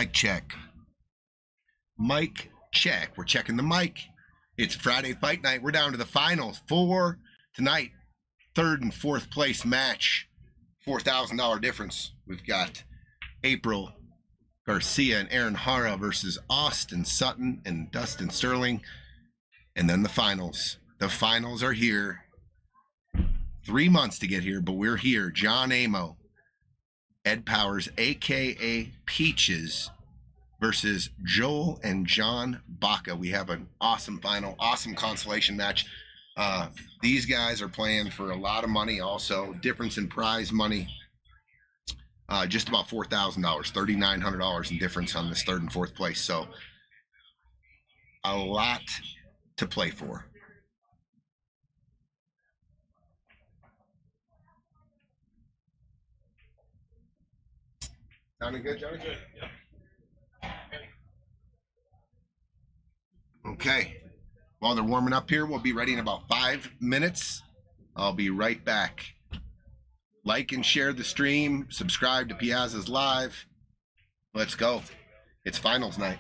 Mic check. Mic check. We're checking the mic. It's Friday fight night. We're down to the finals. 4 tonight. Third and fourth place match. $4,000 difference. We've got April Garcia and Aaron Hara versus Austin Sutton and Dustin Sterling. And then the finals. The finals are here. 3 months to get here, but we're here. John Amo, Ed Powers, a.k.a. Peaches, versus Joel and John Baca. We have an awesome final, awesome consolation match. These guys are playing for a lot of money also. Difference in prize money, just about $4,000, $3,900 in difference on this third and fourth place. So a lot to play for. Sounding good, Johnny? Yeah. Okay. While they're warming up here, we'll be ready in about 5 minutes. I'll be right back. Like and share the stream. Subscribe to Piazza's Live. Let's go. It's finals night.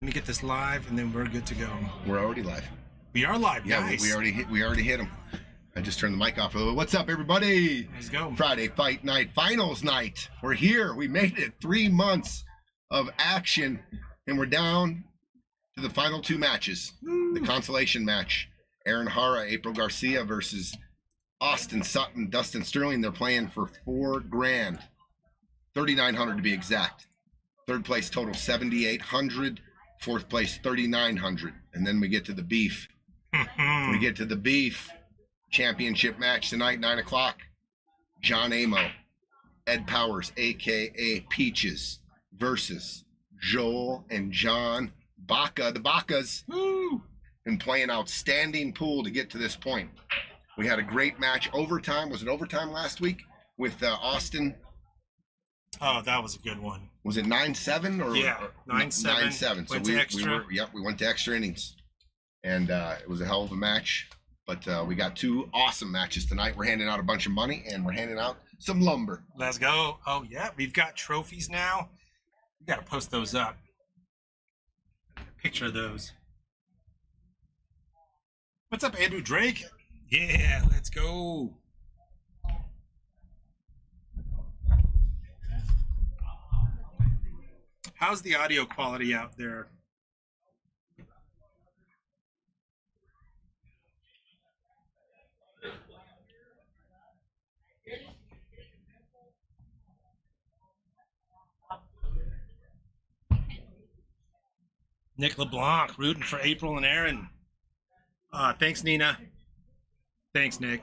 Let me get this live, and then we're good to go. We're already live. We are live. Yeah, nice. we already hit them. I just turned the mic off a little. What's up, everybody? Let's go. Friday fight night, finals night. We're here. We made it. 3 months of action, and we're down to the final 2 matches. Woo. The consolation match. Aaron Hara, April Garcia versus Austin Sutton, Dustin Sterling. They're playing for $4 grand, $3,900 to be exact. Third place total $7,800. Fourth place, $3,900. And then we get to the beef. We get to the beef. Championship match tonight, 9 o'clock. John Amo, Ed Powers, a.k.a. Peaches, versus Joel and John Baca. The Bacas been playing outstanding pool to get to this point. We had a great match. Overtime. Was it overtime last week with Austin? Oh, that was a good one. Was it 9-7 or Yeah, 9-7. 9-7. So Went to we extra. we went to extra innings, and it was a hell of a match. But we got 2 awesome matches tonight. We're handing out a bunch of money, and we're handing out some lumber. Let's go. Oh, yeah. We've got trophies now. We got to post those up. Picture of those. What's up, Andrew Drake? Yeah, let's go. How's the audio quality out there? Nick LeBlanc rooting for April and Aaron. Thanks, Nina. Thanks, Nick.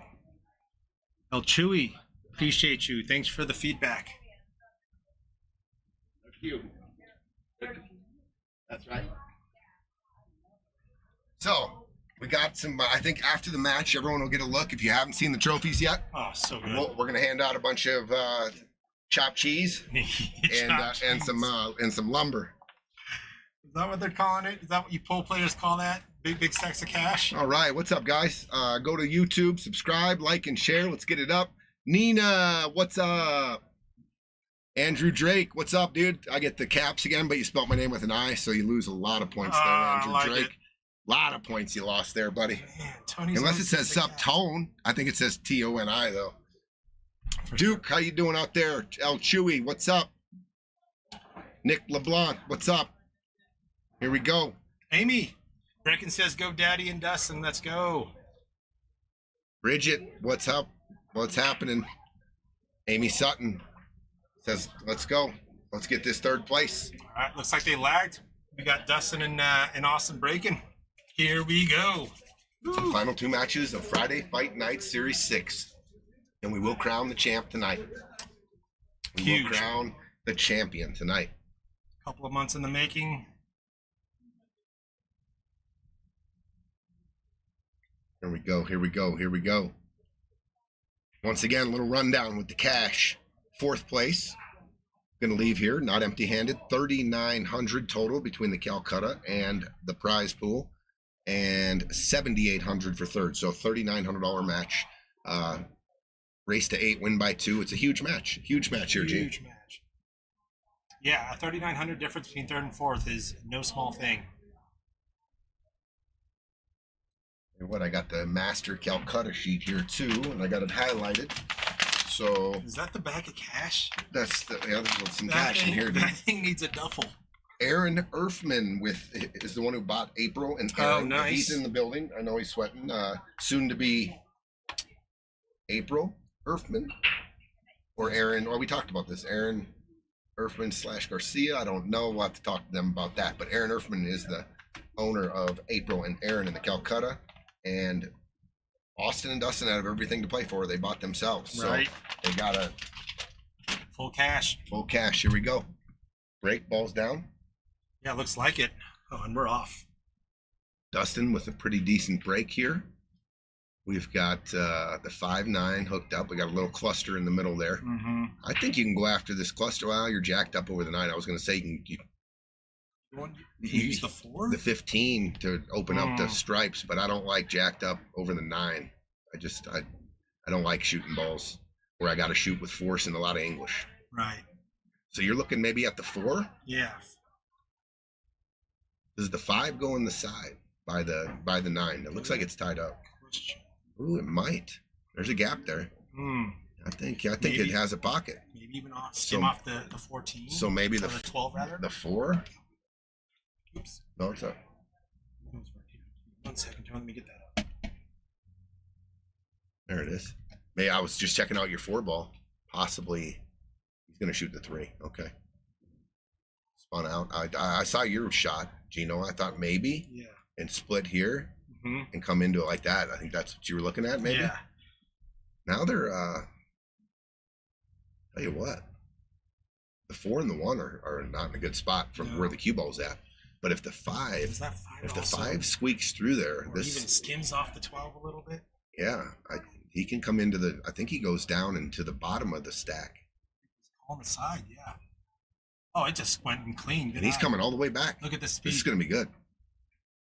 El Chewy, appreciate you. Thanks for the feedback. Thank you. That's right. So we got some. I think after the match, everyone will get a look. If you haven't seen the trophies yet, Oh, so good. we're gonna hand out a bunch of chopped cheese and some lumber. Is that what they're calling it? Is that what you pool players call that? Big stacks of cash? All right, what's up, guys? Go to YouTube, subscribe, like, and share. Let's get it up. Nina, what's up? Andrew Drake, what's up, dude? I get the caps again, but you spelled my name with an I, so you lose a lot of points there, Andrew like Drake. it. A lot of points you lost there, buddy. Man, Tony's Unless it losing says the cash. Sutton. I think it says Toni, though. For Duke, how you doing out there? El Chewy, what's up? Nick LeBlanc, what's up? Here we go. Amy, Brecken says go Daddy and Dustin. Let's go. Bridget, what's up? What's happening? Amy Sutton says, let's go. Let's get this 3rd place. All right, looks like they lagged. We got Dustin and Austin breaking. Here we go. The final 2 matches of Friday Fight Night Series 6. And we will crown the champ tonight. We Huge. will crown the champion tonight. Couple of months in the making. Here we go, here we go, here we go. Once again, a little rundown with the cash. 4th place. Gonna leave here, not empty-handed. 3,900 total between the Calcutta and the prize pool. And 7,800 for 3rd. So $3,900 match. Race to 8, win by 2. It's a huge match. Huge match here, G. Huge match. Yeah, a 3,900 difference between 3rd and 4th is no small thing. And what, I got the Master Calcutta sheet here too, and I got it highlighted. So Is that the bag of cash? that's the there's some That cash in thing- here, dude. That thing needs a duffel. Aaron Erfman is the one who bought April and Aaron. Oh, nice. He's in the building. I know he's sweating. Soon to be April Erfman or Aaron. Well, we talked about this. Aaron Erfman / Garcia. I don't know. We'll have to talk to them about that. But Aaron Erfman is the owner of April and Aaron in the Calcutta. And Austin and Dustin have everything to play for. They bought themselves. So Right. they got a Full cash. full cash. Here we go. Break, balls down. Yeah, looks like it. Oh, and we're off. Dustin with a pretty decent break here. We've got the 5-9 hooked up. We got a little cluster in the middle there. Mm-hmm. I think you can go after this cluster. Well, you're jacked up over the 9. I was going to say you You use the 4? the 15 to open up the stripes, but I don't like jacked up over the 9. I don't like shooting balls where I got to shoot with force and a lot of English. Right. So you're looking maybe at the 4. Yeah. Does the 5 go on the side by the 9? It looks like it's tied up. Ooh, it might. There's a gap there. Hmm. I think Maybe. it has a pocket. Maybe even off. So- Skim off the 14. So maybe or the the 12 rather. the 4. Oops. No, it's a 1 second. Let me get that up. there. It is. Maybe I was just checking out your 4 ball. Possibly he's gonna shoot the 3. Okay. Spun out. I saw your shot, Gino. I thought maybe Yeah. and split here Mm-hmm. and come into it like that. I think that's what you were looking at, maybe. Yeah. Now they're tell you what, the 4 and the 1 are not in a good spot from No. where the cue ball's at. But if the 5, Is that 5 if the also? 5 squeaks through there, Or even this skims off the 12 a little bit? Yeah, he can come into the. I think he goes down into the bottom of the stack, On the side, yeah. Oh, it just went and clean. Good and he's eye. coming all the way back. Look at the speed. This is going to be good.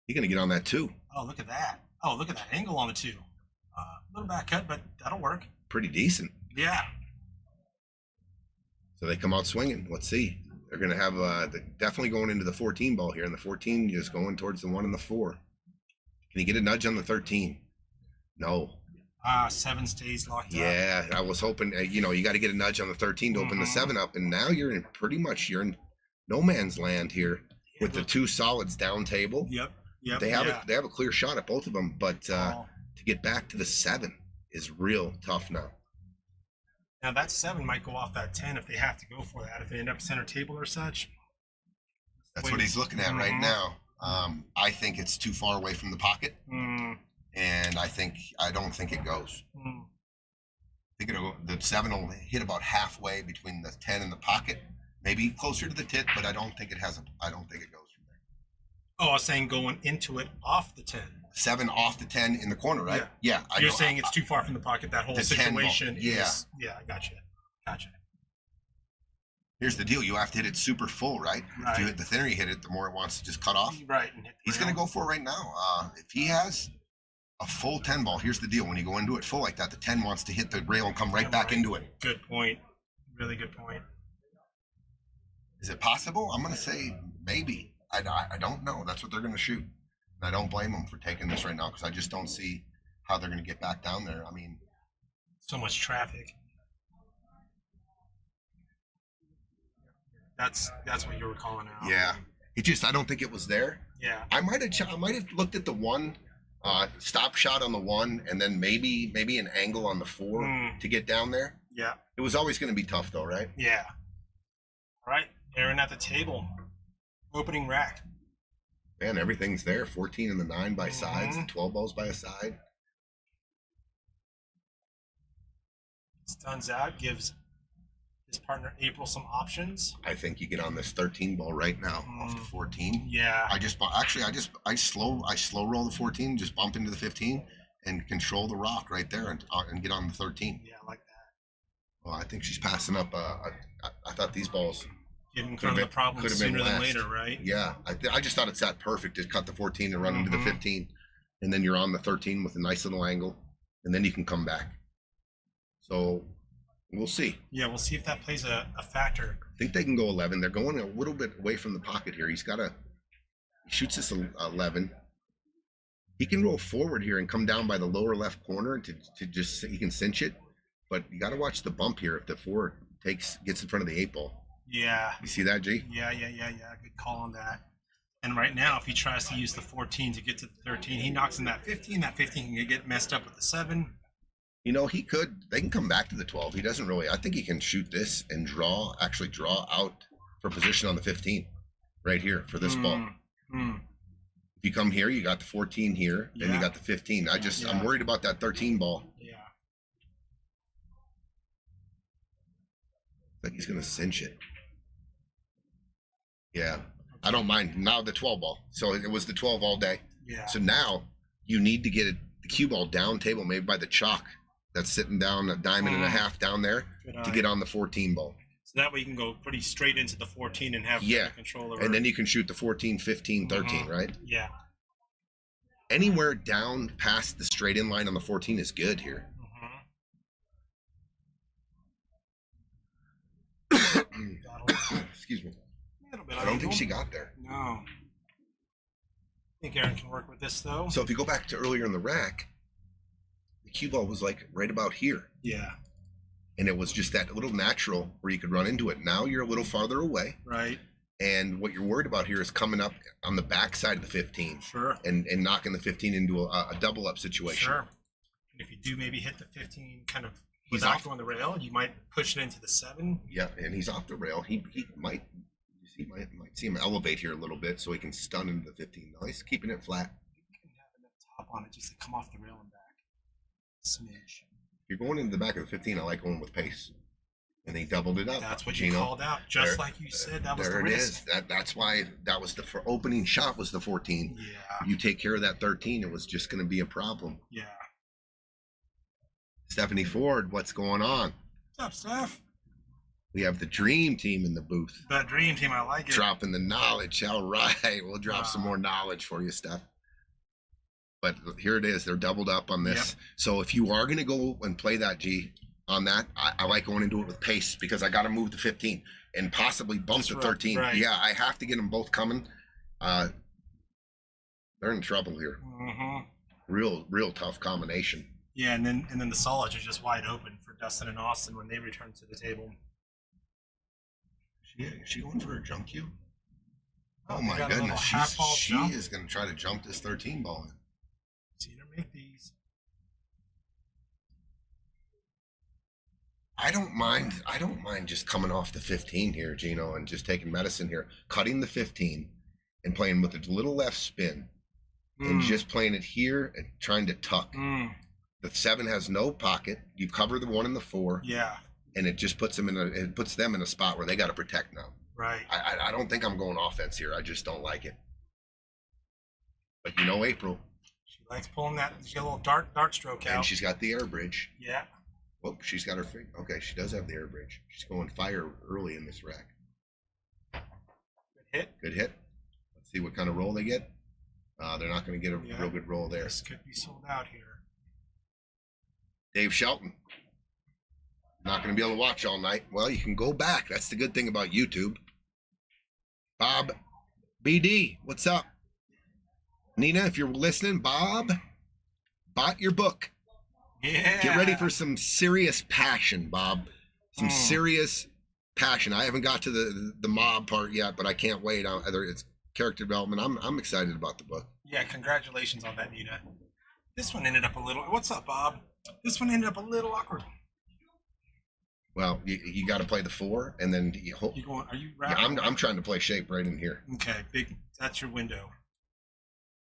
He's going to get on that too. Oh, look at that. Oh, look at that angle on the two. Little back cut, but that'll work. Pretty decent. Yeah. So they come out swinging. Let's see. They're going to have definitely going into the 14 ball here, and the 14 is going towards the 1 and the 4. Can he get a nudge on the 13? No. 7 stays locked up. Yeah, I was hoping. You got to get a nudge on the 13 to open the 7 up, and now you're in no man's land here with the 2 solids down table. Yep. They have a clear shot at both of them, but to get back to the 7 is real tough now. Now that 7 might go off that 10 if they have to go for that. If they end up center table or such. That's what he's looking at right now. I think it's too far away from the pocket, and I don't think it goes. I think the 7 will hit about halfway between the 10 and the pocket, maybe closer to the tit, but I don't think it goes from there. Oh, I was saying going into it off the 10. 7 off the 10 in the corner, right? Yeah. You're saying it's too far from the pocket. That whole situation. Yeah. Yeah, I gotcha. Here's the deal: you have to hit it super full, right? If you hit the thinner you hit it, the more it wants to just cut off. Right. He's going to go for it right now. If he has a full 10 ball, here's the deal: when you go into it full like that, the 10 wants to hit the rail and come right back into it. Good point. Really good point. Is it possible? I'm going to say maybe. I don't know. That's what they're going to shoot. And I don't blame them for taking this right now because I just don't see how they're going to get back down there. I mean, so much traffic. That's what you were calling out. Yeah. I don't think it was there. Yeah. I might have looked at the 1 stop shot on the 1 and then maybe an angle on the 4 to get down there. Yeah. It was always going to be tough though, right? Yeah. All right. Aaron at the table. Opening rack. Man, everything's there. 14 and the 9 by sides, 12 balls by a side. Stuns out, gives his partner April some options. I think you get on this 13 ball right now off the 14. Yeah. I slow roll the 14, just bump into the 15 and control the rock right there and get on the 13. Yeah, I like that. Well, I think she's passing up. I thought these balls give him kind of the problem sooner than later, right? Yeah, I just thought it's that perfect to cut the 14 and run into the 15, and then you're on the 13 with a nice little angle, and then you can come back. So we'll see. Yeah, we'll see if that plays a factor. I think they can go 11. They're going a little bit away from the pocket here. He shoots this 11. He can roll forward here and come down by the lower left corner to just, he can cinch it, but you got to watch the bump here if the 4 gets in front of the 8 ball. Yeah. You see that, G? Yeah. Good call on that. And right now, if he tries to use the 14 to get to the 13, he knocks in that 15. That 15 can get messed up with the 7. He could. They can come back to the 12. He doesn't really. I think he can shoot this and draw out for position on the 15 right here for this ball. If you come here, you got the 14 here, then you got the 15. I'm worried about that 13 ball. Yeah. Like he's going to cinch it. Yeah. I don't mind. Now the 12 ball. So it was the 12 all day. Yeah. So now you need to get the cue ball down table, maybe by the chalk that's sitting down a diamond and a half down there to get on the 14 ball. So that way you can go pretty straight into the 14 and have control over and then you can shoot the 14, 15, 13, right? Yeah. Anywhere down past the straight in line on the 14 is good here. Excuse me. I don't think she got there. No. I think Aaron can work with this though. So if you go back to earlier in the rack, the cue ball was like right about here. Yeah. And it was just that little natural where you could run into it. Now you're a little farther away. Right. And what you're worried about here is coming up on the back side of the 15. Sure. And knocking the 15 into a double up situation. Sure. And if you do maybe hit the 15 kind of without going the rail, you might push it into the 7. Yeah, and he's off the rail. He might see him elevate here a little bit so he can stun into the 15. No, he's keeping it flat. You can have enough top on it just to come off the rail and back. Smidge. If you're going into the back of the 15, I like going with pace. And they doubled it up. That's what you called out. Just like you said, that was the risk. There it is. That's why that was for opening shot was the 14. Yeah. You take care of that 13, it was just going to be a problem. Yeah. Stephanie Ford, what's going on? What's up, Steph? We have the dream team in the booth. That dream team, I like it. Dropping the knowledge. All right. We'll drop some more knowledge for you, Steph. But here it is. They're doubled up on this. Yep. So if you are going to go and play that G on that, I like going into it with pace because I got to move to 15 and possibly bump to 13. Right. Yeah, I have to get them both coming. They're in trouble here. Mm-hmm. Real tough combination. Yeah, and then the solids are just wide open for Dustin and Austin when they return to the table. Is she going for a jump cue? Oh my goodness, she is going to try to jump this 13 ball in. Seen her make these. I don't mind just coming off the 15 here, Gino, and just taking medicine here, cutting the 15 and playing with a little left spin and just playing it here and trying to tuck. The 7 has no pocket. You cover the 1 and the 4. Yeah. And it just puts them in a spot where they got to protect now. Right. I don't think I'm going offense here. I just don't like it. But you know, April. She likes pulling that. She's got a little dart stroke out. And she's got the air bridge. Yeah. Oh, she's got her finger. Okay, she does have the air bridge. She's going fire early in this rack. Good hit. Good hit. Let's see what kind of roll they get. They're not going to get a real good roll there. This could be sold out here. Dave Shelton. Not going to be able to watch all night. Well, you can go back. That's the good thing about YouTube. Bob BD, what's up? Nina, if you're listening, Bob bought your book. Yeah. Get ready for some serious passion, Bob. Some serious passion. I haven't got to the mob part yet, but I can't wait. It's character development. I'm excited about the book. Yeah, congratulations on that, Nina. This one ended up a little. What's up, Bob? This one ended up a little awkward. Well, you got to play the 4, and then you hope. You going? Are you? Yeah, I'm trying to play shape right in here. Okay, big. That's your window.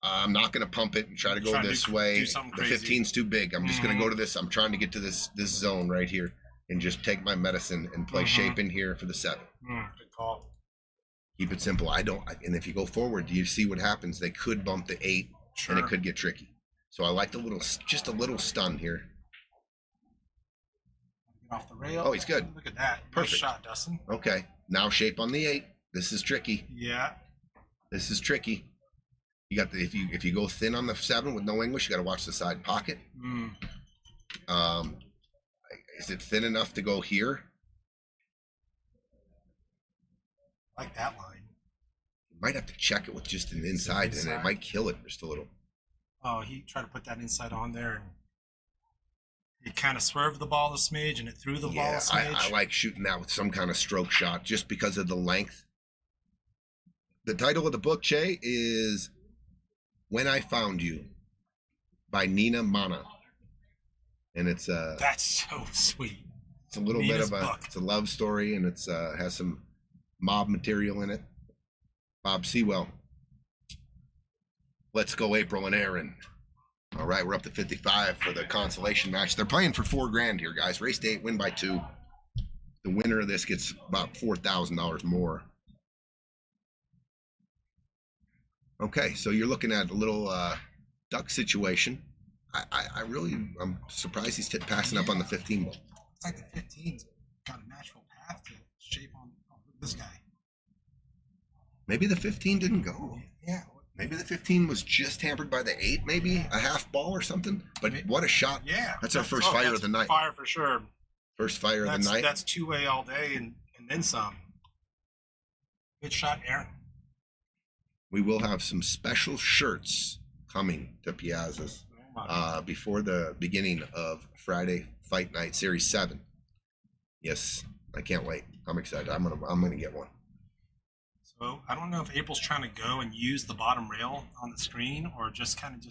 I'm not going to pump it and try to go this way. Do something the crazy. 15's too big. I'm just going to go to this. I'm trying to get to this zone right here and just take my medicine and play shape in here for the 7. Good call. Keep it simple. And if you go forward, you see what happens. They could bump the 8, and it could get tricky. So I like just a little stun here. Get off the rail. Oh, he's good. Look at that. Perfect. Nice shot, Dustin. Okay. Now shape on the 8. This is tricky. Yeah. This is tricky. You got if you go thin on the 7 with no English, you got to watch the side pocket. Is it thin enough to go here? I like that line. You might have to check it with just an inside, and it might kill it just a little. Oh, he tried to put that inside on there, and he kind of swerved the ball a smidge, and it threw the ball a smidge. I like shooting that with some kind of stroke shot just because of the length. The title of the book, Che, is When I Found You by Nina Mana. And it's that's so sweet. It's a little Nina's bit of it's a love story, and it's has some mob material in it. Bob Sewell. Let's go, April and Aaron. All right, we're up to 55 for the consolation match. They're playing for $4,000 here, guys. Race day, win by 2. The winner of this gets about $4,000 more. Okay, so you're looking at a little duck situation. I'm surprised he's passing up on the 15 ball. It's like the 15's got a natural path to shape on this guy. Maybe the 15 didn't go. Yeah. Maybe the 15 was just hampered by the 8, maybe a half ball or something. But what a shot. Yeah. That's our first fire of the night. Fire for sure. First fire of the night. That's 2-way all day and then some. Good shot, Aaron. We will have some special shirts coming to Piazza's before the beginning of Friday Fight Night Series 7. Yes, I can't wait. I'm excited. I'm gonna get one. So I don't know if April's trying to go and use the bottom rail on the screen or just kind of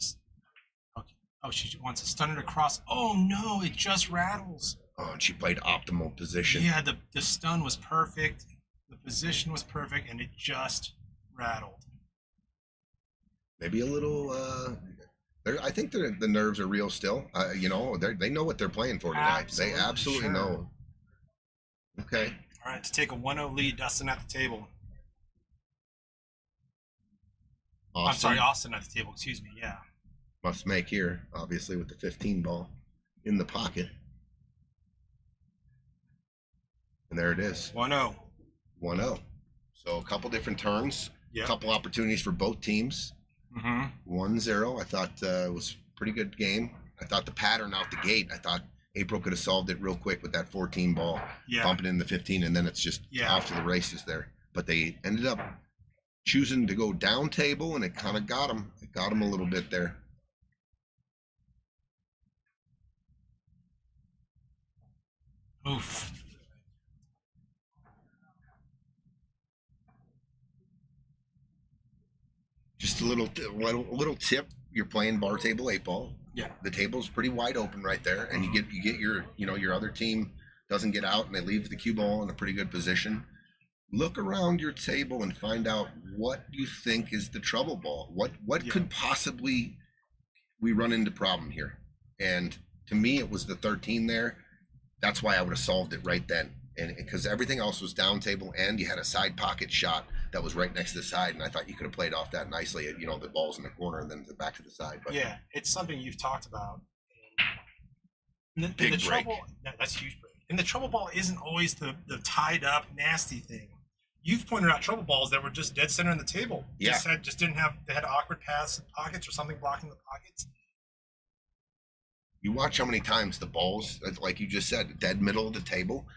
okay. Oh, she wants to stun it across. Oh no, it just rattles. Oh, and she played optimal position. Yeah, the stun was perfect. The position was perfect, and it just rattled. Maybe a little. I think the nerves are real still. They know what they're playing for tonight. Absolutely, they absolutely know. Okay. All right, to take a 1-0 lead, Dustin at the table. Austin. I'm sorry, Austin at the table. Excuse me. Yeah. Must make here, obviously, with the 15 ball in the pocket. And there it is. 1-0. 1-0. So a couple different turns, a Yep. couple opportunities for both teams. Mm-hmm. 1-0. I thought it was a pretty good game. I thought the pattern out the gate, I thought April could have solved it real quick with that 14 ball, Yeah. bumping in the 15, and then it's just off to the races there. But they ended up choosing to go down table, and it kind of got them. It got them a little bit there. Oof. Just a little tip. You're playing bar table 8-ball. Yeah. The table's pretty wide open right there, and you get your other team doesn't get out, and they leave the cue ball in a pretty good position. Look around your table and find out what you think is the trouble ball. What could possibly we run into problem here? And to me, it was the 13 there. That's why I would have solved it right then, and because everything else was down table, and you had a side pocket shot that was right next to the side, and I thought you could have played off that nicely. The ball's in the corner and then back to the side. But yeah, it's something you've talked about. And the big break. trouble, that's a huge break. And the trouble ball isn't always the tied up nasty thing. You've pointed out trouble balls that were just dead center in the table. Yeah. They had awkward paths and pockets or something blocking the pockets. You watch how many times the balls, like you just said, dead middle of the table.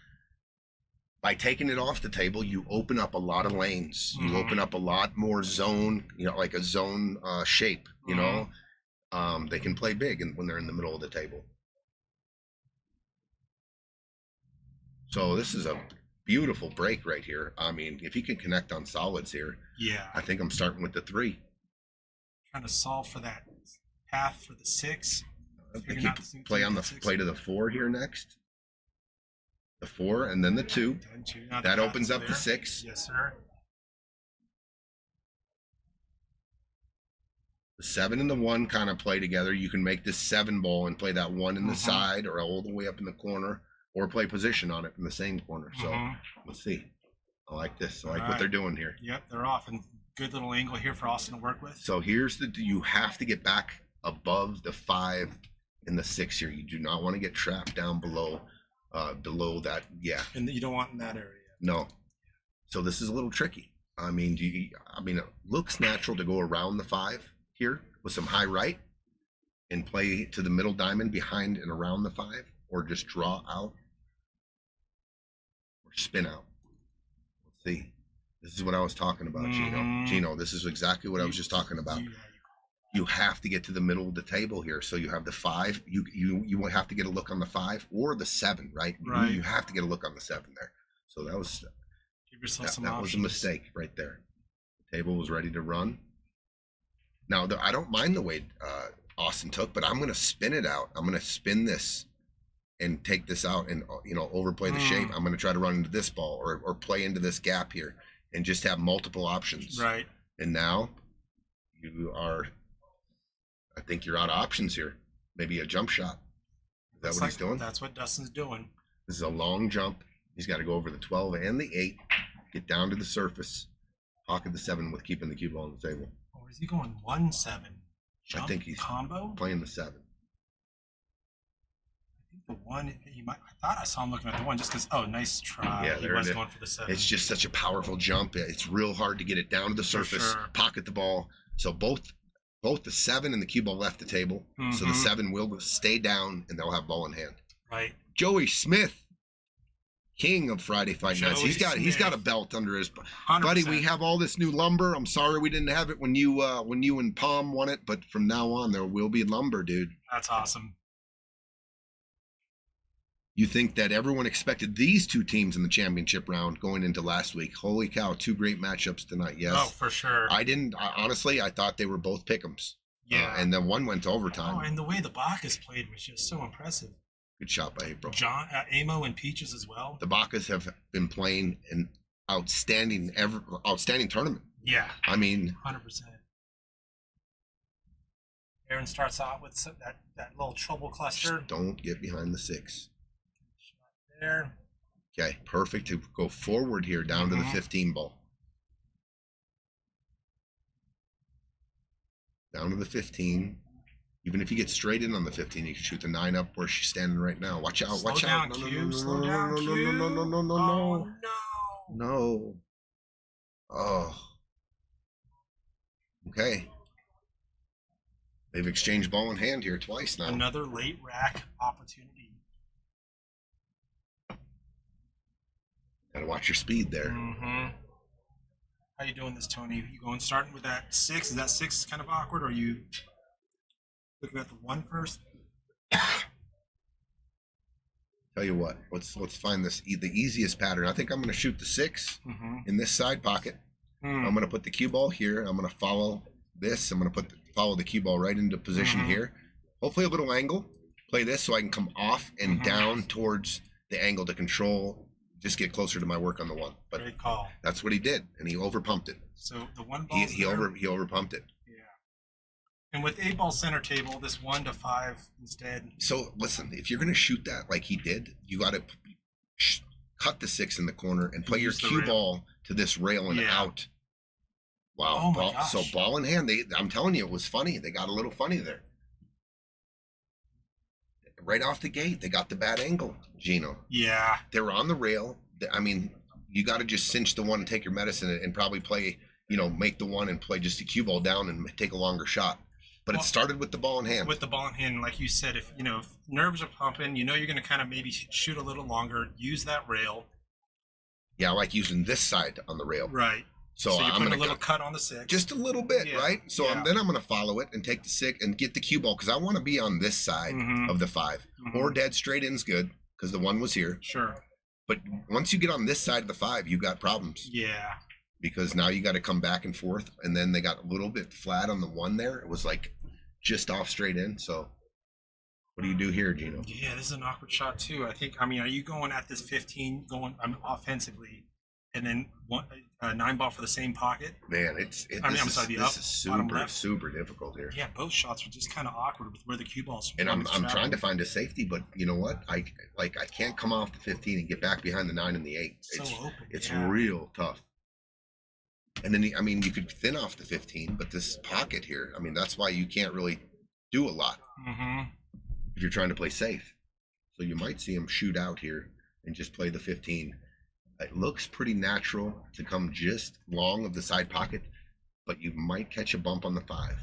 By taking it off the table, you open up a lot of lanes. You open up a lot more zone, like a zone shape, They can play big when they're in the middle of the table. So this is a beautiful break right here. I mean, if you can connect on solids here, Yeah. I think I'm starting with the 3. Trying to solve for that path for the 6. I think you play on the play to the 4 here next. The 4 and then the 2. That opens up the 6. Yes, sir. The 7 and the 1 kind of play together. You can make this 7 ball and play that 1 in the side or all the way up in the corner, or play position on it in the same corner. So let's see. I like this. I like what they're doing here. Yep, they're off. And good little angle here for Austin to work with. So here's you have to get back above the 5 and the 6 here. You do not want to get trapped down below that. Yeah. And you don't want in that area. No. So this is a little tricky. I mean, it looks natural to go around the 5 here with some high right and play to the middle diamond behind and around the 5, or just draw out or spin out. Let's see. This is what I was talking about, Gino, this is exactly what I was just talking about. You have to get to the middle of the table here. So you have the 5. You will have to get a look on the 5 or the 7, right? Right. You have to get a look on the 7 there. So that was Give yourself some that options. was a mistake right there. The table was ready to run. Now I don't mind the way Austin took, but I'm going to spin it out. I'm going to spin this and take this out and overplay the shape. I'm going to try to run into this ball or play into this gap here and just have multiple options. Right. And now I think you're out of options here. Maybe a jump shot. Is that what he's doing? That's what Dustin's doing. This is a long jump. He's got to go over the 12 and the 8, get down to the surface, pocket the 7 with keeping the cue ball on the table. Or is he going 1-7? I think he's combo. playing the 7. I think the 1. I thought I saw him looking at the 1 just because. Oh, nice try. Yeah, he was going for the 7. It's just such a powerful jump. It's real hard to get it down to the surface, pocket the ball. So both the 7 and the cue ball left the table. So the 7 will stay down and they'll have ball in hand. Right. Joey Smith, king of Friday Fight Nights. He's got a belt under his 100%. buddy. We have all this new lumber. I'm sorry we didn't have it when you and Palm won it, but from now on there will be lumber, dude. That's awesome. You think that everyone expected these 2 teams in the championship round going into last week? Holy cow, 2 great matchups tonight. Yes. Oh, for sure. I didn't. Honestly, I thought they were both pick'ems. Yeah. And then one went to overtime. Oh, and the way the Bacas played was just so impressive. Good shot by April. Amo and Peaches as well. The Bacas have been playing an outstanding tournament. Yeah. I mean, 100%. Aaron starts out with that little trouble cluster. Just don't get behind the 6. There. Okay, perfect to go forward here down to the 15 ball. Down to the 15. Even if you get straight in on the 15, you can shoot the 9 up where she's standing right now. Watch out! Slow Watch down, out! Q. Slow down, Q. No! Oh, no. No! Oh. Okay. They've exchanged ball in hand here twice now. Another late rack opportunity. Gotta watch your speed there. Mm-hmm. How you doing this, Tony? You going starting with that 6? Is that 6 kind of awkward, or are you looking at the 1 first? Tell you what, let's find the easiest pattern. I think I'm gonna shoot the 6 in this side pocket. I'm gonna put the cue ball here. I'm gonna follow this. I'm gonna follow the cue ball right into position here. Hopefully a little angle. Play this so I can come off and down towards the angle to control. Just get closer to my work on the 1. But great call. That's what he did, and he overpumped it. So the 1 ball. He overpumped it. Yeah. And with 8 ball center table, this 1 to 5 instead. So listen, if you're gonna shoot that like he did, you gotta cut the 6 in the corner and play your cue ball to this rail and out. Wow. Oh my gosh. So ball in hand, I'm telling you, it was funny. They got a little funny there. Right off the gate, they got the bad angle, Gino. Yeah. They were on the rail. I mean, you got to just cinch the 1 and take your medicine and probably play, make the 1 and play just the cue ball down and take a longer shot. But it started with the ball in hand. With the ball in hand, like you said, if nerves are pumping, you're going to kind of maybe shoot a little longer, use that rail. Yeah, I like using this side on the rail. Right. So you're putting a little cut on the 6. Just a little bit, right? So then I'm going to follow it and take the 6 and get the cue ball because I want to be on this side of the 5. Or dead straight in's good because the 1 was here. Sure. But once you get on this side of the 5, you got problems. Yeah. Because now you got to come back and forth, and then they got a little bit flat on the 1 there. It was like just off straight in. So what do you do here, Gino? Yeah, this is an awkward shot too. Are you going at this 15 offensively? And then 9 ball for the same pocket. Man, this is super difficult here. Yeah, both shots are just kind of awkward with where the cue ball's. And I'm trying to find a safety, but you know what? I can't come off the 15 and get back behind the 9 and the 8. It's real tough. And then you could thin off the 15, but this pocket here, that's why you can't really do a lot if you're trying to play safe. So you might see him shoot out here and just play the 15. It looks pretty natural to come just long of the side pocket, but you might catch a bump on the 5.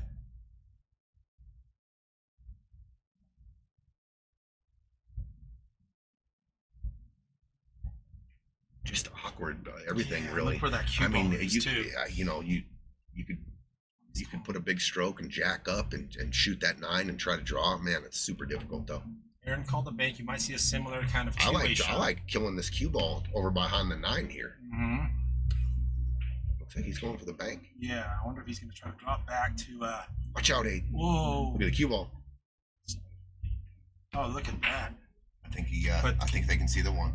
Just awkward, everything really. Look where that cue ball is too. You could put a big stroke and jack up and shoot that 9 and try to draw. Man, it's super difficult though. Aaron called the bank. You might see a similar kind of shot. I like killing this cue ball over behind the 9 here. Looks like he's going for the bank. Yeah, I wonder if he's going to try to drop back to. Watch out, 8. Whoa! Look at the cue ball. Oh, look at that. I think I think they can see the 1.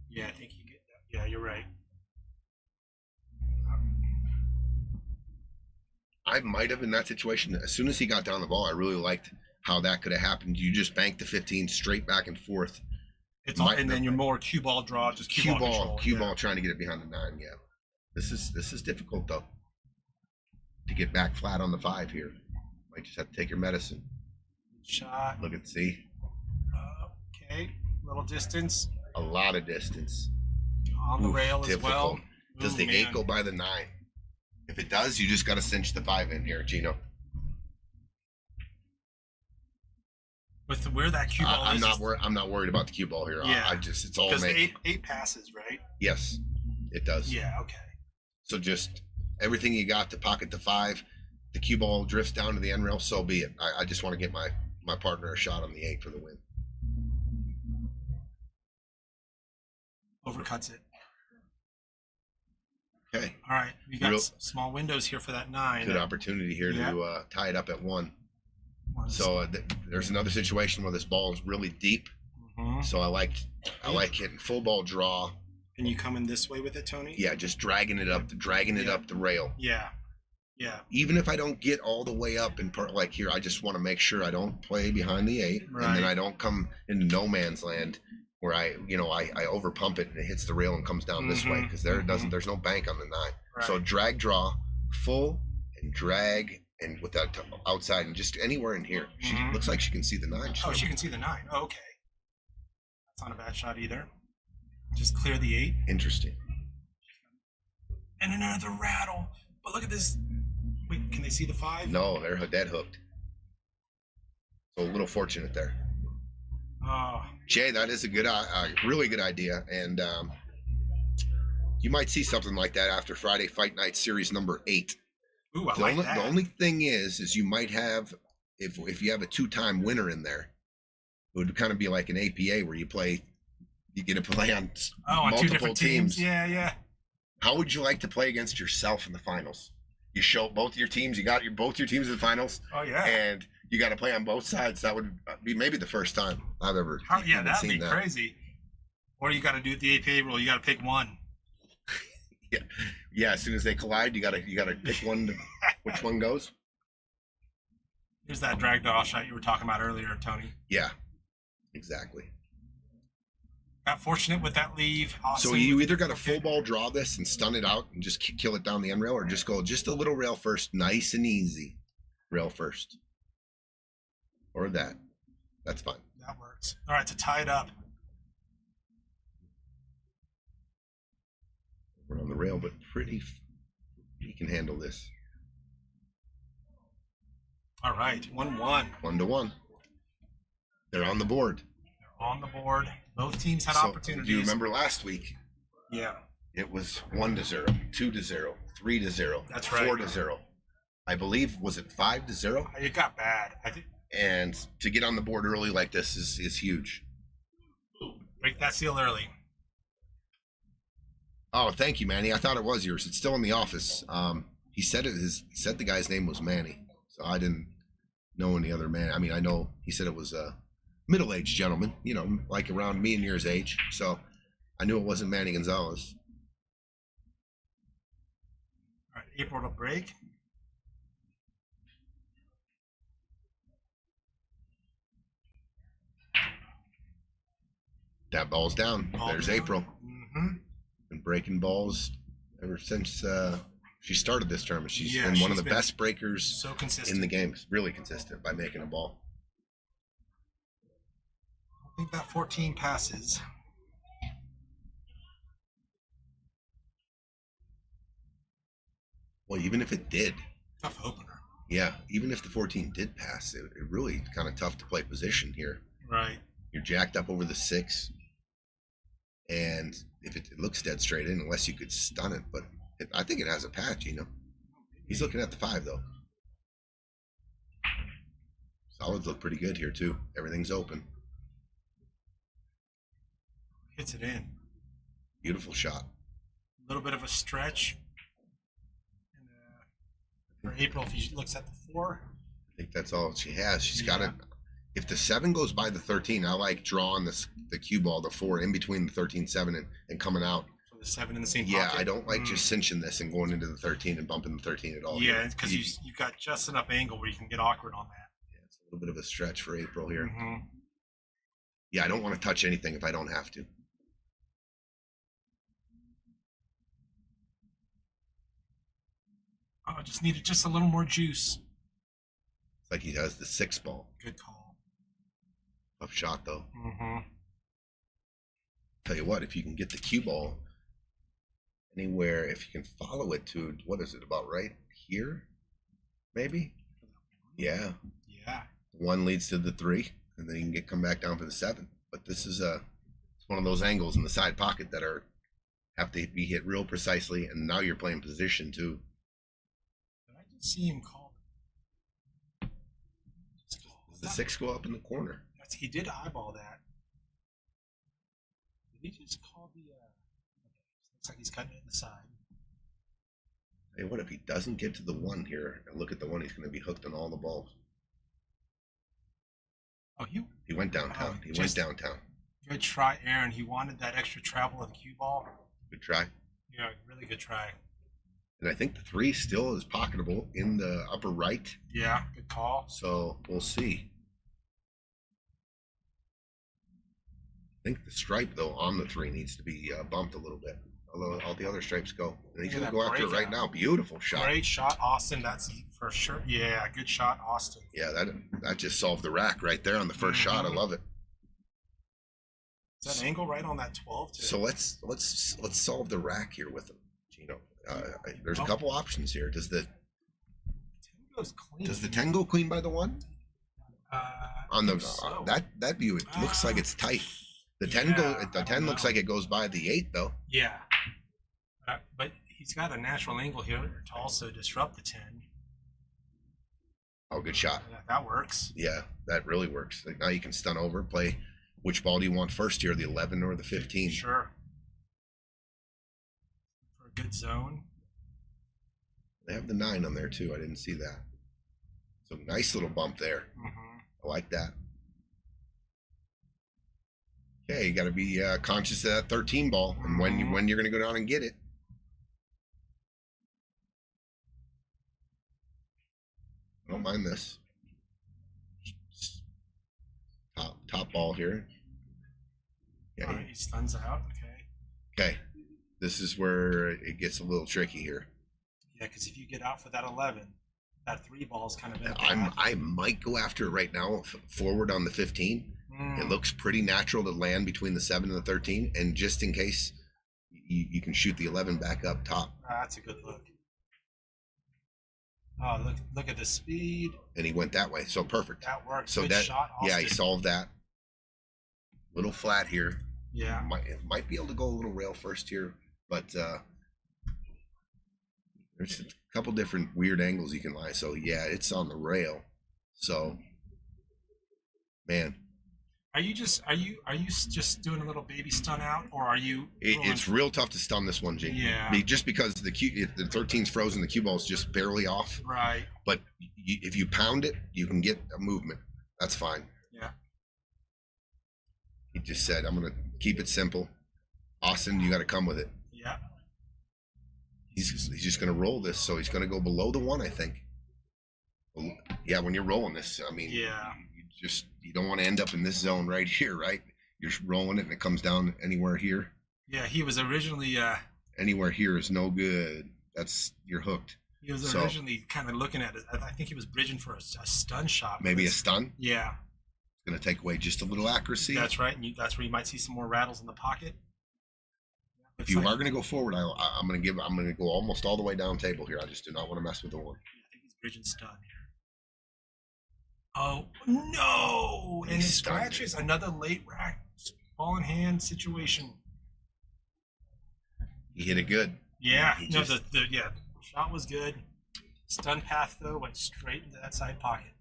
Yeah, I think you get that. Yeah, you're right. I might have in that situation. As soon as he got down the ball, I really liked how that could have happened. You just bank the 15 straight back and forth. Then you're more cue ball draw, just cue ball trying to get it behind the 9. Yeah, this is difficult though. To get back flat on the 5 here, might just have to take your medicine. Shot. Look at see. Okay, little distance. A lot of distance. On the rail difficult. As well. Does the 8 go by the 9? If it does, you just got to cinch the 5 in here, Gino. With where that cue ball I'm not worried about the cue ball here. Yeah. It's all because the 8 passes, right? Yes, it does. Yeah. Okay. So just everything you got to pocket the 5, the cue ball drifts down to the end rail. So be it. I just want to get my partner a shot on the 8 for the win. Overcuts it. Okay. All right. We got small windows here for that 9. Good opportunity here to tie it up at 1. So there's another situation where this ball is really deep. So I like hitting full ball draw. And you come in this way with it, Tony? Yeah, just dragging it up the rail. Yeah. Yeah. Even if I don't get all the way up in part like here, I just want to make sure I don't play behind the 8, and then I don't come into no man's land where I overpump it and it hits the rail and comes down this way because there's no bank on the 9. Right. So drag draw, full and drag and with that outside and just anywhere in here. She Mhm. looks like she can see the 9. Oh, she can see the 9. Oh, okay. That's not a bad shot either. Just clear the 8. Interesting. And another rattle. But look at this. Wait, can they see the 5? No, they're dead hooked. So a little fortunate there. Oh. Jay, that is a good, really good idea, and you might see something like that after Friday Fight Night Series number 8. Ooh, I like that. The only thing is you might have, if you have a 2-time winner in there, it would kind of be like an APA where you get to play on on multiple 2 different teams. Yeah. How would you like to play against yourself in the finals? You show both your teams. You got both your teams in the finals. Oh yeah. And you got to play on both sides. That would be maybe the first time I've ever that'd be that. crazy. Or you got to do the APA rule. You got to pick one. Yeah. As soon as they collide, you gotta pick one. Which one goes? Here's that drag doll shot you were talking about earlier, Tony. Yeah, exactly. Got fortunate with that leave. Awesome. So you either got to full ball draw this and stun it out and just kill it down the end rail, or just go just a little rail first, nice and easy, rail first, or that. That's fine. That works. All right, to tie it up. We're on the rail, but he can handle this. All right, 1-1. 1-1. They're on the board. They're on the board. Both teams had opportunities. Do you remember last week? Yeah. It was 1-0, 2-0, 3-0. That's right. 4-0. I believe, was it 5-0? It got bad. I think. And to get on the board early like this is huge. Break that seal early. Oh, thank you, Manny. I thought it was yours. It's still in the office. He said he said the guy's name was Manny, so I didn't know any other man. I mean, I know he said it was a middle-aged gentleman, like around me and yours age. So I knew it wasn't Manny Gonzalez. All right, April to break. That ball's down. There's down. April. Mm-hmm. Been breaking balls ever since she started this tournament. She's been one of the best breakers so consistent in the game. Really consistent by making a ball. I think that 14 passes. Well, even if it did. Tough opener. Yeah, even if the 14 did pass, it really kind of tough to play position here. Right. You're jacked up over the 6. And if it looks dead straight in, unless you could stun it. But I think it has a patch, He's looking at the 5, though. Solids look pretty good here, too. Everything's open. Hits it in. Beautiful shot. A little bit of a stretch. And, for April, if he looks at the 4. I think that's all she has. She's got it. If the 7 goes by the 13, I like drawing the cue ball, the 4, in between the 13-7 and coming out. For the 7 in the same Yeah, pocket. I don't like just cinching this and going into the 13 and bumping the 13 at all. Yeah, because you got just enough angle where you can get awkward on that. Yeah, it's a little bit of a stretch for April here. Mm-hmm. Yeah, I don't want to touch anything if I don't have to. Oh, I just needed just a little more juice. It's like he has the 6 ball. Good call. Tough shot, though. Mm-hmm. Tell you what, if you can get the cue ball anywhere, if you can follow it to, what is it, about right here? Maybe? Yeah. Yeah. 1 leads to the 3, and then you can come back down for the 7. But this is it's one of those angles in the side pocket that have to be hit real precisely, and now you're playing position, too. Did I just see him call? Does the 6 go up in the corner? He did eyeball that. Did he just call the... looks like he's cutting it in the side. Hey, what if he doesn't get to the 1 here and look at the 1? He's going to be hooked on all the balls. Oh, he went downtown. He went downtown. Good try, Aaron. He wanted that extra travel of the cue ball. Good try. Yeah, really good try. And I think the 3 still is pocketable in the upper right. Yeah, good call. So we'll see. I think the stripe, though, on the 3 needs to be bumped a little bit all the other stripes go. And he's Look going at to go that after it right breakout. now. Beautiful shot. Great shot, Austin. That's for sure. Yeah, good shot, Austin. Yeah, that just solved the rack right there on the first shot. I love it. Is that angle right on that 12 too? So let's solve the rack here with him. Gino. There's a couple options here. Does the 10 go clean by the 1? On the so. that view, it looks like it's tight. The 10 looks like it goes by the 8 though. Yeah, but he's got a natural angle here to also disrupt the 10. Oh, good shot. Yeah, that works. Yeah, that really works. Now you can stun over, play. Which ball do you want first here, the 11 or the 15? Sure. For a good zone. They have the 9 on there too. I didn't see that. So nice little bump there. I like that. Okay, you got to be conscious of that 13 ball and when you're going to go down and get it. I don't mind this. Top ball here. Okay. All right, he stuns out. Okay. This is where it gets a little tricky here. Yeah, because if you get out for that 11, that 3 ball's kind of in. I might go after it right now, forward on the 15. It looks pretty natural to land between the 7 and the 13, and just in case, you can shoot the 11 back up top. That's a good look. Oh, look at the speed. And he went that way, so perfect. That works. So good that shot, Austin. yeah, he solved that. Little flat here. Yeah. Might be able to go a little rail first here, but there's a couple different weird angles you can lie. So yeah, it's on the rail. So man, are you just doing a little baby stun out, or are you? It's real tough to stun this one, Gene. Yeah. Just because the 13's frozen, the cue ball's just barely off. Right. But if you pound it, you can get a movement. That's fine. Yeah. He just said, "I'm gonna keep it simple." Austin, you got to come with it. Yeah. He's just gonna roll this, so he's gonna go below the 1, I think. Yeah, when you're rolling this, I mean, yeah. You don't want to end up in this zone right here, right? You're rolling it and it comes down anywhere here. Yeah, he was originally. Anywhere here is no good. You're hooked. He was originally kind of looking at it. I think he was bridging for a stun shot. Maybe a stun. Yeah. It's gonna take away just a little accuracy. That's right, and that's where you might see some more rattles in the pocket. If you are gonna go forward, I'm gonna go almost all the way down table here. I just do not want to mess with the 1. I think he's bridging stun here. Oh no! And it scratches another late rack ball in hand situation. He hit it good. Yeah, the shot was good. Stun path though went straight into that side pocket.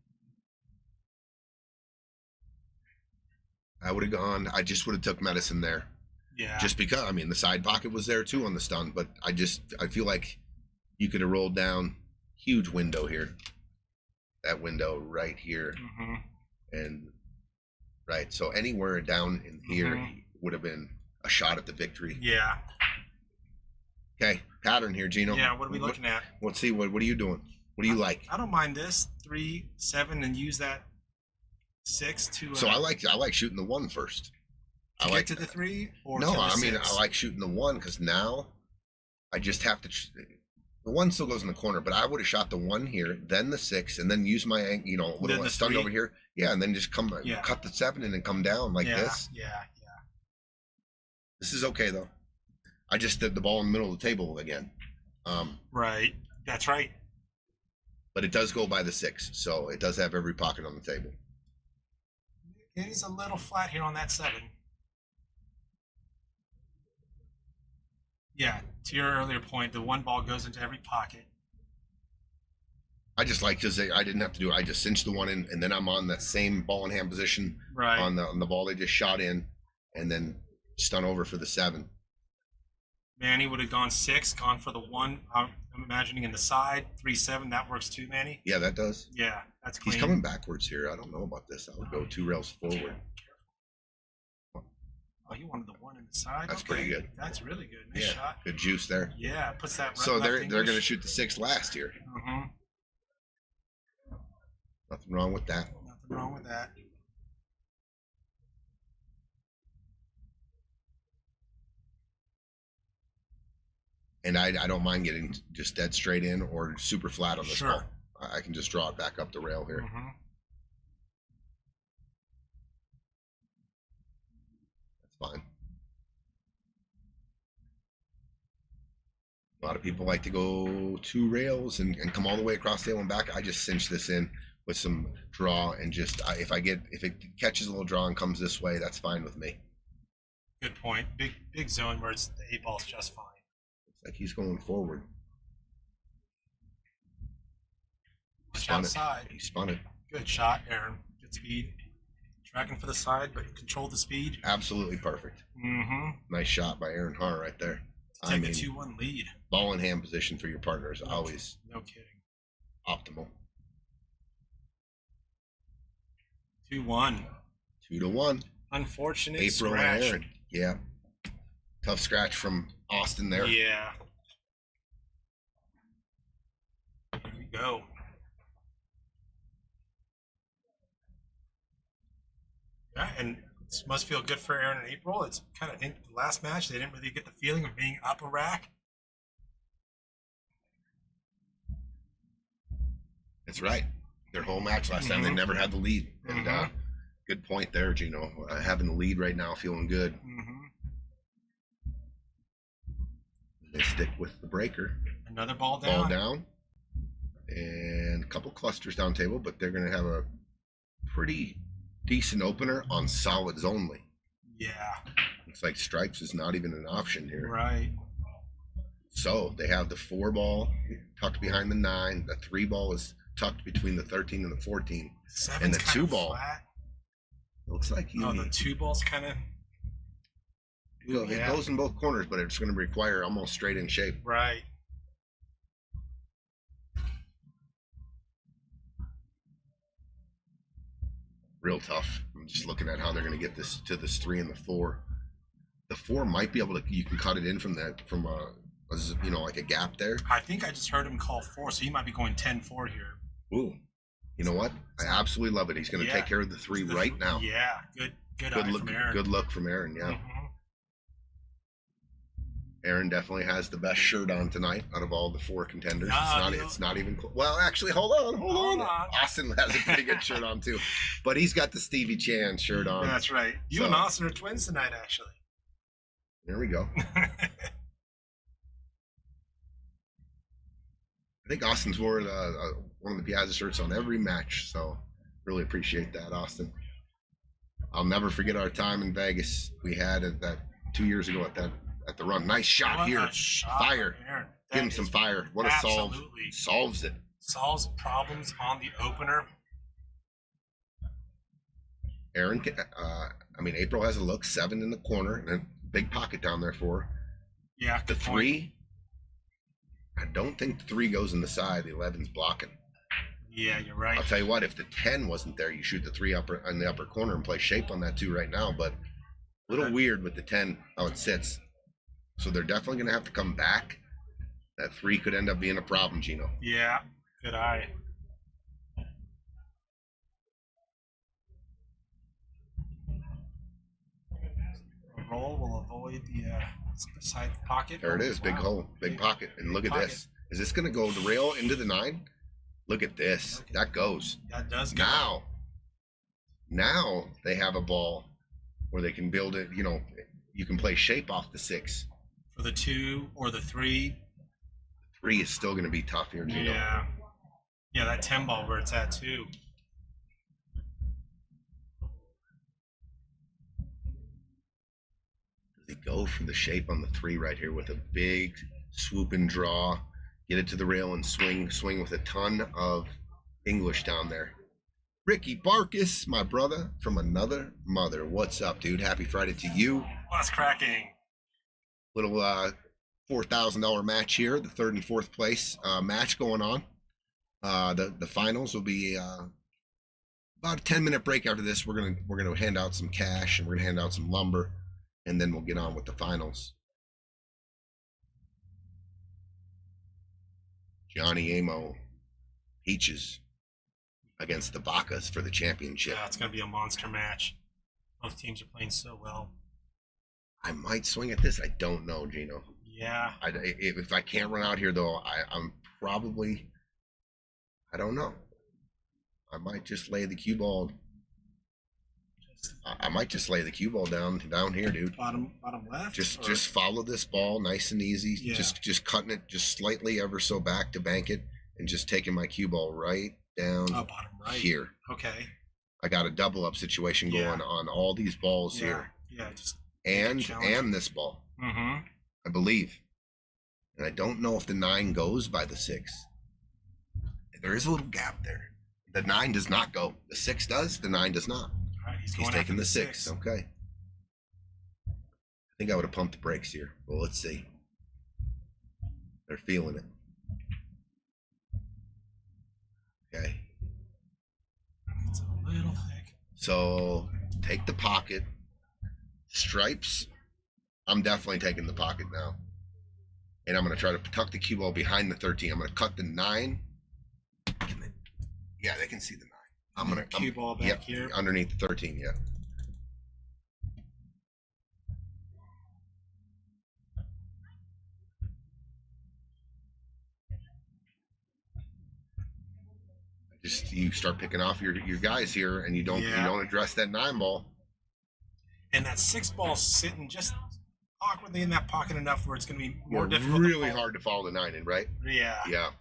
I would have gone. I just would have took medicine there. Yeah. Just because the side pocket was there too on the stun, but I feel like you could have rolled down. Huge window here. That window right here, and right. So anywhere down in here would have been a shot at the victory. Yeah. Okay, pattern here, Gino. Yeah. What are we looking at? Let's see. What are you doing? What do you like? I don't mind this 3, 7, and use that 6 to. So I like shooting the 1 first. To get to the 3 or no. To the I 6? like shooting the 1 because now I just have to. The 1 still goes in the corner, but I would have shot the 1 here, then the 6, and then use my little stun over here. Yeah, and then just cut the 7 and then come down like this. Yeah. This is okay though. I just did the ball in the middle of the table again. Right. That's right. But it does go by the 6, so it does have every pocket on the table. It is a little flat here on that 7. Yeah, to your earlier point, the 1 ball goes into every pocket. I just like because I didn't have to do it. I just cinched the 1 in, and then I'm on that same ball in hand position on the ball they just shot in, and then stun over for the 7. Manny would have gone 6, gone for the 1. I'm imagining in the side 3-7. That works too, Manny. Yeah, that does. Yeah, that's clean. He's coming backwards here. I don't know about this. I would go 2 rails forward. Oh, he wanted the 1 in the side. That's pretty good. That's really good. Nice shot. Good juice there. Yeah, puts that. So they're going to shoot the 6 last here. Nothing wrong with that. Nothing wrong with that. And I don't mind getting just dead straight in or super flat on this Sure. ball. I can just draw it back up the rail here. Mm-hmm. That's fine. A lot of people like to go 2 rails and come all the way across the tail and back. I just cinch this in with some draw and just if it catches a little draw and comes this way, that's fine with me. Good point. Big zone where the 8-ball's just fine. Looks like he's going forward. Watch outside. He spun it. Good shot, Aaron. Good speed. Tracking for the side, but control the speed. Absolutely perfect. Mm-hmm. Nice shot by Aaron Hara right there. Take a 2-1 lead. Ball in hand position for your partner is always no kidding. Optimal. 2-1. 2-1. Unfortunate April scratch. and Aaron. Yeah. Tough scratch from Austin there. Yeah. Here we go. Yeah, and this must feel good for Aaron and April. It's kind of, I think the last match, they didn't really get the feeling of being up a rack. That's right. Their whole match last time, they never had the lead. And good point there, Gino. Having the lead right now, feeling good. They stick with the breaker. Another ball down. Ball down. And a couple clusters down table, but they're going to have a pretty decent opener on solids only. Yeah. Looks like stripes is not even an option here. Right. So they have the 4 ball tucked behind the 9. The 3 ball is tucked between the 13 and the 14. And the 2 ball looks like the 2 ball's kind of. It goes in both corners, but it's going to require almost straight in shape. Right. Real tough. I'm just looking at how they're going to get this to this 3 and the 4. The 4 might be able to. You can cut it in from like a gap there. I think I just heard him call 4, so he might be going 10-4 here. Ooh, you know what? I absolutely love it. He's going to take care of the 3 right now. Yeah, good eye look from Aaron. Good luck from Aaron. Yeah. Aaron definitely has the best shirt on tonight out of all the 4 contenders. It's not even close. Well, actually, hold on. Austin has a pretty good shirt on too, but he's got the Stevie Chan shirt on. That's right. You and Austin are twins tonight, actually. There we go. I think Austin's wore one of the Piazza shirts on every match, so really appreciate that, Austin. I'll never forget our time in Vegas. We had that 2 years ago at the run. Nice shot here. Fire. Give him some fire. What a solve. Solves it. Solves problems on the opener. Aaron, April has a look. 7 in the corner and a big pocket down there for her. Yeah. The 3. I don't think the 3 goes in the side. The 11's blocking. Yeah, you're right. I'll tell you what, if the 10 wasn't there, you shoot the 3 in the upper corner and play shape on that 2 right now, but a little weird with the 10, how it sits. So they're definitely going to have to come back. That 3 could end up being a problem, Gino. Yeah, good eye. Roll will avoid the side pocket. There it is, big hole, big pocket. And look at this. Is this going to go the rail into the 9? Look at this. That goes. That does go. Now they have a ball where they can build it. You can play shape off the 6. For the 2 or the 3. 3 is still going to be tough here, Gino. Yeah, that 10 ball where it's at 2. Does he go for the shape on the 3 right here with a big swoop and draw, get it to the rail and swing with a ton of English down there? Ricky Barkus, my brother from another mother. What's up, dude? Happy Friday to you. What's cracking? Little $4,000 match here, the 3rd and 4th place match going on. The finals will be about a 10-minute break after this. We're gonna hand out some cash and we're gonna hand out some lumber, and then we'll get on with the finals. Johnny Amo Peaches against the Bacas for the championship. Yeah, it's gonna be a monster match. Both teams are playing so well. I might swing at this. I don't know, Gino. Yeah. If I can't run out here though, I'm probably, I don't know. I might just lay the cue ball. I might just lay the cue ball down here, dude. Bottom left. Just follow this ball, nice and easy. Yeah. Just cutting it just slightly ever so back to bank it, and just taking my cue ball right down bottom right here. Okay. I got a double up situation going on all these balls here. Yeah. Just and this ball. Mm-hmm. I believe, and I don't know if the 9 goes by the 6. There is a little gap there. The 9 does not go. The 6 does. The 9 does not. All right, he's taking the 6. Okay. I think I would have pumped the brakes here. Well, let's see. They're feeling it. Okay. It's a little thick. So take the pocket. Stripes. I'm definitely taking the pocket now. And I'm going to try to tuck the cue ball behind the 13. I'm going to cut the 9. Yeah, they can see the 9. I'm going to cue ball back here. Underneath the 13, yeah. Just you start picking off your guys here, and you don't address that 9 ball. And that 6 ball sitting just awkwardly in that pocket enough where it's going to be more difficult. Really hard to follow the 9 in, right? Yeah. Yeah.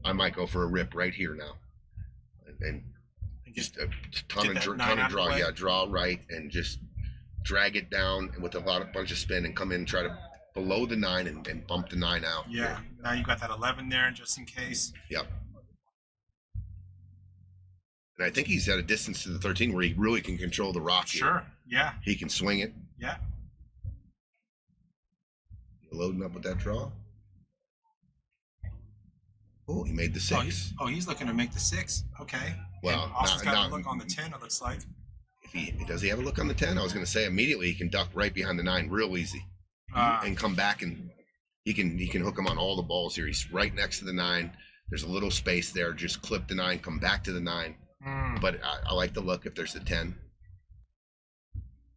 I might go for a rip right here now, and just a ton of draw. Yeah, draw right and just drag it down with a bunch of spin and come in and try to below the 9 and bump the 9 out. Yeah. Now you got that 11 there just in case. Yep. And I think he's at a distance to the 13 where he really can control the rock. Sure. Here. Yeah. He can swing it. Yeah. You're loading up with that draw. Oh, he made the 6. He's looking to make the 6. Okay. Well, Austin's got a look on the 10. It looks like. Does he have a look on the 10? I was going to say immediately he can duck right behind the 9, real easy, and come back, and he can hook him on all the balls here. He's right next to the 9. There's a little space there. Just clip the 9, come back to the 9. But I like the look if there's a 10.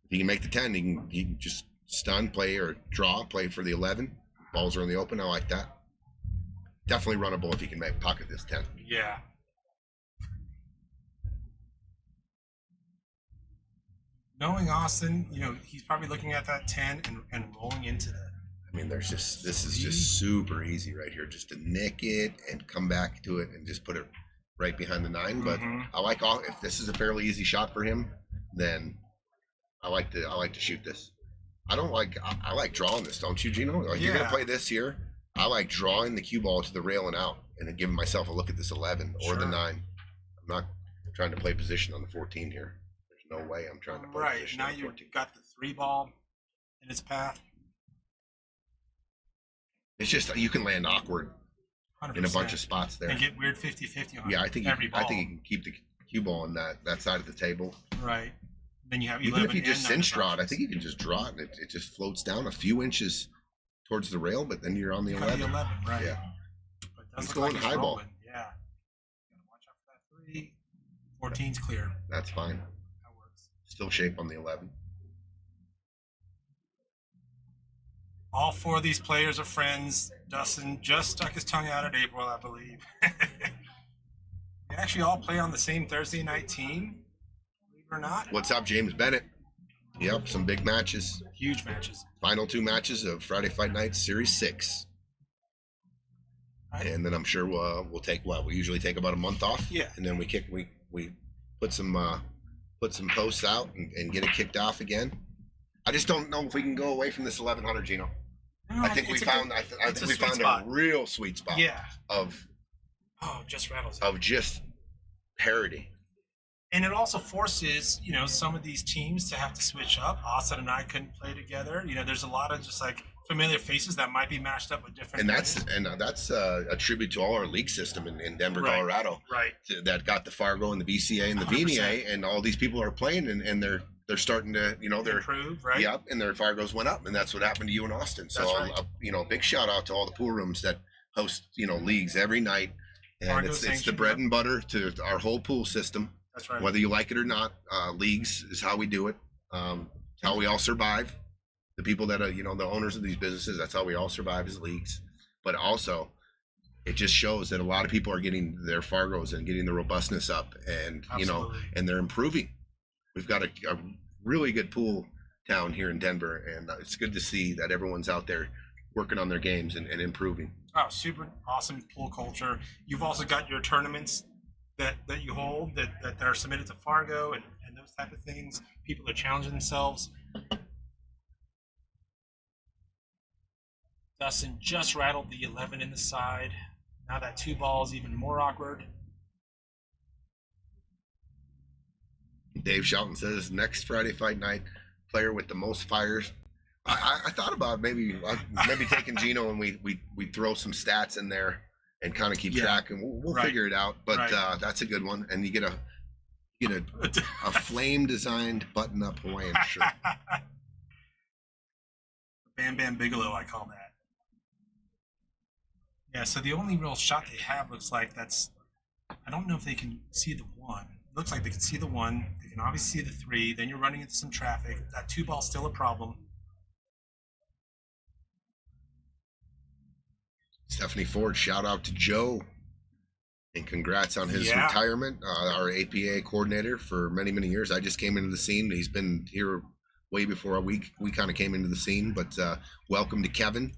If he can make the 10, he can just stun, play, or draw, play for the 11. Balls are in the open. I like that. Definitely runnable if he can pocket this 10. Yeah. Knowing Austin, he's probably looking at that 10 and rolling into that. I mean, this is just super easy right here, just to nick it and come back to it and just put it right behind the 9. But I like if this is a fairly easy shot for him, then I like to shoot this. I like drawing this, don't you, Gino? Like you're gonna play this here. I like drawing the cue ball to the rail and out, and then giving myself a look at this 11 or the 9. I'm not trying to play position on the 14 here. There's no way I'm trying to play position now on the 14. You've got the 3 ball in its path. It's just you can land awkward 100%. in a bunch of spots there and get weird 50-50 on I think every ball. I think you can keep the cue ball on that side of the table. Right. Then you have even if you just cinch draw it, I think you can just draw it and it just floats down a few inches towards the rail, but then you're on the 11. Right. Yeah. But He's going high ball. Yeah. Gotta watch out for that 3. 14's clear. That's fine. That works. Still shape on the 11. All 4 of these players are friends. Dustin just stuck his tongue out at April, I believe. They actually all play on the same Thursday night team, believe it or not. What's up, James Bennett? Yep, some big matches. Huge matches. Final 2 matches of Friday Fight Night Series 6. Right. And then I'm sure we'll take we usually take about a month off. Yeah. And then we put some posts out and get it kicked off again. I just don't know if we can go away from this 1100, Gino. No, I think we found a real sweet spot. Yeah. Just rattles. Of just parity. And it also forces, some of these teams to have to switch up. Austin and I couldn't play together. There's a lot of just like familiar faces that might be matched up with different. And that's a tribute to all our league system in Denver, Colorado. Right. That got the Fargo and the BCA and the 100%. VNA, and all these people are playing, and they're starting to, they're improve, right? Yep, and their Fargos went up, and that's what happened to you in Austin. So, big shout out to all the pool rooms that host, leagues every night, and it's the bread and butter to our whole pool system. That's right. Whether you like it or not, leagues is how we do it. How we all survive. the people that are, you know, the owners of these businesses. That's how we all survive as leagues. But also, it just shows that a lot of people are getting their Fargos and getting the robustness up, and you know, Absolutely. and they're improving. We've got a really good pool town here in Denver, and it's good to see that everyone's out there working on their games and improving. Oh, super awesome pool culture. You've also got your tournaments that you hold that are submitted to Fargo and those type of things. People are challenging themselves. Dustin just rattled the 11 in the side. Now that 2 ball is even more awkward. Dave Shelton says next Friday fight night, player with the most fires. I thought about maybe taking Gino and we throw some stats in there and kind of keep track, and we'll figure it out. But that's a good one, and you get a flame designed button up Hawaiian shirt. Bam Bam Bigelow, I call that. Yeah, so the only real shot they have looks like that's, I don't know if they can see the 1. It looks like they can see the 1. They can obviously see the 3. Then you're running into some traffic. That 2 ball's still a problem. Stephanie Ford, shout out to Joe, and congrats on his retirement. Our APA coordinator for many, many years. I just came into the scene. He's been here way before we kind of came into the scene. But welcome to Kevin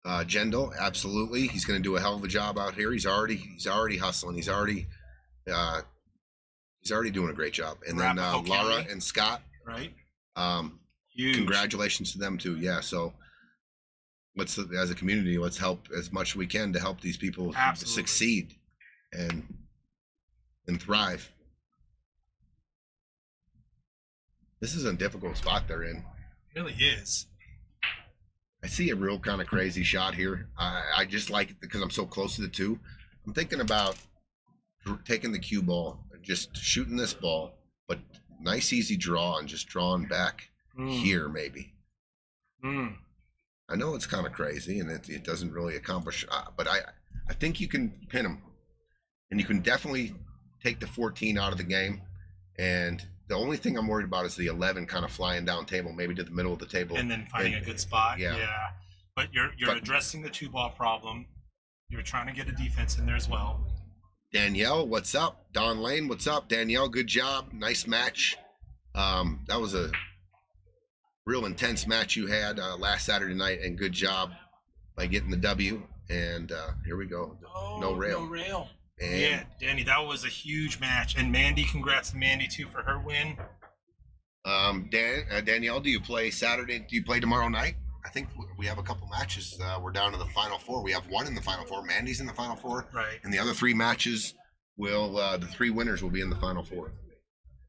Gendel. Absolutely, he's going to do a hell of a job out here. He's already hustling. He's already doing a great job. And then Laura and Scott. Right. Huge. Congratulations to them too. Yeah. So let's, as a community, let's help as much as we can to help these people succeed and thrive. This is a difficult spot they're in. It really is. I see a real kind of crazy shot here. I just like it because I'm so close to the 2. I'm thinking about taking the cue ball and just shooting this ball, but nice easy draw and just drawing back here maybe. I know it's kind of crazy and it doesn't really accomplish, but I think you can pin them, and you can definitely take the 14 out of the game. And the only thing I'm worried about is the 11 kind of flying down table, maybe to the middle of the table, and then finding a good spot. Yeah. But you're addressing the 2 ball problem. You're trying to get a defense in there as well. Danielle, what's up? Don Lane, what's up? Danielle, good job. Nice match. That was a real intense match you had last Saturday night, and good job by getting the W. And here we go. No rail. No rail. And yeah, Danny, that was a huge match. And Mandy, congrats to Mandy too for her win. Danielle, do you play Saturday? Do you play tomorrow night? I think we have a couple matches. We're down to the final 4. We have 1 in the final 4. Mandy's in the final 4. Right. And the other 3 matches will, the 3 winners will be in the final 4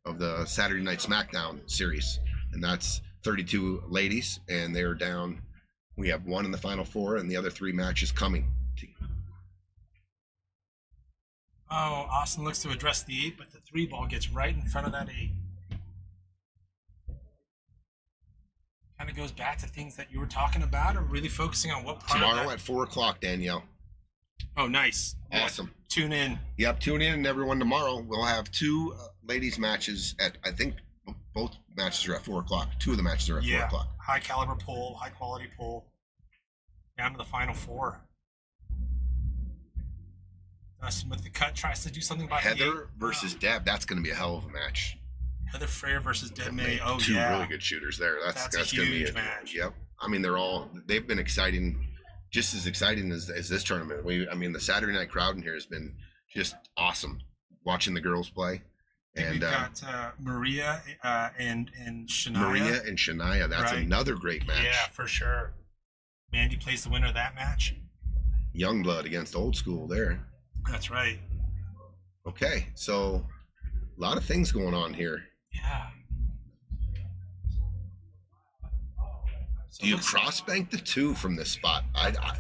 of the Saturday Night SmackDown series. And that's 32 ladies, and they're down. We have 1 in the final 4, and the other 3 matches coming. Oh, Austin looks to address the 8, but the 3 ball gets right in front of that 8. Kind of goes back to things that you were talking about, or really focusing on what part tomorrow at 4:00, Danielle. Oh, nice. Awesome. Yeah. Tune in. Yep, tune in, and everyone, tomorrow we'll have 2 ladies matches at, I think both matches are at 4:00. 2 of the matches are at 4:00. High caliber pull, high quality pull. Down to the final 4. Dustin with the cut tries to do something about Heather versus Deb. That's going to be a hell of a match. Heather Freyer versus Deb May. Oh, 2 really good shooters there. That's a going to be huge match. Yep. I mean, they've been exciting, just as exciting as this tournament. The Saturday night crowd in here has been just awesome watching the girls play. And we've got Maria and Shania. Maria and Shania. That's another great match. Yeah, for sure. Mandy plays the winner of that match. Youngblood against Old School there. That's right. Okay, so a lot of things going on here. Yeah. Do you cross bank the 2 from this spot?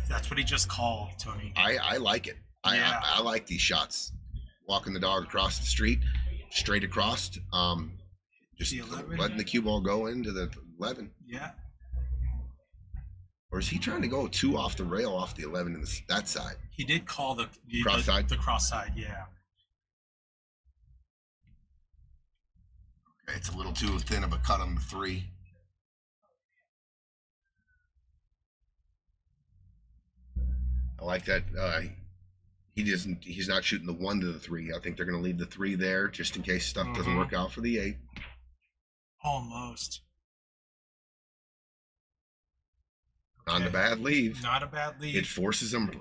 That's what he just called, Tony. I like it. I like these shots. Walking the dog across the street, straight across. Just letting the cue ball go into the 11. Yeah. Or is he trying to go 2 off the rail, off the 11 in that side? He did call the cross side. The cross side, yeah. Okay, it's a little too thin of a cut on the 3. I like that. He's not shooting the 1 to the 3. I think they're going to leave the 3 there just in case stuff doesn't work out for the 8. Almost. Not a bad leave. Not a bad leave. It forces them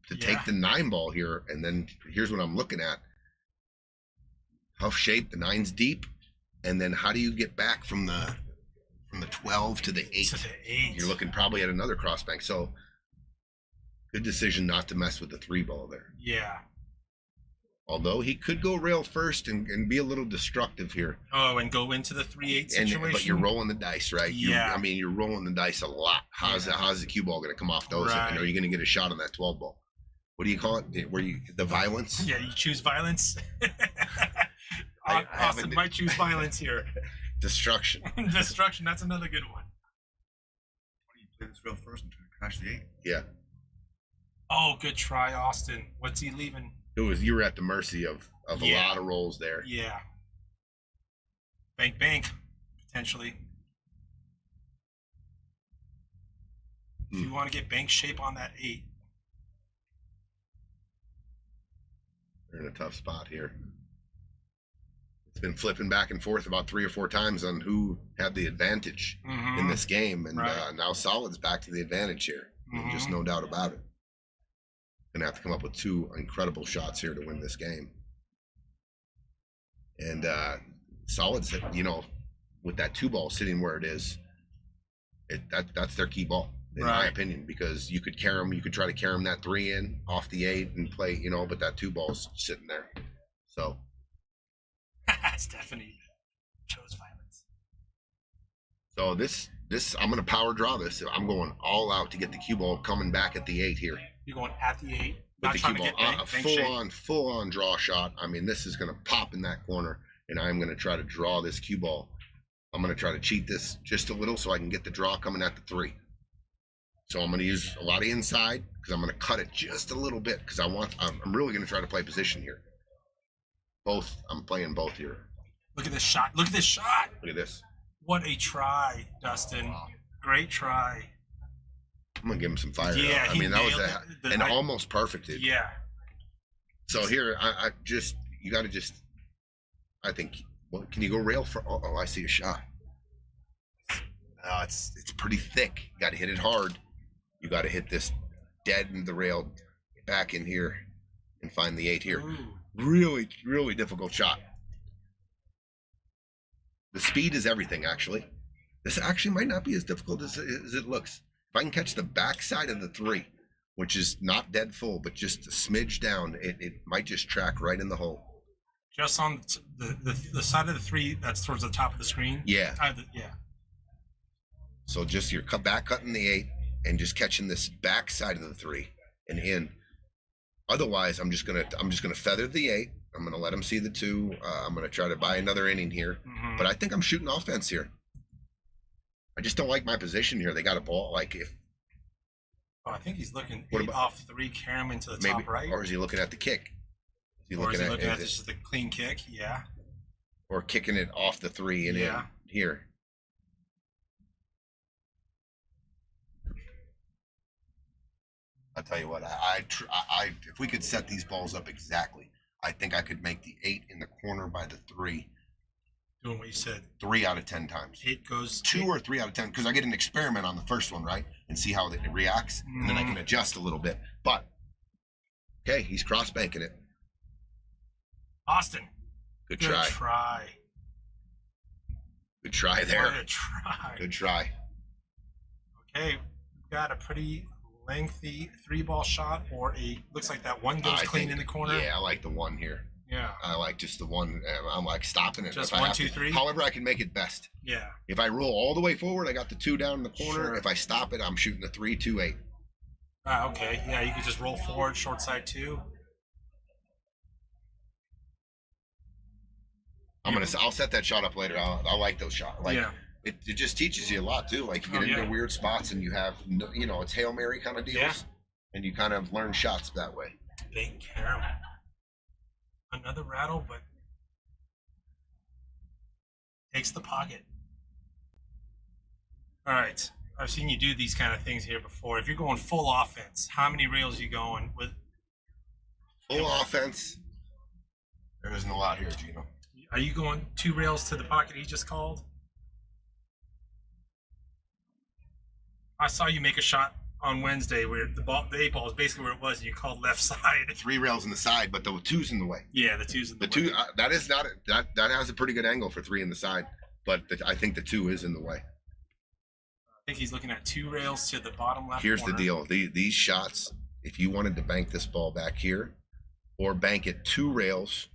to take the 9 ball here, and then here's what I'm looking at. Tough shape. The 9's deep, and then how do you get back from the 12 to the 8? To the 8. You're looking probably at another crossbank. So good decision not to mess with the 3 ball there. Yeah. Although he could go rail first and be a little destructive here. Oh, and go into the 3-8 situation. But you're rolling the dice, right? Yeah. You're rolling the dice a lot. How's the cue ball going to come off those? Right. And are you going to get a shot on that 12 ball? What do you call it? The violence? Yeah, you choose violence. I Austin might choose violence here. Destruction. Destruction. That's another good one. Why do you play this rail first and try to crash the 8? Yeah. Oh, good try, Austin. What's he leaving? You were at the mercy of a lot of rolls there. Yeah. Bank, potentially. If you want to get bank shape on that 8. They're in a tough spot here. It's been flipping back and forth about 3 or 4 times on who had the advantage in this game, and now Solid's back to the advantage here. Just no doubt about it. Gonna have to come up with 2 incredible shots here to win this game. And Solid's, with that 2 ball sitting where it is, that's their key ball, in my opinion, because you could carry them, you could try to carry them that 3 in off the 8 and play, but that 2 ball's sitting there. So Stephanie chose violence. So this I'm gonna power draw this. I'm going all out to get the cue ball coming back at the 8 here. You're going at the 8, With not the trying cue to ball, get bank full on draw shot. I mean, this is gonna pop in that corner, and I'm gonna try to draw this cue ball. I'm gonna try to cheat this just a little so I can get the draw coming at the 3. So I'm gonna use a lot of inside because I'm gonna cut it just a little bit because I'm really gonna try to play position here. I'm playing both here. Look at this shot. Look at this shot. Look at this. What a try, Dustin. Great try. I'm gonna give him some fire. Yeah, I mean, that was almost perfect. Dude. Yeah. So here, I think, well, can you go rail for? Oh, I see a shot. It's pretty thick. You got to hit it hard. You got to hit this dead in the rail back in here and find the 8 here. Ooh. Really, really difficult shot. The speed is everything, actually. This actually might not be as difficult as it looks. If I can catch the back side of the 3, which is not dead full, but just a smidge down, it might just track right in the hole. Just on the side of the 3 that's towards the top of the screen? Yeah. Yeah. So just you're back cutting the 8 and just catching this back side of the 3 and in. Otherwise, I'm just gonna feather the 8. I'm gonna let him see the 2. I'm gonna try to buy another inning here, but I think I'm shooting offense here. I just don't like my position here. They got a ball like if. Oh, I think he's looking 8 off 3, carry him into the top right. Or is he looking at the kick? Is he looking at this is the clean kick? Yeah. Or kicking it off the 3 and in here. I'll tell you what, I if we could set these balls up exactly, I think I could make the 8 in the corner by the 3. Doing what you said. 3 out of 10 times. 8 goes 2 or 3 out of 10 because I get an experiment on the first one, right, and see how it reacts, and then I can adjust a little bit. But okay, he's cross banking it. Austin. Good try. Good try there. What a try. Good try. Okay, we've got a pretty lengthy 3-ball shot, or looks like that one goes clean in the corner. Yeah, I like the 1 here. Yeah. I like just the 1. I'm like stopping it. Just 1, 2, 3. However, I can make it best. Yeah. If I roll all the way forward, I got the 2 down in the corner. Sure. If I stop it, I'm shooting the 3, 2, 8. Okay. Yeah, you could just roll forward, short side 2. I'll set that shot up later. I like those shots. It just teaches you a lot too. Like you get into weird spots and you have it's Hail Mary kind of deals, and you kind of learn shots that way. Big caramel. Another rattle, but takes the pocket. All right. I've seen you do these kind of things here before. If you're going full offense, how many rails are you going with? Full offense. There isn't a lot here, Gino. Are you going 2 rails to the pocket he just called? I saw you make a shot on Wednesday where the 8 ball is basically where it was, and you called left side. 3 rails in the side, but the 2's in the way. Yeah, the 2's in the way. The 2 that is not that has a pretty good angle for 3 in the side, but I think the 2 is in the way. I think he's looking at 2 rails to the bottom left. Here's corner. the deal: these shots, if you wanted to bank this ball back here, or bank it 2 rails.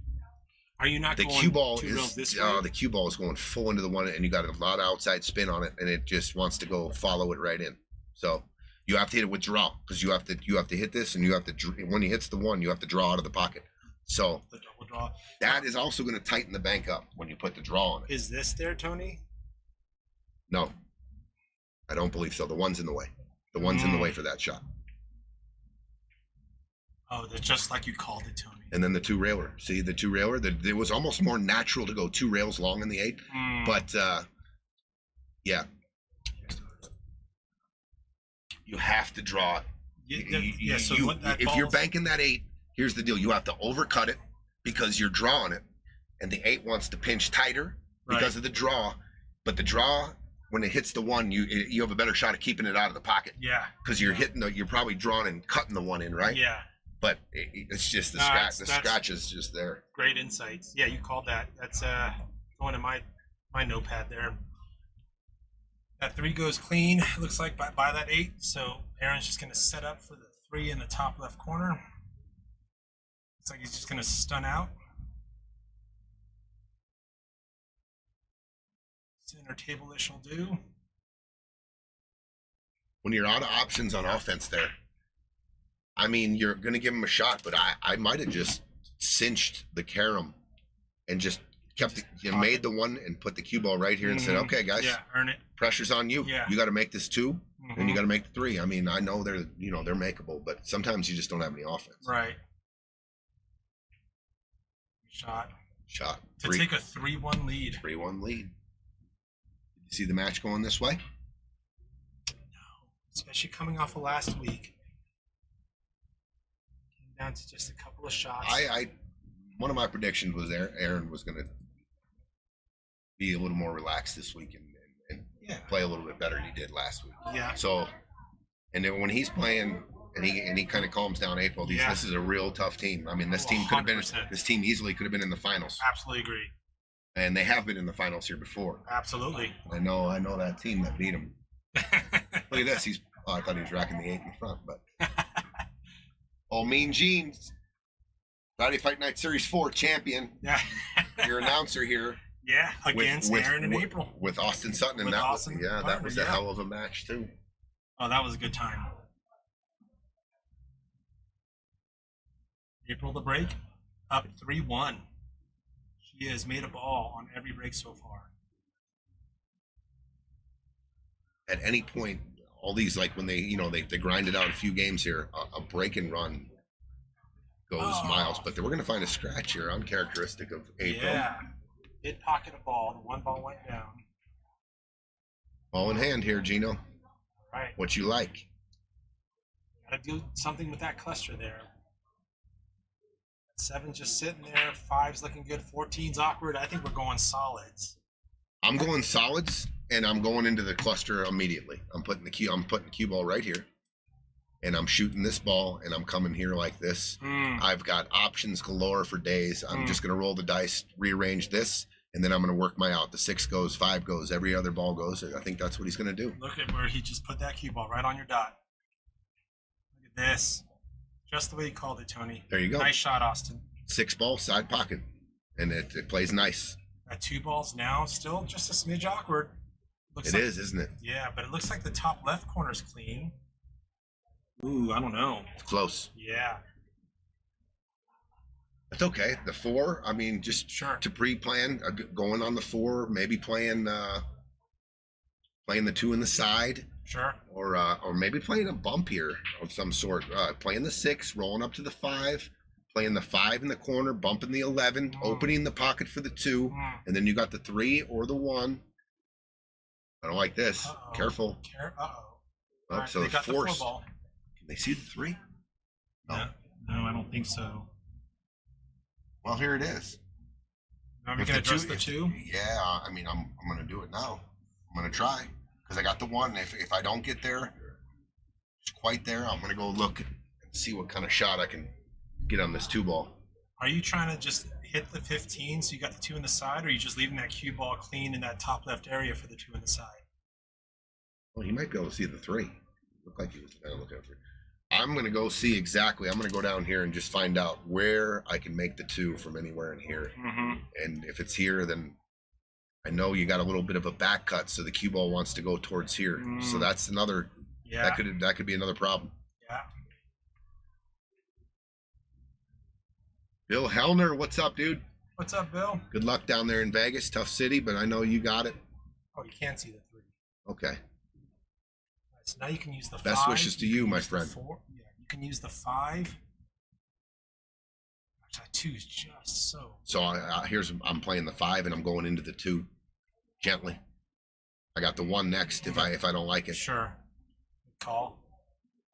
Are you not the going cue ball 2 is rails this way? the cue ball is going full into the one, and you got a lot of outside spin on it, and it just wants to go follow it right in. So you have to hit it with draw, because you have to hit this, and you have to, when he hits the 1, you have to draw out of the pocket. So The double draw. that is also going to tighten the bank up when you put the draw on it. Is this there, Tony? No, I don't believe so. The 1's in the way. The 1's in the way for that shot. Oh, they're just like you called it, Tony. And then the 2 railer. See the 2 railer? It was almost more natural to go 2 rails long in the 8, but yeah. You have to draw it. So if you're banking that 8, here's the deal: you have to overcut it because you're drawing it, and the 8 wants to pinch tighter because of the draw. But the draw, when it hits the 1, you have a better shot of keeping it out of the pocket. Yeah. Because you're you're probably drawing and cutting the 1 in, right? Yeah. But it's just the scratch. The scratch is just there. Great insights. Yeah, you called that. That's going to my notepad there. That 3 goes clean. Looks like by that 8. So Aaron's just going to set up for the 3 in the top left corner. Looks like he's just going to stun out. Center table-ish will do. When you're out of options on offense there, I mean, you're going to give him a shot, but I might have just cinched the carom and just kept made the 1 and put the cue ball right here and said, okay, guys, earn it. Pressure's on you. Yeah. You got to make this 2, and you got to make the 3. I mean, I know they're makeable, but sometimes you just don't have any offense. Right. Shot. To 3. take a 3-1 lead. 3-1 lead. You see the match going this way? No, especially coming off of last week. Came down to just a couple of shots. One of my predictions was Aaron was going to be a little more relaxed this week and play a little bit better than he did last week. Yeah. So, and then when he's playing and he kind of calms down April, this is a real tough team. I mean, this team easily could have been in the finals. Absolutely agree. And they have been in the finals here before. Absolutely. I know that team that beat him. Look at this. I thought he was racking the 8 in front, but oh, Mean Gene's Friday Fight Night Series 4 champion. Yeah. Your announcer here. Yeah, against Aaron in April. With Austin Sutton, and that was a hell of a match too. Oh, that was a good time. April the break, up 3-1. She has made a ball on every break so far. At any point, all these, like when they grinded out a few games here, a break and run goes miles. But we're going to find a scratch here, uncharacteristic of April. Yeah. Did pocket a ball. The 1 ball went down. Ball in hand here, Gino. All right. What you like? Got to do something with that cluster there. 7's just sitting there. 5's looking good. 14's awkward. I think we're going solids. I'm going solids, and I'm going into the cluster immediately. I'm putting the cue ball right here, and I'm shooting this ball, and I'm coming here like this. I've got options galore for days. I'm just going to roll the dice, rearrange this, and then I'm going to work my out. The 6 goes, 5 goes, every other ball goes. I think that's what he's going to do. Look at where he just put that cue ball right on your dot. Look at this. Just the way you called it, Tony. There you go. Nice shot, Austin. 6 ball, side pocket, and it plays nice. That 2 balls now still just a smidge awkward. It is, isn't it? Yeah, but it looks like the top left corner's clean. Ooh, I don't know. It's close. Yeah. It's okay. The 4, I mean, just to pre-plan, going on the 4, maybe playing the 2 in the side. Sure. Or maybe playing a bump here of some sort. Playing the 6, rolling up to the 5, playing the 5 in the corner, bumping the 11, opening the pocket for the 2, and then you got the 3 or the 1. I don't like this. Uh-oh. Careful. Uh-oh. Oh, Alright, so they it's got the forced. 4-ball. Can they see the 3? No. No, I don't think so. Well, here it is. Are we If going to the adjust the 2? Yeah, I mean, I'm going to do it now. I'm going to try because I got the 1. If I don't get there, just quite there, I'm going to go look and see what kind of shot I can get on this 2 ball. Are you trying to just hit the 15 so you got the 2 in the side, or are you just leaving that cue ball clean in that top left area for the 2 in the side? Well, he might be able to see the 3. Looked like he was kind of looking at 3. I'm going to go see exactly. I'm going to go down here and just find out where I can make the 2 from anywhere in here. Mm-hmm. And if it's here, then I know you got a little bit of a back cut, so the cue ball wants to go towards here. So that's another. Yeah. That could be another problem. Yeah. Bill Hellner, what's up, dude? What's up, Bill? Good luck down there in Vegas. Tough city, but I know you got it. Oh, you can't see the 3. Okay. So now you can use the 5. Best wishes to you, my use the friend. 4. Yeah, you can use the 5. That 2 is just so. So I'm playing the 5 and I'm going into the 2 gently. I got the 1 next if I don't like it. Sure. Good call.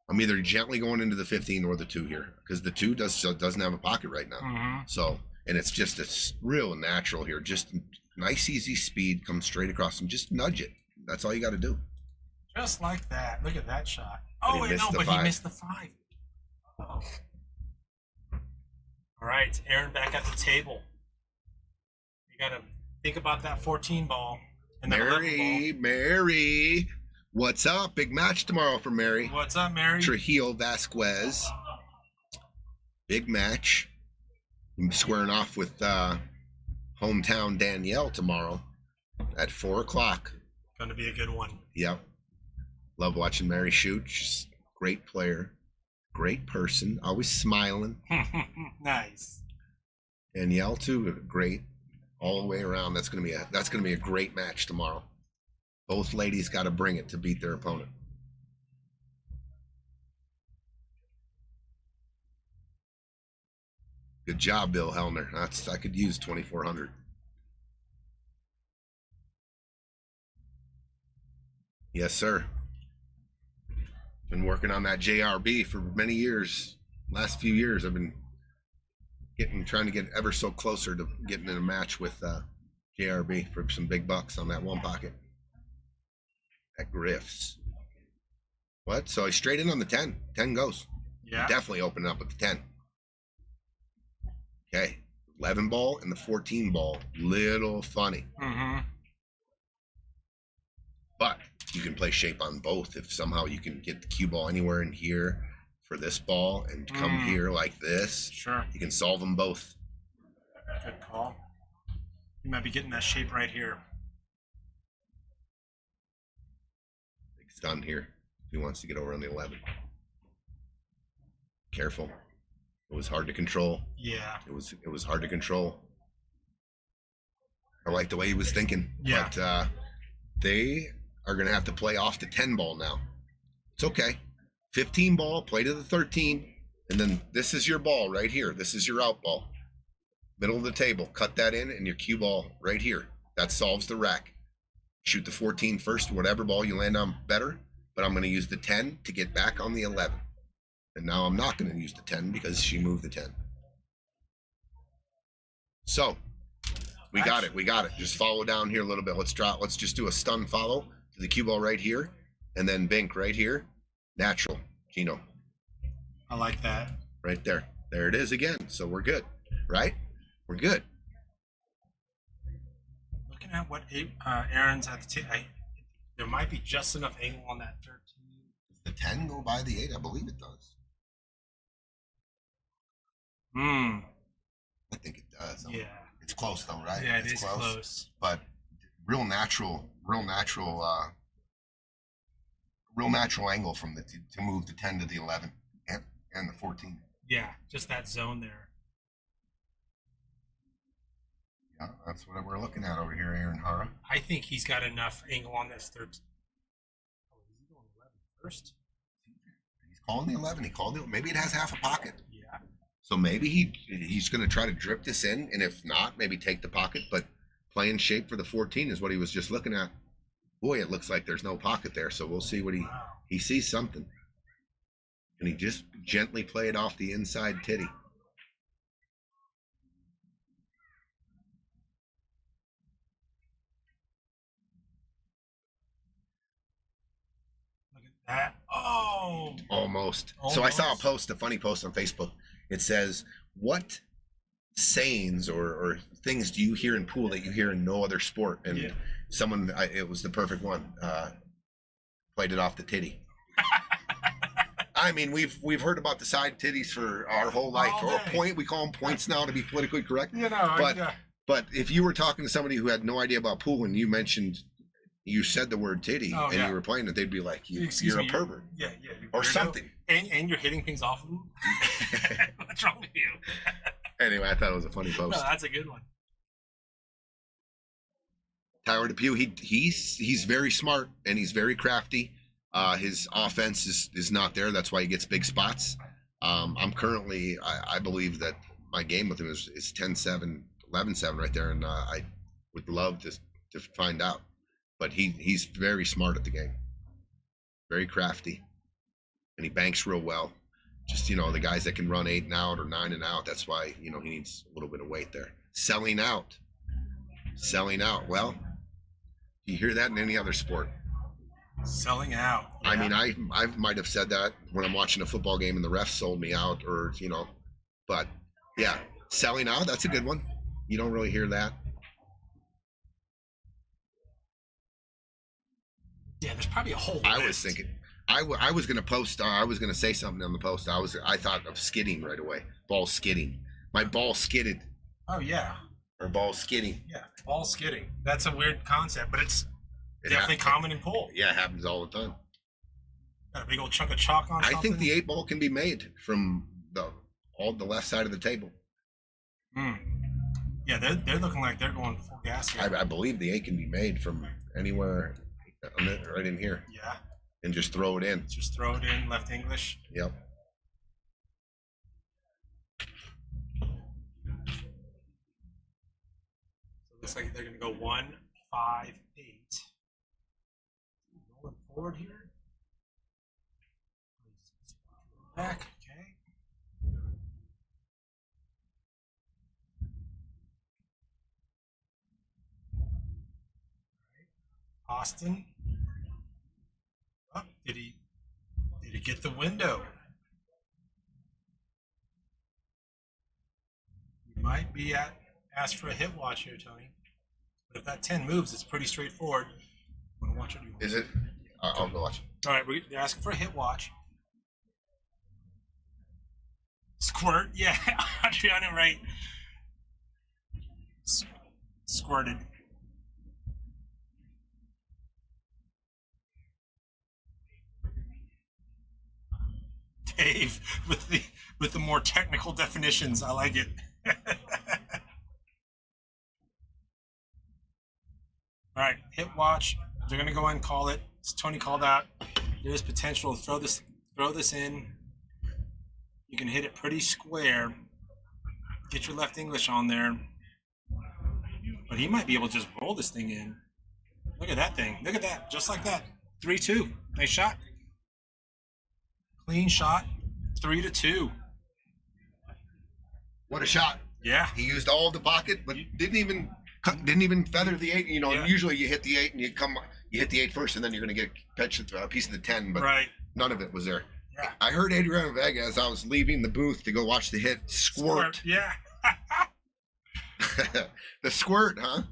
I'm either gently going into the 15 or the 2 here because the 2 doesn't have a pocket right now. Mm-hmm. So, and it's just a real natural here. Just nice, easy speed, come straight across and just nudge it. That's all you got to do. Just like that. Look at that shot. But Oh, he wait, missed no, the but 5. he missed the 5. Oh. All right, Aaron back at the table. You got to think about that 14 ball and that 11 ball. Mary, what's up? Big match tomorrow for Mary. What's up, Mary? Trujillo Vasquez. Big match. I'm squaring off with hometown Danielle tomorrow at 4 o'clock. Going to be a good one. Yep. Love watching Mary shoot. She's a great player, great person, always smiling. Nice. Danielle too, great all the way around. That's gonna be a great match tomorrow. Both ladies got to bring it to beat their opponent. Good job, Bill Hellner. I could use 2,400. Yes, sir. Been working on that JRB for many years. Last few years, I've been trying to get ever so closer to getting in a match with JRB for some big bucks on that 1 pocket. At Griff's. What? So I straight in on the 10. 10 goes. Yeah. Definitely open up with the 10. Okay. 11 ball and the 14 ball. Little funny. Mm-hmm. But you can play shape on both if somehow you can get the cue ball anywhere in here for this ball and come here like this. Sure. You can solve them both. Good call. You might be getting that shape right here. Big stun here. He wants to get over on the 11. Careful. It was hard to control. Yeah. It was hard to control. I like the way he was thinking. Yeah. But they are going to have to play off the 10 ball now. It's okay. 15 ball, play to the 13, and then this is your ball right here. This is your out ball. Middle of the table. Cut that in, and your cue ball right here. That solves the rack. Shoot the 14 first, whatever ball you land on better, but I'm going to use the 10 to get back on the 11. And now I'm not going to use the 10 because she moved the 10. So, we got it. We got it. Just follow down here a little bit. Let's just do a stun follow to the cue ball right here, and then bink right here. Natural, Gino. I like that. Right there. There it is again. So we're good, right? We're good. Looking at what Aaron's at the table, there might be just enough angle on that 13. Does the 10 go by the 8? I believe it does. I think it does. Yeah. It's close though, right? Yeah, it's is close. But real natural angle from to move the 10 to the 11 and the 14. Yeah, just that zone there. Yeah, that's what we're looking at over here, Aaron Hara. I think he's got enough angle on this 13. Oh, is he going 11 first? He's calling the 11. He called it. Maybe it has half a pocket. Yeah. So maybe he's going to try to drip this in, and if not, maybe take the pocket. But playing shape for the 14 is what he was just looking at. Boy, it looks like there's no pocket there, so we'll see what he sees something. And he just gently played off the inside titty. Look at that. Oh. Almost. So I saw a funny post on Facebook. It says, what sayings or things do you hear in pool that you hear in no other sport? And it was the perfect one. Played it off the titty. I mean, we've heard about the side titties for our whole life. We call them points now to be politically correct. But if you were talking to somebody who had no idea about pool and you said the word titty you were playing it, they'd be like, you're a pervert. Yeah. Or something. And you're hitting things off of them. What's wrong with you? Anyway, I thought it was a funny post. No, that's a good one. Tyler Depew, he's very smart and he's very crafty. His offense is not there. That's why he gets big spots. I'm currently, I believe that my game with him is 10-7, 11-7 right there, and I would love to find out. But he's very smart at the game, very crafty, and he banks real well. Just, the guys that can run 8 and out or 9 and out, that's why, he needs a little bit of weight there. Selling out. Well, you hear that in any other sport. Selling out. Yeah. I mean, I might have said that when I'm watching a football game and the ref sold me out or, but yeah, selling out, that's a good one. You don't really hear that. Yeah, there's probably a whole list. I was thinking, I was going to post, I was going to say something on the post. I thought of skidding right away. Ball skidding. My ball skidded. Oh, yeah. Or ball skidding. Yeah, ball skidding. That's a weird concept, but it's definitely common in pool. Yeah, it happens all the time. Got a big old chunk of chalk on something. I think the 8 ball can be made from the left side of the table. Yeah, they're looking like they're going full gas here. I believe the 8 can be made from anywhere right in here. Yeah. And just throw it in. Just throw it in, left English. Yep. Looks like they're going to go 1, 5, 8. Going forward here. Back, okay. Austin. Oh, did he get the window? You might be asked for a hit watch here, Tony. But if that 10 moves, it's pretty straightforward. Want to watch it? Is it? I'll go watch. All right, they're asking for a hit watch. Squirt, yeah, Adriana, right? Squirted. Dave with the more technical definitions. I like it. All right, hit watch. They're gonna go ahead and call it. As Tony called out, there's potential to throw this in. You can hit it pretty square. Get your left English on there. But he might be able to just roll this thing in. Look at that thing. Look at that. Just like that. 3-2. Nice shot. Clean shot. 3-2. What a shot. Yeah. He used all of the pocket, but didn't even feather the 8. Usually you hit the 8 and you hit the 8 first, and then you're going to get a piece of the 10, but none of it was there. Yeah. I heard Adriana Vega as I was leaving the booth to go watch the hit squirt. Yeah. The squirt, huh?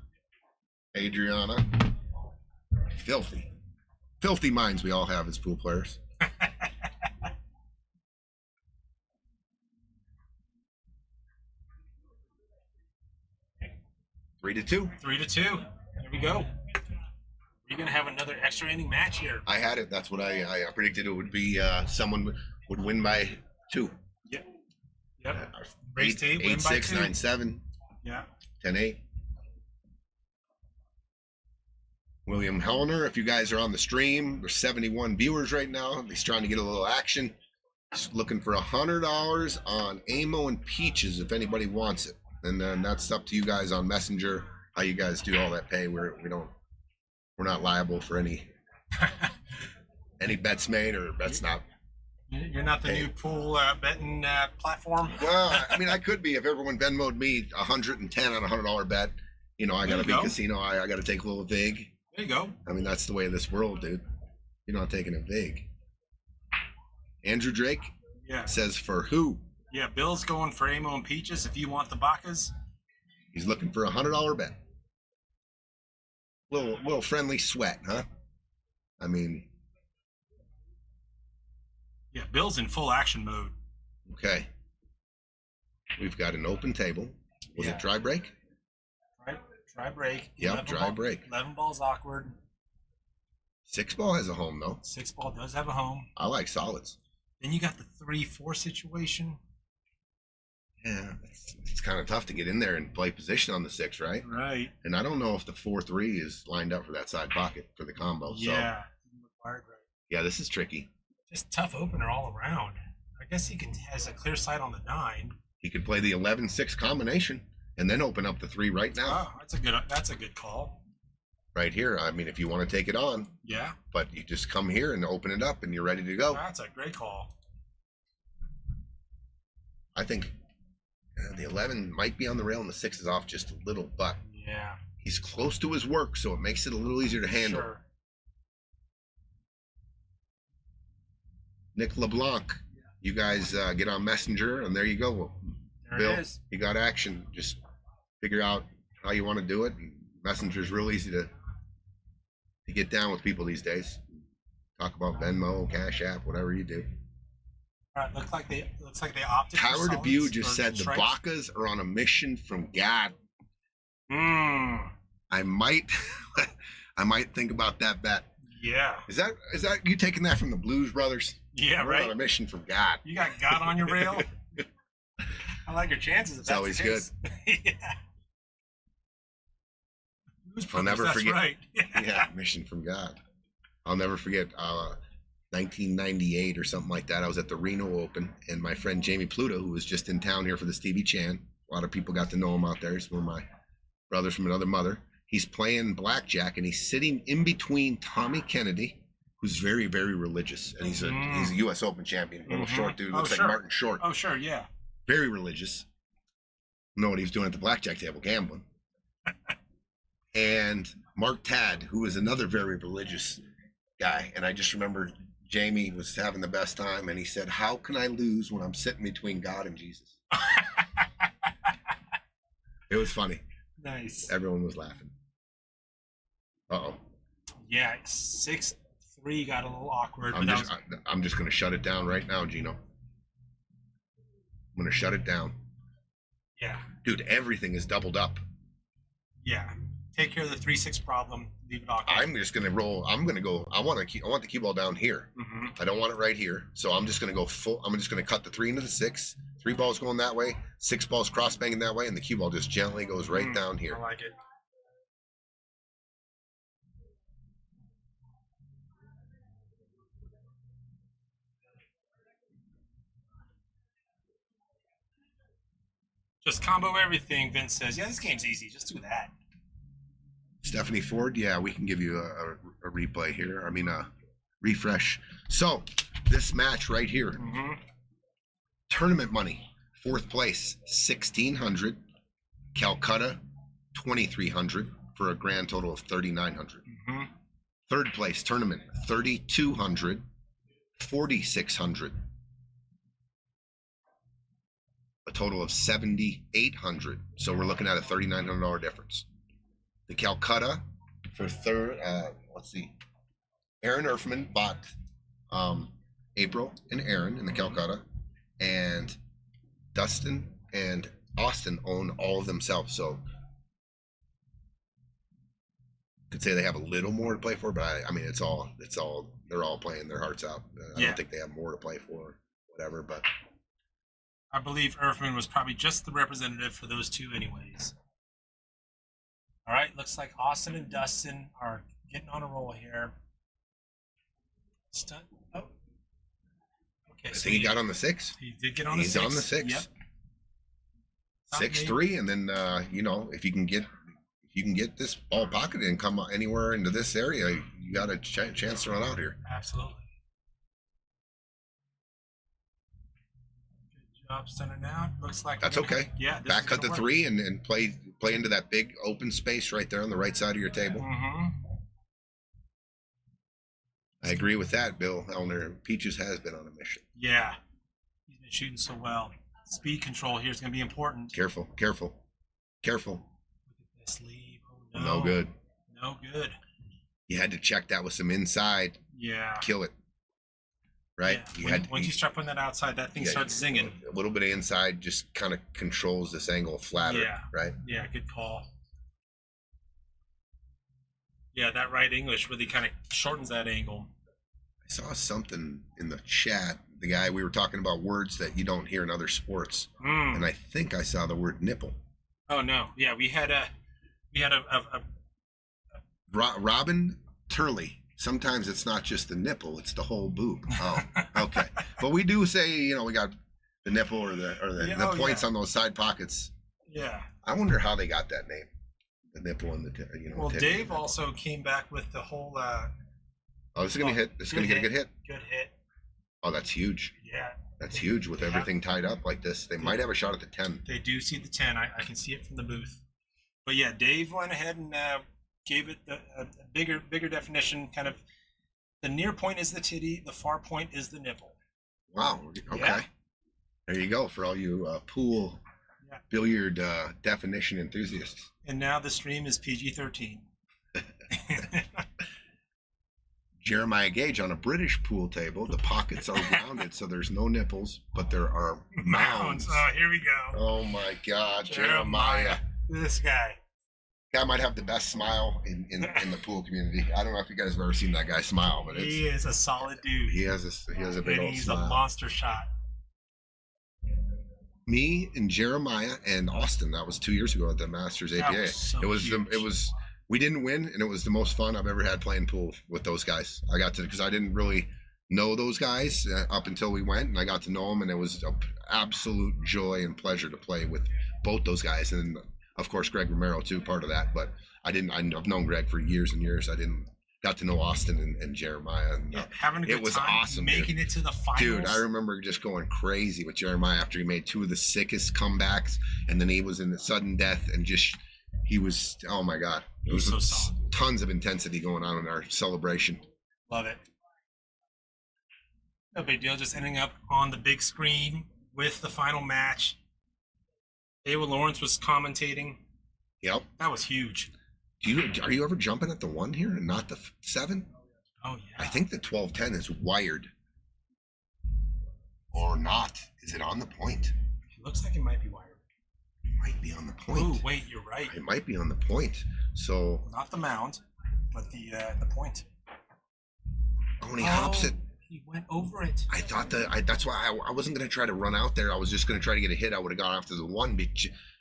Adriana. Filthy minds we all have as pool players. 3-2. 3-2. Here we go. You're going to have another extra inning match here. I had it. That's what I predicted it would be. Someone would win by 2. Yep. Race to 8, win by 2. 8-6, 9-7. Yeah. 10-8. William Hellner, if you guys are on the stream, there's 71 viewers right now. He's trying to get a little action. He's looking for $100 on Amo and Peaches if anybody wants it. And then that's up to you guys on Messenger, how you guys do all that pay. We don't We're not liable for any bets made or bets not. You're not the new pool betting platform. Well, I mean, I could be if everyone Venmo'd me 110 on a $100 bet. You know, I got to be casino. I got to take a little vig. There you go. I mean, that's the way of this world, dude. You're not taking a vig. Andrew Drake says for who? Yeah, Bill's going for Amo and Peaches if you want the Bacas. He's looking for a $100 bet. Little friendly sweat, huh? I mean. Yeah, Bill's in full action mode. Okay. We've got an open table. Was it dry break? Dry break. Yep, dry break. 11 balls awkward. 6 ball has a home, though. 6 ball does have a home. I like solids. Then you got the 3-4 situation. Yeah, it's kind of tough to get in there and play position on the 6, right? Right. And I don't know if the 4-3 is lined up for that side pocket for the combo. Yeah. So, yeah, this is tricky. Just tough opener all around. I guess he has a clear sight on the 9. He could play the 11-6 combination and then open up the 3 right now. Oh, that's a good call. Right here. I mean, if you want to take it on. Yeah. But you just come here and open it up and you're ready to go. That's a great call. I think the 11 might be on the rail and the 6 is off just a little, but yeah, he's close to his work, so it makes it a little easier to handle. Sure. Nick LeBlanc, you guys get on Messenger, and there you go. There Bill, it is. you got action. Just figure out how you want to do it. And Messenger's real easy to get down with people these days. Talk about Venmo, Cash App, whatever you do. All right, looks like they opted. Tower Debut just said the Bacas are on a mission from God. I might think about that bet. Yeah. Is that you taking that from the Blues Brothers? Yeah, We're right. on a mission from God. You got God on your rail. I like your chances. It's always good. Yeah. I'll never forget. Right. Yeah, mission from God. I'll never forget 1998 or something like that. I was at the Reno Open, and my friend Jamie Pluto, who was just in town here for the Stevie Chan. A lot of people got to know him out there. He's one of my brothers from another mother. He's playing blackjack, and he's sitting in between Tommy Kennedy, who's very, very religious, and he's a U.S. Open champion. Little short dude, looks like Martin Short. Oh, sure, yeah. Very religious. Know what he was doing at the blackjack table, gambling. And Mark Tad, who is another very religious guy, and I just remember Jamie was having the best time, and he said, "How can I lose when I'm sitting between God and Jesus?" It was funny. Nice. Everyone was laughing. Uh-oh. Yeah, 6-3 got a little awkward. I'm just going to shut it down right now, Gino. I'm going to shut it down. Yeah. Dude, everything is doubled up. Yeah. Take care of the 3-6 problem. Leave it awkward. I'm just going to roll. I'm going to go. I want the cue ball down here. Mm-hmm. I don't want it right here. So I'm just going to go full. I'm just going to cut the 3 into the 6. 3 balls going that way. 6 balls cross banging that way. And the cue ball just gently goes right down here. I like it. Just combo everything, Vince says. Yeah, this game's easy. Just do that. Stephanie Ford, yeah, we can give you a replay here. I mean, a refresh. So, this match right here, tournament money, 4th place, 1,600. Calcutta, 2,300 for a grand total of 3,900. 3rd place, tournament, 3,200, 4,600. A total of 7,800. So we're looking at a $3,900 difference. The Calcutta for third, let's see. Aaron Erfman bought April and Aaron in the Calcutta, and Dustin and Austin own all of themselves. So could say they have a little more to play for, but I mean it's all they're all playing their hearts out. I don't think they have more to play for, whatever, but I believe Erfman was probably just the representative for those two anyways. All right, looks like Austin and Dustin are getting on a roll here. Oh. Okay, I think he got on the 6. He did get on the 6. He's on the 6. Yep. 6-3, and then if you can you can get this ball pocketed and come anywhere into this area, you got a chance to run out here. Absolutely. Good job, center down. Looks like That's okay. Yeah. Back cut the 3 and play into that big open space right there on the right side of your table. Mm-hmm. I agree with that, Bill Elner. Peaches has been on a mission. Yeah. He's been shooting so well. Speed control here is going to be important. Careful. Look at this lead. Oh, No good. No good. You had to check that with some inside. Yeah. Kill it. Right? Yeah. Once you start putting that outside, that thing starts zinging. A little bit of inside just kind of controls this angle flatter. Yeah. Right? Yeah, good call. Yeah, that right English really kind of shortens that angle. I saw something in the chat. The guy, we were talking about words that you don't hear in other sports. And I think I saw the word nipple. Oh, no. Yeah, we had a Robin Turley. Sometimes it's not just the nipple, it's the whole boob. Oh, okay. But we do say, we got the nipple or the points on those side pockets. Yeah. I wonder how they got that name. The nipple and the Well, Dave also came back with the whole this is gonna hit. This is gonna get a good hit. Good hit. Oh, that's huge. Yeah. That's huge with everything tied up like this. They might have a shot at the 10. They do see the 10. I can see it from the booth. But yeah, Dave went ahead and gave it a bigger definition. Kind of, the near point is the titty, the far point is the nipple. Wow. Okay. Yeah. There you go for all you pool billiard definition enthusiasts. And now the stream is PG-13. Jeremiah Gage on a British pool table. The pockets are rounded, so there's no nipples, but there are mounds. Oh, here we go. Oh my God, Jeremiah. This guy. Guy might have the best smile in the pool community. I don't know if you guys have ever seen that guy smile, but he is a solid dude. He has a big old he's smile. a monster shot. Me and Jeremiah and Austin. That was 2 years ago at the Masters APA. That was so huge. We didn't win, and it was the most fun I've ever had playing pool with those guys. I got to, because I didn't really know those guys up until we went, and I got to know them, and it was an absolute joy and pleasure to play with both those guys, and of course Greg Romero too, part of that. But I've known Greg for years and years. I got to know Austin and Jeremiah, and having a good it was time, awesome, making it to the finals. Dude, I remember just going crazy with Jeremiah after he made 2 of the sickest comebacks, and then he was in the sudden death, and he was, oh my God. It was so solid. Tons of intensity going on in our celebration. Love it. No big deal, just ending up on the big screen with the final match. Ava Lawrence was commentating. Yep. That was huge. Are you ever jumping at the 1 here and not the 7? Oh, yeah. I think the 12-10 is wired. Or not. Is it on the point? It looks like it might be wired. It might be on the point. Oh, wait, you're right. It might be on the point. So not the mound, but the point. Oh, and he hops it. He went over it. I thought that's why I wasn't going to try to run out there. I was just going to try to get a hit. I would have gone after the 1.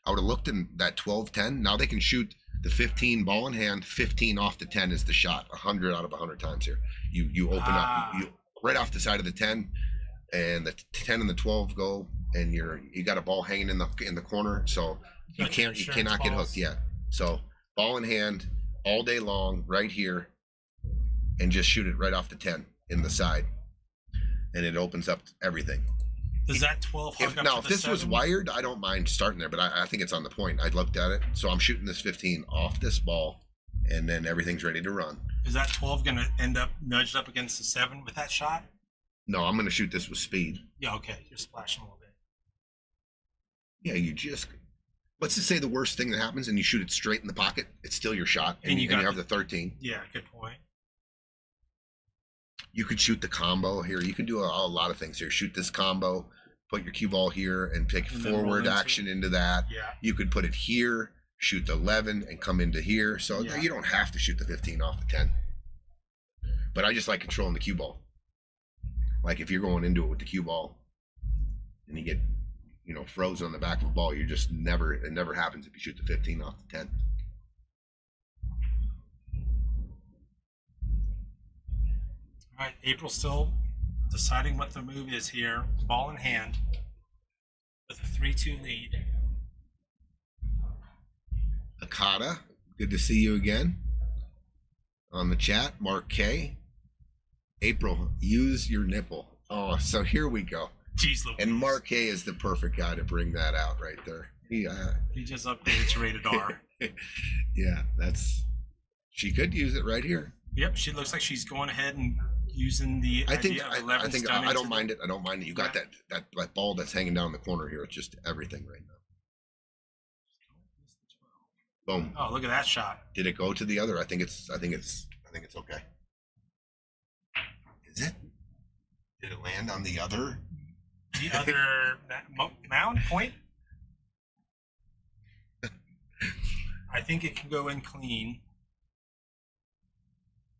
I would have looked in that 12-10. Now they can shoot the 15 ball in hand. 15 off the 10 is the shot. 100 out of 100 times here. You open up you right off the side of the 10, and the 10 and the 12 go, and you got a ball hanging in the corner, so you cannot get hooked yet. So ball in hand all day long right here, and just shoot it right off the 10 in the side, and it opens up everything. Does that 12 hook up Now, to if the this 7? was wired, I don't mind starting there, but I think it's on the point. I looked at it, so I'm shooting this 15 off this ball, and then everything's ready to run. Is that 12 going to end up nudged up against the 7 with that shot? No, I'm going to shoot this with speed. Yeah, okay. You're splashing a little bit. Yeah, let's just say the worst thing that happens and you shoot it straight in the pocket, it's still your shot, and you have the 13. Yeah, good point. You could shoot the combo here. You can do a lot of things here. Shoot this combo, put your cue ball here, and take forward action into that. Yeah. You could put it here, shoot the 11, and come into here. So you don't have to shoot the 15 off the 10. But I just like controlling the cue ball. Like if you're going into it with the cue ball and you get, frozen on the back of the ball, it never happens if you shoot the 15 off the 10. All right, April still deciding what the move is here. Ball in hand with a 3-2 lead. Akata good to see you again on the chat. Mark K. April, use your nipple. Oh, so here we go. Jeez Louise. And Mark K is the perfect guy to bring that out right there. He just upgraded to rated R. Yeah, she could use it right here. Yep, she looks like she's going ahead and using the I think idea of 11 I don't mind it. I don't mind it. You got that ball that's hanging down the corner here. It's just everything right now. Boom. Oh, look at that shot. Did it go to the other? I think it's okay. Is it? Did it land on the other? The other mound point? I think it can go in clean.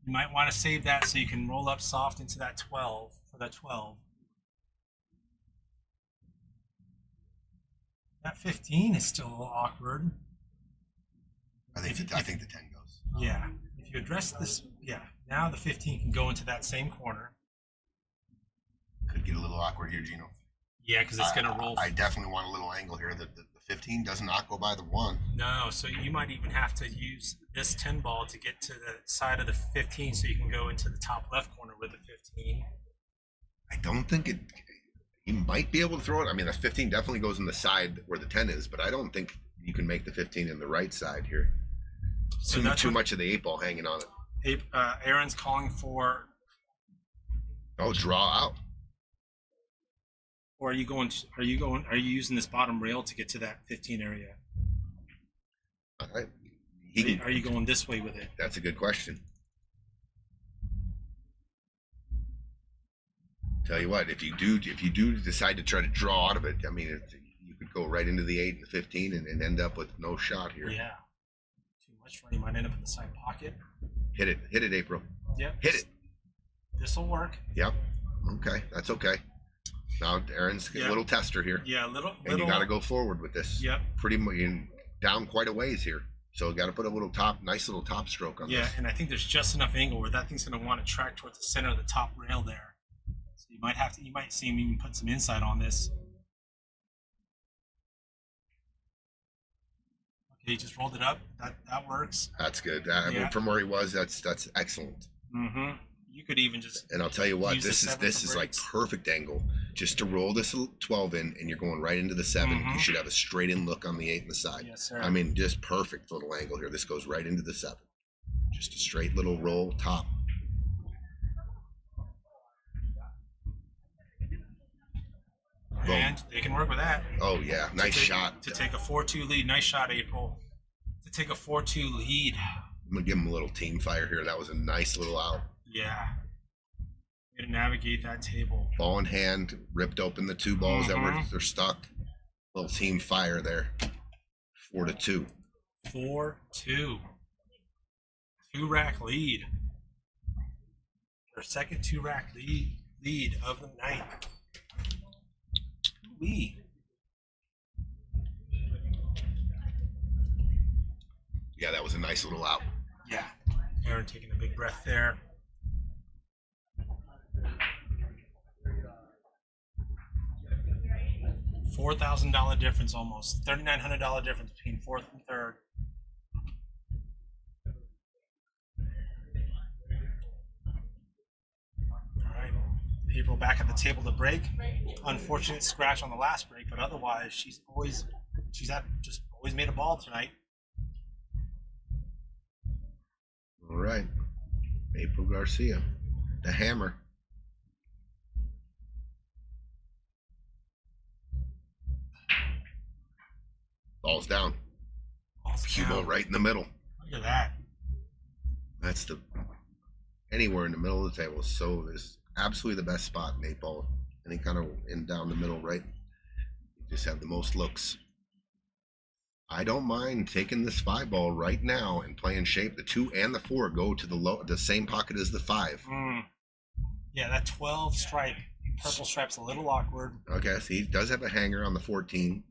You might want to save that so you can roll up soft into that 12 for that 12. That 15 is still a little awkward. I think the 10 goes. Yeah. If you address this, now the 15 can go into that same corner. Could get a little awkward here, Gino. Yeah, because it's going to roll. I definitely want a little angle here. The 15 does not go by the 1. No, so you might even have to use this 10 ball to get to the side of the 15 so you can go into the top left corner with the 15. I don't think he might be able to throw it. I mean, the 15 definitely goes in the side where the 10 is, but I don't think you can make the 15 in the right side here. So too much of the 8 ball hanging on it. Aaron's calling for. Oh, draw out. Or are you using this bottom rail to get to that 15 area? Are you going this way with it? That's a good question. Tell you what, if you do decide to try to draw out of it, I mean, you could go right into the 8 and the 15 and end up with no shot here. Yeah. Too much for you. Might end up in the side pocket. Hit it, April. Yep. Hit it. This will work. Yep. Okay, that's okay. Now Aaron's a little tester here. Yeah, little. And you got to go forward with this. Yep. Pretty much down quite a ways here. So got to put a nice little top stroke on this. Yeah, and I think there's just enough angle where that thing's going to want to track towards the center of the top rail there. So you might see him even put some inside on this. Okay, he just rolled it up. That works. That's good. I mean, from where he was, that's excellent. Mm-hmm. You could even just. And I'll tell you what, this is like perfect angle. Just to roll this 12 in, and you're going right into the 7. Mm-hmm. You should have a straight in look on the 8 and the side. Yes, sir. I mean, just perfect little angle here. This goes right into the 7. Just a straight little roll top. Boom. And they can work with that. Oh yeah, nice shot. To take a 4-2 lead. Nice shot, April. To take a 4-2 lead. I'm gonna give him a little team fire here. That was a nice little out. Yeah. Way to navigate that table. Ball in hand, ripped open the 2 balls Mm-hmm. they're stuck. Little team fire there. 4-2. 4-2. 2-rack lead. Their second 2-rack lead of the night. Lead. Yeah, that was a nice little out. Yeah. Aaron taking a big breath there. $4,000 difference almost. $3,900 difference between 4th and 3rd. All right. April back at the table to break. Unfortunate scratch on the last break, but otherwise she's always made a ball tonight. All right. April Garcia, the hammer. Ball's down. Cubo right in the middle. Look at that. That's anywhere in the middle of the table. So is absolutely the best spot in 8 ball. Any kind of down the middle, right? You just have the most looks. I don't mind taking this 5 ball right now and playing shape. The 2 and the 4 go to the same pocket as the 5. Yeah, that 12 stripe, purple stripe's a little awkward. Okay, so he does have a hanger on the 14.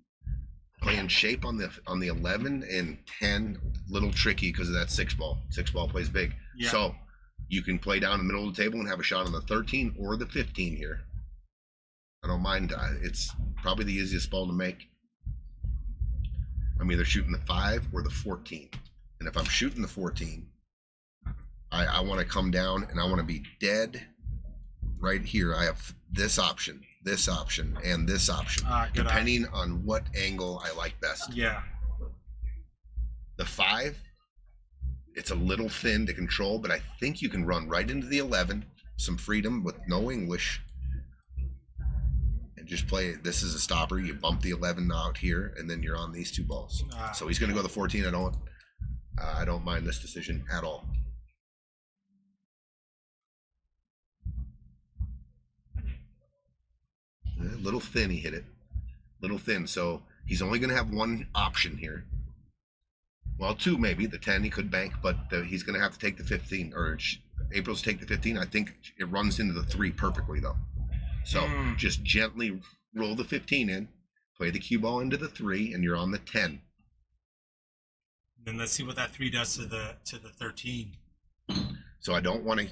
Playing shape on the 11 and 10, little tricky because of that 6 ball. 6 ball plays big. Yeah. So you can play down in the middle of the table and have a shot on the 13 or the 15 here. I don't mind. It's probably the easiest ball to make. I'm either shooting the 5 or the 14. And if I'm shooting the 14, I want to come down and I want to be dead right here. I have this option, and this option, depending on what angle I like best. Yeah. The 5, it's a little thin to control, but I think you can run right into the 11, some freedom with no English, and just play it. This is a stopper. You bump the 11 out here, and then you're on these 2 balls. So he's going to go the 14. I don't mind this decision at all. A little thin, he hit it. Little thin, so he's only going to have one option here. Well, 2 maybe. The 10 he could bank, but he's going to have to take the 15. Or April's take the 15. I think it runs into the 3 perfectly, though. So just gently roll the 15 in, play the cue ball into the 3, and you're on the 10. Then let's see what that 3 does to the 13. So I don't want to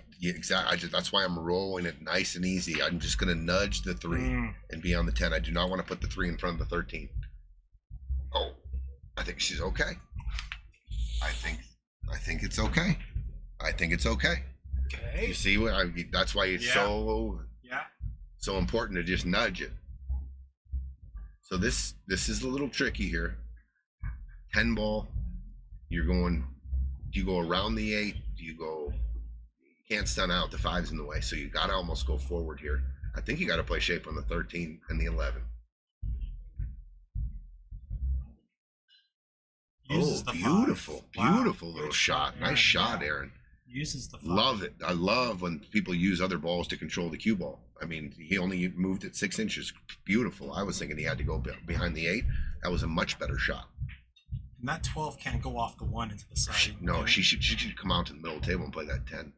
that's why I'm rolling it nice and easy. I'm just going to nudge the 3 and be on the 10. I do not want to put the 3 in front of the 13. Oh, I think she's okay. I think it's okay. I think it's okay. Okay. You see what that's why it's so important to just nudge it. So this is a little tricky here. 10 ball. Do you go around the 8? You can't stun out. The 5's in the way, so you got to almost go forward here. I think you got to play shape on the 13 and the 11. Uses the beautiful, 5. beautiful little shot. Nice shot, Aaron. Uses the 5. Love it. I love when people use other balls to control the cue ball. I mean, he only moved it 6 inches. Beautiful. I was thinking he had to go behind the 8. That was a much better shot. And that 12 can't go off the 1 into the side. She should come out to the middle of the table and play that 10.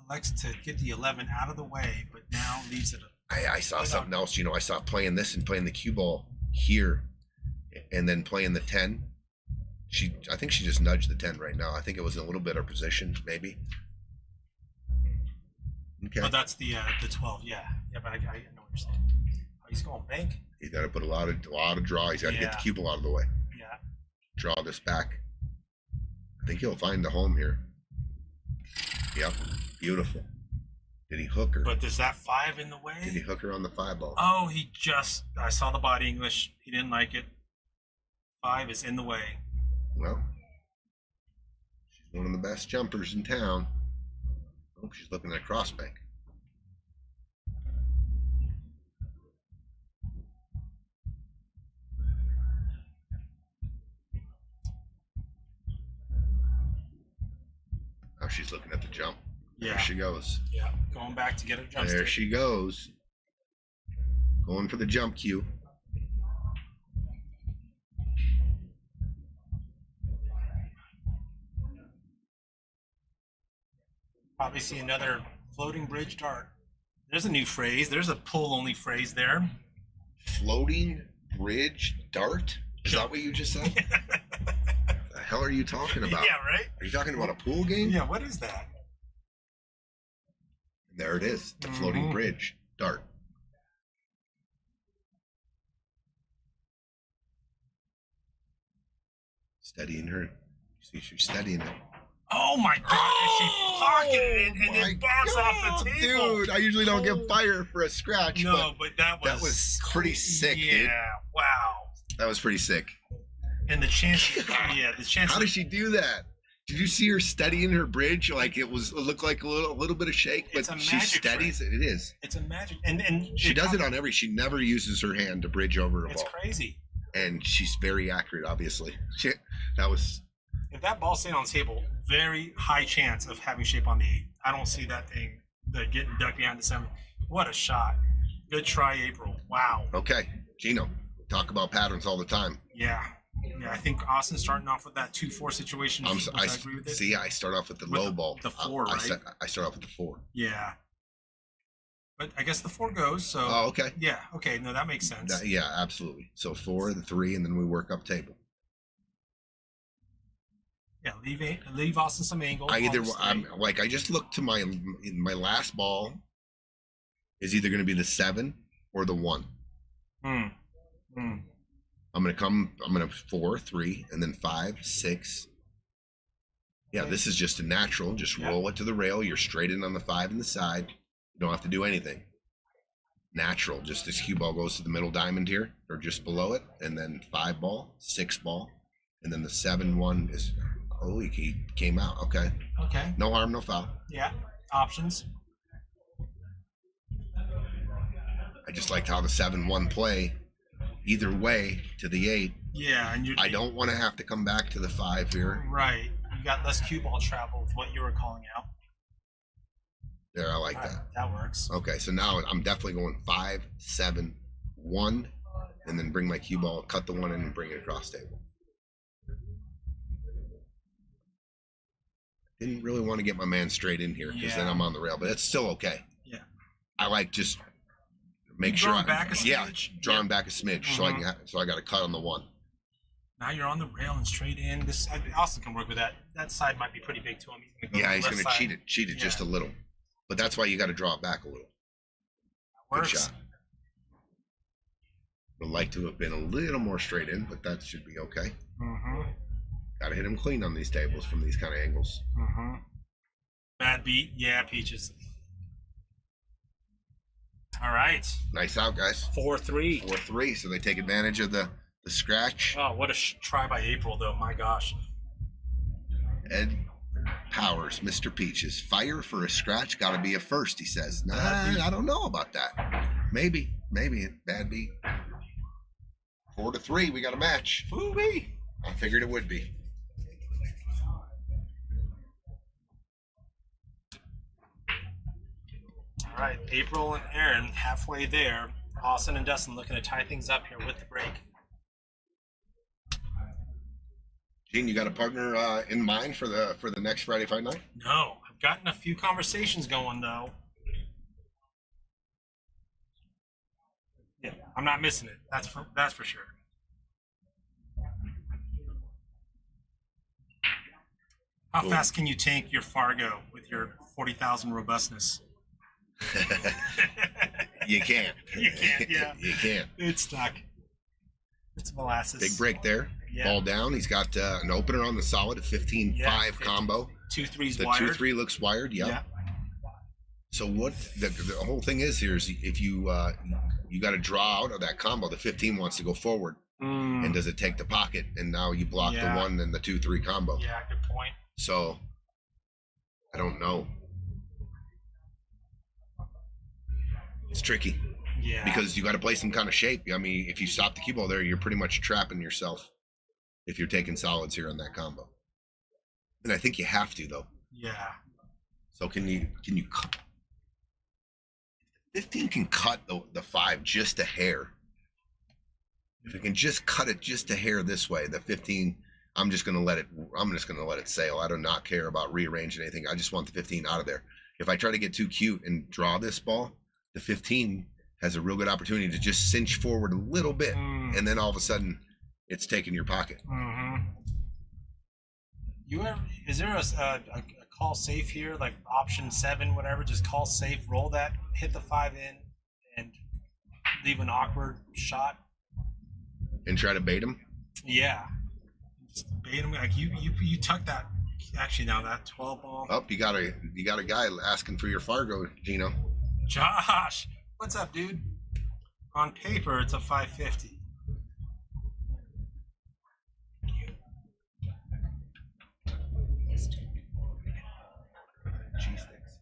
Elects to get the 11 out of the way, but now leaves it. I saw something else. I saw playing this and playing the cue ball here, and then playing the 10. I think she just nudged the 10 right now. I think it was in a little bit of position, maybe. Okay. Oh, that's the 12. Yeah, but I know what you're saying. Oh, he's going bank. He's got to put a lot of draw. He's got to get the cue ball out of the way. Yeah. Draw this back. I think he'll find the home here. Yep. Beautiful. Did he hook her? But is that 5 in the way? Did he hook her on the 5 ball? Oh, I saw the body English. He didn't like it. 5 is in the way. Well, she's one of the best jumpers in town. Oh, she's looking at cross bank. Now she's looking at the jump. Yeah. There she goes. Yeah, going back to get her jump There stick. she goes. Going for the jump cue. Probably see another floating bridge dart. There's a new phrase. There's a pull-only phrase there. Floating bridge dart? Is that what you just said? The hell are you talking about? Yeah, right? Are you talking about a pool game? Yeah, what is that? There it is. The floating bridge dart. Studying her. See, she's studying it. Oh my God! She pocketed it and then bounced off the table. Dude, I usually don't get fire for a scratch. No, but that was pretty sick, yeah, dude. Wow. That was pretty sick. And the chance, the chance. How did she do that? Did you see her studying her bridge? Like it looked like a little bit of shake, but she studies it. It is. It's a magic, and she does it on every. She never uses her hand to bridge over a ball. It's crazy. And she's very accurate, obviously. That was. If that ball stayed on the table, very high chance of having shape on the 8. I don't see that thing getting ducked behind the 7. What a shot. Good try, April. Wow. Okay, Gino, talk about patterns all the time. Yeah. Yeah, I think Austin's starting off with that 2-4 situation. I agree with it. See, I start off with the low ball. The 4, right? I start off with the 4. Yeah. But I guess the 4 goes, so. Oh, okay. Yeah, okay. No, that makes sense. Yeah, absolutely. So 4, the 3, and then we work up table. Yeah, leave Austin some angle. I just looked to my last ball is either going to be the 7 or the 1. I'm gonna 4, 3, and then 5, 6. Yeah, Okay. this is just a natural. Just roll it to the rail. You're straight in on the 5 in the side. You don't have to do anything. Natural. Just this cue ball goes to the middle diamond here, or just below it, and then 5 ball, 6 ball, and then the 7 one is. Oh, he came out. Okay. Okay. No harm, no foul. Yeah. Options. I just liked how the 7-1 play either way to the 8. Yeah, and I don't want to have to come back to the 5 here. Right. You got less cue ball travel with what you were calling out. There, I like that. That works. Okay, so now I'm definitely going 5, 7, 1, and then bring my cue ball, cut the 1 in, and bring it across table. Didn't really want to get my man straight in here because then I'm on the rail, but it's still okay. Yeah. I like just make Drawing sure. back a smidge? Drawing back a smidge, so I got to cut on the 1. Now you're on the rail and straight in. This Austin can work with that. That side might be pretty big to him. He's going to cheat it just a little, but that's why you got to draw it back a little. Works. Good shot. Would like to have been a little more straight in, but that should be okay. Got to hit him clean on these tables from these kind of angles. Bad beat. Yeah, Peaches. All right. Nice out, guys. 4-3. 4-3, so they take advantage of the scratch. Oh, what a try by April, though. My gosh. Ed Powers, Mr. Peaches. Fire for a scratch. Got to be a first, he says. Nah, I don't know about that. Maybe. Bad beat. 4-3, we got a match. Woo-wee. I figured it would be. All right, April and Aaron halfway there. Austin and Dustin looking to tie things up here with the break. Gene, you got a partner in mind for the next Friday Fight Night? No, I've gotten a few conversations going though. Yeah, I'm not missing it. That's for sure. How fast can you tank your Fargo with your 40,000 robustness? You can't. You can't, yeah. You can't. It's stuck. It's molasses. Big break there. Yeah. Ball down. He's got an opener on the solid, a 15-5 combo. 2-3's the wired. 2-3 looks wired. Yep. Yeah. So what the whole thing is here is if you got to draw out of that combo, the 15 wants to go forward, and does it take the pocket? And now you block the 1 and the 2-3 combo. Yeah, good point. So I don't know. It's tricky. Yeah. Because you got to play some kind of shape. I mean, if you stop the cue ball there, you're pretty much trapping yourself if you're taking solids here on that combo. And I think you have to, though. Yeah. So can you cut? 15 can cut the 5 just a hair. If it can just cut it just a hair this way, the 15, I'm just gonna let it sail. I do not care about rearranging anything. I just want the 15 out of there. If I try to get too cute and draw this ball, the 15 has a real good opportunity to just cinch forward a little bit, and then all of a sudden, it's taking your pocket. Is there a call safe here, like option 7, whatever? Just call safe, roll that, hit the 5 in, and leave an awkward shot. And try to bait him. Yeah, just bait him. Like you tuck that. Actually, now that 12 ball. Oh, you got a guy asking for your Fargo, Gino. Josh, what's up, dude? On paper, it's a 550. Cheese sticks.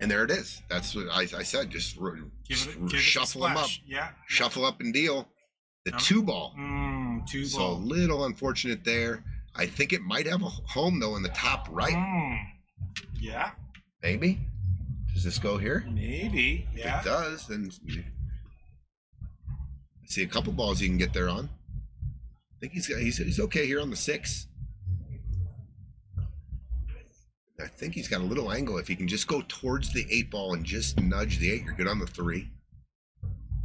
And there it is. That's what I said. Just shuffle them up. Yeah. Shuffle up and deal. The 2 ball. 2 So ball. a little unfortunate there. I think it might have a home, though, in the top right. Yeah. Maybe. Does this go here? Maybe. Yeah. If it does, then I see a couple balls you can get there on. I think he's okay here on the 6. I think he's got a little angle. If he can just go towards the 8 ball and just nudge the 8, you're good on the 3.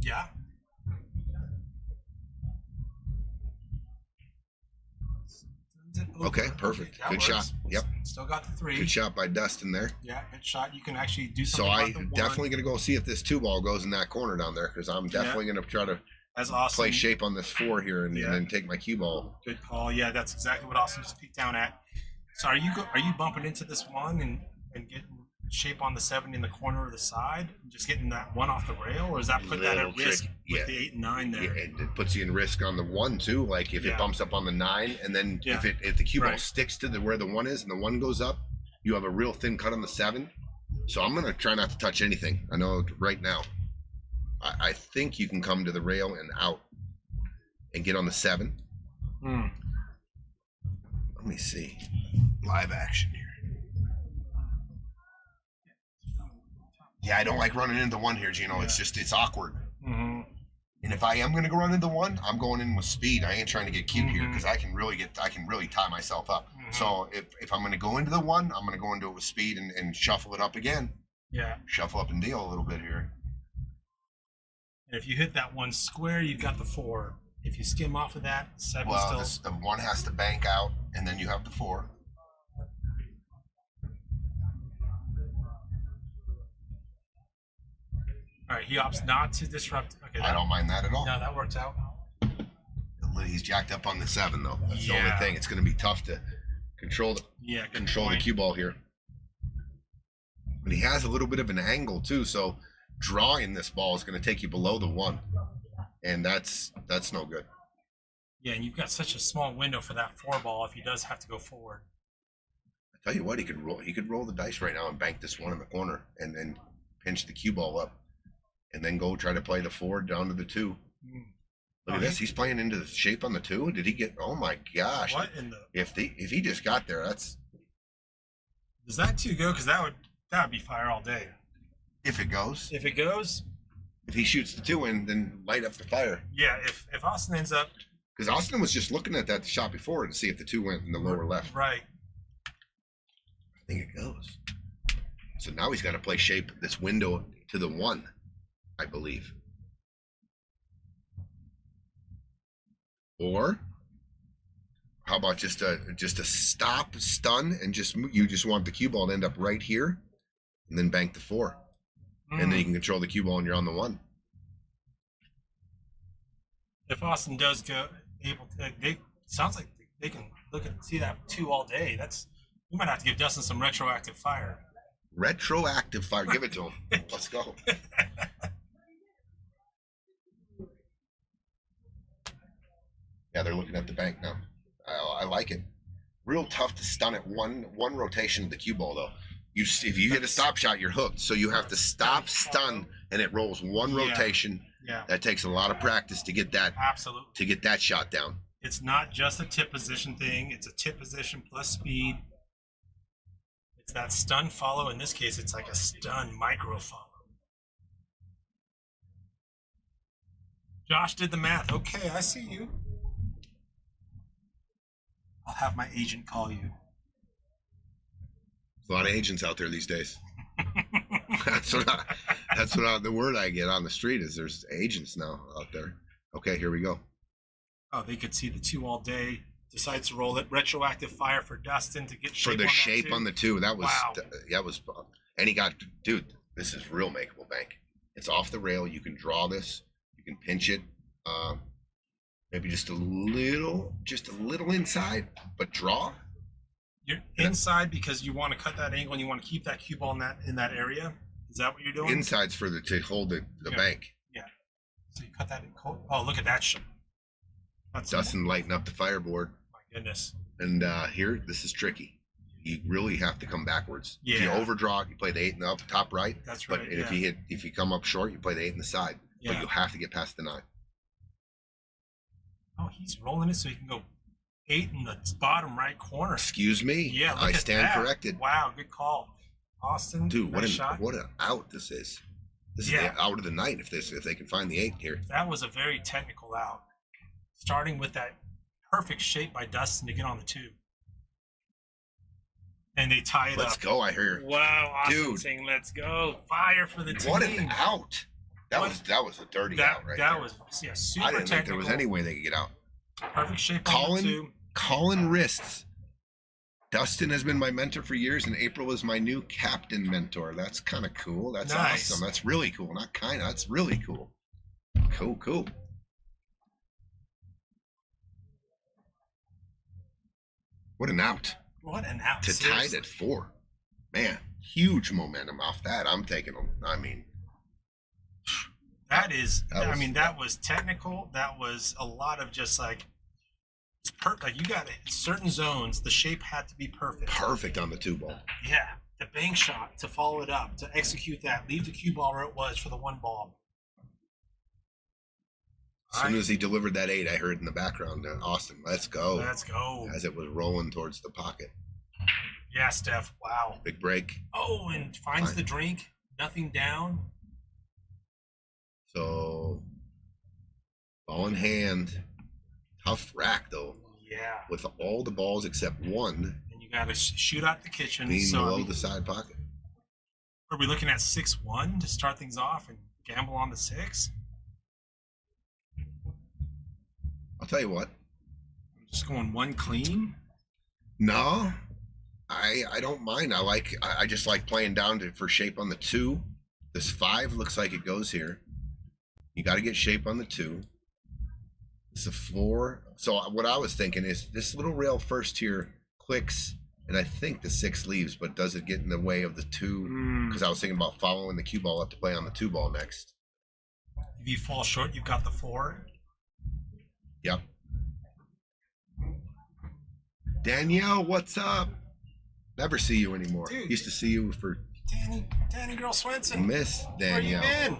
Yeah. Okay, perfect. that Good works. shot. Yep. Still got the 3. Good shot by Dustin there. Yeah, good shot. You can actually do So something about I'm the definitely going to go see if this 2 ball goes in that corner down there, because I'm definitely going to try to That's awesome. play shape on this 4 here and Yeah. then take my cue ball. Good call. Yeah, that's exactly what Austin just peeked down at. So are you bumping into this 1 and getting shape on the 7 in the corner or the side, and just getting that 1 off the rail, or does that put that Little at risk tricky. with Yeah. the 8 and 9 there? Yeah, it puts you in risk on the 1 too. Like if Yeah. it bumps up on the 9, and then Yeah. if the cue ball Right. sticks to where the 1 is and the 1 goes up, you have a real thin cut on the 7. So I'm gonna try not to touch anything. I know right now. I think you can come to the rail and out and get on the 7. Let me see live action here. Yeah, I don't like running into 1 here, Gino. It's awkward. Mm-hmm. And if I am going to go run into 1, I'm going in with speed. I ain't trying to get cute here, because I can really tie myself up. So if I'm going to go into the 1, I'm going to go into it with speed and shuffle it up again. Yeah. Shuffle up and deal a little bit here. And if you hit that 1 square, you've got the 4. If you skim off of that, 7 Well, still. the 1 has to bank out, and then you have the 4. All right, he opts not to disrupt. Okay, I don't mind that at all. No, that works out. He's jacked up on the 7 though. That's the only Yeah. thing. It's going to be tough to control the Good control point. the cue ball here. But he has a little bit of an angle too, so drawing this ball is going to take you below the 1, and that's no good. Yeah, and you've got such a small window for that 4 ball if he does have to go forward. I tell you what, he could roll the dice right now and bank this 1 in the corner, and then pinch the cue ball up, and then go try to play the 4 down to the 2. Look at this. He's playing into the shape on the 2. Did he get? Oh my gosh! What in the? If he just got there, that's. Does that 2 go? Because that would be fire all day. If it goes. If it goes. If he shoots the 2 in, then light up the fire. Yeah. If Austin ends up. Because Austin was just looking at that shot before to see if the 2 went in the lower left. Right. I think it goes. So now he's got to play shape this window to the 1, I believe. Or how about just a stop, stun, and you just want the cue ball to end up right here, and then bank the 4, and then you can control the cue ball and you're on the 1. If Austin does go able to, sounds like they can see that 2 all day. We might have to give Dustin some retroactive fire. Retroactive fire, give it to him. Let's go. Yeah, they're looking at the bank now. I like it. Real tough to stun at one rotation of the cue ball though. If you get a stop shot, you're hooked. So you have to stop, stun, and it rolls 1 rotation. Yeah. That takes a lot of practice to get that. Absolutely. To get that shot down. It's not just a tip position thing. It's a tip position plus speed. It's that stun follow. In this case, it's like a stun micro follow. Josh did the math. Okay, I see you. I'll have my agent call you. There's a lot of agents out there these days. That's what the word I get on the street is there's agents now out there. Okay, here we go. Oh, they could see the 2 all day. Decides to roll it. Retroactive fire for Dustin to get shape for the on shape that on the 2. That was Wow. That was, and he got, dude. This is real makeable bank. It's off the rail. You can draw this. You can pinch it. Maybe just a little inside, but draw. You're inside because you want to cut that angle and you want to keep that cue ball in that area. Is that what you're doing? Inside's for to hold the bank. Yeah. So you cut that in cold. Oh, look at that shot. That's Dustin lighting up the fireboard. My goodness. And here, this is tricky. You really have to come backwards. Yeah. If you overdraw, you play the 8 in the top right. That's right. But if you come up short, you play the 8 in the side. Yeah. But you have to get past the 9. Oh, he's rolling it so he can go 8 in the bottom right corner. Excuse me. Yeah, look I at stand that. corrected. Wow, good call, Austin. Dude, nice shot. what an out this is. This is Yeah. the out of the night if they can find the 8 here. That was a very technical out. Starting with that perfect shape by Dustin to get on the 2. And they tie it Let's up. go, I hear. Wow, Austin Dude. saying let's go. Fire for the team. What an out. That was a dirty out right That there. was super I didn't technical. think there was any way they could get out. Perfect shape on the 2. Calling wrists Dustin has been my mentor for years, and April is my new captain mentor. That's kind of cool. That's Nice. awesome. That's really cool. Not kind of. That's really cool. Cool. What an out. What an out. To tie it at 4. Man, huge momentum off that. I'm taking them. I mean, that was technical. That was a lot of just like, like you got certain zones. The shape had to be perfect. Perfect on the 2 ball. Yeah, the bank shot to follow it up, to execute that, leave the cue ball where it was for the 1 ball. As soon as he delivered that 8, I heard in the background, Austin, let's go. Let's go. As it was rolling towards the pocket. Yeah, Steph. Wow. Big break. Oh, and finds the drink. Nothing down. So, ball in hand. Tough rack, though. Yeah. With all the balls except 1. And you got to shoot out the kitchen. Being below the side pocket. Are we looking at 6-1 to start things off and gamble on the 6? I'll tell you what. Just going 1 clean? No. I don't mind. I just like playing down for shape on the 2. This 5 looks like it goes here. You got to get shape on the 2. It's a 4. So what I was thinking is this little rail first here clicks, and I think the 6 leaves, but does it get in the way of the 2? Because I was thinking about following the cue ball up to play on the 2 ball next. If you fall short, you've got the 4. Yep. Danielle, what's up? Never see you anymore. Dude. Used to see you for Danny Girl Swenson. Miss Danielle. Where you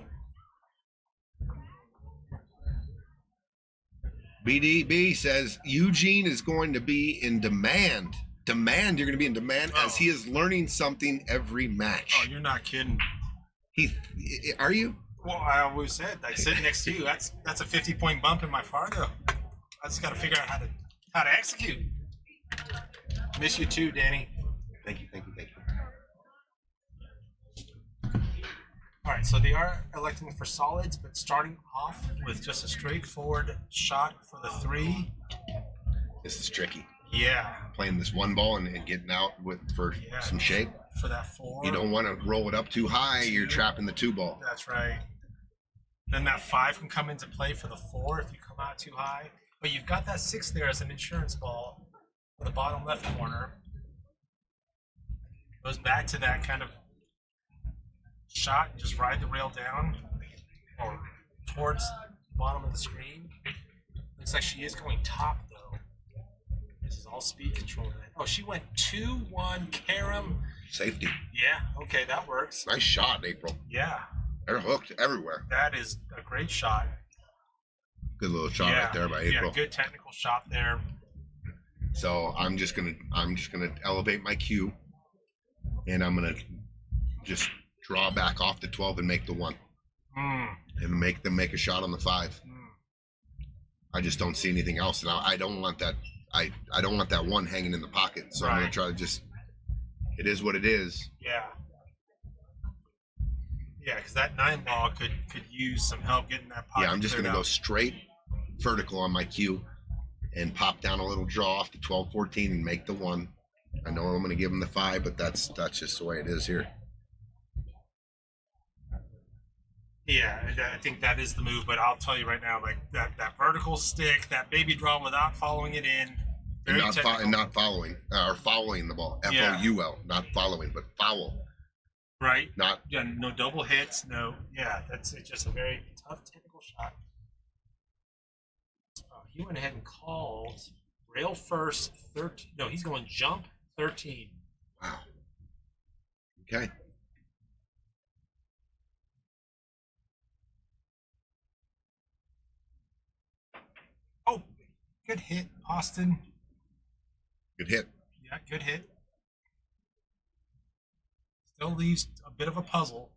been? BDB says Eugene is going to be in demand. You're going to be in demand as he is learning something every match. Oh, you're not kidding. Are you? Well, I always said, like sitting next to you, that's a 50-point bump in my Fargo. I just got to figure out how to execute. Miss you too, Danny. Thank you. All right, so they are electing for solids, but starting off with just a straightforward shot for the 3. This is tricky. Yeah. Playing this 1 ball and getting out for some shape. For that 4. You don't want to roll it up too high. 2. You're trapping the 2 ball. That's right. Then that 5 can come into play for the 4 if you come out too high. But you've got that 6 there as an insurance ball for the bottom left corner. Goes back to that kind of shot, just ride the rail down or towards the bottom of the screen. Looks like she is going top though. This is all speed control. Oh, she went 2-1 carom. Safety. Yeah, okay, that works. Nice shot, April. Yeah. They're hooked everywhere. That is a great shot. Good little shot right there by April. Yeah, good technical shot there. So I'm just gonna elevate my cue, and I'm gonna just draw back off the 12 and make the 1, and make them make a shot on the 5. I just don't see anything else, and I don't want that. I don't want that 1 hanging in the pocket. So I'm gonna try to just. It is what it is. Yeah. Yeah, because that 9 ball could use some help getting that pocket. Yeah, I'm just gonna go straight vertical on my cue, and pop down a little draw off the 12-14 and make the 1. I know I'm gonna give him the 5, but that's just the way it is here. Yeah, I think that is the move, but I'll tell you right now, like that vertical stick, that baby draw without following it in, And not following, or following the ball. F-O-U-L, not following, but foul. Right. Not. Yeah, no double hits, no. Yeah, it's just a very tough technical shot. He went ahead and called rail first 13. No, he's going jump 13. Wow. Okay. Oh, good hit, Austin. Good hit. Yeah, good hit. Still leaves a bit of a puzzle.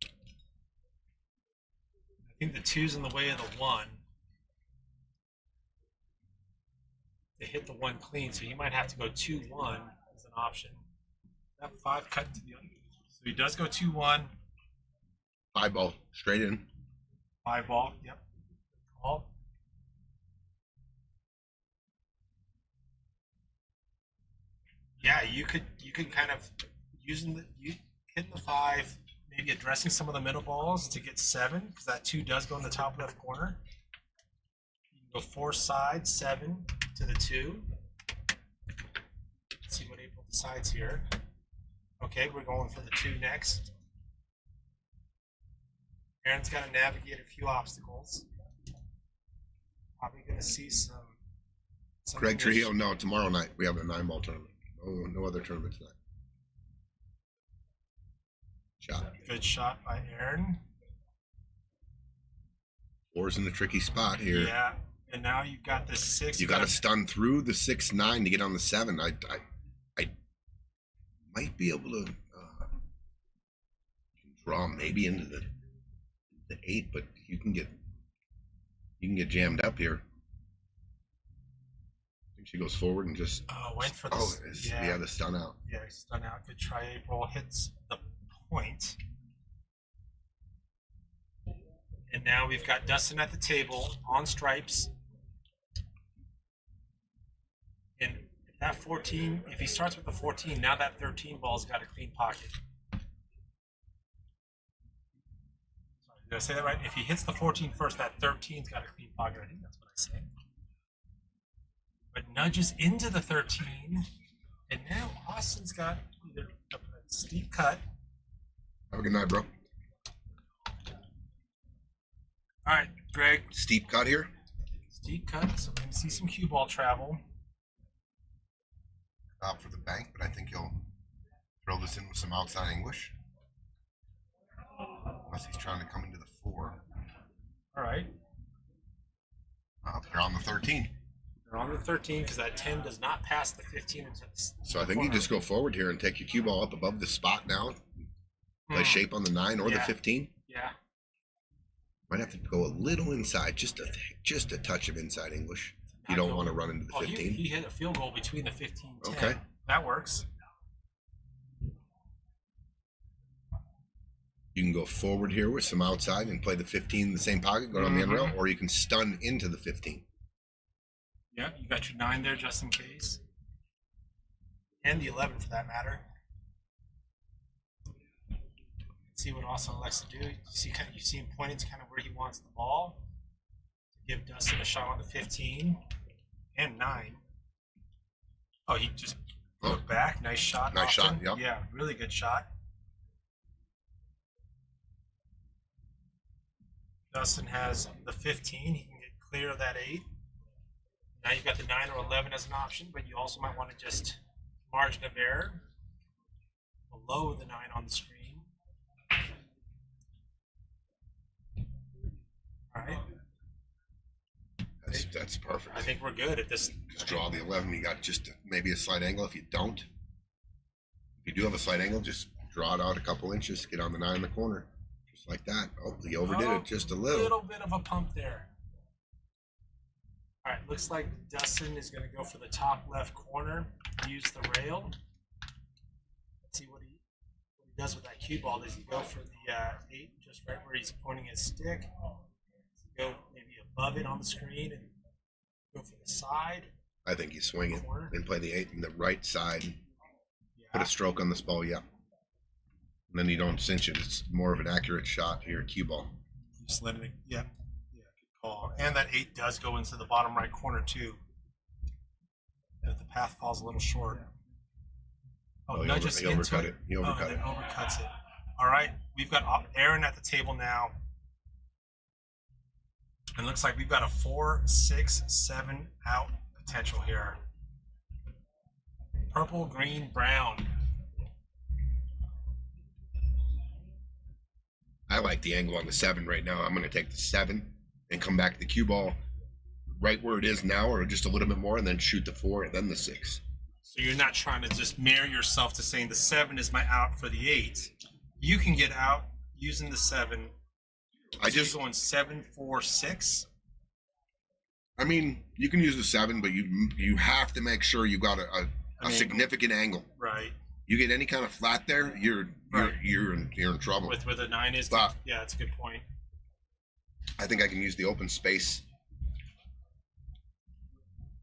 I think the 2's in the way of the 1. They hit the 1 clean, so he might have to go 2-1 as an option. That 5 cut to the other. So he does go 2-1. 5 ball, straight in. 5 ball, yep. Call. Yeah, you could kind of hitting the 5, maybe addressing some of the middle balls to get 7 because that 2 does go in the top left corner. You can go 4 side 7 to the 2. Let's see what April decides here. Okay, we're going for the 2 next. Aaron's got to navigate a few obstacles. Probably going to see some Greg Trujillo, no, tomorrow night we have a 9-ball tournament. No other tournament tonight. Shot. Good shot by Aaron. 4's in a tricky spot here. Yeah, and now you've got the 6. You got to stun through the 6-9 to get on the 7. I might be able to draw maybe into the 8, but you can get jammed up here. I think she goes forward and just went for the the stun out. Yeah, stun out. Good try. April hits the point. And now we've got Dustin at the table on stripes. And that 14, if he starts with the 14, now that 13 ball's got a clean pocket. Sorry, did I say that right? If he hits the 14 first, that 13's got a clean pocket. I think that's what I said. But nudges into the 13, and now Austin's got either a steep cut. Have a good night, bro. All right, Greg. Steep cut here. Steep cut, so we're going to see some cue ball travel. Out for the bank, but I think he'll throw this in with some outside English. Unless he's trying to come into the 4. All right. They're on the 13. They're on the 13 because that 10 does not pass the 15 into the So I think you just go forward here and take your cue ball up above the spot now. Play shape on the 9 or the 15. Yeah. Might have to go a little inside, just a touch of inside English. You don't want to run into the 15. He hit a field goal between the 15 and 10. Okay. That works. You can go forward here with some outside and play the 15 in the same pocket, go down the end rail, or you can stun into the 15. Yeah, you got your 9 there just in case. And the 11 for that matter. See what Austin likes to do. You see him pointing to kind of where he wants the ball. To give Dustin a shot on the 15 and 9. Oh, he just threw it back. Nice shot. Nice Austin. shot, yep. Yeah, really good shot. Dustin has the 15. He can get clear of that 8. Now you've got the 9 or 11 as an option, but you also might want to just margin of error below the 9 on the screen. All right. That's perfect. I think we're good at this. Just draw the 11. You got just maybe a slight angle. If you don't, if you do have a slight angle, just draw it out a couple inches. Get on the 9 in the corner, just like that. Oh, he overdid it just a little. A little bit of a pump there. All right, looks like Dustin is going to go for the top left corner. Use the rail. Let's see what he does with that cue ball. Does he go for the 8, just right where he's pointing his stick? Does he go maybe above it on the screen and go for the side? I think you swing it and play the 8 in the right side. Yeah. Put a stroke on this ball, yeah. And then you don't cinch it. It's more of an accurate shot to your cue ball. Just letting it, yeah, good call. And that 8 does go into the bottom right corner too. If the path falls a little short. Oh, he overcut it. He overcut it. Overcuts it. All right, we've got Aaron at the table now. And it looks like we've got a 4, 6, 7 out potential here. Purple, green, brown. I like the angle on the 7 right now. I'm going to take the 7 and come back to the cue ball right where it is now, or just a little bit more, and then shoot the 4 and then the 6. So you're not trying to just mirror yourself to saying the 7 is my out for the 8. You can get out using the 7. You're going 7, 4, 6. I mean, you can use the 7, but you have to make sure you got a significant angle. Right. You get any kind of flat there, you're in trouble. With where the 9 is. But yeah, that's a good point. I think I can use the open space.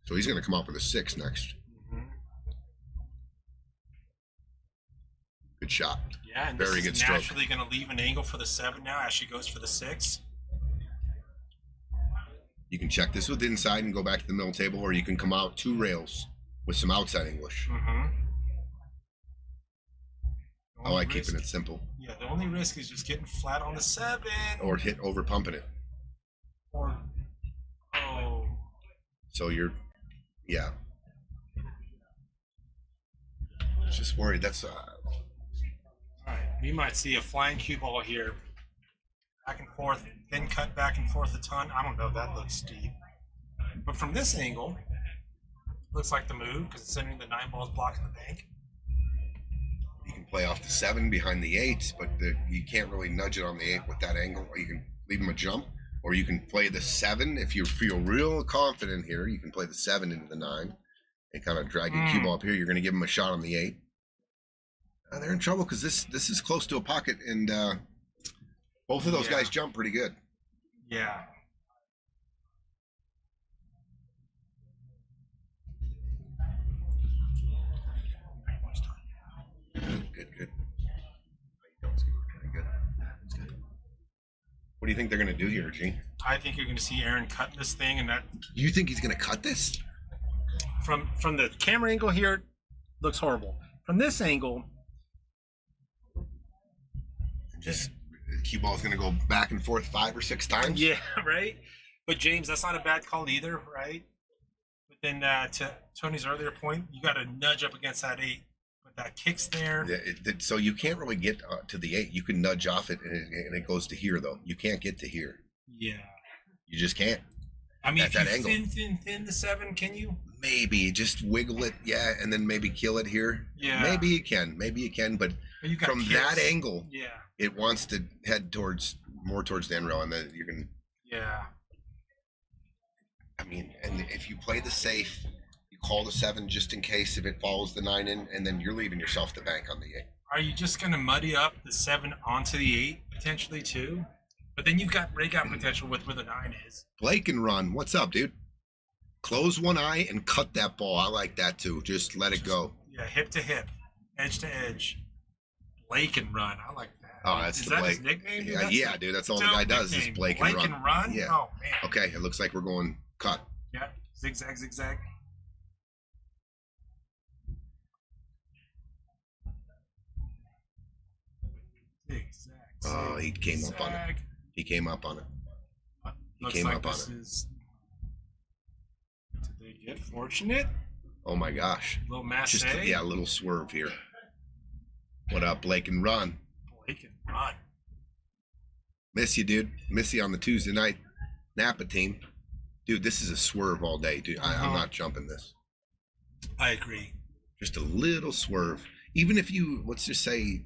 So he's going to come up with a 6 next. Good shot. Yeah, and Very this good is stroke. naturally going to leave an angle for the 7 now as she goes for the 6. You can check this with inside and go back to the middle table, or you can come out 2 rails with some outside English. Mm-hmm. I like keeping it simple. Yeah, the only risk is just getting flat on the 7. Or hit over pumping it. Or, oh. So you're, yeah. Just worried. That's All right, we might see a flying cue ball here. Back and forth, then cut back and forth a ton. I don't know, that looks steep. But from this angle, looks like the move, because considering the 9 ball's blocking the bank. you can play off the 7 behind the 8, but you can't really nudge it on the 8 with that angle. You can leave him a jump, or you can play the 7 if you feel real confident here. You can play the 7 into the 9 and kind of drag your cue ball up here. You're going to give him a shot on the 8. They're in trouble because this is close to a pocket, and both of those guys jump pretty good. Yeah. Good. What do you think they're going to do here, Gene? I think you're going to see Aaron cut this thing, and that You think he's going to cut this? from the camera angle here looks horrible. From this angle, Just the cue ball is going to go back and forth 5 or 6 times? yeah, right. But James, that's not a bad call either, right? But then to Tony's earlier point, you got to nudge up against that 8. But that kicks there. Yeah, so you can't really get to the 8. You can nudge off it, and it goes to here, though. You can't get to here. Yeah. You just can't. I mean, At if that you angle. thin the 7, can you? Maybe just wiggle it, yeah, and then maybe kill it here. Yeah. Maybe you can, but But you got from kicks. that angle, Yeah. it wants to head more towards the end rail, and then you're gonna. Yeah. I mean, and if you play the safe, you call the 7 just in case if it follows the 9 in, and then you're leaving yourself the bank on the 8. Are you just going to muddy up the 7 onto the 8 potentially too? But then you've got breakout potential with where the 9 is. Blake and run. What's up, dude? Close one eye and cut that ball. I like that too. Just let it go. Yeah, hip to hip, edge to edge. Blake and run. I like that. Oh, that's is the that Blake. his nickname? Dude? Yeah, That's yeah, a dude. That's all the dope guy does is nickname. Blake and run. and run? Yeah. Oh, man. Okay, it looks like we're going cut. Yeah, zigzag, zigzag. Zigzag. Oh, he came up on it. zigzag. He came up on it. He Looks came like up on this it. is. Did they get fortunate? Oh my gosh. Little masse. Just a little swerve here. What up, Blake and run? Blake and run. Miss you, dude. Miss you on the Tuesday night Napa team. Dude, this is a swerve all day, dude. I'm not jumping this. I agree. Just a little swerve. Even if you, let's just say,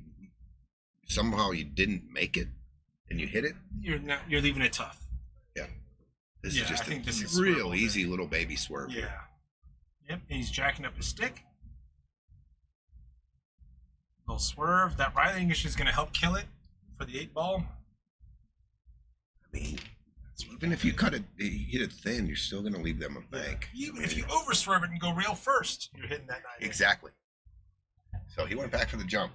somehow you didn't make it and you hit it. You're leaving it tough. Yeah. This Yeah, is just I think this a is swerve real all easy day. little baby swerve. Yeah. Yep. And he's jacking up his stick. Little swerve. That right English is going to help kill it for the 8 ball. I mean, even if you cut it, you hit it thin, you're still going to leave them a bank. Even if you over swerve it and go rail first, you're hitting that 9. Exactly. So he went back for the jump.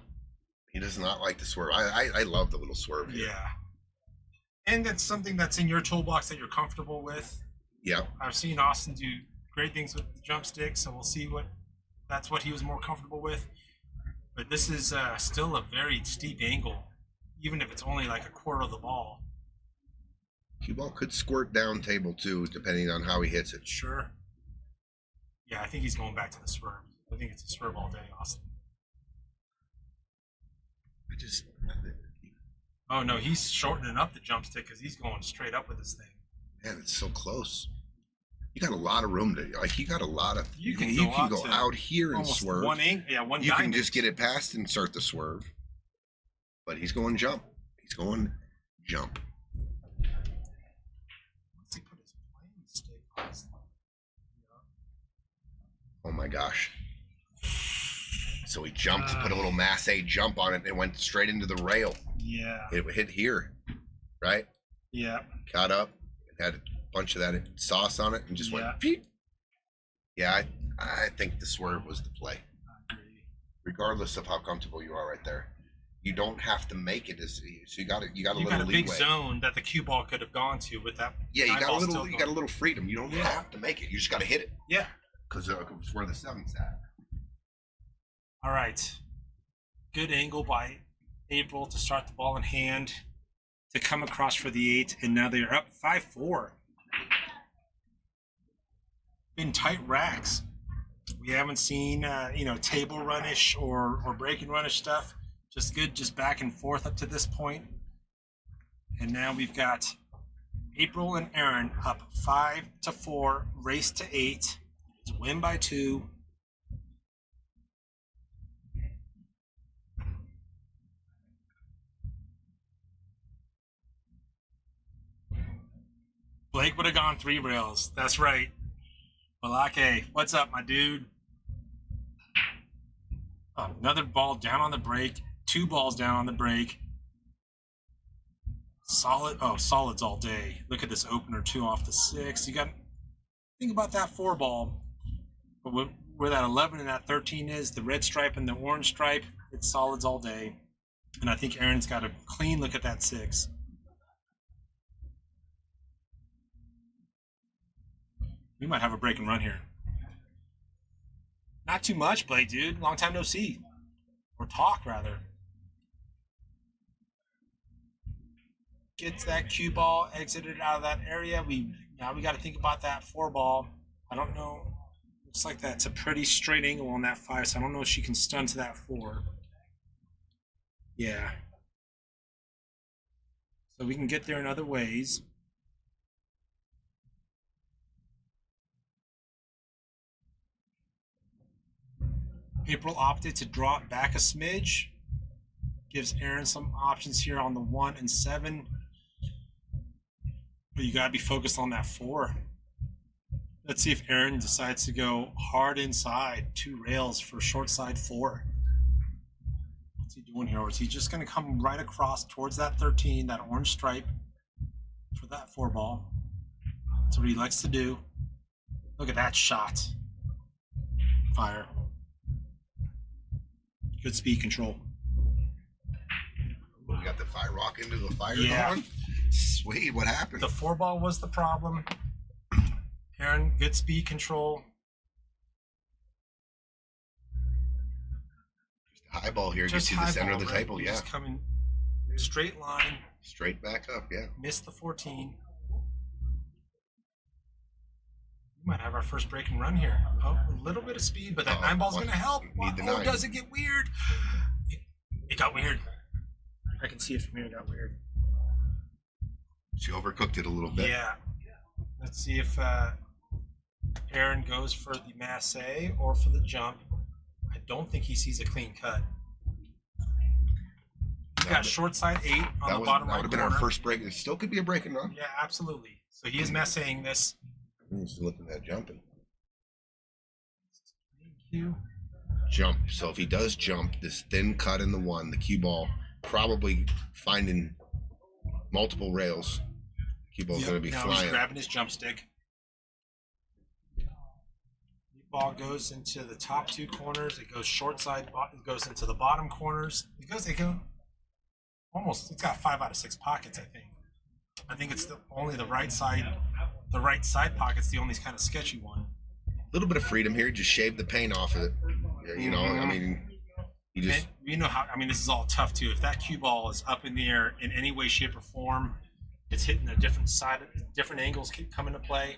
He does not like the swerve. I love the little swerve here. Yeah. And that's something that's in your toolbox that you're comfortable with. Yeah. I've seen Austin do great things with the jump stick, so we'll see that's what he was more comfortable with. But this is still a very steep angle, even if it's only like a quarter of the ball. Cue ball could squirt down table too, depending on how he hits it. Sure. Yeah, I think he's going back to the swerve. I think it's a swerve all day, Austin. Oh no, he's shortening up the jump stick because he's going straight up with this thing. Man, it's so close. You got a lot of room to you got a lot of You can go out here and almost swerve. one You diamond. can just get it past and start the swerve. But he's going jump. He's going jump. What's he put his playing stick on? Oh my gosh. So he jumped, put a little masse jump on it, and it went straight into the rail. Yeah. It hit here, right? Yeah. Caught up, it had a bunch of that sauce on it, and just went. Peep. Yeah, I think the swerve was the play, I agree. regardless of how comfortable you are right there. you don't have to make it as so you got a You little got a big leeway. zone that the cue ball could have gone to with that. Yeah, you got a still little freedom. You don't have to make it. You just got to hit it Yeah. because it's where the 7's at. All right. Good angle by April to start the ball in hand, to come across for the 8, and now they're up 5-4. In tight racks. We haven't seen, table runish or break and runish stuff. Just good, just back and forth up to this point. And now we've got April and Aaron up 5-4, race to 8, win by 2. Blake would have gone 3 rails. That's right. Balake, what's up, my dude? Oh, another ball down on the break. 2 balls down on the break. Solid. Oh, solids all day. Look at this opener 2 off the 6. You got to think about that 4 ball. But where that 11 and that 13 is, the red stripe and the orange stripe, it's solids all day. And I think Aaron's got a clean look at that 6. We might have a break and run here. Not too much, Blake, dude. Long time no see. Or talk, rather. Gets that cue ball exited out of that area. Now we got to think about that 4 ball. I don't know. Looks like that's a pretty straight angle on that 5, so I don't know if she can stun to that 4. Yeah. So we can get there in other ways. April opted to draw it back a smidge. Gives Aaron some options here on the 1 and 7. But you gotta be focused on that 4. Let's see if Aaron decides to go hard inside 2 rails for short side 4. What's he doing here? Or is he just gonna come right across towards that 13, that orange stripe, for that 4 ball? That's what he likes to do. Look at that shot. Fire. Good speed control. We got the fire rock into the fire Yeah. going. Sweet, what happened? The 4 ball was the problem. Aaron, good speed control. Just a high ball here gets you the center of the table, yeah. Just coming straight line. Straight back up, yeah. Missed the 14. We might have our first break and run here. Oh, a little bit of speed, but that 9 ball's going to help. Need the Oh, 9. does it get weird? It got weird. I can see it from here. It got weird. She overcooked it a little bit. Yeah. Let's see if Aaron goes for the masse or for the jump. I don't think he sees a clean cut. He's got short side 8 on the bottom right corner. That would have been our first break. It still could be a break and run. Yeah, absolutely. So he is masseing this. He's looking at jumping. Thank you. Jump. So if he does jump, this thin cut in the 1, the cue ball, probably finding multiple rails. Cue ball's going to be now flying. He's grabbing his jump stick. The ball goes into the top 2 corners. It goes short side. It goes into the bottom corners. It go almost. It's got 5 out of 6 pockets. I think it's only the right side. The right side pocket's the only kind of sketchy one. A little bit of freedom here. Just shave the paint off of it. You know, I mean, you just. And you know how. I mean, this is all tough too. If that cue ball is up in the air in any way, shape, or form, it's hitting a different side. Different angles keep coming to play.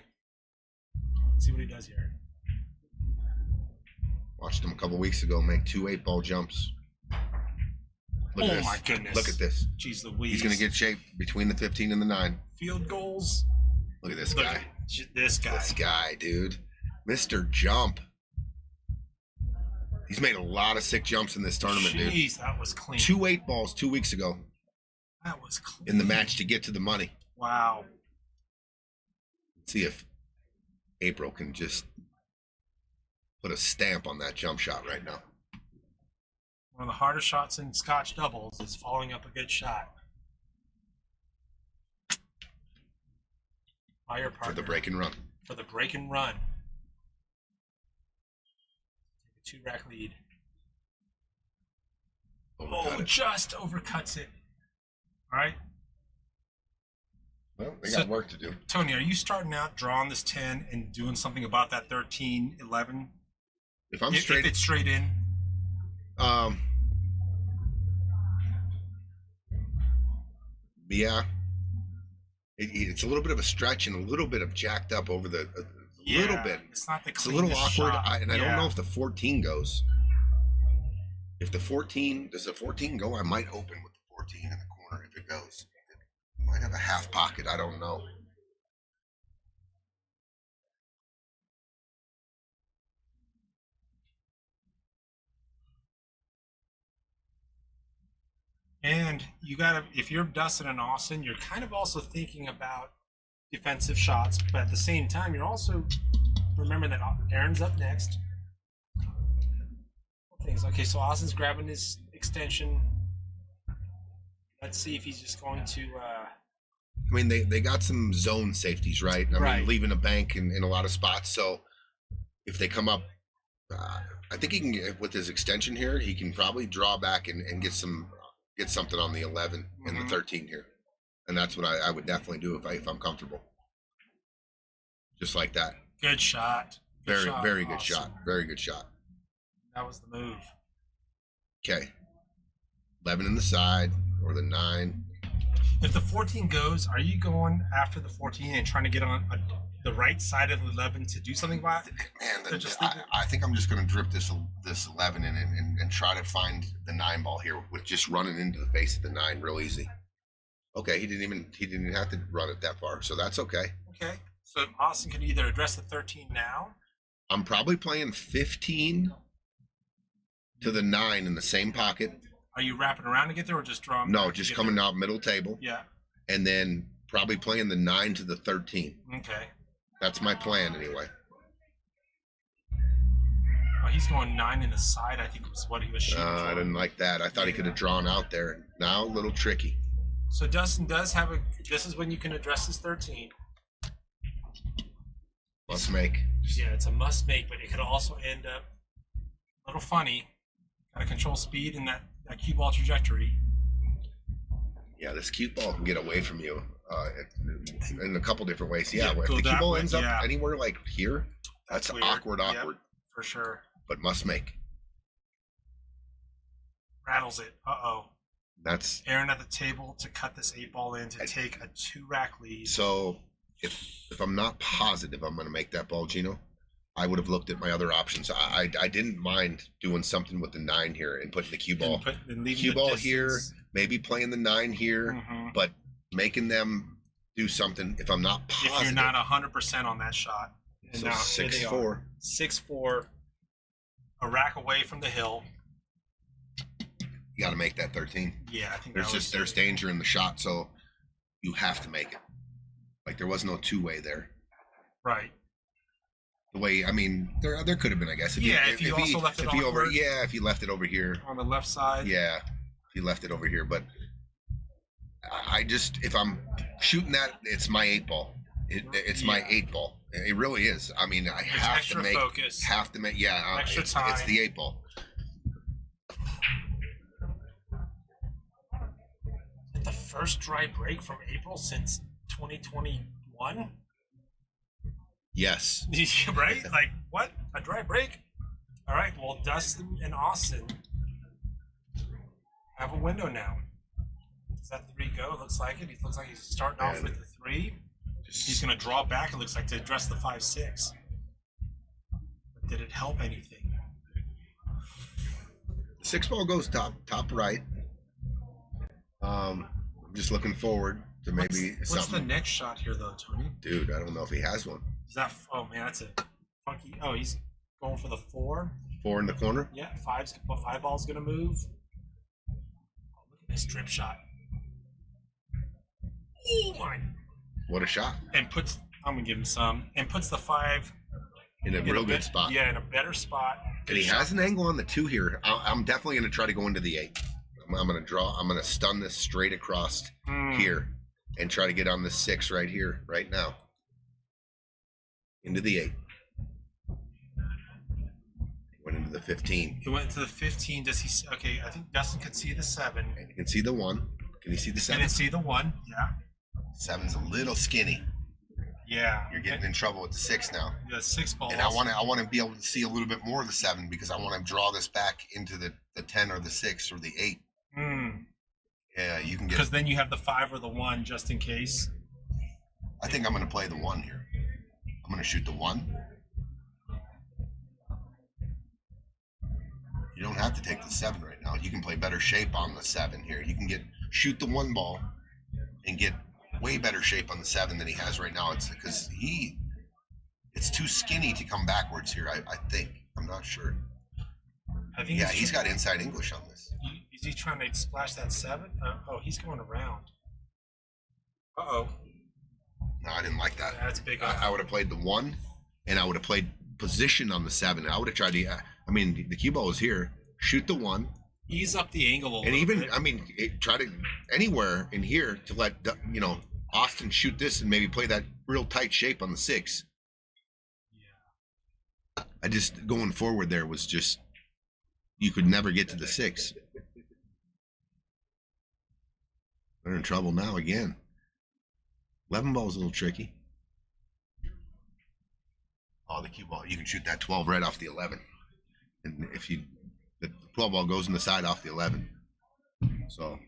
Let's see what he does here. Watched him a couple weeks ago make 2 8-ball jumps. Look at this. My goodness. Look at this. Jeez Louise. He's going to get shaped between the 15 and the 9. Field goals. Look at this Look guy. at this guy. This guy, dude. Mr. Jump. He's made a lot of sick jumps in this tournament, dude. Jeez, that was clean. 2 8-balls 2 weeks ago That was clean. in the match to get to the money. Wow. Let's see if April can just put a stamp on that jump shot right now. One of the hardest shots in Scotch doubles is following up a good shot. Fire partner. For the break and run. For the break and run. Take a 2-rack lead. Overcut it. Just overcuts it. All right. Well, they got work to do. Tony, are you starting out drawing this 10 and doing something about that 13, 11? If I'm If it's straight in. Yeah. It's a little bit of a stretch and a little bit of jacked up over the little bit. It's not the It's a little cleanest awkward, shot. I don't know if the 14 goes. If the 14 does the 14 go, I might open with the 14 in the corner if it goes. It might have a half pocket. I don't know. And you gotta, if you're Dustin and Austin, you're kind of also thinking about defensive shots, but at the same time, you're also remembering that Aaron's up next. Things okay, so Austin's grabbing his extension. Let's see if he's just going to. I mean, they got some zone safeties, right? I mean, leaving a bank in a lot of spots. So if they come up, I think he can get with his extension here. He can probably draw back and get something on the 11 and the 13 here, and that's what I would definitely do if I'm comfortable. Just like that. Good shot. Very good shot. Very good shot. That was the move. Okay. 11 in the side or the 9. If the 14 goes, are you going after the 14 and trying to get on the right side of the 11 to do something about it? Man, I think I'm just going to drip this 11 in and try to find the 9 ball here with just running into the face of the 9 real easy. Okay, he didn't even have to run it that far, so that's okay. Okay, so Austin can either address the 13 now. I'm probably playing 15 to the 9 in the same pocket. Are you wrapping around to get there or just drawing? No, just coming out middle table. Yeah. And then probably playing the 9 to the 13. Okay. That's my plan anyway. Oh, he's going 9 in the side, I think was what he was shooting for. I didn't like that. I thought he could have drawn out there. Now a little tricky. So Dustin does have this is when you can address this 13. Must make. Yeah, it's a must make, but it could also end up a little funny. Got to control speed and that cue ball trajectory. Yeah, this cue ball can get away from you in a couple different ways. Yeah, if go the cue that ball way, ends up anywhere like here, that's weird. awkward. Yep, for sure. But must make. Rattles it. Uh-oh. That's Aaron at the table to cut this 8 ball in to take a 2-rack lead. So if I'm not positive I'm going to make that ball, Gino, I would have looked at my other options. I didn't mind doing something with the 9 here and putting the cue ball. Cue ball here, maybe playing the 9 here, but making them do something if I'm not positive. If you're not 100% on that shot. And so now 6-4. 6-4, a rack away from the hill. You got to make that 13. Yeah, I think there's danger in the shot, so you have to make it. Like there was no two-way there. Right. The way, I mean, there could have been, I guess. If you left it over here on the left side. Yeah, if you left it over here, but I just, if I'm shooting that, it's my 8 ball. It's my 8 ball. It really is. I mean, I have to make focus. Extra time. It's the 8 ball. The first dry break from April since 2021. Yes. Right? Like, what? A dry break? All right. Well, Dustin and Austin have a window now. Does that 3 go? Looks like it. He looks like he's starting off with the 3. He's going to draw back, it looks like, to address the 5-6. But did it help anything? 6 ball goes top right. I'm just looking forward to maybe what's something. the next shot here, though, Tony? Dude, I don't know if he has one. Is that? Oh man, that's a funky. Oh, he's going for the 4. 4 in the corner. Yeah, 5 ball's gonna move. Oh, look at this drip shot. Oh my! What a shot! And I'm gonna give him some. And puts the 5 in a real good spot. Yeah, in a better spot. And he has an angle on the 2 here. I'm definitely gonna try to go into the 8. I'm gonna stun this straight across here and try to get on the 6 right here, right now. Into the 8. Went into to the 15. He went to the 15. Does he? Okay, I think Dustin can see the 7. And you can see the 1. Can you see the 7? Can see the 1? Yeah. 7's a little skinny. Yeah. You're getting in trouble with the 6 now. The 6 ball. And I want to be able to see a little bit more of the 7 because I want to draw this back into the 10 or the 6 or the 8. Yeah, you can get. Because then you have the 5 or the 1 just in case. I think I'm going to play the 1 here. I'm going to shoot the 1. You don't have to take the 7 right now. You can play better shape on the 7 here. You can shoot the 1 ball and get way better shape on the 7 than he has right now. It's because it's too skinny to come backwards here. I think. I'm not sure. I think. Yeah, he's got inside English on this. Is he trying to splash that 7? Oh, he's going around. Uh-oh. No, I didn't like that. Yeah, that's big. I would have played the 1, and I would have played position on the 7. I would have tried to. I mean, the cue ball is here. Shoot the 1. Ease up the angle a little and even, bit. I mean, try to anywhere in here to let Austin shoot this and maybe play that real tight shape on the 6. Yeah. I just going forward there was just you could never get to the 6. They're in trouble now again. 11 ball is a little tricky. Oh, the cue ball. You can shoot that 12 right off the 11. And the 12 ball goes in the side off the 11. So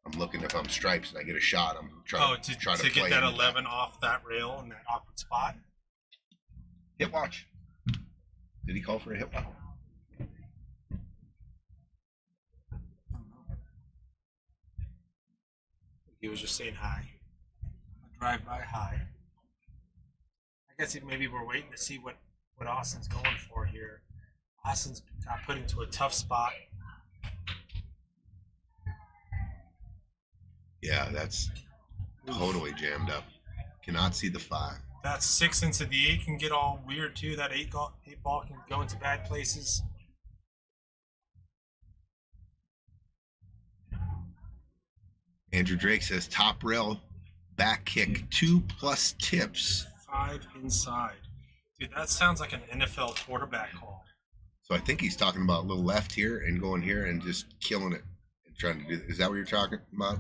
I'm looking if I'm stripes and I get a shot. I'm trying to get that 11 off that rail in that awkward spot. Hit watch. Did he call for a hit watch? He was just saying hi. A drive-by hi. I guess maybe we're waiting to see what Austin's going for here. Austin's got put into a tough spot. Yeah, that's totally jammed up. Cannot see the 5. That 6 into the 8 can get all weird too. That 8 ball can go into bad places. Andrew Drake says top rail back kick 2+ tips. 5 inside. Dude, that sounds like an NFL quarterback call. So I think he's talking about a little left here and going here and just killing it and trying to do. Is that what you're talking about,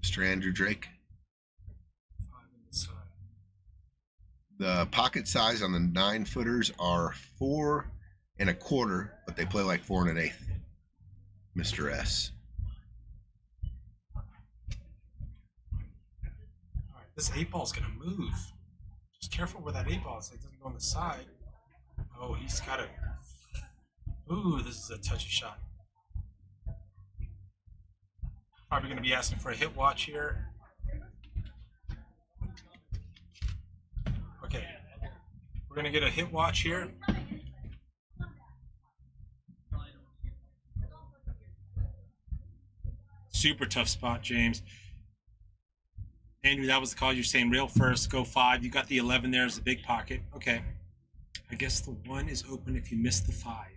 Mr. Andrew Drake? 5 inside. The pocket size on the 9-footers are 4 1/4, but they play like 4 1/8. Mr. S. All right, this 8 ball is going to move. Just careful where that 8 ball is. It doesn't go on the side. Oh, he's got it. Ooh, this is a touchy shot. Probably going to be asking for a hit watch here. Okay. We're going to get a hit watch here. Super tough spot, James. Andrew, that was the call. You're saying rail first, go 5. You got the 11 there as a big pocket. Okay. I guess the 1 is open if you miss the 5.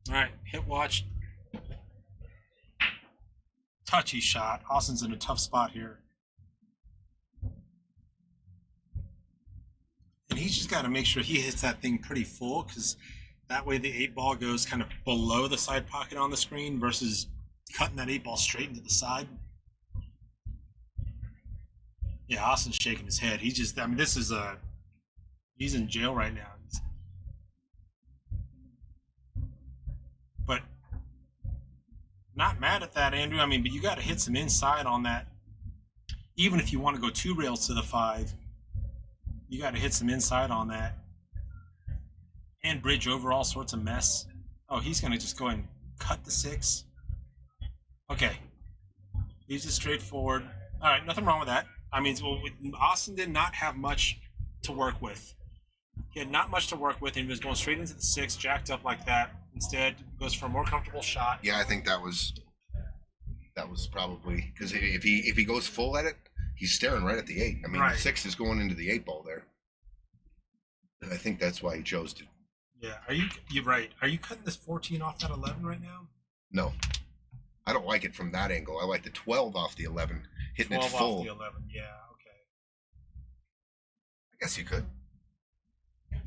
All right, hit watch. Touchy shot. Austin's in a tough spot here. And he's just got to make sure he hits that thing pretty full, because that way the 8 ball goes kind of below the side pocket on the screen versus cutting that 8 ball straight into the side. Yeah, Austin's shaking his head. He's just, I mean, this is he's in jail right now. But not mad at that, Andrew. I mean, but you got to hit some inside on that. Even if you want to go 2 rails to the 5, you got to hit some inside on that. And bridge over all sorts of mess. Oh, he's going to just go and cut the 6. Okay. He's just straightforward. All right, nothing wrong with that. I mean, Austin did not have much to work with. He had not much to work with, and he was going straight into the 6, jacked up like that. Instead, goes for a more comfortable shot. Yeah, I think that was probably because if he goes full at it, he's staring right at the 8. I mean, right. The 6 is going into the 8 ball there. And I think that's why he chose to. Yeah, you're right. Are you cutting this 14 off that 11 right now? No, I don't like it from that angle. I like the 12 off the 11, hitting it 12 full. off the 11. Yeah, okay. Yes, you could.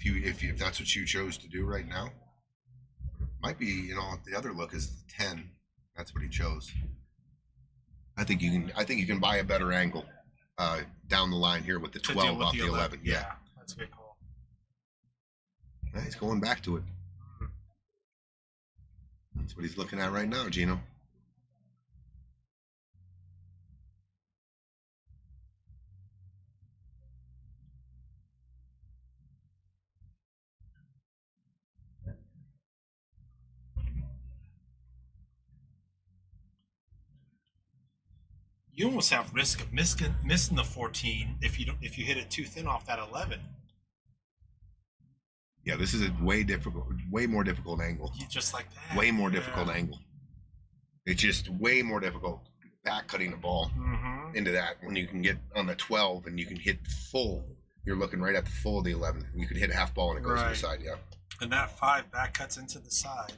If that's what you chose to do right now. Might be, the other look is the 10. That's what he chose. I think you can buy a better angle down the line here with the 12 off the 11. Yeah. That's a good call. He's going back to it. That's what he's looking at right now, Gino. You almost have risk of missing the 14 if you hit it too thin off that 11. Yeah, this is a way more difficult angle. Just like that. Way more difficult angle. It's just way more difficult back cutting the ball into that when you can get on the 12 and you can hit full. You're looking right at the full of the 11. You can hit a half ball and it goes to the side. Yeah. And that 5 back cuts into the side.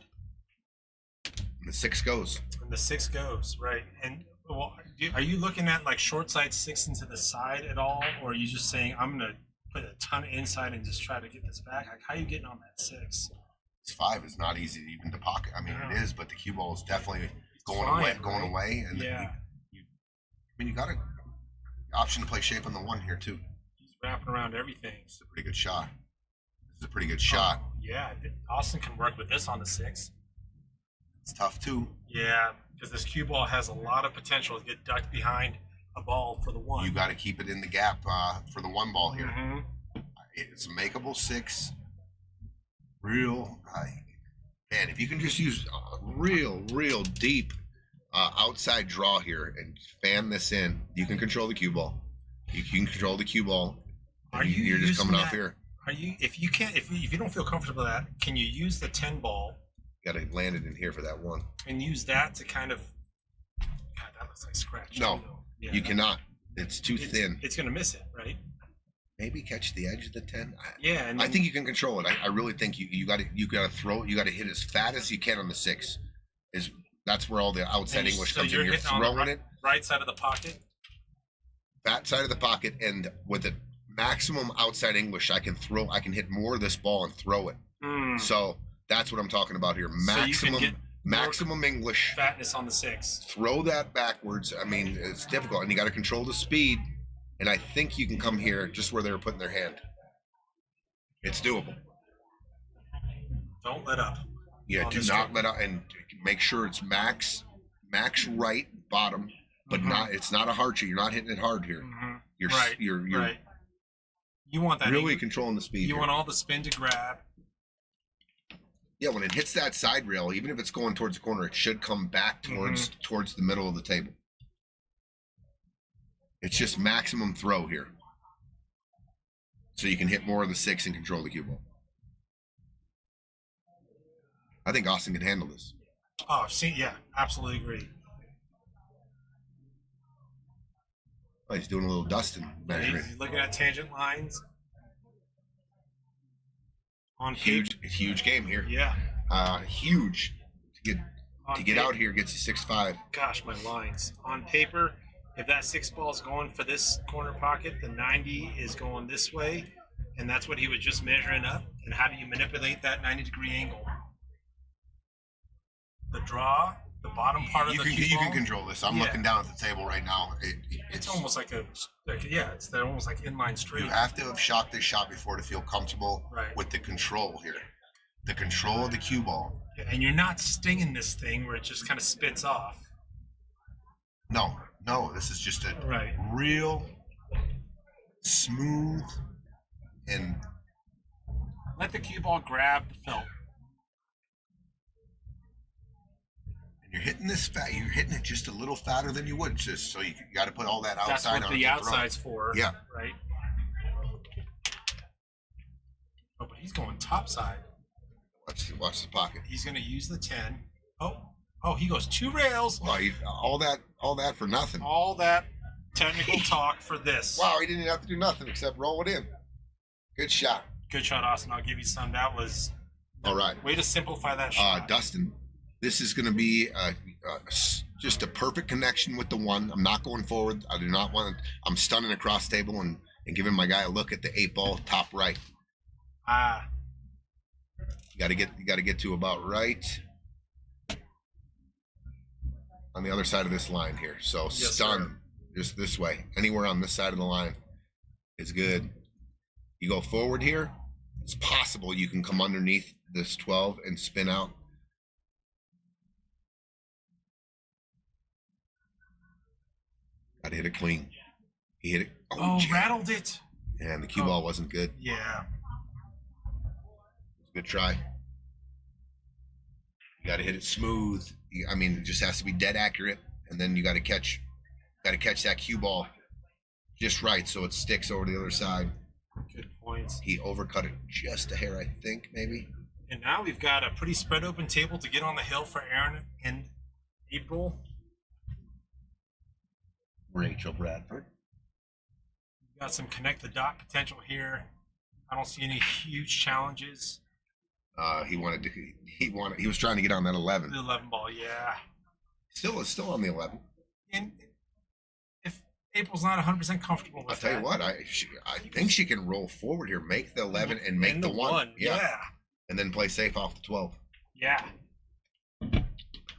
And the 6 goes. And the 6 goes right. And well, are you looking at like short side 6 into the side at all, or are you just saying I'm gonna put a ton of inside and just try to get this back? Like, how are you getting on that 6? This 5 is not easy to even to pocket. I mean, it is, but the cue ball is definitely going away. And you got an option to play shape on the 1 here too. He's wrapping around everything. It's a pretty good shot. This is a pretty good shot. Yeah, Austin can work with this on the 6. It's tough too. Yeah, because this cue ball has a lot of potential to get ducked behind a ball for the 1. You got to keep it in the gap for the 1 ball here. It's a makeable 6. Real high. Man, if you can just use a real deep outside draw here and fan this in, you can control the cue ball. You can control the cue ball. You're just coming off here. If you don't feel comfortable with that, can you use the 10 ball? Got to land it in here for that 1. And use that to kind of. God, that looks like scratch. No, you cannot. It's too thin. It's going to miss it, right? Maybe catch the edge of the 10. Yeah, and I think you can control it. I really think you got to throw it. You got to hit as fat as you can on the 6. That's where all the outside English comes in. You're throwing it right side of the pocket. Fat side of the pocket, and with the maximum outside English, I can hit more of this ball and throw it. So that's what I'm talking about here. Maximum English fatness on the 6. Throw that backwards. I mean, it's difficult, and you got to control the speed. And I think you can come here just where they were putting their hand. It's doable. Don't let up. Yeah, do not let up, and make sure it's max right bottom, but it's not a hard shot. You're not hitting it hard here. You're right. You want that really controlling the speed. You want all the spin to grab. Yeah, when it hits that side rail, even if it's going towards the corner, it should come back towards the middle of the table. It's just maximum throw here. So you can hit more of the 6 and control the cue ball. I think Austin can handle this. Oh, yeah, absolutely agree. Oh, he's doing a little Dustin measuring. He's looking at tangent lines. Huge game here. Yeah. Huge. To get out here gets you 6'5". Gosh, my lines. On paper, if that 6 ball is going for this corner pocket, the 90 is going this way, and that's what he was just measuring up. And how do you manipulate that 90-degree angle? The draw, the bottom part of the cue you ball. can control this. I'm looking down at the table right now. It's almost like it's almost like inline straight. You have to have shot this shot before to feel comfortable with the control here. The control of the cue ball. And you're not stinging this thing where it just kind of spits off. No, this is just a real smooth and let the cue ball grab the felt. And you're hitting this fat. You're hitting it just a little fatter than you would, just so you got to put all that outside. That's what the outside's for. Yeah. Right. Oh, but he's going top side. Watch the pocket. He's going to use the 10. Oh, he goes 2 rails. Wow, all that for nothing. All that technical talk for this. Wow, he didn't even have to do nothing except roll it in. Good shot. Good shot, Austin. I'll give you some. That was all right. Way to simplify that shot. Dustin, this is going to be just a perfect connection with the 1. I'm not going forward. I do not want. I'm stunning across table and and giving my guy a look at the 8-ball top right. You got to get to about right on the other side of this line here. So Yes, stun just this way. Anywhere on this side of the line is good. You go forward here, it's possible you can come underneath this 12 and spin out. Got to hit it clean. He hit it. Oh, rattled it. And the cue ball wasn't good. Yeah. Good try. You got to hit it smooth. I mean, it just has to be dead accurate, and then you got to catch that cue ball just right so it sticks over the other side. Good points. He overcut it just a hair, I think, maybe. And now we've got a pretty spread open table to get on the hill for Aaron and April. Rachel Bradford. We've got some connect the dot potential here. I don't see any huge challenges. He was trying to get on that 11. The 11 ball, yeah. Still on the 11. And if April's not 100% comfortable with I'll tell you what, I think she can roll forward here, make the 11 and make the 1. Yeah. And then play safe off the 12. Yeah.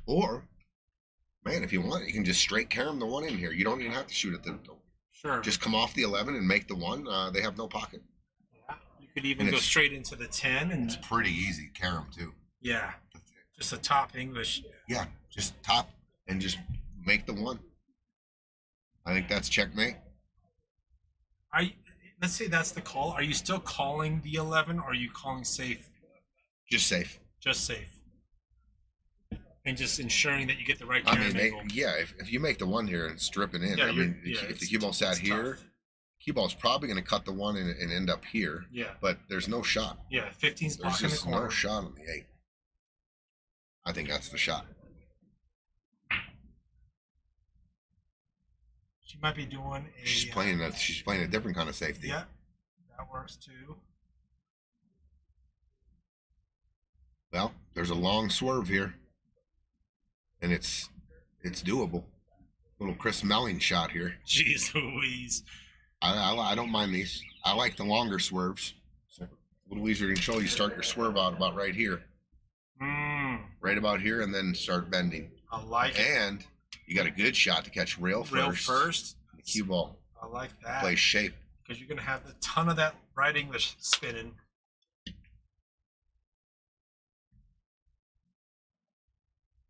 Or, man, if you want, you can just straight carom the 1 in here. You don't even have to shoot at the. Sure. Just come off the 11 and make the 1. They have no pocket. Yeah. You could even go straight into the 10 and. It's pretty easy, carom too. Yeah. Just a top English. Yeah, just top and just make the 1. I think that's checkmate. Let's say that's the call. Are you still calling the 11 or are you calling safe? Just safe. Just safe. And just ensuring that you get the right carom angle. If you make the 1 here and strip it in, if the cue ball sat here, cue ball's probably going to cut the 1 and end up here. Yeah. But there's no shot. Yeah, 15 spot in the corner. There's just no shot on the 8. I think that's the shot. She might be doing a. She's playing a different kind of safety. Yeah, that works too. Well, there's a long swerve here, and it's doable. Little Chris Melling shot here. Jeez Louise. I don't mind these. I like the longer swerves. So a little easier to control. You start your swerve out about right here. Right about here, and then start bending. I like it. And you got a good shot to catch rail first. The cue ball. I like that. Play shape. Because you're going to have a ton of that right English spinning.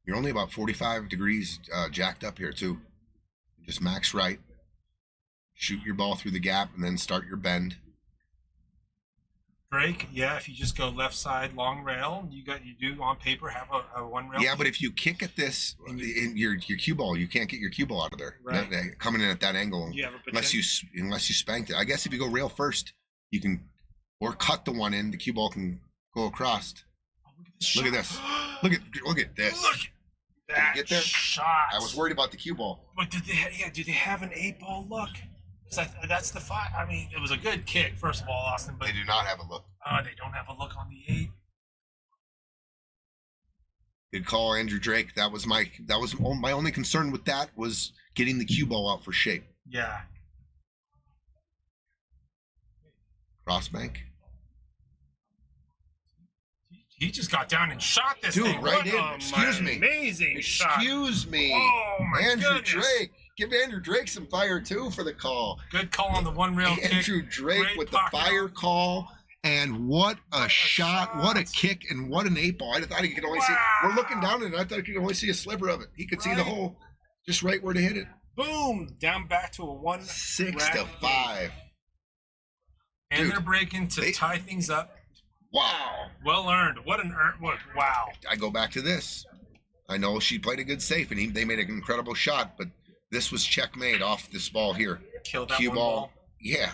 You're only about 45 degrees jacked up here, too. Just max right. Shoot your ball through the gap, and then start your bend. Drake, yeah, if you just go left side long rail, you do on paper have a 1 rail. Yeah, but if you kick at this in your cue ball, you can't get your cue ball out of there. Right. Coming in at that angle, unless you spanked it. I guess if you go rail first, you can, or cut the 1 in. The cue ball can go across. Look at this. Look at this. Look at that get there? Shot. I was worried about the cue ball. But do they have an 8-ball look? That's the 5. I mean, it was a good kick, first of all, Austin. But they do not have a look. They don't have a look on the 8. Good call, Andrew Drake. That was my only concern with that was getting the cue ball out for shape. Yeah. Cross bank. He just got down and shot this thing. Right in. Excuse me. Amazing shot. Excuse me. Oh, my Andrew goodness. Drake. Give Andrew Drake some fire, too, for the call. Good call on the 1 rail kick. Andrew Drake with the fire call. And what a shot. What a kick. And what an 8-ball. I thought he could only see. We're looking down at it. I thought he could only see a sliver of it. He could see the hole. Just right where to hit it. Boom. Down back to a 1. 6-5. And they're breaking to tie things up. Wow. Well earned. What an wow. I go back to this. I know she played a good safe, and they made an incredible shot, but this was checkmate off this ball here. Killed that cue one ball. Yeah.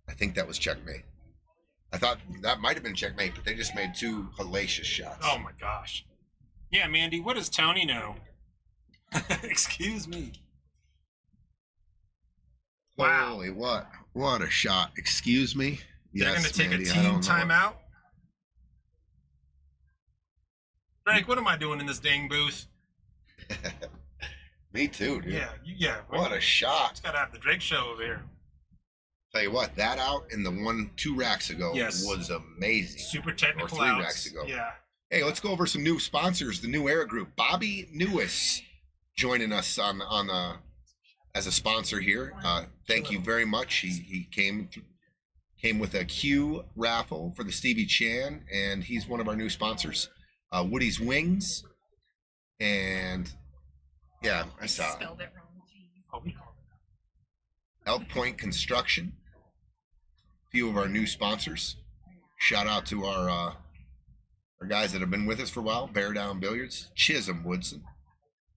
I think that was checkmate. I thought that might have been checkmate, but they just made 2 hellacious shots. Oh, my gosh. Yeah, Mandy, what does Tony know? Excuse me. Wow. Holy, what a shot. Excuse me. They're going to take Mandy, a team timeout. Frank, what am I doing in this dang booth? Me too, dude. Yeah. What a shot. It's got to have the Drake show over here. Tell you what, that out in the 2 racks ago Yes. was amazing. Super technical. Or 3 outs. racks ago. Yeah. Hey, let's go over some new sponsors. The New Era Group, Bobby Newis, joining us on as a sponsor here. Thank you very much. He came with a Q raffle for the Stevie Chan, and he's one of our new sponsors. Woody's Wings, and yeah, I saw Spelled it wrong. Oh, we call it. Elk Point Construction. A few of our new sponsors. Shout out to our guys that have been with us for a while. Bear Down Billiards, Chisholm Woodson.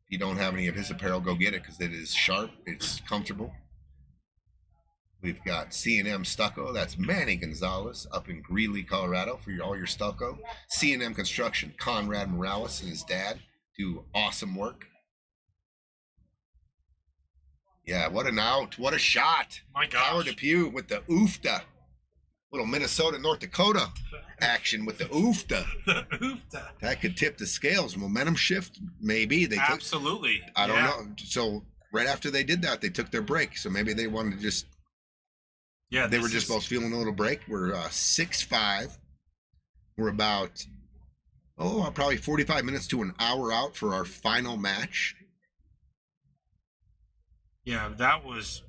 If you don't have any of his apparel, go get it because it is sharp. It's comfortable. We've got C&M Stucco. That's Manny Gonzalez up in Greeley, Colorado for all your stucco. C&M Construction, Conrad Morales and his dad do awesome work. Yeah, what an out. What a shot. My gosh. Howard Depew with the oofta. Little Minnesota, North Dakota action with the oofta. The oofta. That could tip the scales. Momentum shift, maybe. They took, Absolutely. I don't know. So right after they did that, they took their break. So maybe they wanted to just, Yeah. they were just both feeling a little break. We're 6-5. We're about, probably 45 minutes to an hour out for our final match. Yeah, that was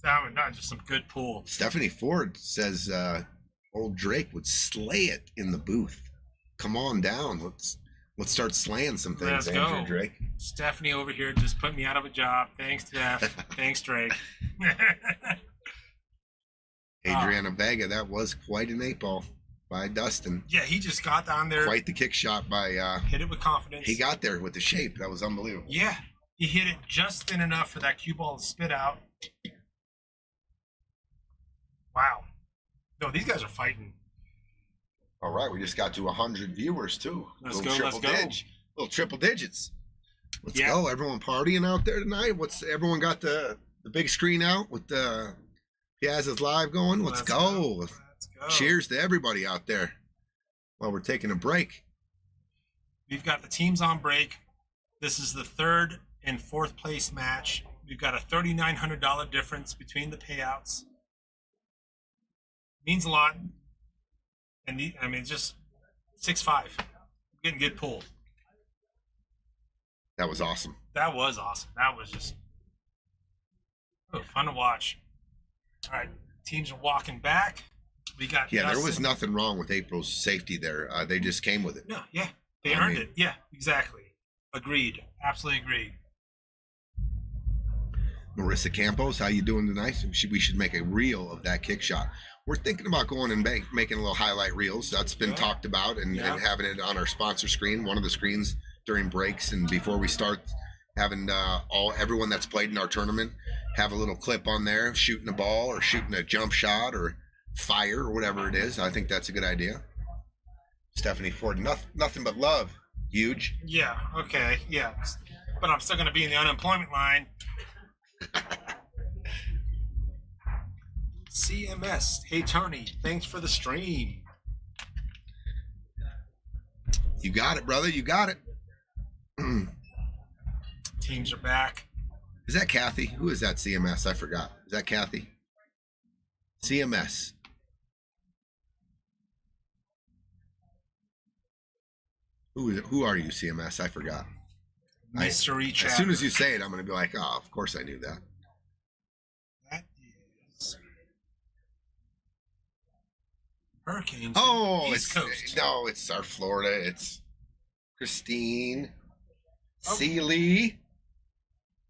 not just some good pool. Stephanie Ford says old Drake would slay it in the booth. Come on down. Let's start slaying some things, Let's Andrew go. Drake. Stephanie over here just put me out of a job. Thanks, Steph. Thanks, Drake. Adriana Vega, that was quite an 8-ball by Dustin. Yeah, he just got down there. Quite the kick shot by Hit it with confidence. he got there with the shape. That was unbelievable. Yeah, he hit it just thin enough for that cue ball to spit out. Wow. No, these guys are fighting. All right, we just got to 100 viewers too. Let's Little go, triple let's go. Little triple digits. Let's Yeah. go. Everyone partying out there tonight. Everyone got the big screen out with the Piazza's live going? Let's go. Let's go. Cheers to everybody out there while we're taking a break. We've got the teams on break. This is the 3rd and 4th place match. We've got a $3,900 difference between the payouts. Means a lot. And it's just 6-5. Getting good pull. That was awesome. That was awesome. That was just fun to watch. All right, teams are walking back. We got Yeah, there Dustin. was nothing wrong with April's safety there. They just came with it. No, yeah, they I earned mean- it. Yeah, exactly. Agreed. Absolutely agreed. Marissa Campos, how you doing tonight? We should make a reel of that kick shot. We're thinking about going and making a little highlight reels. That's been Yeah. talked about and Yeah. having it on our sponsor screen, one of the screens during breaks and before we start, having everyone that's played in our tournament have a little clip on there, shooting a ball or shooting a jump shot or fire or whatever it is. I think that's a good idea. Stephanie Ford, nothing but love. Huge. Yeah, okay, yeah. But I'm still going to be in the unemployment line. CMS, hey Tony, thanks for the stream. You got it, brother. You got it. Teams are back. Is that Kathy? Who is that CMS? I forgot. Is that Kathy? CMS. Who are you, CMS? I forgot. Mystery chat. As soon as you say it, I'm going to be like, oh, of course I knew that. That is Hurricanes. Oh, East Coast. it's our Florida. It's Christine Oh. Seeley.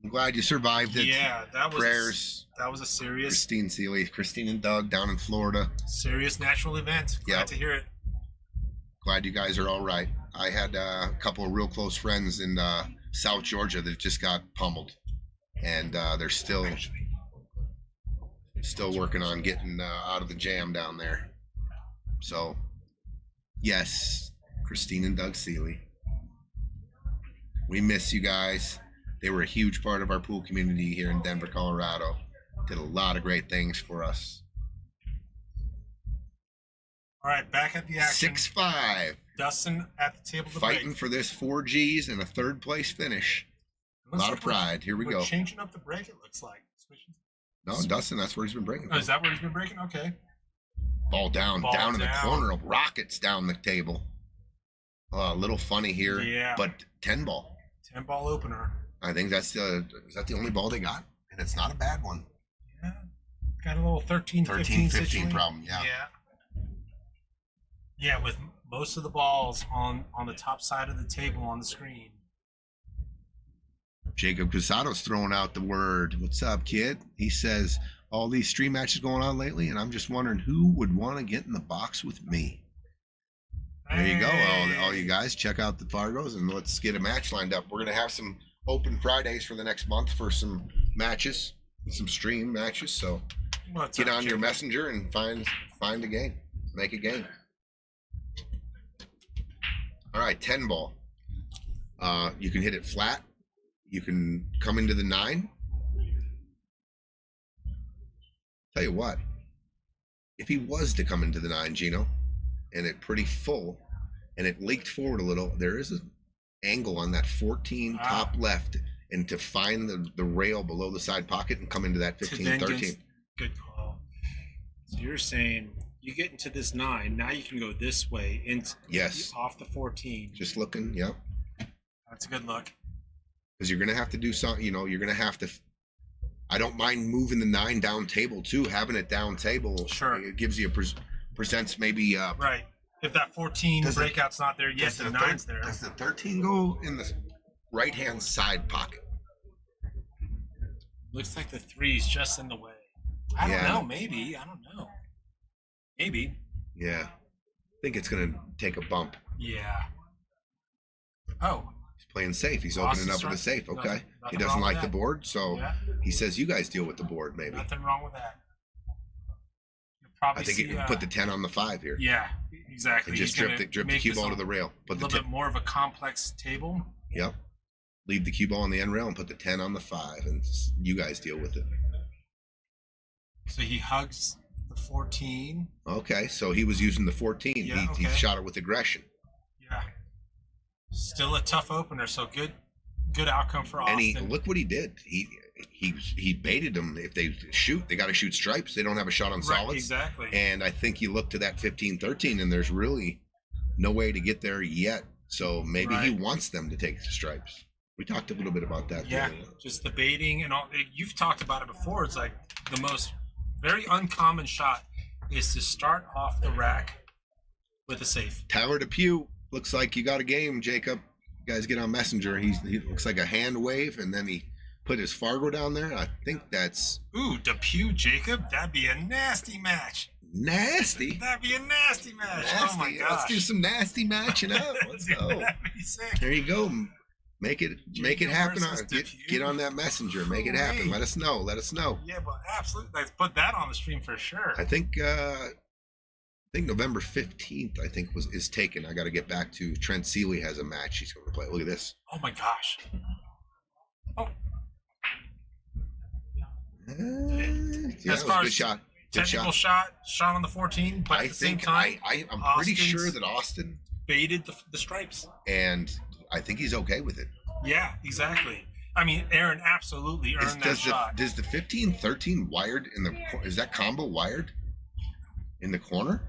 I'm glad you survived it. Yeah, that was Prayers. that was a serious Christine Seeley, Christine and Doug down in Florida. natural event. Glad Yep. to hear it. Glad you guys are all right. I had a couple of real close friends in South Georgia that just got pummeled, and they're still working on getting out of the jam down there. So, yes, Christine and Doug Seeley, we miss you guys. They were a huge part of our pool community here in Denver, Colorado. Did a lot of great things for us. All right, back at the action. 6-5. Dustin at the table to Fighting break. for this 4 Gs and a 3rd place finish. A Looks lot like of pride. Here we we're go. changing up the break, it looks like. Switching. No, Dustin, that's where he's been breaking. Oh, is that where he's been breaking? Okay. Ball down in the down. corner of rockets down the table. A little funny here, Yeah. but 10 ball. 10 ball opener. I think is that the only ball they got? And it's not a bad one. Yeah. Got a little 13, 15 situation. problem, yeah. Yeah, with most of the balls on the top side of the table on the screen. Jacob Casado's throwing out the word. What's up, kid? He says, all these stream matches going on lately, and I'm just wondering who would want to get in the box with me. There you go. All you guys, check out the Fargos and let's get a match lined up. We're going to have some open Fridays for the next month for some matches, some stream matches. So get on your messenger and find a game. Make a game. All right, 10 ball. You can hit it flat. You can come into the 9. Tell you what, if he was to come into the 9, Gino, and it pretty full, and it leaked forward a little, there is an angle on that 14 top left, and to find the rail below the side pocket and come into that 15, 13. Good call. So you're saying you get into this 9, now you can go this way into off the 14. Just looking, yep. That's a good look. Because you're going to have to do something, you're going to have to. I don't mind moving the 9 down table too, having it down table. Sure. It gives you presents maybe. Right. If that 14 breakout's not there yet, the 9's there. Does the 13 go in the right-hand side pocket? Looks like the 3's just in the way. I don't know. Maybe. I don't know. Maybe. Yeah. I think it's going to take a bump. Yeah. Oh. He's playing safe. He's opening up with a safe. Okay. Nothing he doesn't like the board, so he says you guys deal with the board maybe. Nothing wrong with that. I think you can put the 10 on the 5 here. Yeah, exactly. And just drip the cue ball to the rail. Put a little bit more of a complex table. Yep. Leave the cue ball on the end rail and put the 10 on the 5, and you guys deal with it. So he hugs the 14. Okay, so he was using the 14. Yeah, he shot it with aggression. Yeah. Still a tough opener, so good outcome for Austin. And look what he did. He baited them. If they shoot, they got to shoot stripes. They don't have a shot on solids. Right, exactly. And I think you look to that 15-13, and there's really no way to get there yet. So maybe he wants them to take the stripes. We talked a little bit about that. Yeah, just the baiting and all. You've talked about it before. It's like the most very uncommon shot is to start off the rack with a safe. Tyler Depew, looks like you got a game, Jacob. You guys get on Messenger. He looks like a hand wave, and then he put his Fargo down there. I think that's... Ooh, Depew, Jacob? That'd be a nasty match. Nasty? That'd be a nasty match. Nasty. Oh, my gosh. Let's do some nasty matching up. Let's go. That'd be sick. There you go. Make it happen. Get on that Messenger. Make it happen. Let us know. Yeah, but absolutely. Let's put that on the stream for sure. I think November 15th, is taken. I got to get back to Trent Seeley has a match he's going to play. Look at this. Oh, my gosh. Oh. As far as good shot. Technical shot on the 14, but at the same time, I'm pretty sure that Austin baited the stripes. And I think he's okay with it. Yeah, exactly. I mean, Aaron absolutely earned that shot. Does the 15-13 wired is that combo wired in the corner?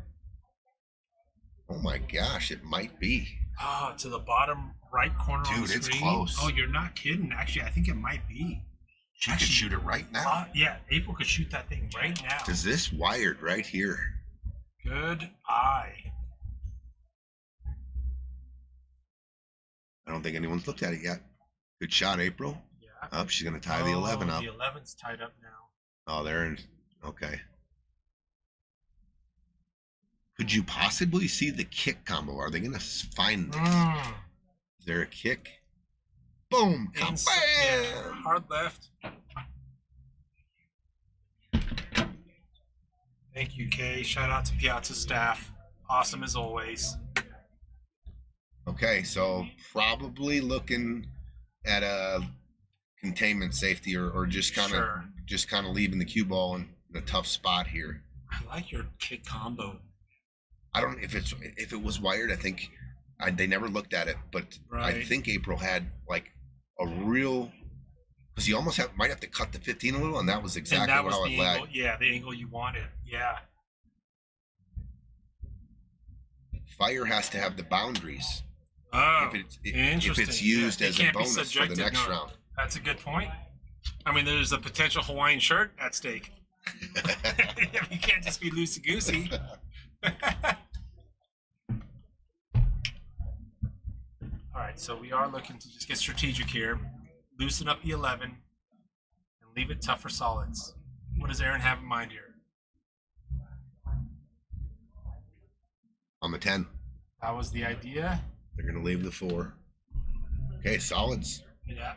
Oh my gosh, it might be. Oh, to the bottom right corner on the screen. Dude, it's close. Oh, you're not kidding. Actually, I think it might be. She could shoot it right now. Yeah, April could shoot that thing right now. Is this wired right here? Good eye. I don't think anyone's looked at it yet. Good shot, April. Yeah. Oh, she's going to tie the 11 up. The 11's tied up now. Oh, okay. Could you possibly see the kick combo? Are they going to find this? Is there a kick? Boom! Bam! Yeah, hard left. Thank you, Kay. Shout out to Piazza staff. Awesome as always. Okay, so probably looking at a containment safety or just kind of leaving the cue ball in a tough spot here. I like your kick combo. I don't if it was wired. I think they never looked at it, but I think April had like a real Because you almost might have to cut the 15 a little, and that was exactly and that was how it the led. angle. Yeah, the angle you wanted. Yeah. Fire has to have the boundaries Oh, if interesting. it's used It as a can't be bonus for the subjective, next no. round. That's a good point. I mean, there's a potential Hawaiian shirt at stake. You can't just be loosey goosey. All right, so we are looking to just get strategic here, loosen up the 11, and leave it tough for solids. What does Aaron have in mind here? On the 10. That was the idea. They're going to leave the 4. Okay, solids. Yeah.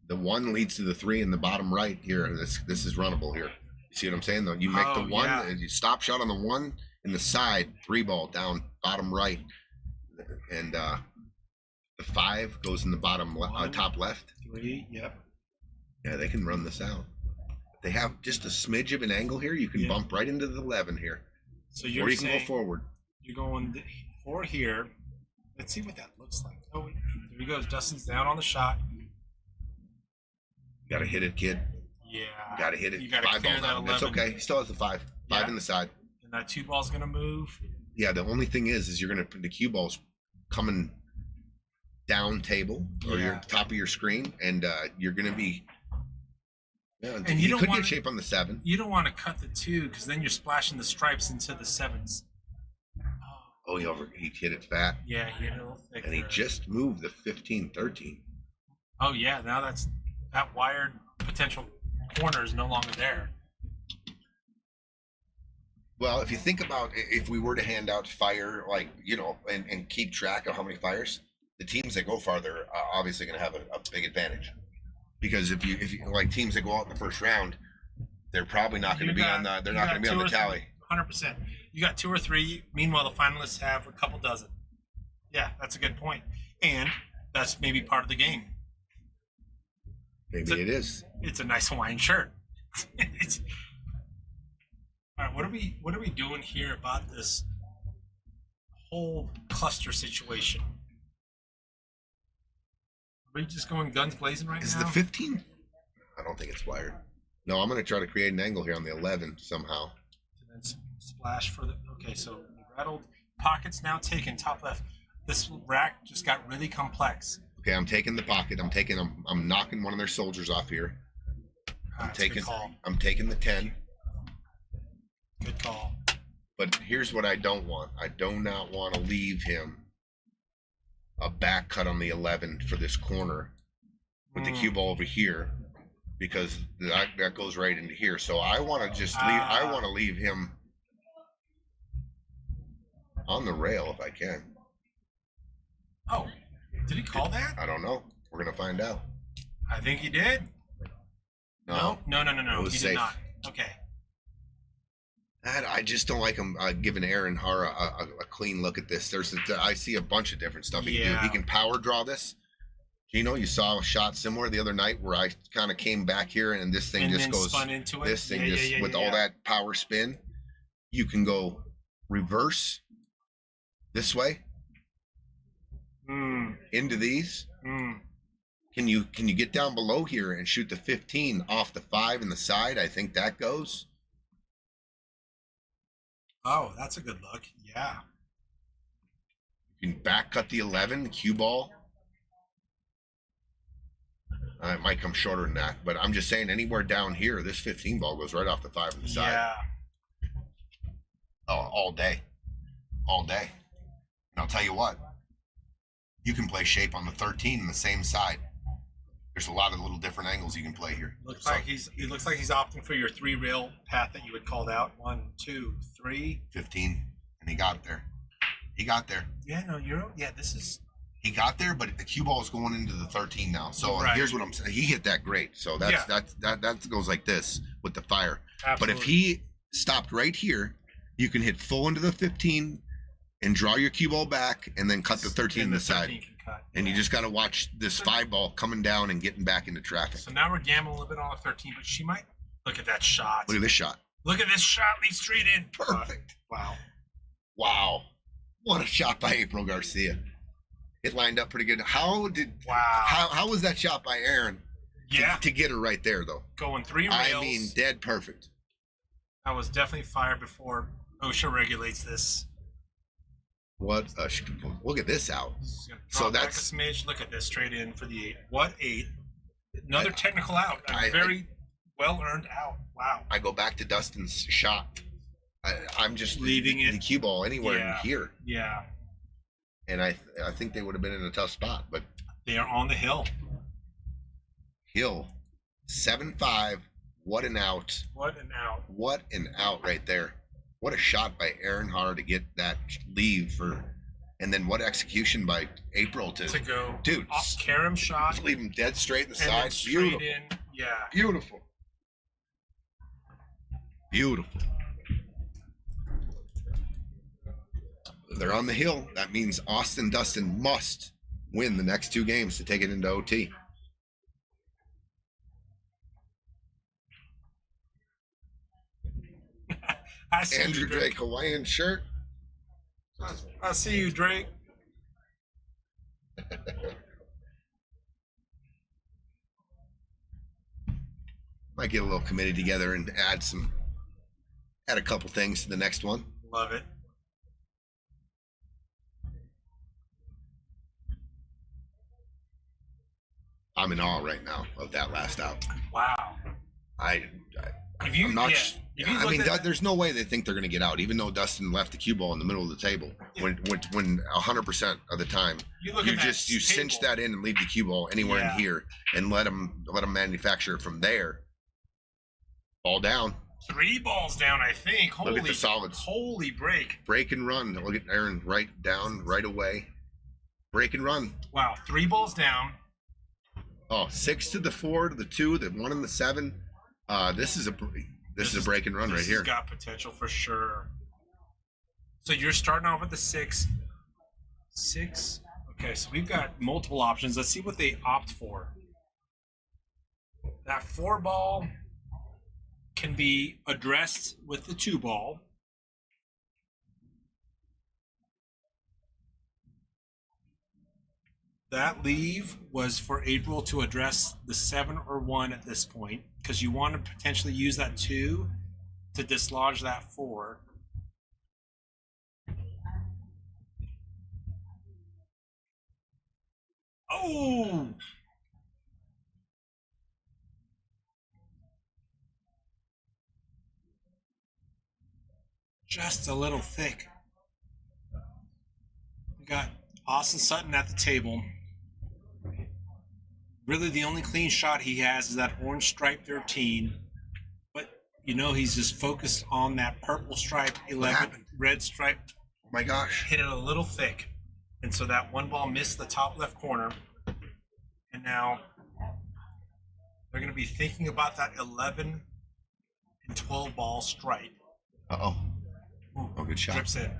The 1 leads to the 3 in the bottom right here. This is runnable here. You see what I'm saying? Though you make the 1, and you stop shot on the 1 in the side, 3 ball down bottom right, and the 5 goes in the bottom top left. 3. Yep. Yeah, they can run this out. If they have just a smidge of an angle here, you can bump right into the 11 here. So you're or you saying can go forward. You're going 4 here. Let's see what that looks like. Oh, there he goes. Dustin's down on the shot. You got to hit it, kid. Yeah. You got to hit it. You got to 5 clear ball that down. 11. That's okay. He still has the 5. 5 in the side. And that 2 ball's going to move. Yeah, the only thing is you're going to put the cue balls coming down table or your top of your screen, and you're going to be. Yeah, and you could get shape on the 7. You don't want to cut the 2 because then you're splashing the stripes into the 7s. Oh, he hit it fat. Yeah, he hit it a little thick. And he just moved the 15-13. Oh yeah, now that wired potential corner is no longer there. Well, if you think about if we were to hand out fire, like, and keep track of how many fires, the teams that go farther are obviously going to have a big advantage. Because if you like teams that go out in the first round, they're probably not going to be on the tally. 100%. You got 2 or 3. Meanwhile, the finalists have a couple dozen. Yeah, that's a good point. And that's maybe part of the game. Maybe it is. It's a nice Hawaiian shirt. All right, what are we doing here about this whole cluster situation? Are we just going guns blazing right now? Is the 15? I don't think it's wired. No, I'm going to try to create an angle here on the 11 somehow. And then splash for the. Okay, so rattled pockets now taken top left. This rack just got really complex. Okay, I'm taking the pocket. I'm knocking one of their soldiers off here. I'm taking the 10. Good call. But here's what I don't want. I do not want to leave him a back cut on the 11 for this corner with the cue ball over here, because that goes right into here. So I want to just leave. I want to leave him on the rail if I can. Oh, did he call that? I don't know. We're gonna find out. I think he did. No. It was He safe. did not. Okay. I just don't like him giving Aaron Hara a clean look at this. I see a bunch of different stuff he can do. He can power draw this. You saw a shot similar the other night where I kind of came back here and this thing just goes spun into it. This thing with all that power spin. You can go reverse this way into these. Can you get down below here and shoot the 15 off the 5 in the side? I think that goes. Oh, that's a good look. Yeah. You can back cut the 11 cue ball. It might come shorter than that, but I'm just saying anywhere down here, this 15 ball goes right off the 5 on the side. Yeah. Oh, all day. And I'll tell you what, you can play shape on the 13 on the same side. There's a lot of little different angles you can play here. It looks like he's opting for your 3 rail path that you had called out. 1, 2, 3. 15, and he got there. Yeah, no, this is. He got there, but the cue ball is going into the 13 now. So here's what I'm saying. He hit that great. So that goes like this with the fire. Absolutely. But if he stopped right here, you can hit full into the 15 and draw your cue ball back and then cut the 13 in the side. And you just got to watch this 5 ball coming down and getting back into traffic. So now we're gambling a little bit on the 13, but she might. Look at that shot. Look at this shot. Lead straight in. Perfect. Wow. What a shot by April Garcia. It lined up pretty good. How was that shot by Aaron? Yeah. To get her right there, though. Going 3 rails. I mean, dead perfect. I was definitely fired before OSHA regulates this. What? We'll get this out. So that's back a smidge. Look at this, straight in for the 8. What 8? Another technical out. Very well earned out. Wow. I go back to Dustin's shot. I'm just leaving the cue ball anywhere in here. Yeah. And I think they would have been in a tough spot, but they are on the hill. Hill, 7-5. What an out. What an out. What an out right there. What a shot by Hara to get that leave for, and then what execution by April to go. Dude, Karam shot. Just leave him dead straight in the and side. Straight Beautiful. in. Yeah. Beautiful. Beautiful. They're on the hill. That means Dustin must win the next 2 games to take it into OT. I see Andrew you, Drake Hawaiian shirt. I see you, Drake. Might get a little committee together and add a couple things to the next one. Love it. I'm in awe right now of that last out. Wow. I'm not. There's no way they think they're going to get out, even though Dustin left the cue ball in the middle of the table. When 100% of the time, you cinch that in and leave the cue ball anywhere in here and let them manufacture it from there. Ball down. 3 balls down, I think. Look at the solids. Holy break. Break and run. Look at Aaron right down, right away. Break and run. Wow, 3 balls down. Oh, 6 to the 4 to the 2, the 1 and the 7. This is a break and run right here. This has got potential for sure. So you're starting off with the 6. 6. Okay, so we've got multiple options. Let's see what they opt for. That 4 ball can be addressed with the 2 ball. That leave was for April to address the 7 or 1 at this point, because you want to potentially use that 2 to dislodge that 4. Oh! Just a little thick. We got Austin Sutton at the table. Really, the only clean shot he has is that orange stripe 13. But, he's just focused on that purple stripe 11, red stripe. Oh, my gosh. Hit it a little thick. And so that 1 ball missed the top left corner. And now they're going to be thinking about that 11 and 12 ball stripe. Uh-oh. Oh, good shot. Drips in.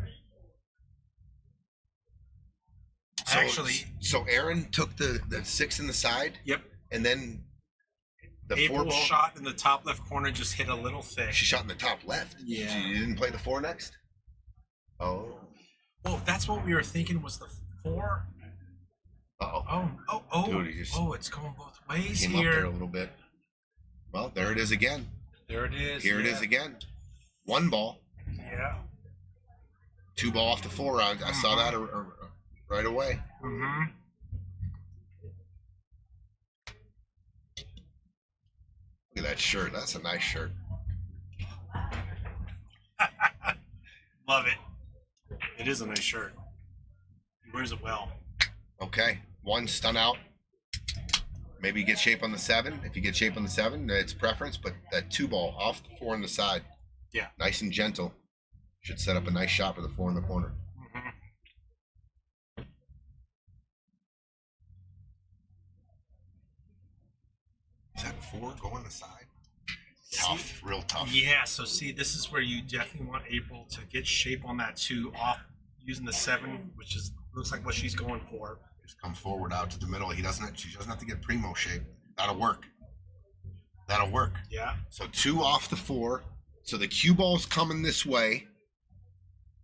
So Aaron took the 6 in the side. Yep. And then the April 4 ball shot in the top left corner just hit a little thick. She shot in the top left. Yeah. You didn't play the 4 next? Oh. Well, that's what we were thinking was the 4. Uh-oh. Oh. Dude, It's going both ways came here. Up there a little bit. Well, there it is again. There it is. Here it is again. 1 ball. Yeah. 2 ball off the 4 round. I saw that right away. Mm-hmm. Look at that shirt. That's a nice shirt. Love it. It is a nice shirt. He wears it well. Okay. 1 stun out. Maybe you get shape on the 7. If you get shape on the 7, it's preference. But that 2 ball off the 4 on the side. Yeah. Nice and gentle. Should set up a nice shot for the 4 in the corner. Mm-hmm. Is that 4 going the side? Tough, real tough. Yeah, so see, this is where you definitely want April to get shape on that 2 off using the 7, which looks like what she's going for. Just come forward out to the middle. She doesn't have to get primo shape. That'll work. Yeah. So 2 off the 4. So the cue ball's coming this way.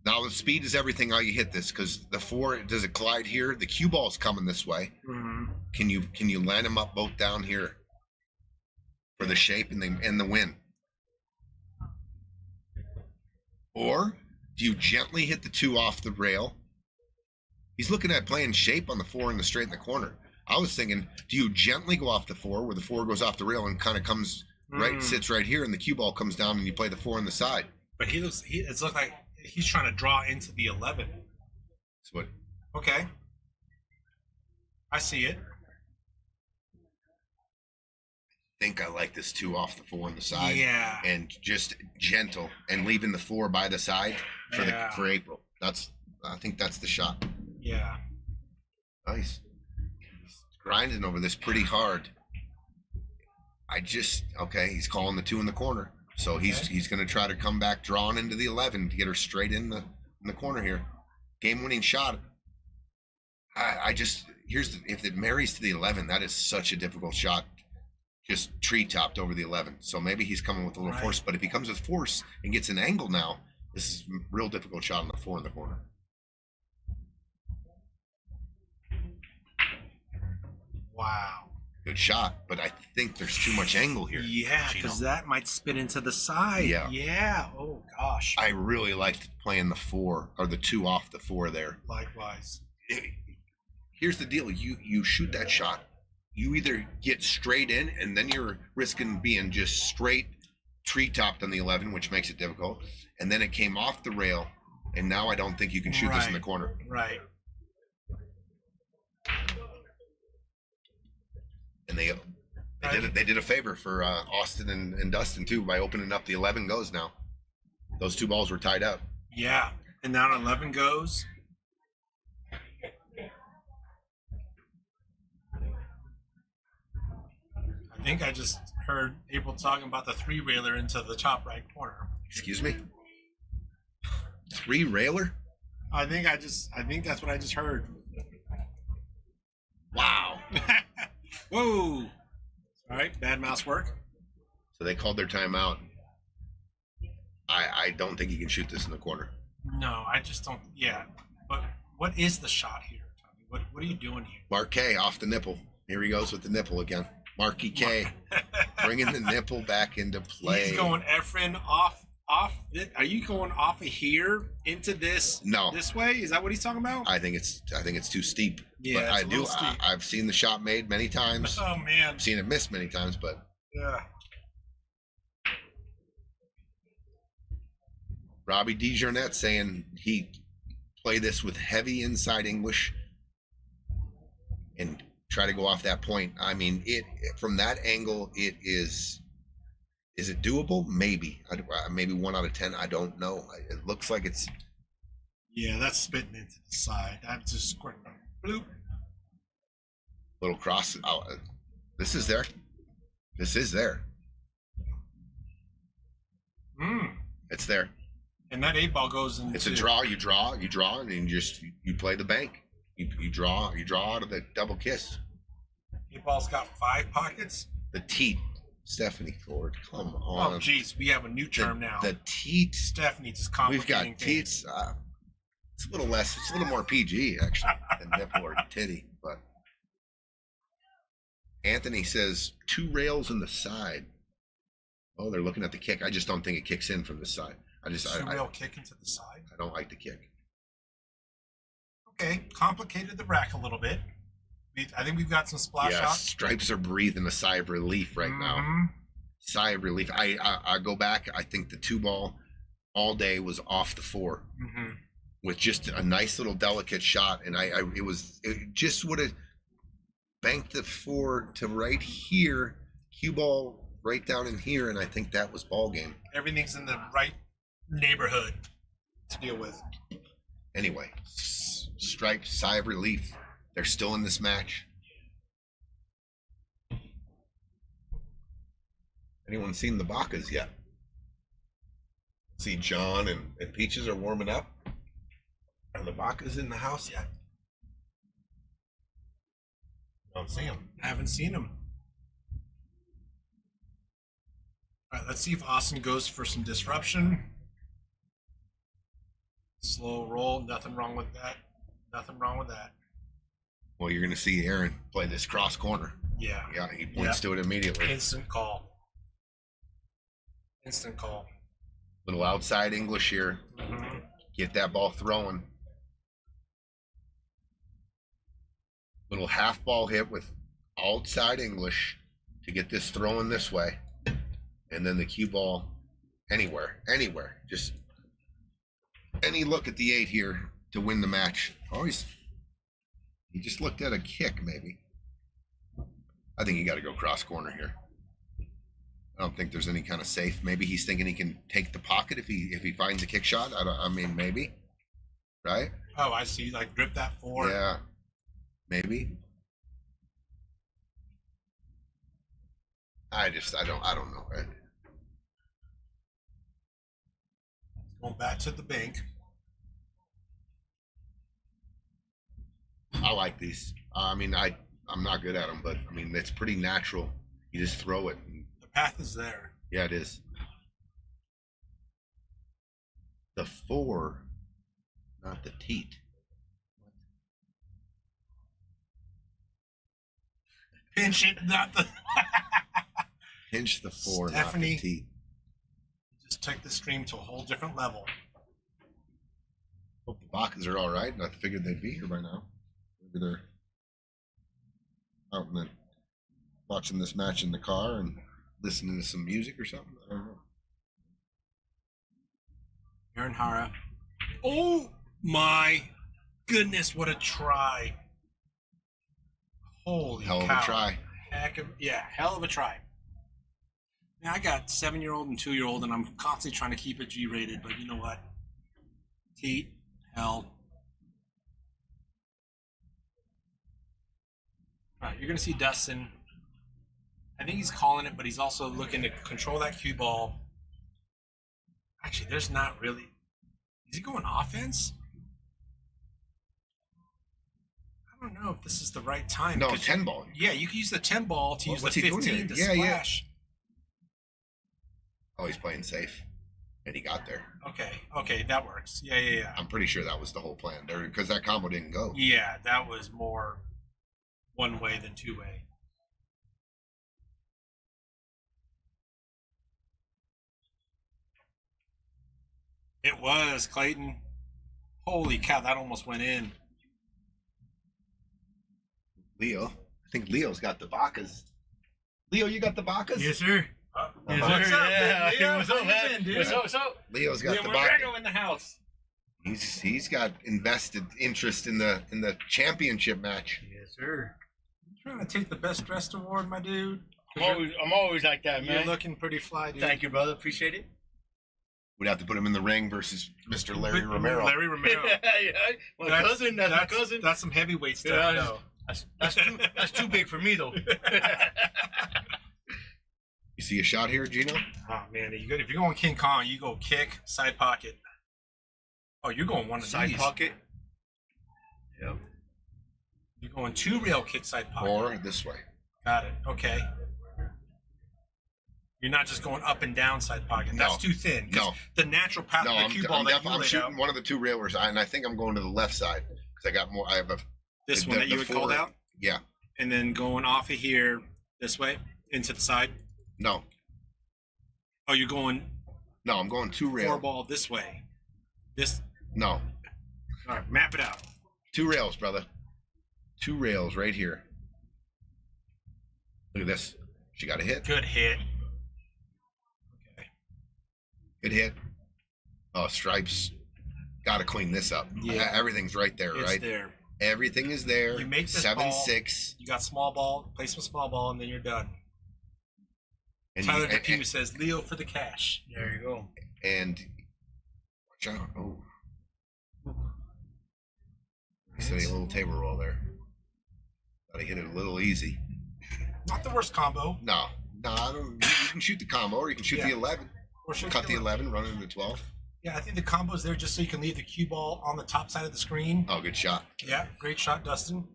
Now the speed is everything how you hit this, because the 4, does it collide here? The cue ball's coming this way. Mm-hmm. Can you line them up both down here? for the shape and the win. Or do you gently hit the 2 off the rail? He's looking at playing shape on the 4 and the straight in the corner. I was thinking, do you gently go off the 4 where the 4 goes off the rail and kind of comes right, sits right here, and the cue ball comes down and you play the 4 on the side? But it's looked like he's trying to draw into the 11. That's what. Okay. I see it. I think I like this 2 off the 4 on the side. Yeah. And just gentle and leaving the 4 by the side for April. I think that's the shot. Yeah. Nice. He's grinding over this pretty hard. He's calling the 2 in the corner. So he's going to try to come back drawing into the 11 to get her straight in the corner here. Game-winning shot. If it marries to the 11, that is such a difficult shot. Just tree-topped over the 11. So maybe he's coming with a little force. But if he comes with force and gets an angle now, this is a real difficult shot on the 4 in the corner. Wow. Good shot, but I think there's too much angle here. Yeah, because that might spin into the side. Yeah. Yeah. Oh, gosh. I really liked playing the 4 or the 2 off the 4 there. Likewise. Here's the deal. You shoot that shot. You either get straight in, and then you're risking being just straight tree-topped on the 11, which makes it difficult. And then it came off the rail, and now I don't think you can shoot this in the corner. Right. And they did a favor for Austin and Dustin, too, by opening up the 11 goes now. Those 2 balls were tied up. Yeah. And now 11 goes. I think I just heard April talking about the 3-railer into the top right corner. Excuse me? 3-railer? I think that's what I just heard. Wow. Whoa. All right, bad mouse work. So they called their timeout. I don't think you can shoot this in the corner. No, I just don't. Yeah. But what is the shot here, Tommy? What are you doing here? Mark K off the nipple. Here he goes with the nipple again. Marky K bringing the nipple back into play. He's going Efren off. Are you going off of here into this? No. This way? Is that what he's talking about? I think it's too steep. Yeah, but I've seen the shot made many times. Oh man. I've seen it missed many times, but yeah. Robbie DeJournette saying he play this with heavy inside English and try to go off that point. I mean, from that angle, it is. Is it doable? Maybe. Maybe 1 out of 10. I don't know. It looks like it's. Yeah, that's spitting into the side. That's just squirting. Bloop. Little cross. This is there. This is there. It's there. And that 8-ball goes in. It's a draw. You draw, and then you play the bank. You draw out of the double kiss. 8-ball's got 5 pockets. The teat. Stephanie Ford, come on. Oh, geez, we have a new term now. The teat. Stephanie just complicating. We've got teats. It's a little less. It's a little more PG actually than nipple or titty. But Anthony says 2 rails in the side. Oh, they're looking at the kick. I just don't think it kicks in from the side. Rail kick into the side. I don't like the kick. Okay, complicated the rack a little bit. I think we've got some splash shots. Stripes are breathing a sigh of relief right now. Sigh of relief. I go back. I think the 2-ball all day was off the 4 with just a nice little delicate shot, and it just would have banked the 4 to right here, cue ball right down in here, and I think that was ball game. Everything's in the right neighborhood to deal with. Anyway, Stripes, sigh of relief. They're still in this match. Anyone seen the Bacas yet? See John and Peaches are warming up. Are the Bacas in the house yet? Don't see them. Haven't seen them. All right, let's see if Austin goes for some disruption. Slow roll, nothing wrong with that. Nothing wrong with that. Well, you're going to see Aaron play this cross corner. Yeah. Yeah, he points to it immediately. Instant call. Instant call. Little outside English here. Mm-hmm. Get that ball throwing. Little half ball hit with outside English to get this throwing this way. And then the cue ball anywhere. Just any look at the 8 here to win the match. He just looked at a kick, maybe. I think you got to go cross corner here. I don't think there's any kind of safe. Maybe he's thinking he can take the pocket if he finds a kick shot. I mean, maybe, right? Oh, I see. Like grip that 4. Yeah, maybe. I don't know. Right? Going back to the bank. I like these. I'm not good at them, but I mean, it's pretty natural. You just throw it. The path is there. Yeah, it is. The 4, not the teat. Pinch it, not the. Pinch the 4, Stephanie. not the teat. Just take the stream to a whole different level. Hope the Bacas are all right. I figured they'd be here by now. Maybe they're out and then watching this match in the car and listening to some music or something. I don't know. Aaron Hara. Oh my goodness, what a try. Holy Hell cow. of a try. Hell of a try. Now, I got 7-year-old and 2-year-old, and I'm constantly trying to keep it G-rated, but you know what? Teat, hell. All right, you're going to see Dustin. I think he's calling it, but he's also looking to control that cue ball. Actually, there's not really. Is he going offense? I don't know if this is the right time. No, 10 ball. Yeah, you can use the 10 ball to use the What's he doing 15 here? to Yeah, yeah. splash. Oh, he's playing safe. And he got there. Okay, that works. Yeah. I'm pretty sure that was the whole plan there because that combo didn't go. Yeah, that was more one way than two way. It was, Clayton. Holy cow, that almost went in. Leo. I think Leo's got the Bacas. Leo, you got the Bacas? Yes, sir. What's up, Yeah. big Leo? What's How up, you man? been, dude? What's up? Leo's got Leo the McGregor Bacas. in the house. He's got invested interest in the championship match. Yes, sir. You trying to take the best dressed award, my dude? I'm always like that, You're man. looking pretty fly, dude. Thank you, brother. Appreciate it. We'd have to put him in the ring versus Mr. Larry Romero. Larry Romero. My cousin. That's my cousin. That's some heavyweight stuff, Yeah, though. That's too big for me, though. You see a shot here, Gino? Oh man, if you're going King Kong, you go kick, side pocket. Oh, you're going one of Side these. pocket. Yep. You're going 2 rail kick, side pocket. Or this way. Got it. Okay. You're not just going up and down side pocket. No. That's too thin. 'Cause No. The natural path No, of the I'm, cue ball that you I'm laid shooting out. one of the 2 railers, and I think I'm going to the left side because I got more. I have a This the- one that the you had called forward. out, Yeah. and then going off of here this way into the side. No. Oh, you're going No, I'm going 2 rail. 4 ball this way. This. No. All right, map it out. 2 rails, brother. 2 rails right here. Look at this. She got a hit. Good hit. Okay. Good hit. Oh, stripes. Got to clean this up. Yeah. Everything's right there, It's right? there. Everything is there. You make this 7-6. You got small ball, play some small ball, and then you're done. And Tyler you, Depew says Leo for the cash. There you go. and watch out. Oh. Setting a little table roll there. Gotta hit it a little easy. Not the worst combo. No, I don't. You can shoot the combo, or you can shoot the Yeah. 11. Or should Cut the 11, run into the 12. Yeah, I think the combo's there just so you can leave the cue ball on the top side of the screen. Oh, good shot. Yeah, great shot, Dustin.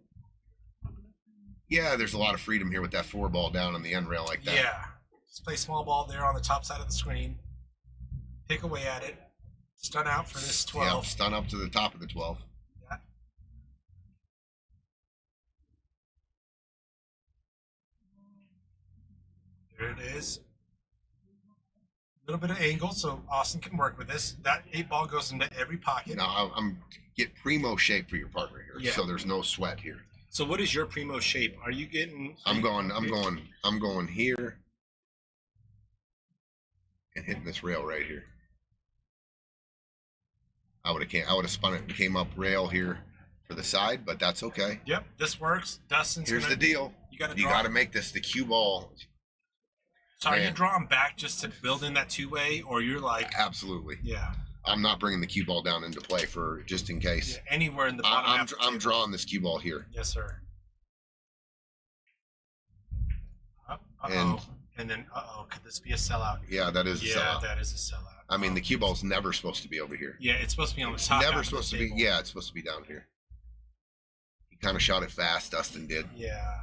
Yeah, there's a lot of freedom here with that 4 ball down on the end rail like that. Yeah. Just play small ball there on the top side of the screen. Pick away at it. Stun out for this 12. Yeah, stun up to the top of the 12. Yeah. There it is. little bit of angle so Austin can work with this. That 8 ball goes into every pocket. Now I'm get primo shape for your partner here, Yeah. so there's no sweat here. So what is your primo shape? Are you getting? I'm going here and hitting this rail right here. I would have spun it and came up rail here for the side, but that's okay. Yep, this works. Dustin's. Here's the deal. You got to make this the cue ball. So are you Man. drawing back just to build in that 2-way, or you're like? Absolutely. Yeah. I'm not bringing the cue ball down into play for just in case. Yeah, anywhere in the bottom half. I'm drawing this cue ball here. Yes, sir. And- And then, could this be a sellout? Yeah, that is. Yeah, that is a sellout. I mean, the cue ball's never supposed to be over here. Yeah, it's supposed to be on the top. Never half of supposed the to be. table. Yeah, it's supposed to be down here. He kind of shot it fast. Dustin did. Yeah.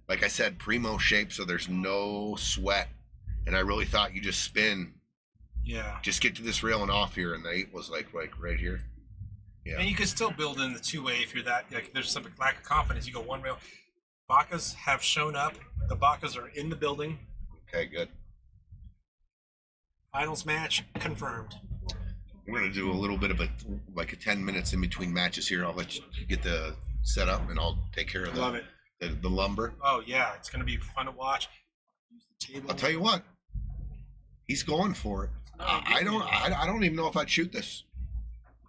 Like I said, primo shape, so there's no sweat. And I really thought you just spin, Yeah. just get to this rail and off here, and the 8 was like right here. Yeah. And you can still build in the 2-way if you're that, like, there's some lack of confidence. You go one rail. Bacas have shown up. The Bacas are in the building. Okay, good. Finals match confirmed. We're gonna do a little bit of a 10 minutes in between matches here. I'll let you get the setup, and I'll take care of Love it. the lumber. Oh, yeah. It's going to be fun to watch. Use the table. I'll tell you what, he's going for it. I don't even know if I'd shoot this,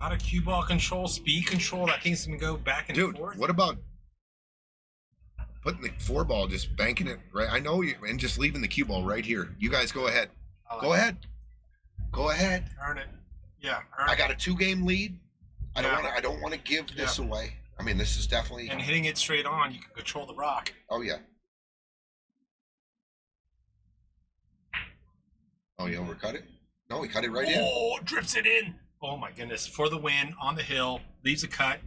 A lot of cue ball control, speed control. That thing's going to go back and dude. forth. What about putting the 4 ball, just banking it right? I know you, and just leaving the cue ball right here. You guys go ahead. Go ahead. Go ahead. Earn it. Yeah. Earn I it. got a 2-game lead. I Yeah. don't want to give this away. I mean, this is definitely. And hitting it straight on, you can control the rock. Oh yeah. Oh, you overcut it? No, he cut it right in. Oh, drips it in. Oh my goodness. For the win on the hill. Leaves a cut.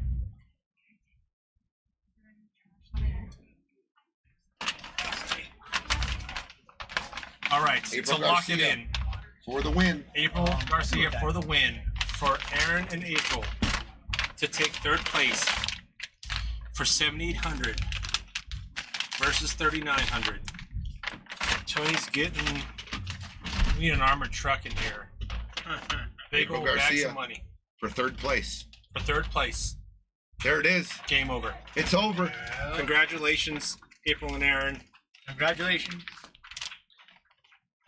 All right. April so lock it Garcia. in. For the win. April Garcia for the win. For Aaron and April to take third place for 7,800 versus 3,900. Tony's getting. We need an armored truck in here. Big April old bags Garcia. of money For third place. for third place. There it is. Game over. It's over. Congratulations, April and Aaron. Congratulations.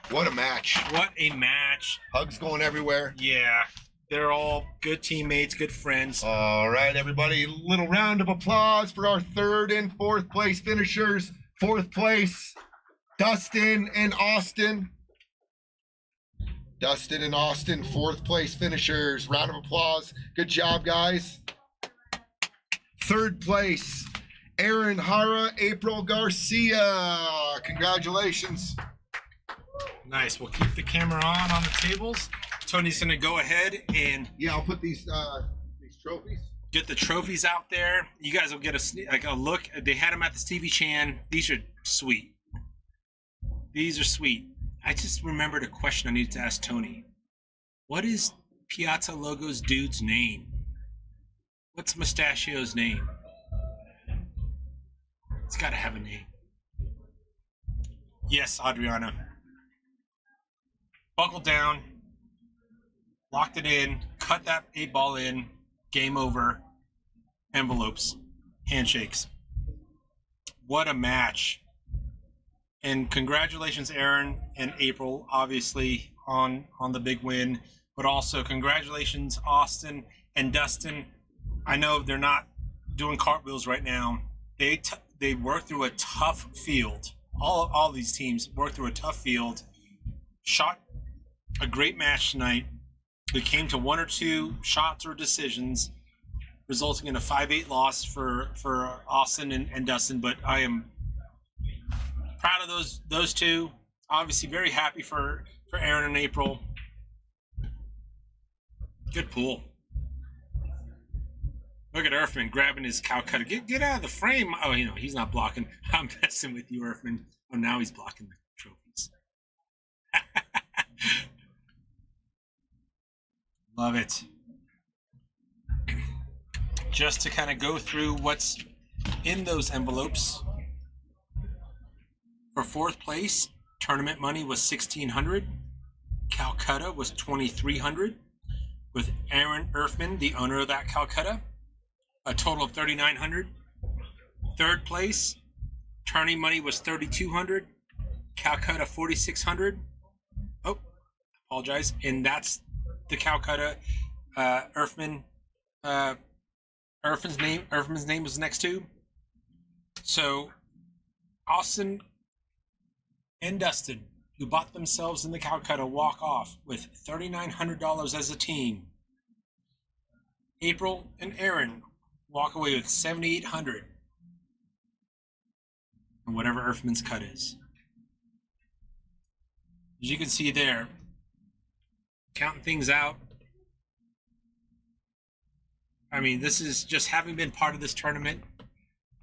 What a match. What a match. Hugs going everywhere. Yeah. They're all good teammates, good friends. All right, everybody. Little round of applause for our 3rd and 4th place finishers. 4th place, Dustin and Austin. Dustin and Austin, 4th place finishers. Round of applause. Good job, guys. 3rd place, Aaron Hara, April Garcia. Congratulations. Nice. We'll keep the camera on the tables. Tony's going to go ahead and Yeah, I'll put these trophies. get the trophies out there. You guys will get a look. They had them at the Stevie Chan. These are sweet. These are sweet. I just remembered a question I needed to ask Tony. What is Piazza Logo's dude's name? What's Mustachio's name? It's got to have a name. Yes, Adriana. Buckle down. Locked it in. Cut that 8 ball in. Game over. Envelopes. Handshakes. What a match. And congratulations, Aaron and April, obviously, on the big win. But also congratulations, Austin and Dustin. I know they're not doing cartwheels right now. They worked through a tough field. All these teams worked through a tough field. Shot a great match tonight. It came to 1 or 2 shots or decisions, resulting in a 5-8 loss for Austin and Dustin. But I am proud of those two. Obviously, very happy for Aaron and April. Good pool. Look at Earthman grabbing his cow cutter. Get out of the frame. Oh, he's not blocking. I'm messing with you, Earthman. Oh, now he's blocking the trophies. Love it. Just to kind of go through what's in those envelopes. For 4th place, tournament money was $1,600. Calcutta was $2,300, with Aaron Erfman, the owner of that Calcutta, a total of $3,900. Third place, tourney money was $3,200. Calcutta $4,600. Oh, apologize. And that's the Calcutta. Erfman's name was next to. So Austin and Dustin, who bought themselves in the Calcutta, walk off with $3,900 as a team. April and Aaron walk away with $7,800. Or whatever Erfman's cut is. As you can see there, counting things out. I mean, this is just having been part of this tournament,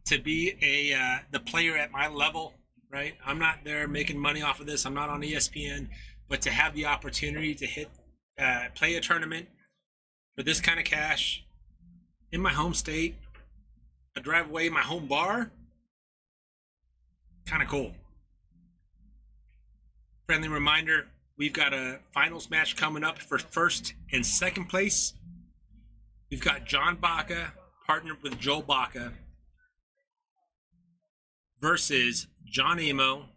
to be the player at my level, right? I'm not there making money off of this. I'm not on ESPN, but to have the opportunity to play a tournament for this kind of cash in my home state, a drive away, my home bar, kind of cool. Friendly reminder, we've got a finals match coming up for first and second place. We've got John Baca partnered with Joel Baca versus John Amo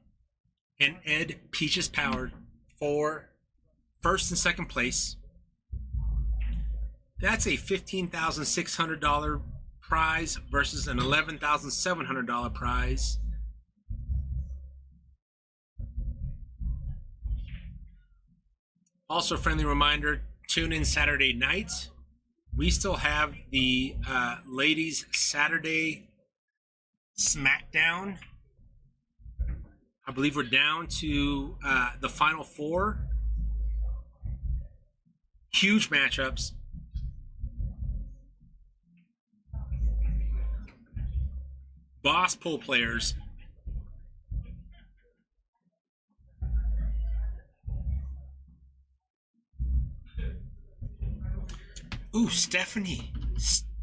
and Ed Peaches Power for first and second place. That's a $15,600 prize versus an $11,700 prize. Also, friendly reminder, tune in Saturday night. We still have the ladies' Saturday SmackDown. I believe we're down to the final four. Huge matchups. Boss pool players. Ooh, Stephanie,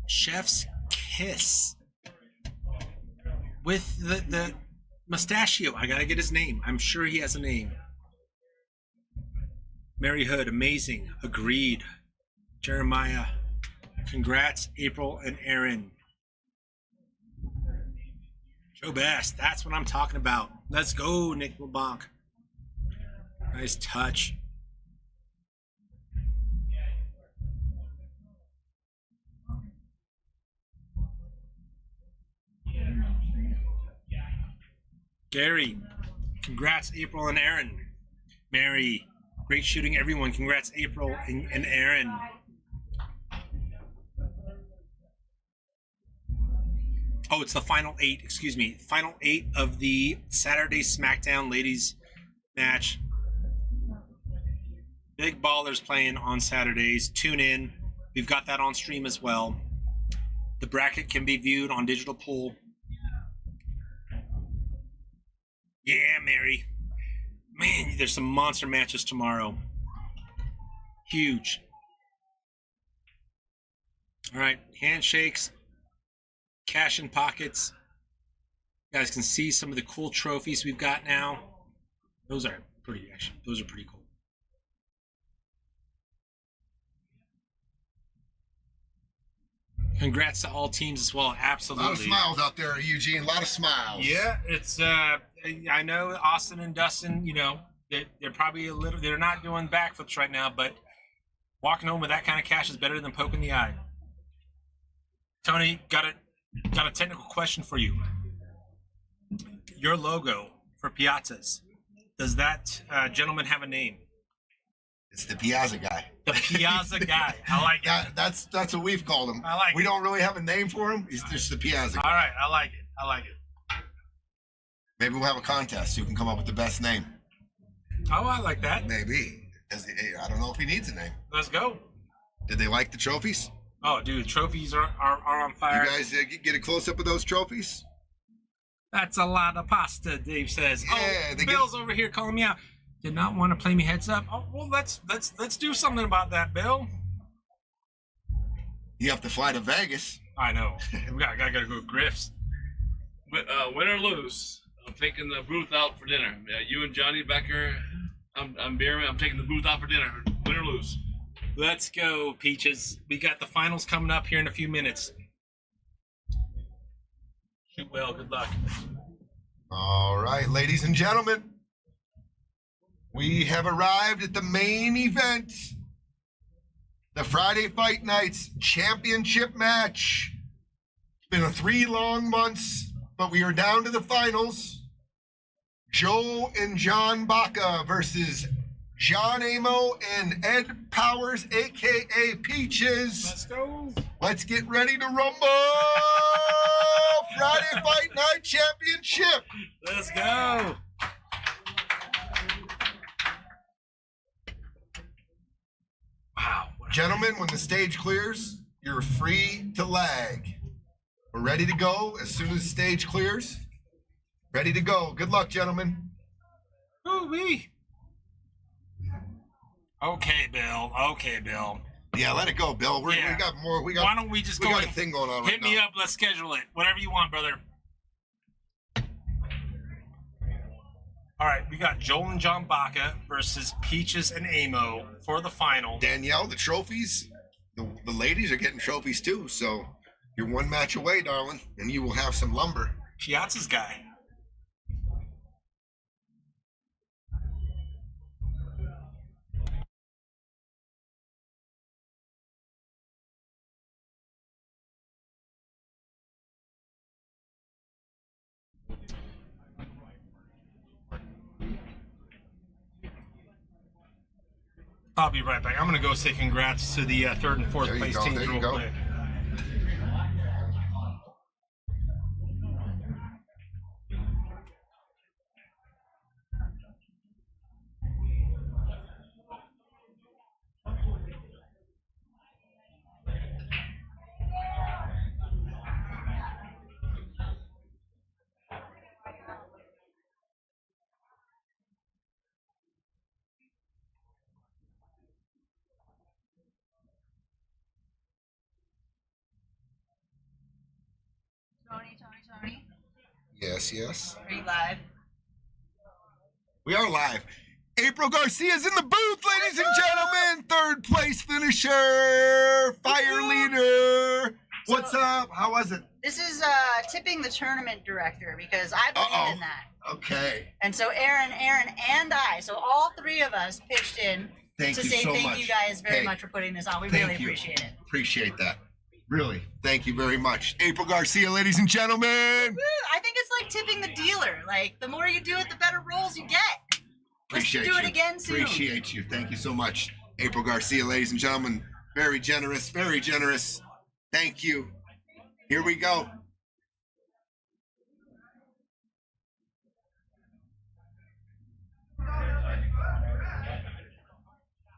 Chef's Kiss with the mustachio. I gotta get his name. I'm sure he has a name. Mary Hood, amazing. Agreed. Jeremiah, congrats, April and Aaron. Joe Best, that's what I'm talking about. Let's go, Nick LeBlanc. Nice touch. Gary, congrats, April and Aaron. Mary, great shooting, everyone. Congrats, April and Aaron. Oh, it's the final 8, excuse me. Final 8 of the Saturday SmackDown ladies match. Big ballers playing on Saturdays. Tune in. We've got that on stream as well. The bracket can be viewed on Digital Pool. Yeah, Mary. Man, there's some monster matches tomorrow. Huge. All right, handshakes, cash in pockets. You guys can see some of the cool trophies we've got now. Those are pretty, actually. Those are pretty cool. Congrats to all teams as well. Absolutely. A lot of smiles out there, Eugene. A lot of smiles. Yeah, it's I know Austin and Dustin, you know, they're probably they're not doing backflips right now, but walking home with that kind of cash is better than poking the eye. Tony, got a technical question for you. Your logo for Piazzas, does that gentleman have a name? It's the Piazza guy. The Piazza guy. I like it. That's what we've called him. I like we it. don't really have a name for him. He's just the Piazza guy. All right, I like it. I like it. Maybe we'll have a contest. Who can come up with the best name? Oh, I like that. Maybe. I don't know if he needs a name. Let's go. Did they like the trophies? Oh, dude, trophies are on fire. You guys get a close up of those trophies? That's a lot of pasta, Dave says. Yeah, oh, Bill's over here calling me out. Did not want to play me heads up. Oh, well, let's do something about that, Bill. You have to fly to Vegas. I know. I gotta go Griff's. Win or lose, I'm taking the booth out for dinner. You and Johnny Becker. I'm Beerman. I'm taking the booth out for dinner. Win or lose. Let's go, Peaches. We got the finals coming up here in a few minutes. Shoot well. Good luck. All right, ladies and gentlemen, we have arrived at the main event, the Friday Fight Nights championship match. It's been 3 long months, but we are down to the finals. Joe and John Baca versus John Amo and Ed Powers, a.k.a. Peaches. Let's go. Let's get ready to rumble! Friday Fight Night Championship. Let's go. Wow. Gentlemen, when the stage clears, you're free to lag. We're ready to go as soon as the stage clears. Ready to go. Good luck, gentlemen. Ooh-wee. Okay, Bill. Okay, Bill. Yeah, let it go, Bill. We got more. We got. Why don't we just go got a and thing going on right hit now. me up. Let's schedule it. Whatever you want, brother. All right, we got Joel and John Baca versus Peaches and Amo for the final. Danielle, the trophies. The ladies are getting trophies too. So you're 1 match away, darling, and you will have some lumber. Piazza's guy. I'll be right back. I'm going to go say congrats to the 3rd and 4th There you place go, teams there you real go. quick. Tony. Yes, yes. Are you live? We are live. April Garcia's in the booth, ladies and gentlemen. 3rd place finisher, fire leader. What's up? How was it? This is tipping the tournament director because I believe in that. Okay. And so Aaron, and I, so all 3 of us pitched in Thank to you say so thank much. you guys very Hey, much for putting this on. We thank really you. appreciate it. Appreciate that. Really. Thank you very much. April Garcia, ladies and gentlemen. Woo! I think it's like tipping the dealer. Like the more you do it, the better rolls you get. Let's Appreciate do you. it again soon. Appreciate you. Thank you so much. April Garcia, ladies and gentlemen. Very generous. Very generous. Thank you. Here we go.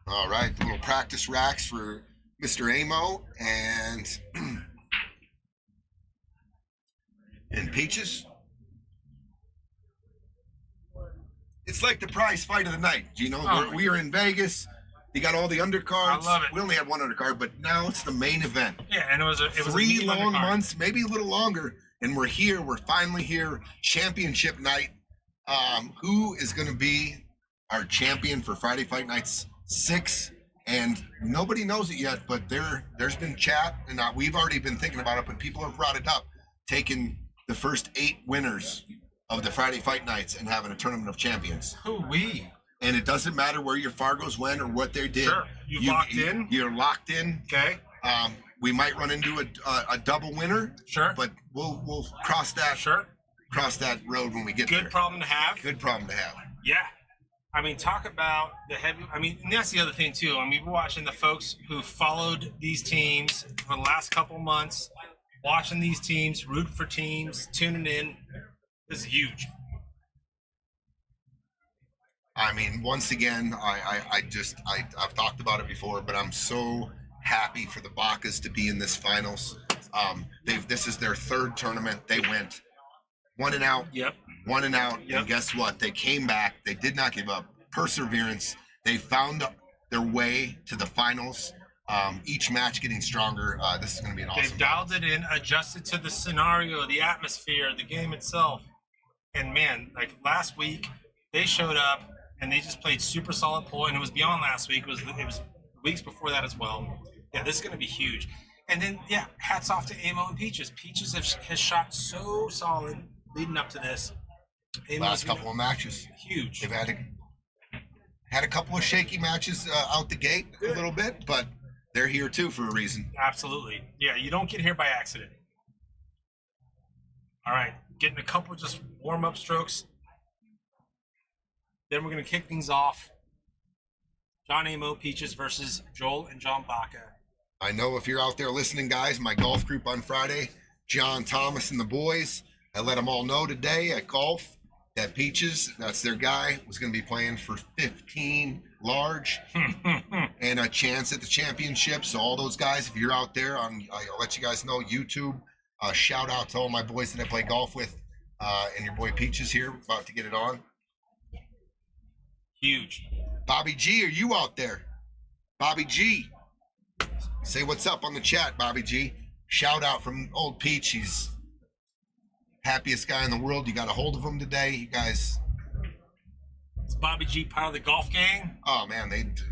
All right, the little practice racks for Mr. Amo and Peaches. It's like the prize fight of the night. You know, we are in Vegas. You got all the undercards. I love it. We only had 1 undercard, but now it's the main event. Yeah, and it was 3 a long undercard. months, maybe a little longer, and we're here. We're finally here. Championship night. Who is going to be our champion for Friday Fight Nights 6? And nobody knows it yet, but there's been chat, and we've already been thinking about it, but people have brought it up, taking the first 8 winners of the Friday Fight Nights and having a tournament of champions. Ooh-wee. And it doesn't matter where your Fargos went or what they did. Sure. Locked in? You're locked in. Okay. We might run into a double winner, Sure. but we'll cross that road when we get there. Good problem to have. Good problem to have. Yeah. I mean, talk about the heavy. I mean, and that's the other thing, too. I mean, we're watching the folks who followed these teams for the last couple months, watching these teams, rooting for teams, tuning in. This is huge. I mean, once again, I've talked about it before, but I'm so happy for the Bacas to be in this finals. This is their 3rd tournament. They went 1 and out. Yep. 1 and out. Yep. And guess what? They came back. They did not give up. Perseverance. They found their way to the finals. Each match getting stronger. This is going to be an awesome. They've dialed it in, adjusted to the scenario, the atmosphere, the game itself. And man, like last week, they showed up and they just played super solid pool, and it was beyond last week. It was weeks before that as well. Yeah, this is going to be huge. And then yeah, hats off to Amo and Peaches. Peaches has shot so solid leading up to this. Amo's Last couple of matches, huge. they've had a couple of shaky matches out the gate a little bit, but they're here too for a reason. Absolutely. Yeah, you don't get here by accident. All right, getting a couple just warm-up strokes. Then we're going to kick things off. John Amo Peaches versus Joel and John Baca. I know if you're out there listening, guys, my golf group on Friday, John Thomas and the boys, I let them all know today at golf that Peaches, that's their guy, was going to be playing for 15 large and a chance at the championship. So all those guys, if you're out there, I'll let you guys know, YouTube, shout out to all my boys that I play golf with, and your boy Peaches here, about to get it on. Huge. Bobby G, are you out there? Bobby G, say what's up on the chat, Bobby G. Shout out from old Peach. He's happiest guy in the world. You got a hold of him today, you guys. Is Bobby G part of the golf gang? Oh man,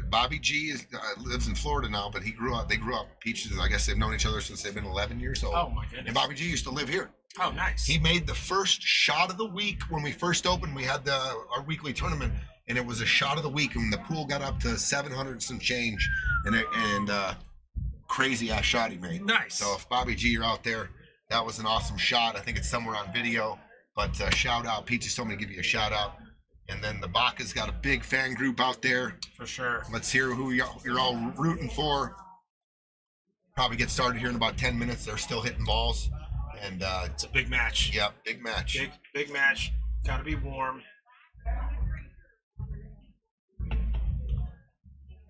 Bobby G lives in Florida now, but they grew up. Peaches, I guess they've known each other since they've been 11 years old. Oh my goodness. And Bobby G used to live here. Oh, nice. He made the first shot of the week when we first opened. We had our weekly tournament, and it was a shot of the week, and the pool got up to 700 and some change, and crazy ass shot he made. Nice. So if Bobby G, you're out there, that was an awesome shot. I think it's somewhere on video, but shout out. Peaches told me to give you a shout out. And then the Baca's got a big fan group out there. For sure. Let's hear who you're all rooting for. Probably get started here in about 10 minutes. They're still hitting balls. And It's a big match. yep, big match. Big match. Got to be warm.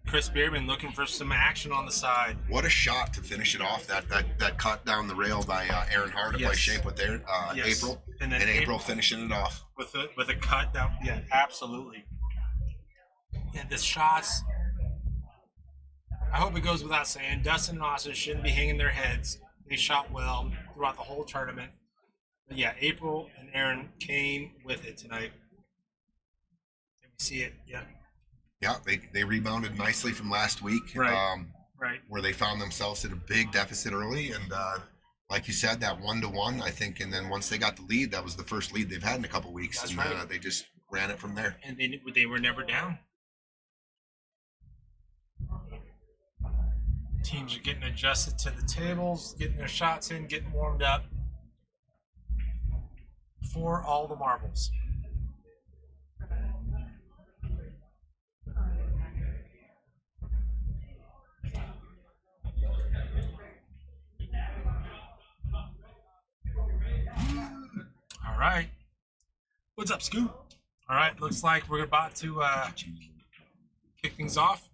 Chris Bierman looking for some action on the side. What a shot to finish it off. That cut down the rail by Aaron Hara to play Yes. shape with Yes. April. And then April finishing it off. with a cut that, yeah, absolutely. Yeah, the shots. I hope it goes without saying, Dustin and Austin shouldn't be hanging their heads. They shot well throughout the whole tournament. But yeah, April and Aaron came with it tonight. Did we see it? Yeah. Yeah, they rebounded nicely from last week. Right. Right. Where they found themselves at a big deficit early, and like you said, that 1-1, I think, and then once they got the lead, that was the first lead they've had in a couple weeks. That's and right. They just ran it from there. And they were never down. Teams are getting adjusted to the tables, getting their shots in, getting warmed up for all the marbles. All right. What's up, Scoop? All right, looks like we're about to kick things off.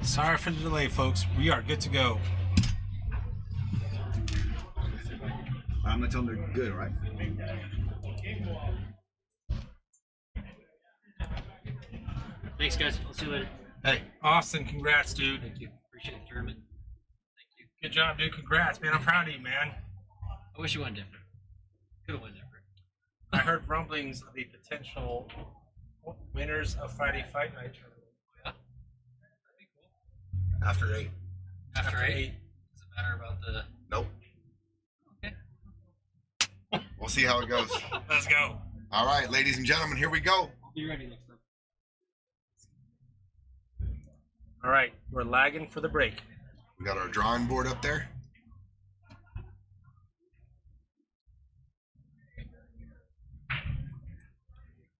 Sorry for the delay, folks. We are good to go. I'm gonna tell them they're good, right? Thanks, guys. I'll see you later. Hey, Austin, congrats, dude. Thank you. Appreciate the tournament. Thank you. Good job, dude. Congrats, man. I'm proud of you, man. I wish you went different. Could have went different. I heard rumblings of the potential winners of Friday Fight Night tournament. Yeah. That'd be cool. after 8. After 8. Does it matter about the? Nope. Okay. We'll see how it goes. Let's go. All right, ladies and gentlemen, here we go. I'll be ready next time. All right, we're lagging for the break. We got our drawing board up there.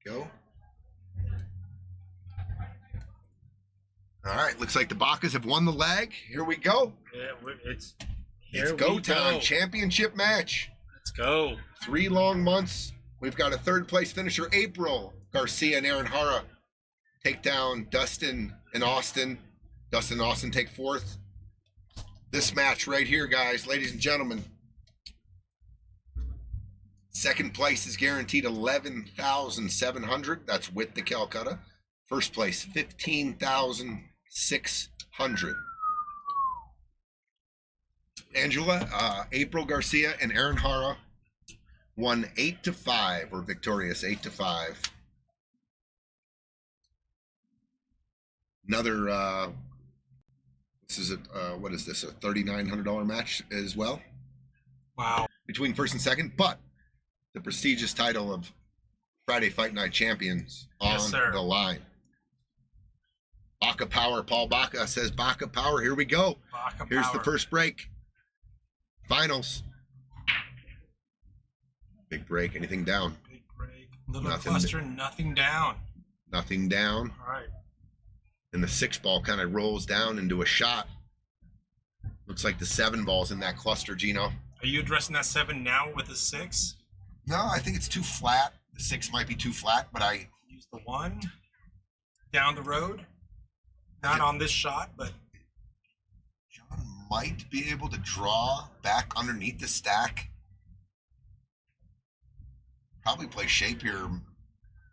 Go. All right, looks like the Bacas have won the leg. Here we go. Yeah, it's It's go time. Championship match. Let's go. 3 long months. We've got a 3rd place finisher, April. Garcia and Aaron Hara take down Dustin and Austin. Dustin and Austin take 4th. This match right here, guys, ladies and gentlemen. 2nd place is guaranteed $11,700. That's with the Calcutta. 1st place, $15,600. Angela, April Garcia, and Aaron Hara won 8-5, or victorious 8-5. Another, this is what is this? A $3,900 match as well Wow. between 1st and 2nd, but the prestigious title of Friday Fight Night Champions on Yes, sir. the line. Baca Power, Paul Baca says Baca Power. Here we go. Baca Here's the power. first break. Finals. Big break. Anything down? Big break. Little Nothing. cluster, nothing down. Nothing down. All right. And the 6 ball kind of rolls down into a shot. Looks like the 7 ball's in that cluster, Gino. Are you addressing that 7 now with a 6? No, I think it's too flat. The 6 might be too flat, but I Use the 1 down the road. Not on this shot, but John might be able to draw back underneath the stack. Probably play shape here.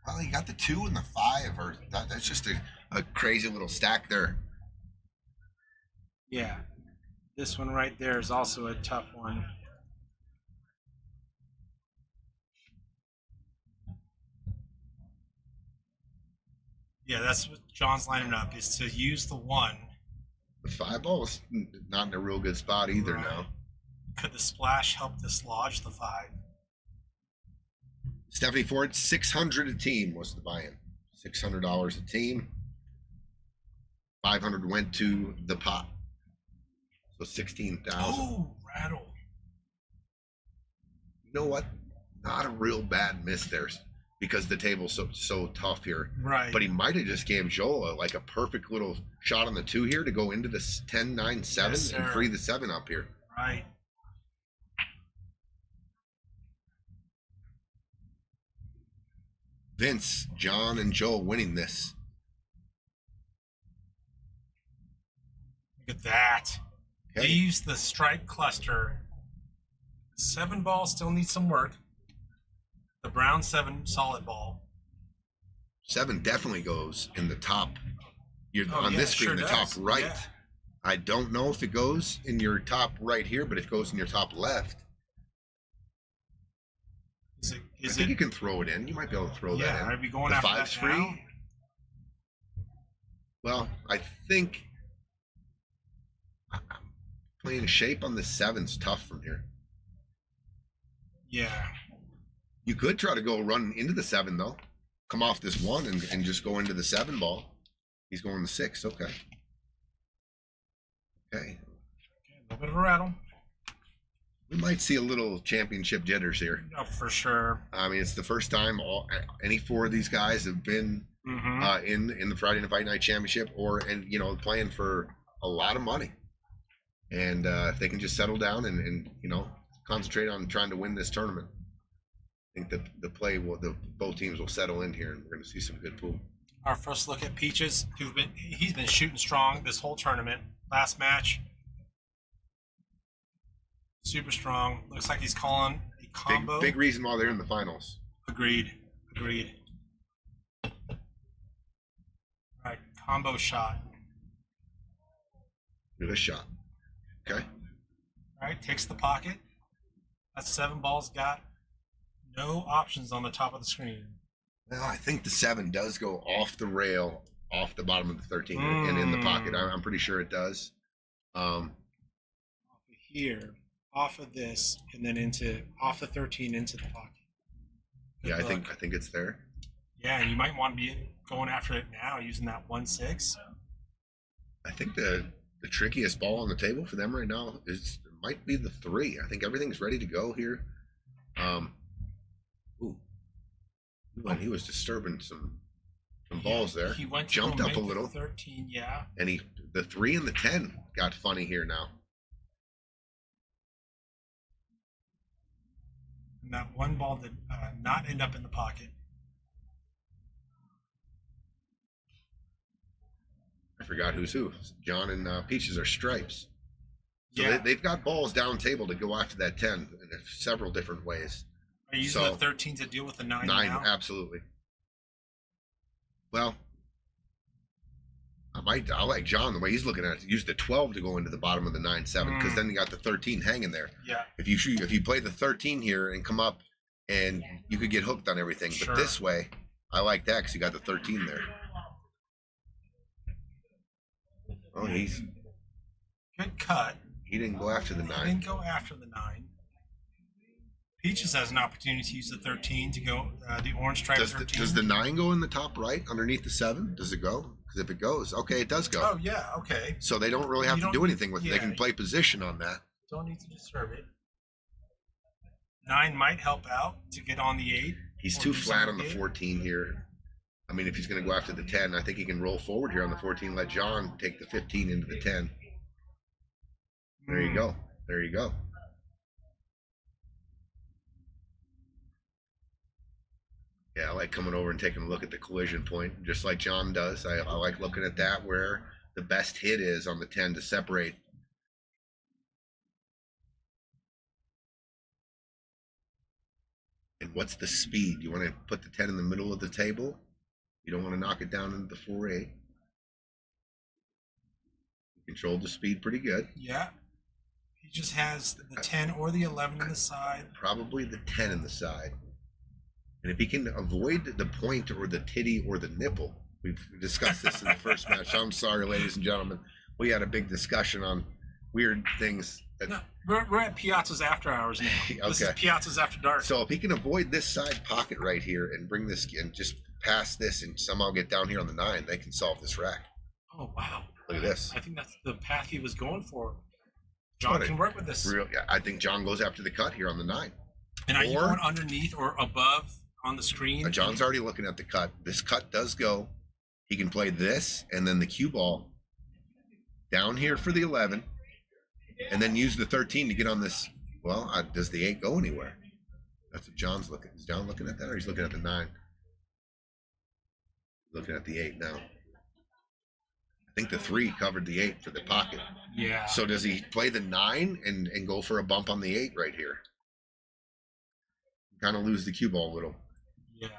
Well, you got the 2 and the 5, or that's just a crazy little stack there. yeah. This one right there is also a tough one. Yeah, that's what John's lining up, is to use the 1. The 5 ball is not in a real good spot either Right. now. Could the splash help dislodge the 5? Stephanie Ford, $600 a team was the buy-in. $600 a team. 500 went to the pot. So 16,000. Oh, rattle. You know what? Not a real bad miss there, because the table's so tough here. Right. But he might have just gave Joel like a perfect little shot on the 2 here to go into the 10-9-7 Yes, and sir. free the 7 up here. Right. Vince, John, and Joel winning this. Look at that. Okay. Leaves the strike cluster. 7 ball still needs some work. The brown 7 solid ball. 7 definitely goes in the top. You're Oh, on yeah, this screen, sure the does. top right. Yeah. I don't know if it goes in your top right here, but it goes in your top left. Is I think you can throw it in. You might be able to throw yeah, that in. are we going The after 5's that free. now? Well, I think playing shape on the 7's tough from here. Yeah. You could try to go run into the 7 though. Come off this 1 and just go into the 7 ball. He's going the 6. Okay. Okay. A little bit of a rattle. We might see a little championship jitters here. Oh, for sure. I mean, it's the first time any 4 of these guys have been Mm-hmm. in the Friday Fight Night Championship, or playing for a lot of money. And if they can just settle down and concentrate on trying to win this tournament, I think the both teams will settle in here, and we're going to see some good pool. Our first look at Peaches, he's been shooting strong this whole tournament. Last match, super strong. Looks like he's calling a combo. Big reason why they're in the finals. Agreed. All right, combo shot. Give it a shot. Okay. All right, takes the pocket. That's 7 balls. Got no options on the top of the screen. Well, I think the 7 does go off the rail, off the bottom of the 13, and in the pocket. I'm pretty sure it does. Off of here, off of this, and then off the 13 into the pocket. Good Yeah, I luck. think it's there. Yeah, and you might want to be going after it now using that 1-6. I think the trickiest ball on the table for them right now might be the 3. I think everything's ready to go here. And he was disturbing some balls there. He went to jumped go up a make little, 13, yeah. and the 3 and the 10 got funny here now. And that one ball did not end up in the pocket. I forgot who's who. John and Peaches are stripes. So Yeah. they've got balls down table to go after that 10 in several different ways. Are you using So, the 13 to deal with the 9 9, now? absolutely. Well, I like John the way he's looking at it. Use the 12 to go into the bottom of the 9-7 because then you got the 13 hanging there. Yeah. If you play the 13 here and come up, and you could get hooked on everything. Sure. But this way, I like that because you got the 13 there. Oh, Good cut. he didn't go after the He 9. didn't go after the 9. Peaches has an opportunity to use the 13 to go the orange stripe Does 13. the 9 go in the top right underneath the 7? Does it go? Because if it goes, okay, it does go. Oh, yeah, okay. So they don't really have You to don't do need- anything with it. yeah. They can play position on that. Don't need to disturb it. 9 might help out to get on the 8. He's Or too do flat on something the big. 14 here. I mean, if he's going to go after the 10, I think he can roll forward here on the 14. Let John take the 15 into the 10. There you go. There you go. Yeah, I like coming over and taking a look at the collision point, just like John does. I like looking at that where the best hit is on the 10 to separate. And what's the speed? You want to put the 10 in the middle of the table? You don't want to knock it down into the 4-8. Controlled the speed pretty good. Yeah. He just has the 10 or the 11 on the side. Probably the 10 in the side. And if he can avoid the point or the titty or the nipple, we've discussed this in the first match. I'm sorry, ladies and gentlemen. We had a big discussion on weird things. No, we're at Piazza's After Hours now. This is Okay. Piazza's After Dark. So if he can avoid this side pocket right here and bring this and just pass this and somehow get down here on the 9, they can solve this rack. Oh, wow. Look at this. I think that's the path he was going for. John can work with this. Yeah, I think John goes after the cut here on the 9. And are you or- going underneath or above on the screen? John's already looking at the cut. This cut does go. He can play this and then the cue ball down here for the 11 and then use the 13 to get on this. Well, does the 8 go anywhere? That's what John's looking. Is John looking at that or he's looking at the 9? Looking at the 8 now. I think the 3 covered the 8 for the pocket. Yeah. So does he play the 9 and go for a bump on the 8 right here? Kind of lose the cue ball a little. Yeah.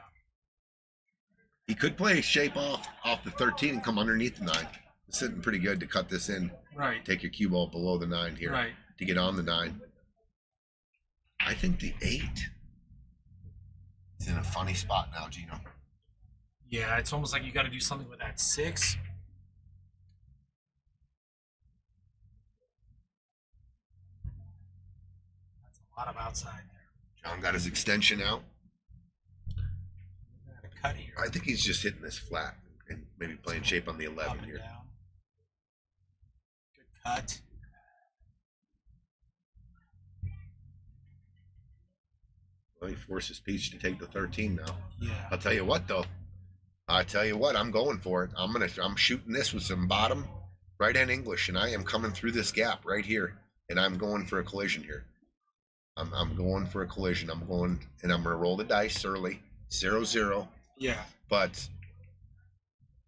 He could play shape off the 13 and come underneath the 9. It's sitting pretty good to cut this in. Right. Take your cue ball below the 9 here Right. to get on the 9. I think the 8 is in a funny spot now, Gino. Yeah, it's almost like you got to do something with that 6. That's a lot of outside there. John got his extension out. Got a cut here. I think he's just hitting this flat and maybe playing shape on the Up 11 and here. down. Good cut. Well, he forces Peach to take the 13 now. Yeah. I'll tell you what, though. I'm going for it. I'm shooting this with some bottom right hand English, and I am coming through this gap right here, and I'm going for a collision here. I'm going for a collision. I'm going to roll the dice early, 0-0. Yeah. But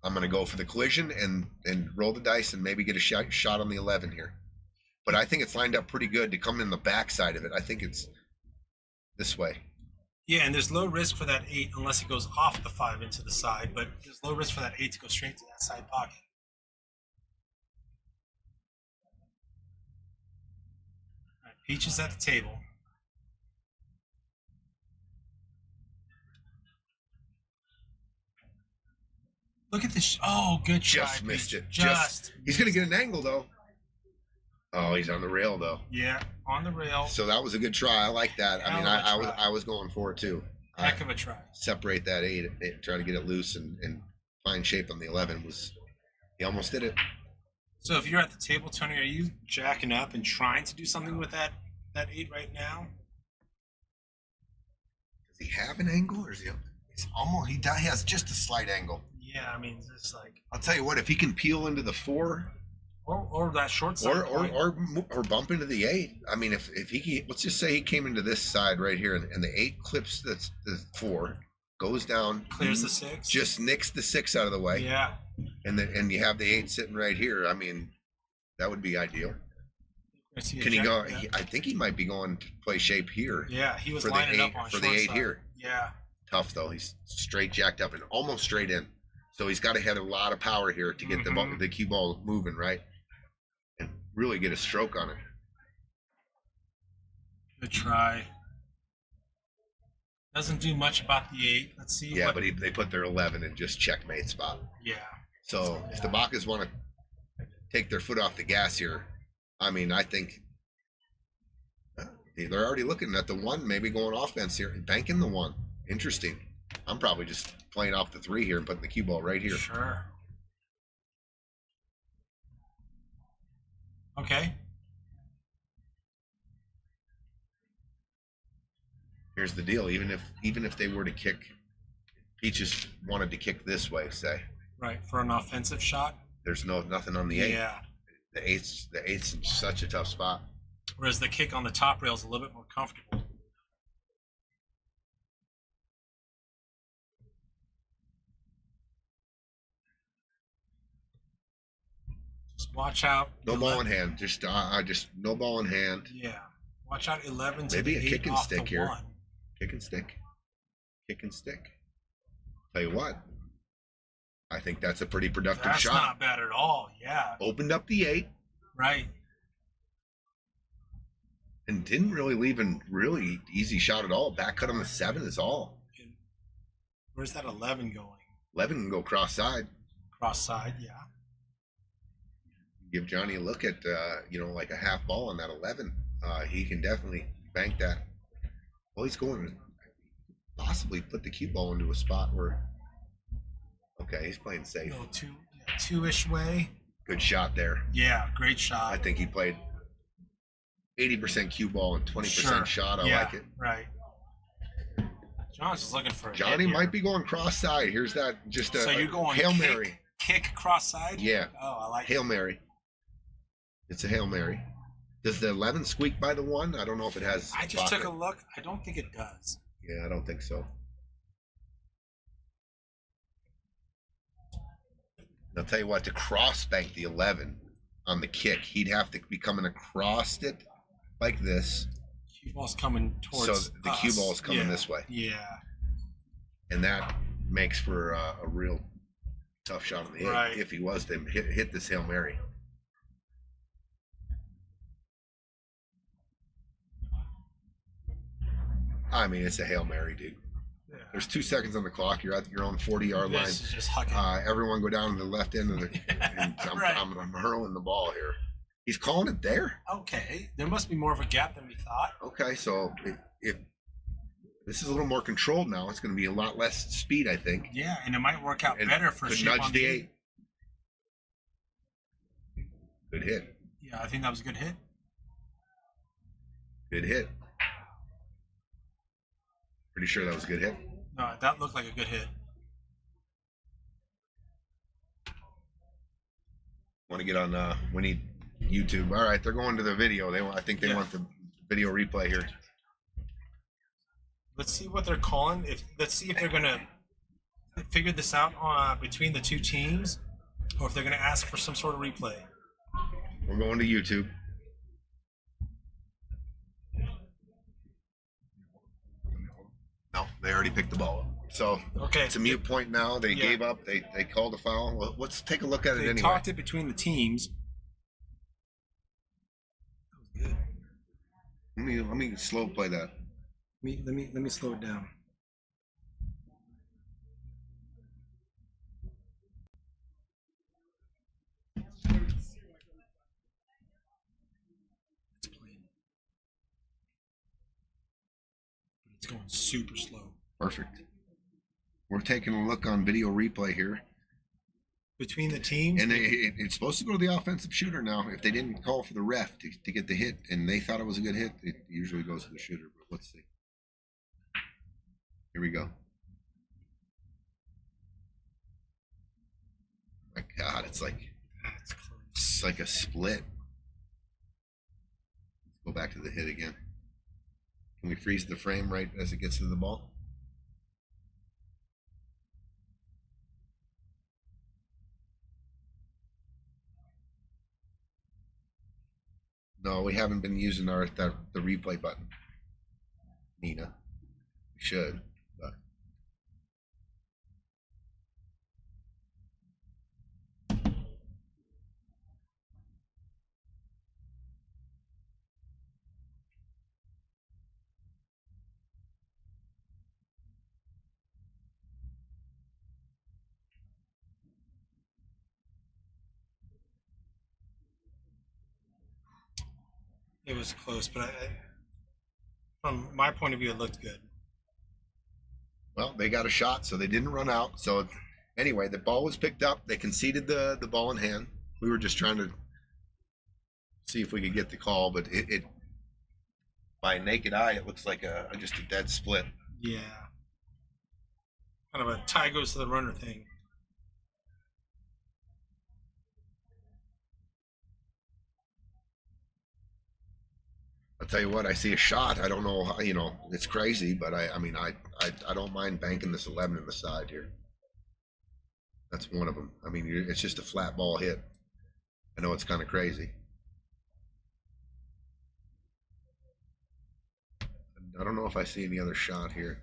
I'm going to go for the collision and roll the dice and maybe get a shot on the 11 here. But I think it's lined up pretty good to come in the backside of it. I think it's this way. Yeah, and there's low risk for that 8 unless it goes off the 5 into the side, but there's low risk for that 8 to go straight to that side pocket. All right, Peach is at the table. Look at this. Oh, good try. Just missed Peach. it. Just. He's going to get an angle, though. Oh, he's on the rail, though. Yeah, on the rail. So that was a good try. I like that. I mean, Hell of a try. I was going for it, too. Heck of a try. Separate that 8, try to get it loose and find shape on the 11 he almost did it. So if you're at the table, Tony, are you jacking up and trying to do something with that 8 right now? Does he have an angle, or is he's almost, he has just a slight angle. Yeah, I mean, it's like, I'll tell you what, if he can peel into the 4 or that short side, or bump into the 8. I mean, if he, let's just say he came into this side right here and the 8 clips the 4, goes down, clears the 6, just nicks the 6 out of the way. Yeah. And you have the 8 sitting right here. I mean, that would be ideal. Can he go? Yeah. I think he might be going to play shape here. Yeah, he was for lining the 8, up on for the short 8 side. here. Yeah. Tough though. He's straight jacked up and almost straight in. So he's got to have a lot of power here to get the cue ball moving right, and really get a stroke on it. Good try. Doesn't do much about the 8. Let's see. Yeah, but they put their 11 in just checkmate spot. Yeah. So if the Bacas want to take their foot off the gas here, I mean, I think they're already looking at the 1, maybe going offense here and banking the 1. Interesting. I'm probably just playing off the 3 here and putting the cue ball right here. Sure. Okay. Here's the deal. Even if they were to kick, Peaches wanted to kick this way, say. Right, for an offensive shot. There's nothing on the 8. Yeah. The 8's in such a tough spot. Whereas the kick on the top rail is a little bit more comfortable. Just watch out. No ball in hand. Just no ball in hand. Yeah. Watch out 11 to Maybe the a 8 kick and off stick the here. 1. Kick and stick. Kick and stick. Tell you what. I think that's a pretty productive That's shot. not bad at all. Yeah. Opened up the 8 Right. and didn't really leave a really easy shot at all. Back cut on the 7 is all. And where's that 11 going? 11 can go cross side. Cross side, yeah. Give Johnny a look at like a half ball on that 11. He can definitely bank that. Well, he's going to possibly put the cue ball into a spot where. Okay, he's playing safe. Go two-ish way. Good shot there. Yeah, great shot. I think he played 80% cue ball and 20% shot. I like it. Right. John's just looking for a Johnny hit might here. be going cross side. Here's that So you're going Hail kick, Mary. Kick cross side? Yeah. Oh, I like Hail it. Mary. It's a Hail Mary. Does the 11 squeak by the 1? I don't know if it has. I just took a look. I don't think it does. Yeah, I don't think so. I'll tell you what, to cross bank the 11 on the kick, he'd have to be coming across it like this. Cue ball's coming towards So the cue ball is coming this way. Yeah. And that makes for a real tough shot on the 8 Right. if he was to hit this Hail Mary. I mean, it's a Hail Mary, dude. Yeah. There's 2 seconds on the clock. You're at your own 40-yard line. This is just hucking. Everyone go down to the left end of the. And Right. I'm hurling the ball here. He's calling it there. Okay. There must be more of a gap than we thought. Okay, so if this is a little more controlled now, it's going to be a lot less speed, I think. Yeah, and it might work out And better for could shape nudge on the the 8. Good hit. Yeah, I think that was a good hit. Good hit. Pretty sure that was a good hit. No, that looked like a good hit. Want to get on? We need YouTube. All right, they're going to the video. I think they want the video replay here. Let's see what they're calling. Let's see if they're gonna figured this out between the two teams, or if they're going to ask for some sort of replay. We're going to YouTube. No, they already picked the ball up. So Okay. it's a mute point now. They Yeah. gave up. They called a foul. Well, let's take a look at it They anyway. talked it between the teams. That was good. Let me slow play that. Let me slow it down. It's playing. But it's going super slow. Perfect. We're taking a look on video replay here. Between the teams, And it's supposed to go to the offensive shooter now. If they didn't call for the ref to get the hit and they thought it was a good hit, it usually goes to the shooter. But let's see. Here we go. My God, it's like a split. Let's go back to the hit again. Can we freeze the frame right as it gets to the ball? No, we haven't been using the replay button. Nina. We should, but it was close. But from my point of view, it looked good. well, they got a shot, so they didn't run out. So anyway, the ball was picked up. They conceded the ball in hand. We were just trying to see if we could get the call, but it by naked eye, it looks like just a dead split. Yeah. Kind of a tie goes to the runner thing. I'll tell you what, I see a shot. I don't know, it's crazy, but I don't mind banking this 11 in the side here. That's one of them. I mean, it's just a flat ball hit. I know it's kind of crazy. I don't know if I see any other shot here.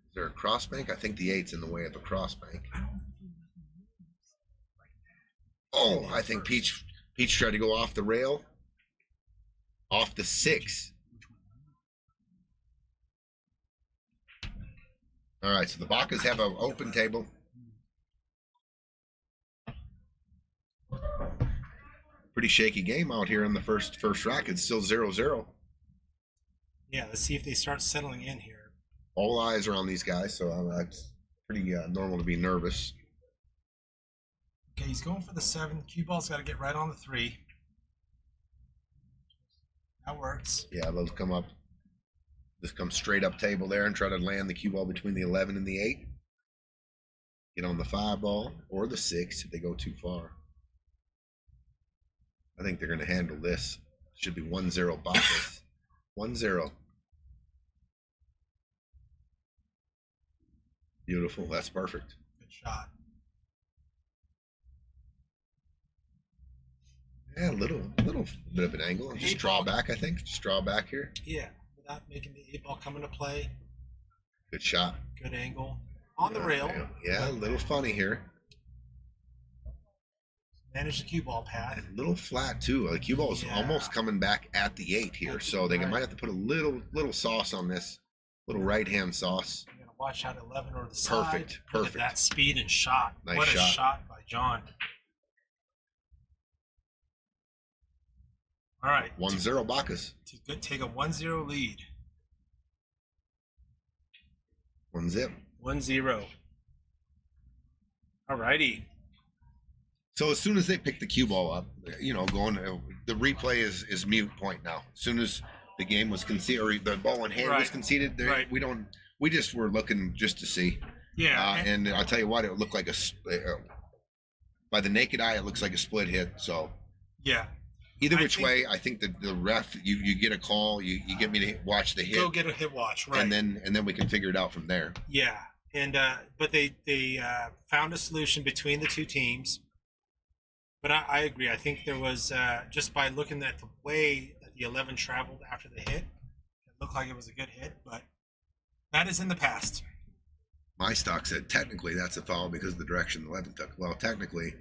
Is there a cross bank? I think the 8's in the way of a cross bank. Oh, I think Peach tried to go off the rail. Off the 6. All right, so the Bacas have an open table. Pretty shaky game out here in the first rack. It's still 0-0. Yeah, let's see if they start settling in here. All eyes are on these guys, so it's pretty normal to be nervous. Okay, he's going for the 7. Cue ball's got to get right on the 3. That works. Yeah, those come up. Just come straight up table there and try to land the cue ball between the 11 and the 8. Get on the 5 ball or the 6 if they go too far. I think they're going to handle this. Should be 1-0 Bacas. 1-0. Beautiful. That's perfect. Good shot. Yeah, a little bit of an angle. Just draw back, I think. Just draw back here. Yeah, without making the 8 ball come into play. Good shot. Good angle. On the rail. Yeah, a little funny here. Manage the cue ball path. A little flat too. The cue ball is almost coming back at the 8 here, so they might have to put a little sauce on this. Little right hand sauce. You're gonna watch out 11 or the side. Perfect. Look at that speed and shot. Nice what a shot. shot by John. All right. 1-0 Bacas. To take a 1-0 lead. 1-0. 1-0. All righty. So as soon as they pick the cue ball up, the replay is mute point now. As soon as the game was conceded, or the ball in hand was conceded, we just were looking just to see. Yeah. And I'll tell you what, it looked like by the naked eye, it looks like a split hit. So yeah. Either I which think- way, I think that the ref, you get a call, you get me to watch the hit, Go get a hit watch, right? and then we can figure it out from there. Yeah, and but they found a solution between the two teams. But I agree. I think there was just by looking at the way that the 11 traveled after the hit, it looked like it was a good hit. But that is in the past. My stock said technically that's a foul because of the direction the 11 took. Well, technically,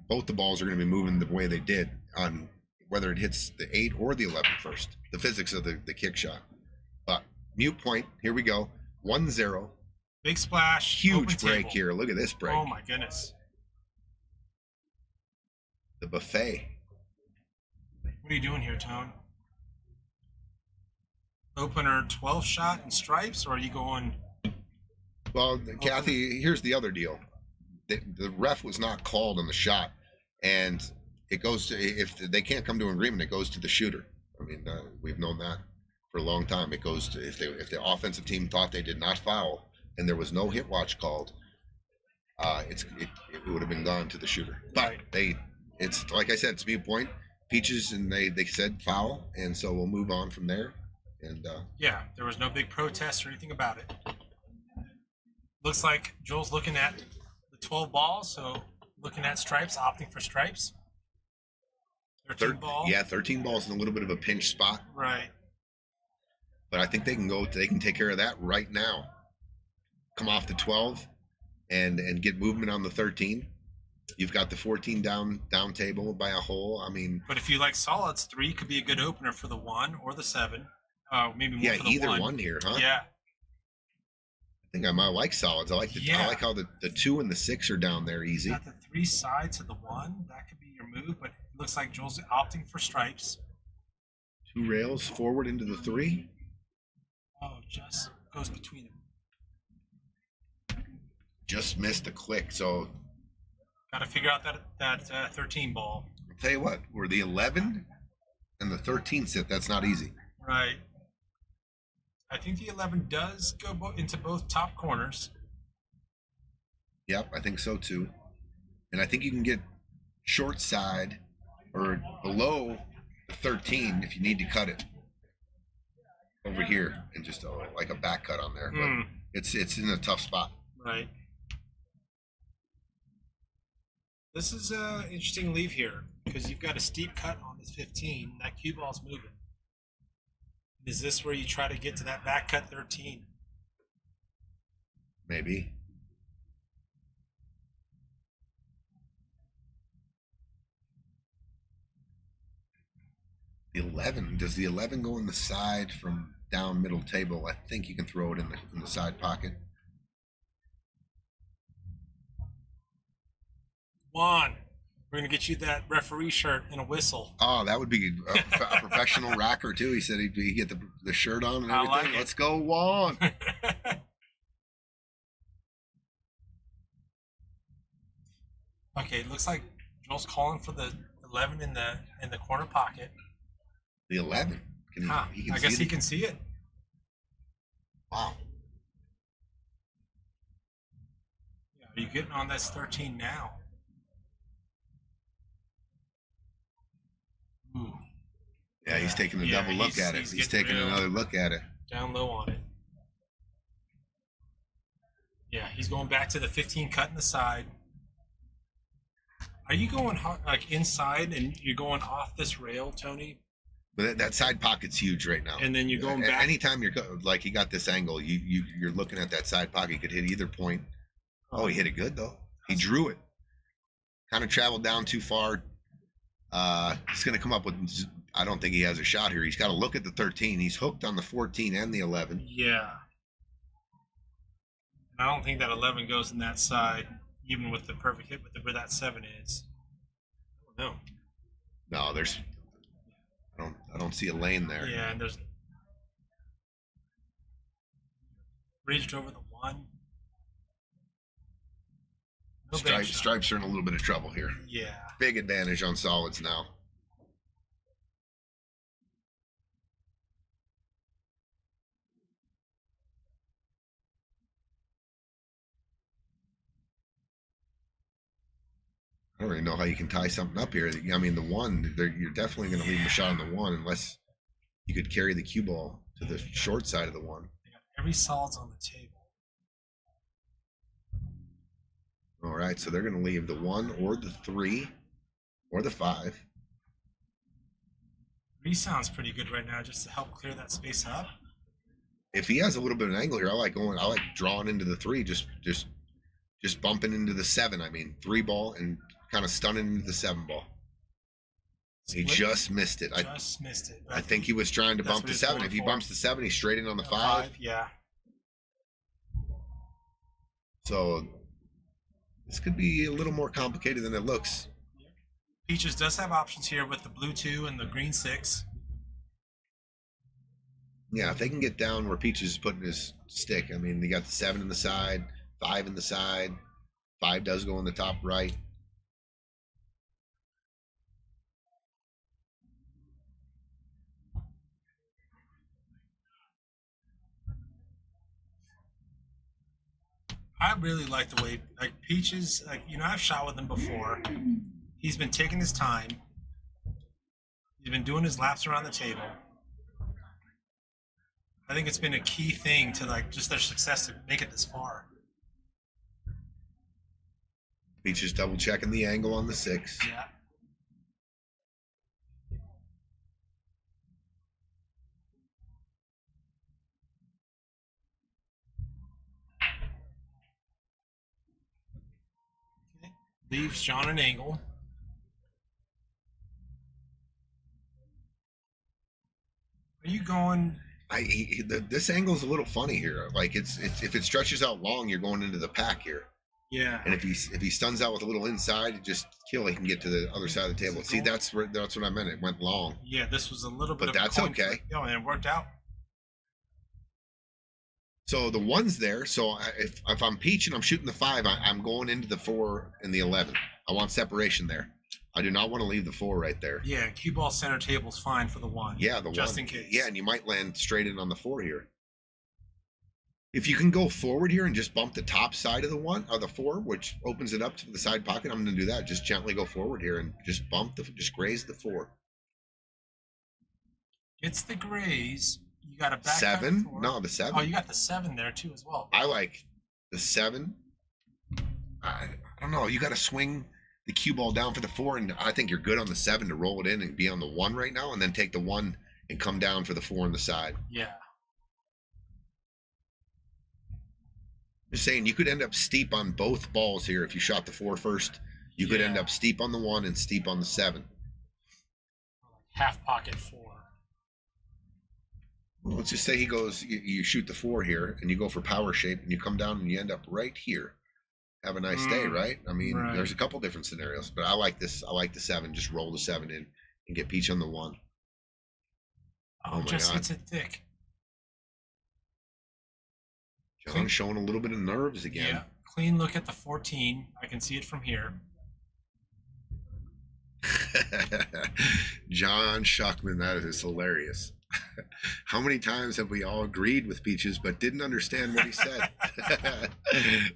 both the balls are going to be moving the way they did on whether it hits the 8 or the 11 first. The physics of the kick shot. But mute point. Here we go. 1-0. Big splash. Huge open break table. here. Look at this break. Oh my goodness. The buffet. What are you doing here, Tone? Opener 12 shot and stripes, or are you going? Well, Kathy, here's the other deal. The ref was not called on the shot, and it goes to, if they can't come to an agreement, it goes to the shooter. I mean, we've known that for a long time. It goes to, if the offensive team thought they did not foul and there was no hit watch called, it would have been gone to the shooter. But it's like I said, it's mute point. Peaches, and they said foul, and so we'll move on from there. And Yeah, there was no big protest or anything about it. Looks like Joel's looking at the 12 balls, so looking at stripes, opting for stripes. 13 ball. yeah, 13 balls in a little bit of a pinch spot, Right. but I think they can take care of that right now. Come off the 12 and get movement on the 13. You've got the 14 down table by a hole. I mean, But if you like solids, 3 could be a good opener for the 1 or the 7. Maybe more yeah, for the either 1. one here, huh? Yeah. I think I might like solids. I like Yeah. I like how the 2 and the 6 are down there easy. Got the 3 sides to the 1. That could be your move, but it looks like Joel's opting for stripes. 2 rails forward into the 3. Oh, just goes between them. Just missed a click. So Got to figure out that 13 ball. I'll tell you what, where the 11 and the 13 sit, that's not easy. Right. I think the 11 does go into both top corners. Yep, I think so too. And I think you can get short side or below the 13 if you need to cut it over here and just like a back cut on there. But it's in a tough spot. Right. This is an interesting leave here because you've got a steep cut on this 15. That cue ball's moving. Is this where you try to get to that back cut 13? Maybe. The 11. Does the 11 go in the side from down middle table? I think you can throw it in the side pocket. Juan, we're going to get you that referee shirt and a whistle. Oh, that would be a professional racker too. He said he'd get the shirt on and I everything. like it. Let's go, Juan. Okay, it looks like Joel's calling for the 11 in the corner pocket. The 11. Can he, Huh, he can I see guess it? he can see it. Wow. Yeah, are you getting on this 13 now? Ooh, Yeah, he's taking a Yeah, double look he's- at it. he's He's getting taking real- another look at it. down low on it. Yeah, he's going back to the 15 cut in the side. Are you going like inside and you're going off this rail, Tony? But that side pocket's huge right now. And then you're going back. Anytime you're like you got this angle, you're looking at that side pocket. You could hit either point. Oh, he hit it good though. He drew it. Kind of traveled down too far. He's going to come up with. I don't think he has a shot here. He's got to look at the 13. He's hooked on the 14 and the 11. Yeah. And I don't think that 11 goes in that side, even with the perfect hit with where that 7 is. I don't know. No, there's. I don't see a lane there. Yeah, and there's bridged over the 1. No bank shot. Stripes are in a little bit of trouble here. Yeah. Big advantage on solids now. I don't really know how you can tie something up here. I mean, the one, you're definitely going to leave him a shot on the one unless you could carry the cue ball to the short side of the one. They got every solids on the table. All right, so they're going to leave the 1 or the 3 or the 5. 3 sounds pretty good right now, just to help clear that space up. If he has a little bit of an angle here, I like drawing into the 3, just bumping into the 7. I mean, 3 ball and kind of stunning into the 7 ball. He just missed it. Just missed it. I think he was trying to That's bump what the he's 7. going If he for. bumps the 7, he's straight in on the 5. Yeah. So this could be a little more complicated than it looks. Peaches does have options here with the blue 2 and the green 6. Yeah, if they can get down where Peaches is putting his stick, I mean, they got the 7 in the side, 5 in the side. 5 does go in the top right. I really like the way, like, Peaches, like, you know, I've shot with him before. He's been taking his time. He's been doing his laps around the table. I think it's been a key thing to, like, just their success to make it this far. Peaches double checking the angle on the 6. Yeah. Okay. Leaves John an angle. Are you going? This angle's a little funny here. Like it's if it stretches out long, you're going into the pack here. Yeah. And if he stuns out with a little inside, you just kill. He can get to the other side of the table. See, that's what I meant. It went long. Yeah, this was a little bit. But of that's a coin okay. flip. Yeah, and it worked out. So the 1's there. So if I'm Peach and I'm shooting the 5, I'm going into the 4 and the 11. I want separation there. I do not want to leave the 4 right there. Yeah, cue ball center table's fine for the 1. Yeah, the 1. Just in case. Yeah, and you might land straight in on the 4 here. If you can go forward here and just bump the top side of the 1 or the 4, which opens it up to the side pocket, I'm going to do that. Just gently go forward here and just just graze the 4. It's the graze. You got a back 7? 4. No, the 7. Oh, you got the 7 there too as well. I like the 7. I don't know. You got to swing the cue ball down for the 4, and I think you're good on the 7 to roll it in and be on the 1 right now, and then take the 1 and come down for the 4 on the side. Yeah. Just saying, you could end up steep on both balls here if you shot the 4 first. You could end Yeah. up steep on the 1 and steep on the 7. Half pocket 4. Well, let's just say he goes, you shoot the 4 here, and you go for power shape, and you come down and you end up right here. Have a nice day, right? I mean, Right. there's a couple different scenarios, but I like this. I like the 7. Just roll the 7 in and get Peach on the 1. Oh, my just God. hits it thick. John's showing a little bit of nerves Yeah. again. Clean look at the 14. I can see it from here. John Shuckman, that is hilarious. How many times have we all agreed with Peaches but didn't understand what he said?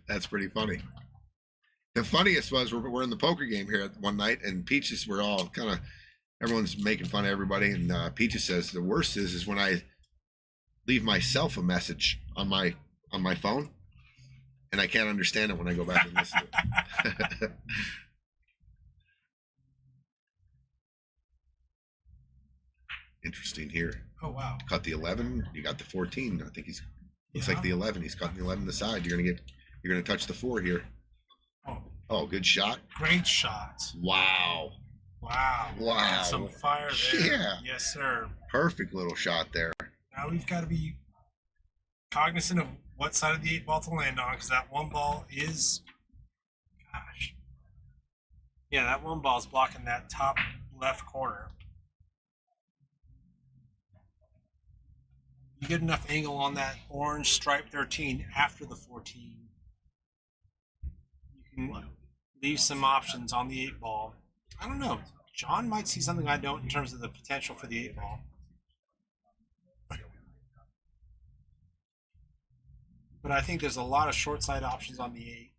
That's pretty funny. The funniest was we're in the poker game here one night, and Peaches, we're all kind of, everyone's making fun of everybody, and Peaches says the worst is when I leave myself a message on my phone, and I can't understand it when I go back and listen to it. Interesting here. Oh, wow. Cut the 11. You got the 14. I think looks Yeah. like the 11. He's cutting the 11 to the side. You're gonna touch the 4 here. Oh, good shot. Great shot. Wow. Wow. Wow. Some fire there. Yeah. Yes, sir. Perfect little shot there. Now we've got to be cognizant of what side of the 8 ball to land on, because that 1 ball is, gosh. Yeah, that 1 ball is blocking that top left corner. You get enough angle on that orange stripe 13 after the 14. You can leave some options on the 8 ball. I don't know. John might see something I don't in terms of the potential for the 8 ball. But I think there's a lot of short side options on the 8.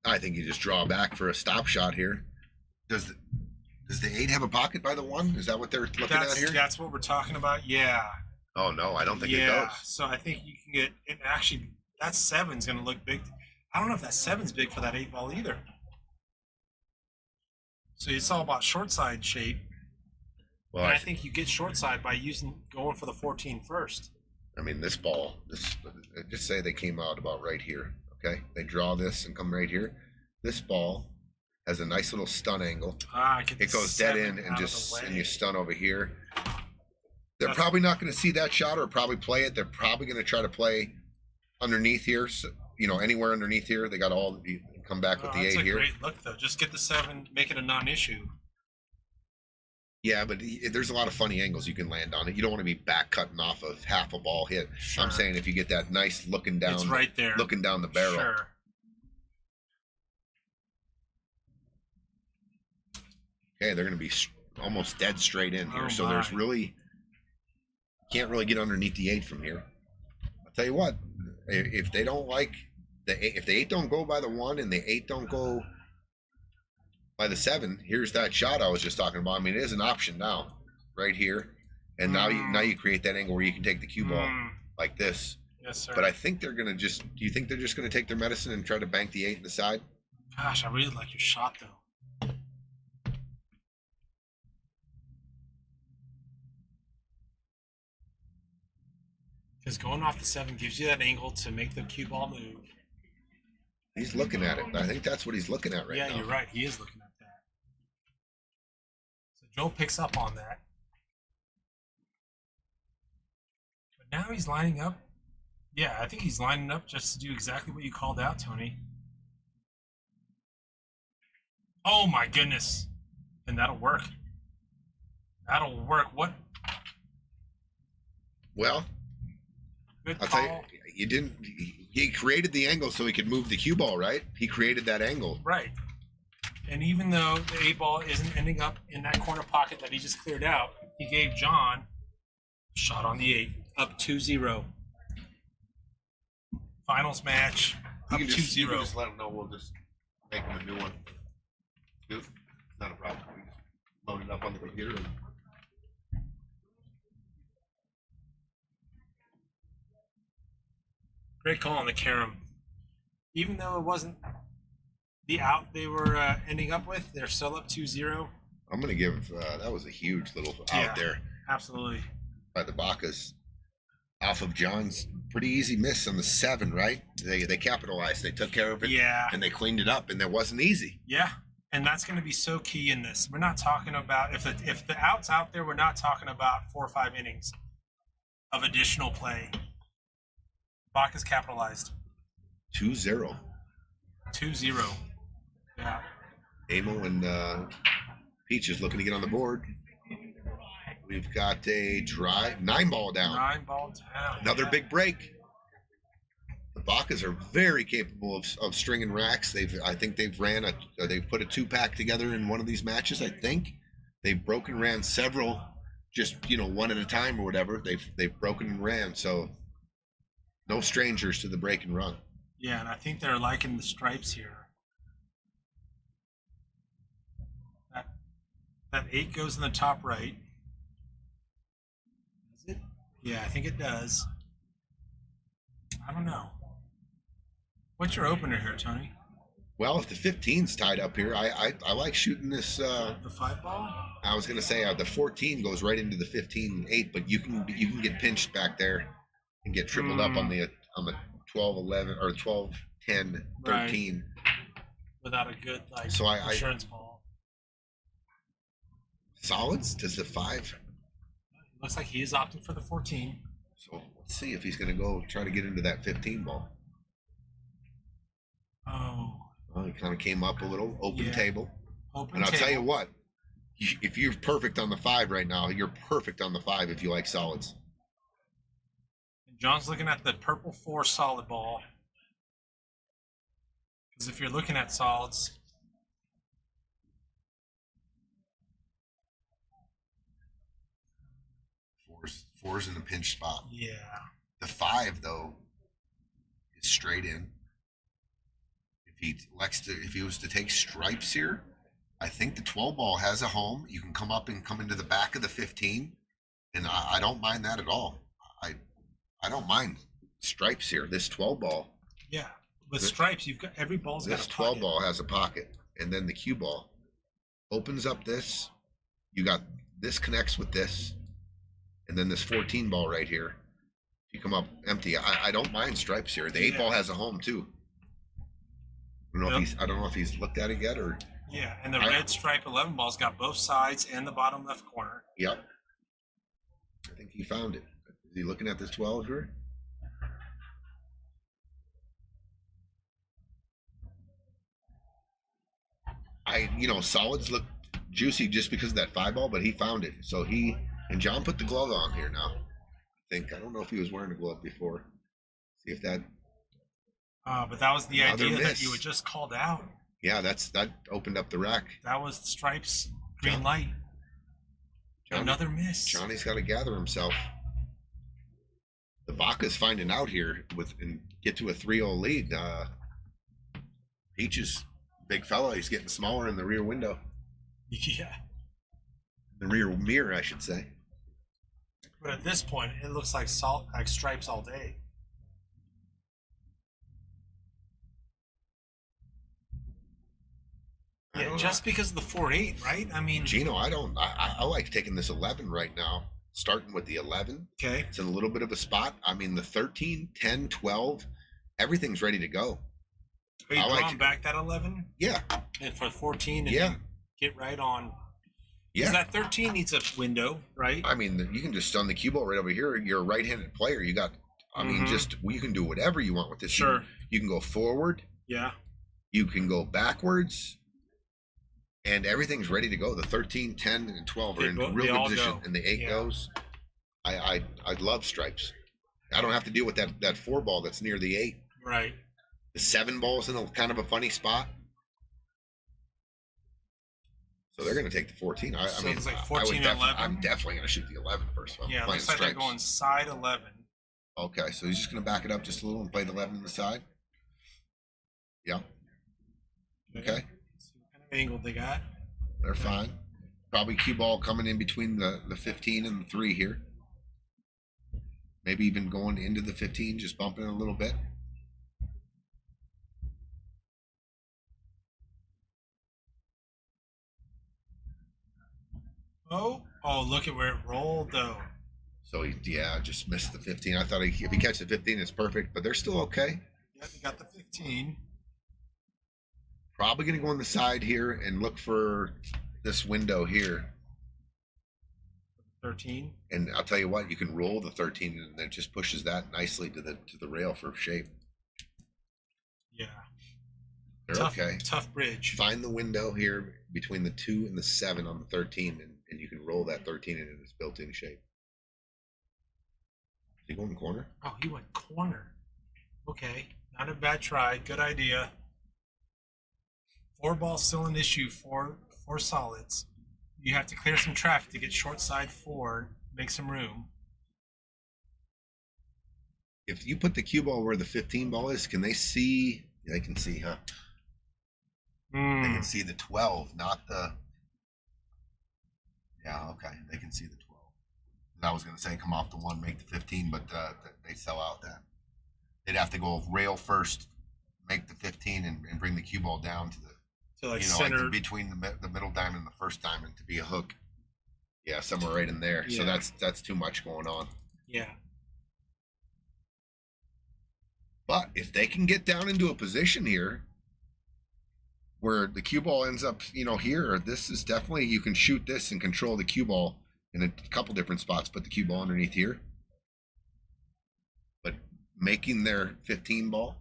I think you just draw back for a stop shot here. Does the 8 have a pocket by the 1? Is that what they're looking at here? That's what we're talking about. Yeah. Oh no, I don't think it Yeah. does. So I think you can get it. Actually, that 7's going to look big. I don't know if that 7's big for that 8 ball either. So it's all about short side shape. Well, And I think you get short side by going for the 14 first. I mean, this ball, just say they came out about right here, okay? They draw this and come right here. This ball has a nice little stun angle. It goes dead in and you stun over here. They're probably not going to see that shot or probably play it. They're probably going to try to play underneath here, so, anywhere underneath here. They got come back with the 8 here. That's a great look, though. Just get the 7, make it a non-issue. Yeah, but there's a lot of funny angles you can land on it. You don't want to be back cutting off of half a ball hit. Sure. I'm saying if you get that nice looking down, it's right there, looking down the barrel. Sure. Okay, they're going to be almost dead straight in here. Oh, so there's can't really get underneath the 8 from here. I'll tell you what, if they don't like if the 8 don't go by the 1 and the 8 don't go by the 7, here's that shot I was just talking about. I mean, it is an option now, right here, and now you create that angle where you can take the cue ball like this. Yes, sir. But I think they're gonna do you think they're just gonna take their medicine and try to bank the 8 in the side? Gosh, I really like your shot though. Because going off the 7 gives you that angle to make the cue ball move. He's looking at it. I think that's what he's looking at right now. Yeah, you're right. He is looking at that. So Joe picks up on that. But now he's lining up. Yeah, I think he's lining up just to do exactly what you called out, Tony. Oh my goodness. And that'll work. That'll work. What? Well, Good I'll call. tell you, he created the angle so he could move the cue ball, right? He created that angle. Right. And even though the 8 ball isn't ending up in that corner pocket that he just cleared out, he gave John a shot on the 8, up 2-0. Finals match, up 2-0. You can just let him know. We'll just make him a new one. It's not a problem. We just load it up on the computer. Great call on the carom. Even though it wasn't the out they were ending up with, they're still up 2-0. I'm going to give, that was a huge little out there Absolutely. by the Bacas. Off of John's pretty easy miss on the 7, right? They capitalized. They took care of it. Yeah. And they cleaned it up, and it wasn't easy. Yeah. And that's going to be so key in this. We're not talking about, if the out's out there, we're not talking about 4 or 5 innings of additional play. Baca's capitalized. 2-0. 2-0. Yeah. Amo and Peach is looking to get on the board. We've got a drive, 9 ball down. 9 ball down. Another big break. The Bacas are very capable of stringing racks. I think they've put a 2-pack together in one of these matches. I think they've broken ran several, just one at a time or whatever. They've broken and ran. So no strangers to the break and run. Yeah, and I think they're liking the stripes here. That 8 goes in the top right. Does it? Yeah, I think it does. I don't know. What's your opener here, Tony? Well, if the 15's tied up here, I like shooting this. The 5 ball? I was going to say the 14 goes right into the 15-8, but you can get pinched back there and get tripled up on the 12-11 or 12-10-13. Right. Without a good insurance ball. Solids? Does the 5? Looks like he is opting for the 14. So let's see if he's going to go try to get into that 15 ball. Oh. Well, he kind of came up a little, open table. Open and I'll table. tell you what, if you're perfect on the 5 right now, you're perfect on the 5 if you like solids. And John's looking at the purple 4 solid ball. Because if you're looking at solids, Four's in the pinch spot. yeah. The 5 though is straight in. if he was to take stripes here, I think the 12 ball has a home. You can come up and come into the back of the 15, and I don't mind that at all. I don't mind stripes here. This 12 ball, Yeah. With stripes, you've got every ball's got this a 12 pocket. ball has a pocket, and then the cue ball opens up this. You got this connects with this, and then this 14 ball right here. You come up empty. I don't mind stripes here. The 8 ball has a home too. I don't know if he's looked at it yet or. Yeah, and the red stripe 11 ball's got both sides and the bottom left corner. Yep. I think he found it. Is he looking at this 12 here? Solids look juicy just because of that 5 ball, but he found it. So and John put the glove on here now. I don't know if he was wearing a glove before. See if that. But that was the Another idea that miss. you had just called out. Yeah, that opened up the rack. That was stripes green John- light. Johnny- Another miss. Johnny's got to gather himself. The Baca's finding out here and get to a 3-0 lead. Peach is big fella. He's getting smaller in the rear window. Yeah. The rear mirror, I should say. But at this point, it looks like stripes all day. Yeah, just because of the 4-8, right? I mean, Gino, I like taking this 11 right now, starting with the 11. okay. It's in a little bit of a spot. I mean, the 13, 10, 12, everything's ready to go. Are you I like drawing it. back that 11 Yeah, and for 14 and yeah, then get right on? yeah. Because that 13 needs a window, right? I mean, you can just stun the cue ball right over here. You're a right-handed player. You got, you can do whatever you want with this. Sure. You can go forward. Yeah. You can go backwards. And everything's ready to go. The 13, 10, and 12 are in They real all good position, go. and the 8 Yeah. goes. I love stripes. I don't have to deal with that 4 ball that's near the 8. Right. The 7 ball's in a kind of a funny spot. So they're going to take the 14. I So mean, it's like I would 14 and 11? I'm definitely going to shoot the 11 first. If I'm Yeah, playing looks like they're stripes. going side 11. Okay, so he's just going to back it up just a little and play the 11 on the side. Yeah. Okay, See what kind of angle they got. they're fine. Probably cue ball coming in between the 15 and the 3 here. Maybe even going into the 15, just bumping it a little bit. Oh, look at where it rolled, though. So he, just missed the 15. I thought if he catches the 15, it's perfect, but they're still okay. Yeah, they got the 15. Probably going to go on the side here and look for this window here. 13. And I'll tell you what, you can roll the 13 and it just pushes that nicely to the rail for shape. Yeah. They're Tough, okay. Tough bridge. Find the window here between the 2 and the 7 on the 13, and you can roll that 13 into its built-in shape. Is he going corner? Oh, he went corner. Okay. Not a bad try. Good idea. 4 ball still an issue for solids. You have to clear some traffic to get short side 4, make some room. If you put the cue ball where the 15 ball is, can they see? They can see, huh? They can see the 12, not the. Yeah, okay. They can see the 12. I was going to say come off the 1, make the 15, but they sell out that. They'd have to go rail first, make the 15, and bring the cue ball down to the. So like Like center. between the middle diamond and the first diamond to be a hook. Yeah, somewhere right in there. So Yeah. that's too much going on. Yeah. But if they can get down into a position here where the cue ball ends up, here, this is definitely, you can shoot this and control the cue ball in a couple different spots. Put the cue ball underneath here. But making their 15 ball.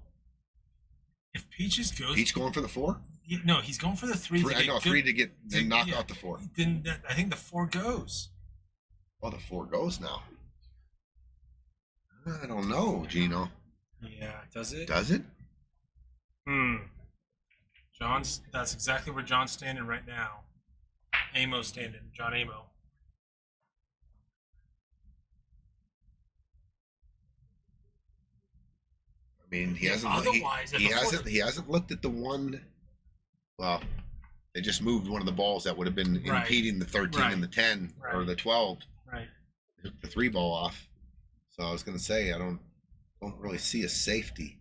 If Peaches goes. Peach going for the 4? No, he's going for the 3. Three, I know, 3 to get, then knock yeah. out the 4. Then I think the 4 goes. Oh, the 4 goes now. I don't know, Gino. Yeah, does it? Does it? That's exactly where John's standing right now. Amo's standing. John Amo. mean, he Yeah, hasn't. otherwise, if he a hasn't. fourth- He hasn't looked at the one. Well, they just moved one of the balls that would have been Right. impeding the 13 Right. and the 10 or Right. the 12. Right. They took the 3 ball off. So I was going to say I don't really see a safety.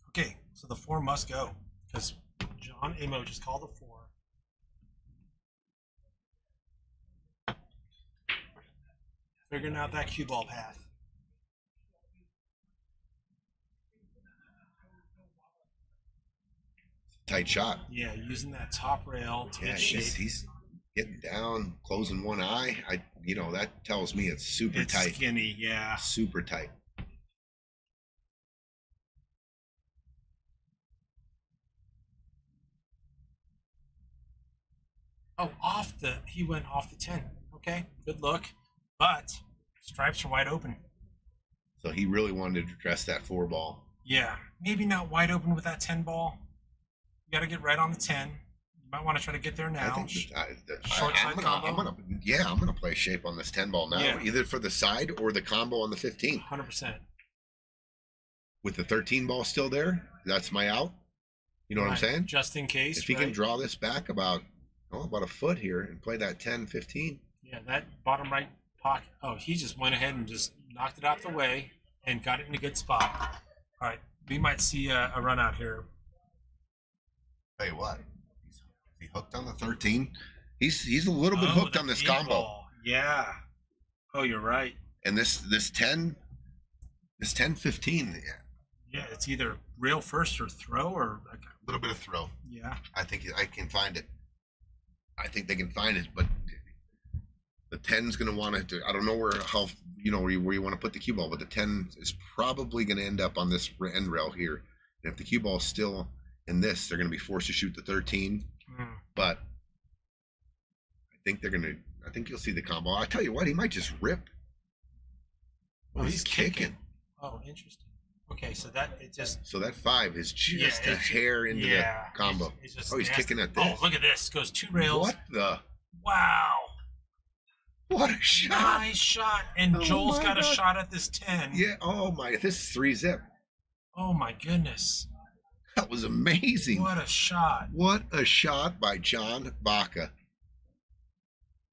Okay, so the 4 must go because John Amo just called the 4. Figuring out that cue ball path. Tight shot. Yeah, using that top rail to Yeah, get shape. he's getting down, closing one eye. That tells me it's super It's tight. skinny, yeah. Super tight. Oh, he went off the 10. Okay, good look. But stripes are wide open. So he really wanted to address that 4 ball. Yeah, maybe not wide open with that 10 ball. You got to get right on the 10. You might want to try to get there now. I think Short side combo? I'm gonna play shape on this 10 ball now, Yeah. either for the side or the combo on the 15. 100%. With the 13 ball still there, that's my out. You know what I'm Right, saying? Just in case. If he can right? draw this back about a foot here and play that 10, 15. Yeah, that bottom right pocket. Oh, he just went ahead and just knocked it out the way and got it in a good spot. All right, we might see a run out here. Tell you what, he hooked on the 13. He's a little bit Oh, hooked the on this eight combo. ball. Yeah. Oh, you're right. And this 10, 15, Yeah, it's either rail first or throw or a little bit of throw. yeah. I think I can find it. I think they can find it, but the 10's going to want to. I don't know where you want to put the cue ball, but the 10 is probably going to end up on this end rail here. And if the cue ball is still in this, they're going to be forced to shoot the 13. But I think they're going to. I think you'll see the combo. I tell you what, he might just rip. Oh, he's kicking. Oh, interesting. Okay, so that it just So that 5 is just Yeah, a it's- hair into the combo. It's just Oh, he's nasty. kicking at this. Oh, look at this. Goes 2 rails. What the? Wow. What a shot! Nice shot. And Oh Joel's my got a God. shot at this 10. Yeah. Oh my! This is 3 zip. Oh my goodness. That was amazing. What a shot. What a shot by John Baca.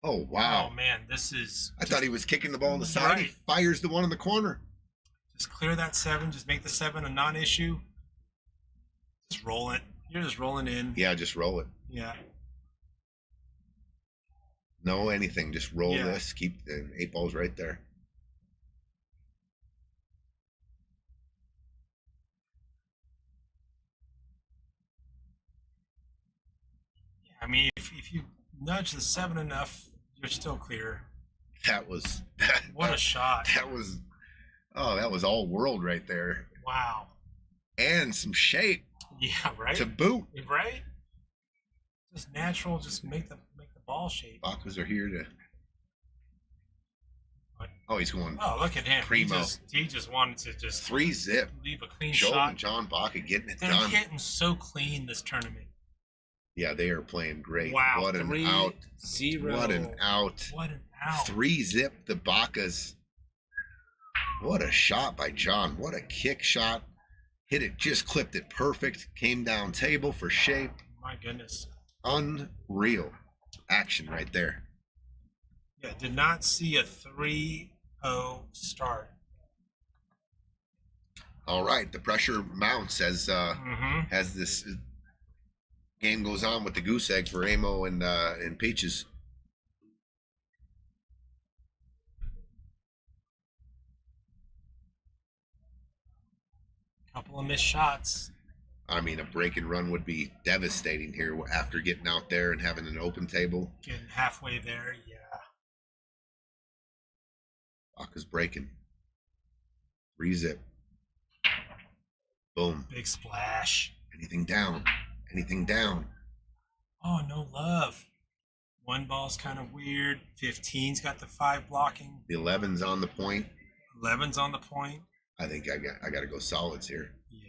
Oh wow! Oh man, this is I thought he was kicking the ball on the side. He Right. fires the one in the corner. just clear that 7, just make the 7 a non-issue. Just roll it. You're just rolling in. Yeah, just roll it. Yeah. No anything. Just roll Yeah. this. Keep the 8 balls right there. I mean, if you nudge the 7 enough, you're still clear. That was What a shot. that was. Oh, that was all world right there, Wow. and some shape Yeah, right? to boot. Right? Just natural, just make the ball shape. Bacas are here to. What? Oh, he's going Oh, look at him. Primo. He just wanted to just 3 zip. leave a clean Joel shot. and John Baca getting it They're done. hitting so clean this tournament. Yeah, they are playing great. Wow. What an 3-0. out. What an out. What an out. 3 zip the Bacas. What a shot by John. What a kick shot. Hit it, just clipped it perfect. Came down table for shape. My goodness. Unreal action right there. Yeah, did not see a 3-0 start. All right, the pressure mounts as Mm-hmm. as this game goes on with the goose egg for Amo and Peaches. Couple of missed shots. I mean, a break and run would be devastating here after getting out there and having an open table. Getting halfway there, yeah. Baca's breaking. 3 zip. Boom. Big splash. Anything down. Anything down. Oh, no love. 1 ball's kind of weird. 15's got the 5 blocking. The 11's on the point. 11's on the point. I think I got to go solids here. Yeah.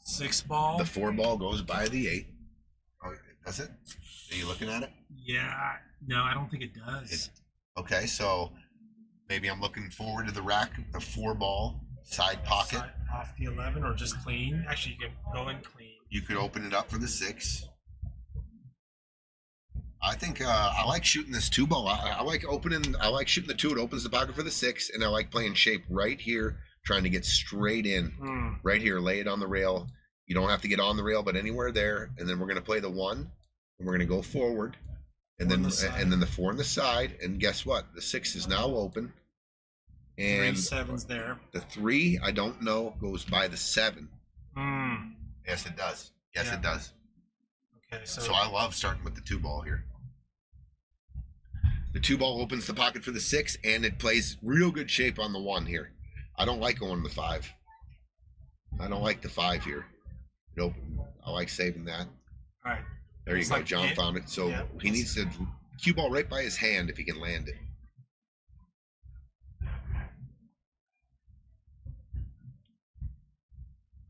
6 ball. The 4 ball goes by the 8. Oh, does it? Are you looking at it? Yeah. No, I don't think it does. Okay, so Maybe I'm looking forward to the rack, the 4-ball side pocket. Side, off the 11 or just clean. Actually, you can go in clean. You could open it up for the 6. I think I like shooting this 2-ball. I like shooting the 2. It opens the pocket for the 6, and I like playing shape right here, trying to get straight in. Right here, lay it on the rail. You don't have to get on the rail, but anywhere there. And then we're going to play the 1, and we're going to go forward. And then the 4 on the side. And guess what? The 6 is now open. And 3 7s there. The 3, I don't know, goes by the 7. Yes, it does. Yes, Yeah. it does. Okay, So I love starting with the 2-ball here. The 2-ball opens the pocket for the 6, and it plays real good shape on the 1 here. I don't like going the 5. I don't like the 5 here. I like saving that. All right. There you It's go. like John found it. So yeah. he needs to cue ball right by his hand if he can land it.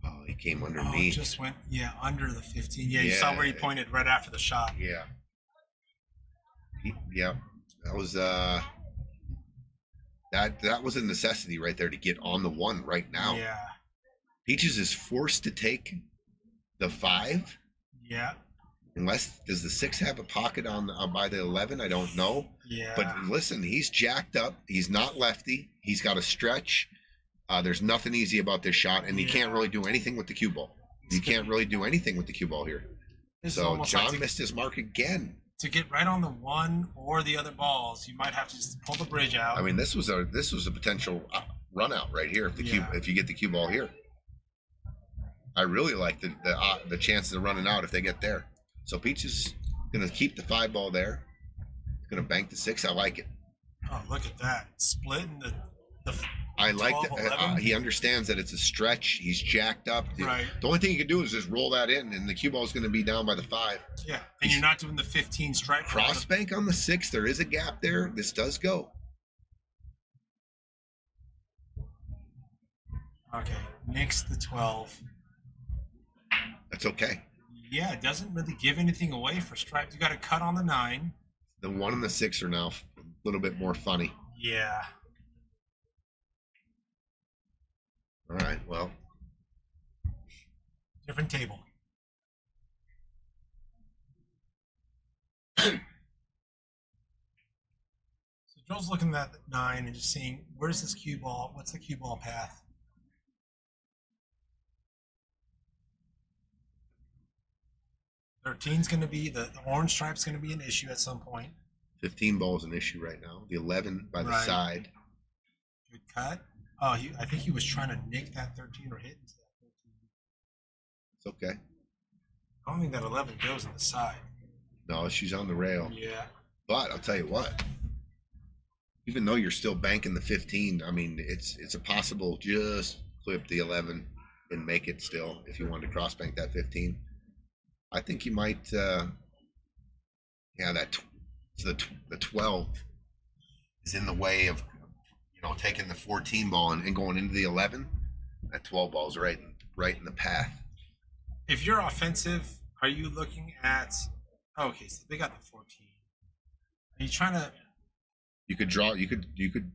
Oh, he came Oh, underneath. just went under the 15. Yeah, you saw Yeah. where he pointed right after the shot. Yeah. Yeah. That was that was a necessity right there to get on the 1 right now. Yeah. Peaches is forced to take the 5. Yeah. Unless does the 6 have a pocket on by the 11? I don't know. Yeah. But listen, he's jacked up. He's not lefty. He's got a stretch. There's nothing easy about this shot, and he can't really do anything with the cue ball. You can't really do anything with the cue ball here. It's So almost John like missed his mark again. to get right on the 1 or the other balls, you might have to just pull the bridge out. I mean, this was a potential run out right here if you get the cue ball here. I really like the chances of running out if they get there. So Peach is gonna keep the 5 ball there. He's gonna bank the 6. I like it. Oh, look at that. Splitting the I like 12, that. 11. He understands that it's a stretch. He's jacked up. Right. The only thing he can do is just roll that in, and the cue ball is going to be down by the 5. Yeah. And you're not doing the 15 strike. Cross bank on the 6. There is a gap there. This does go. Okay. Nix the 12. That's okay. Yeah, it doesn't really give anything away for stripes. You got to cut on the 9. The 1 and the 6 are now a little bit more funny. Yeah. All right. Well, Different table. So Joel's looking at the 9 and just seeing where's this cue ball? What's the cue ball path? Thirteen's going to be the orange stripe's going to be an issue at some point. 15 ball is an issue right now. The 11 by the Right. side. Good cut. Oh, I think he was trying to nick that 13 or hit into that 13. It's okay. I don't think that 11 goes on the side. No, she's on the rail. Yeah. But I'll tell you what. Even though you're still banking the 15, I mean, it's a possible just clip the 11 and make it still if you wanted to cross bank that 15. I think you might, the 12 is in the way of, taking the 14 ball and going into the 11. That 12 ball is right in the path. If you're offensive, are you looking at? Okay, so they got the 14. Are you trying to? You could draw. You could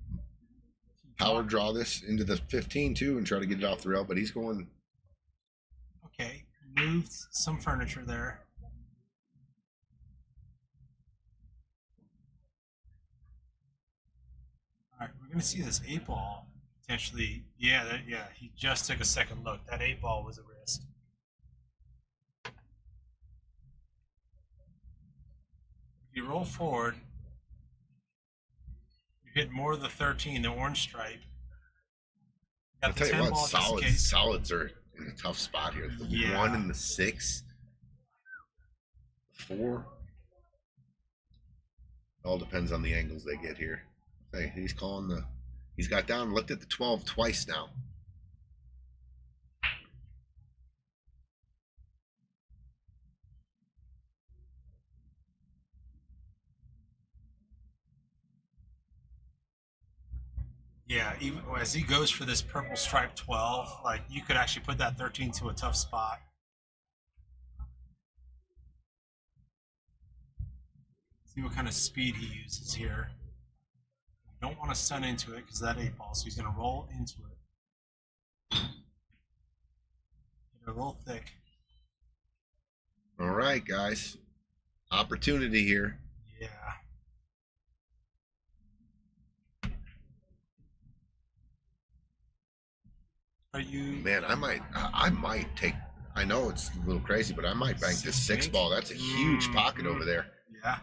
power draw this into the 15 too and try to get it off the rail. But he's going. Okay, moved some furniture there. All right, we're gonna see this 8 ball potentially. Yeah, he just took a second look. That 8 ball was a risk. If you roll forward, you hit more of the 13, the orange stripe. I'll Got tell the you 10 what, ball just in case. solids are in a tough spot here. The Yeah. 1 and the 6, 4. It all depends on the angles they get here. Hey, he's got down and looked at the 12 twice now. Yeah, even as he goes for this purple stripe 12, like you could actually put that 13 to a tough spot. See what kind of speed he uses here. Don't want to stun into it because that 8-ball, so he's going to roll into it. Get it a little thick. All right, guys. Opportunity here. Yeah. Are you? Man, I might take. I know it's a little crazy, but I might bank this 6-ball. That's a huge pocket over there. Yeah.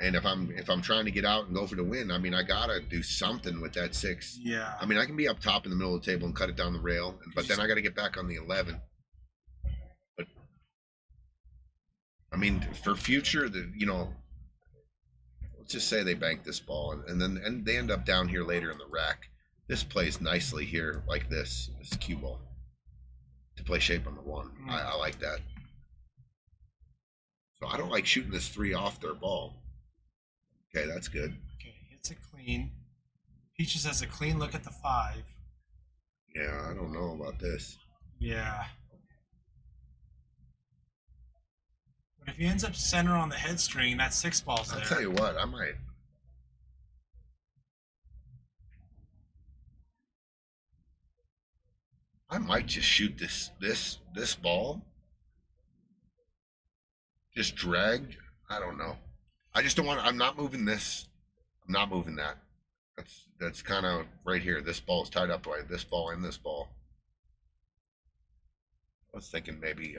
And if I'm trying to get out and go for the win, I mean, I gotta do something with that 6. Yeah. I mean, I can be up top in the middle of the table and cut it down the rail, but then I got to get back on the 11. But I mean, for future, let's just say they bank this ball, and they end up down here later in the rack. This plays nicely here, like this cue ball, to play shape on the 1. I like that. So I don't like shooting this 3 off their ball. Okay, that's good. Okay, hits it clean. Peaches has a clean look at the 5. Yeah, I don't know about this. Yeah. But if he ends up center on the head string, that 6-ball's there. I'll tell you what, I might just shoot this ball. Just drag. I don't know. I just don't want. I'm not moving this. I'm not moving that. That's kind of right here. This ball is tied up by this ball and this ball. I was thinking maybe.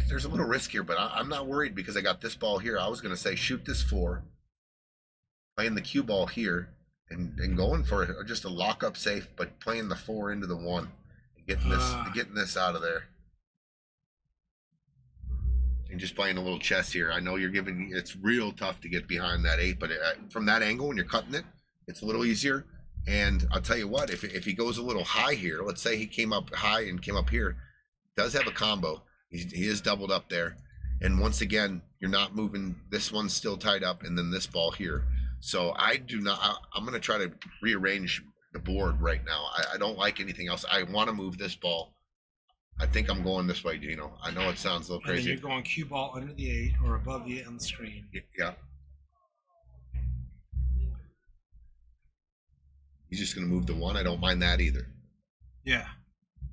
There's a little risk here, but I'm not worried because I got this ball here. I was going to say shoot this 4, playing the cue ball here, and going for just a lock up safe, but playing the 4 into the 1, and getting this out of there. And just playing a little chess here. I know it's real tough to get behind that 8, but from that angle when you're cutting it, it's a little easier. And I'll tell you what, if he goes a little high here, let's say he came up high and came up here, does have a combo. He is doubled up there. And once again, you're not moving. This one's still tied up, and then this ball here. So I'm going to try to rearrange the board right now. I don't like anything else. I want to move this ball. I think I'm going this way, Gino. I know it sounds a little crazy. And then you're going cue ball under the 8 or above the 8 on the screen. Yeah. He's just going to move the 1. I don't mind that either. Yeah.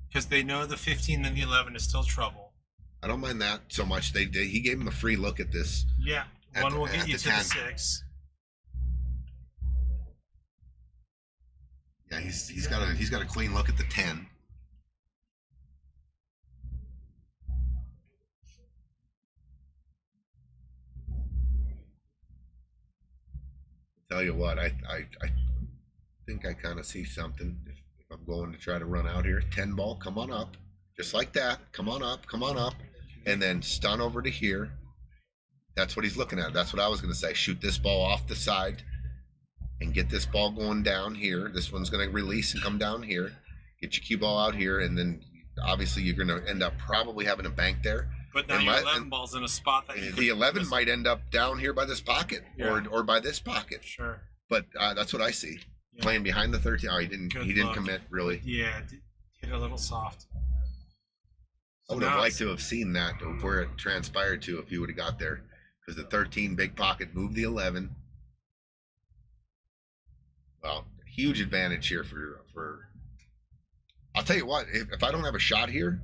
Because they know the 15 and the 11 is still trouble. I don't mind that so much. He gave him a free look at this. Yeah. 1 will get you to the 6. Yeah, he's got a clean look at the 10. Tell you what, I think I kind of see something. If I'm going to try to run out here, 10 ball, come on up, just like that. Come on up, and then stun over to here. That's what he's looking at. That's what I was going to say. Shoot this ball off the side and get this ball going down here. This one's going to release and come down here. Get your cue ball out here, and then obviously you're going to end up probably having a bank there. But now your 11 ball's in a spot that you the 11 might end up down here by this pocket, or by this pocket. Sure. But that's what I see. Yeah. Playing behind the 13. Oh, he didn't commit really. Yeah, hit a little soft. I would have liked to have seen that where it transpired to if he would have got there, because the 13 big pocket moved the 11. Well, huge advantage here for. I'll tell you what, if I don't have a shot here.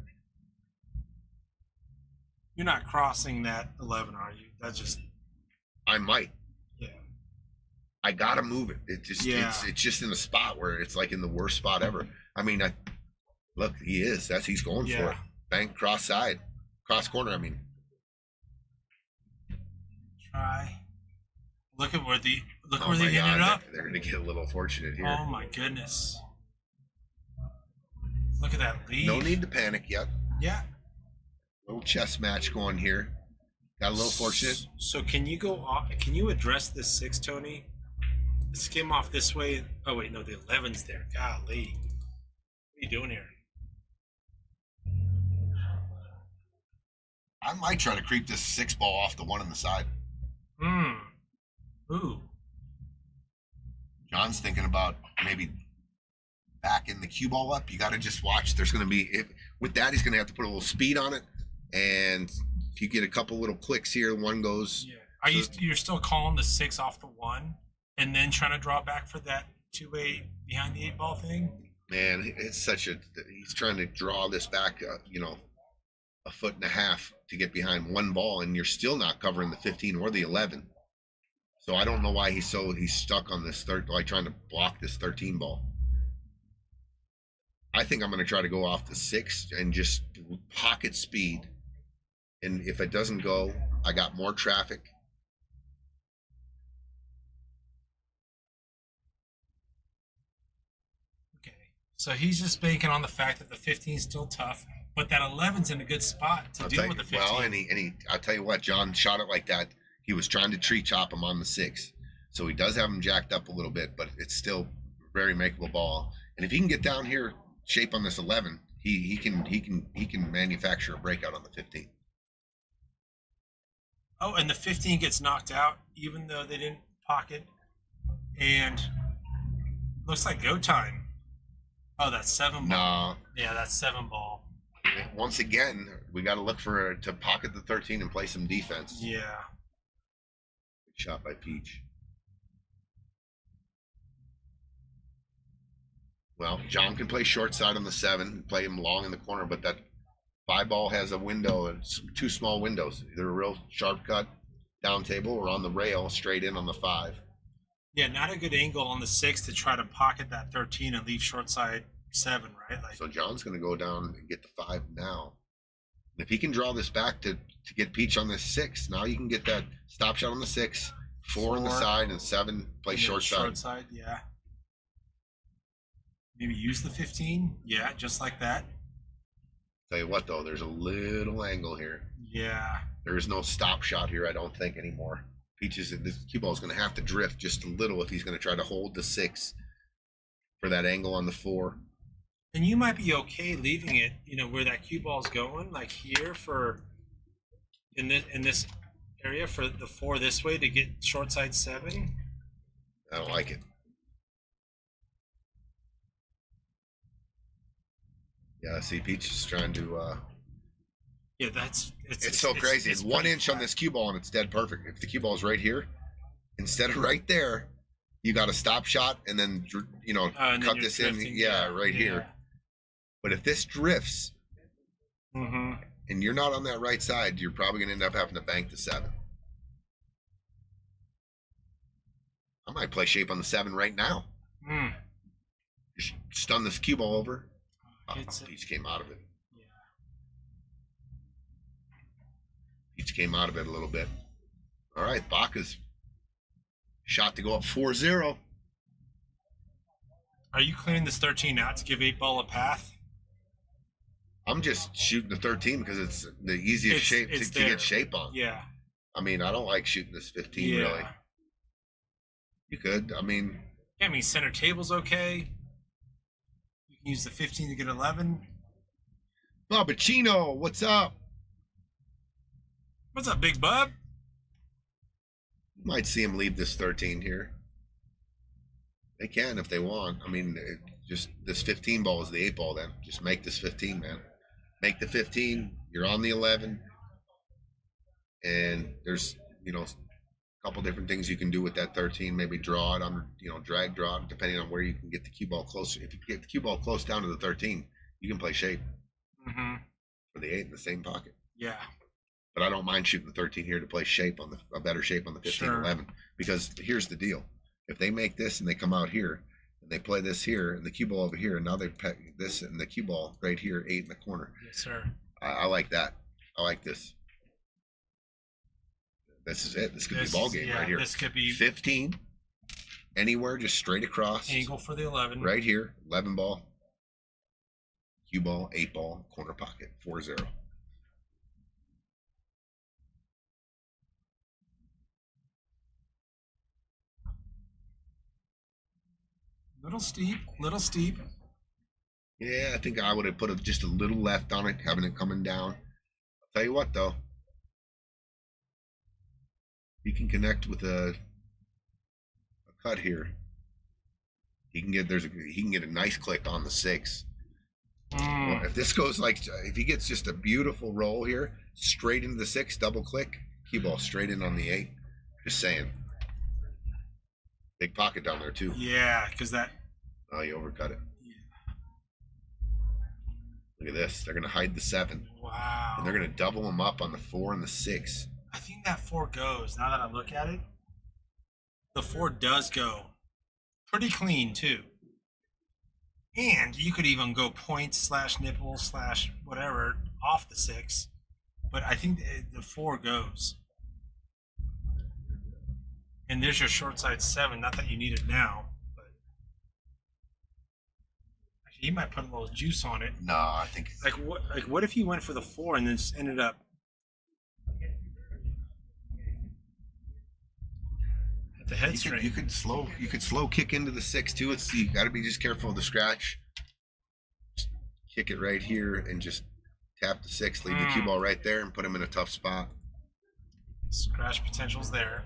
You're not crossing that 11, are you? That's just. I might. Yeah. I gotta move it. It's just in a spot where it's like in the worst spot ever. I mean, look, he is. He's going for it. Bank cross side, cross corner. I mean. Try. Look where they ended up. They're gonna get a little fortunate here. Oh my goodness. Look at that lead. No need to panic yet. Yeah. Little chess match going here. Got a little fortunate. So can you go off? Can you address this 6, Tony? Skim off this way. Oh wait, no, the 11's there. Golly, what are you doing here? I might try to creep this 6 ball off the 1 on the side. Ooh. John's thinking about maybe backing the cue ball up. You got to just watch. There's going to be with that. He's going to have to put a little speed on it. And if you get a couple little clicks here, one goes You're still calling the 6 off the 1 and then trying to draw back for that 2-8 behind the 8 ball thing? Man, it's such a. He's trying to draw this back, a foot and a half to get behind 1 ball, and you're still not covering the 15 or the 11. So I don't know why he's stuck on this trying to block this 13 ball. I think I'm going to try to go off the 6 and just pocket speed. And if it doesn't go, I got more traffic. Okay. So he's just banking on the fact that the 15 is still tough, but that 11's in a good spot to deal with the 15. Well, I'll tell you what, John shot it like that. He was trying to tree chop him on the 6. So he does have him jacked up a little bit, but it's still a very makeable ball. And if he can get down here, shape on this 11, he can manufacture a breakout on the 15. Oh, and the 15 gets knocked out, even though they didn't pocket. And looks like go time. Oh, that's 7 ball. No. Yeah, that's 7 ball. Once again, we got to look to pocket the 13 and play some defense. Yeah. Good shot by Peach. Well, John can play short side on the 7, play him long in the corner, but that 5 ball has a window, it's 2 small windows, either a real sharp cut down table or on the rail straight in on the 5. Yeah, not a good angle on the 6 to try to pocket that 13 and leave short side 7, right? Like, so John's going to go down and get the 5 now. And if he can draw this back to get Peach on this 6, now you can get that stop shot on the 6, 4 on the side, and 7 play short side. Short side, yeah. Maybe use the 15, yeah, just like that. Tell you what, though, there's a little angle here. Yeah. There is no stop shot here, I don't think, anymore. Peaches, this cue ball is going to have to drift just a little if he's going to try to hold the 6 for that angle on the 4. And you might be okay leaving it, where that cue ball's going, like here for in this area for the 4 this way to get short side 7. I don't like it. Yeah, see, Peach is trying to. Yeah, it's so crazy. It's 1 inch on this cue ball and it's dead perfect. If the cue ball is right here, instead of right there, you got a stop shot and then cut this in. Yeah, right here. But if this drifts, and you're not on that right side, you're probably going to end up having to bank the 7. I might play shape on the 7 right now. Just stun this cue ball over. Peach came out of it. Yeah. Peach came out of it a little bit. All right, Baca's shot to go up 4-0. Are you clearing this 13 out to give 8 ball a path? I'm just shooting the 13 because it's the easiest shape to get shape on. Yeah. I mean, I don't like shooting this 15 really. You could. Yeah, center table's okay. You can use the 15 to get 11. Bobachino, what's up? What's up, big bub? Might see him leave this 13 here. They can if they want. Just this 15 ball is the 8 ball then. Just make this 15, man. Make the 15. You're on the 11. And there's, a couple different things you can do with that 13. Maybe draw it on, drag draw it, depending on where you can get the cue ball closer. If you get the cue ball close down to the 13, you can play shape for the 8 in the same pocket. Yeah. But I don't mind shooting the 13 here to play shape on a better shape on the 15, 11. Because here's the deal. If they make this and they come out here, and they play this here, and the cue ball over here, and now they peg this and the cue ball right here, 8 in the corner. Yes, sir. I like that. I like this. This is it. This could be ball game right here. This could be 15. Anywhere, just straight across. Angle for the 11. Right here, 11 ball. Cue ball, 8 ball, corner pocket, 4-0. Little steep. Yeah, I think I would have put just a little left on it, having it coming down. I'll tell you what, though. He can connect with a cut here. He can get a nice click on the 6. If this goes if he gets just a beautiful roll here, straight into the 6, double click, cue ball straight in on the 8. Just saying. Big pocket down there too. Yeah, because that. Oh, you overcut it. Look at this. They're going to hide the 7. Wow. And they're going to double them up on the 4 and the 6. I think that 4 goes. Now that I look at it, the 4 does go. Pretty clean too. And you could even go points / nipple / whatever off the 6. But I think the 4 goes. And there's your short side 7. Not that you need it now, but actually, you might put a little juice on it. No, I think What if you went for the 4 and then just ended up at the head straight? you could slow kick into the 6 too. You got to be just careful of the scratch. Just kick it right here and just tap the 6, leave the cue ball right there, and put him in a tough spot. Scratch potential's there.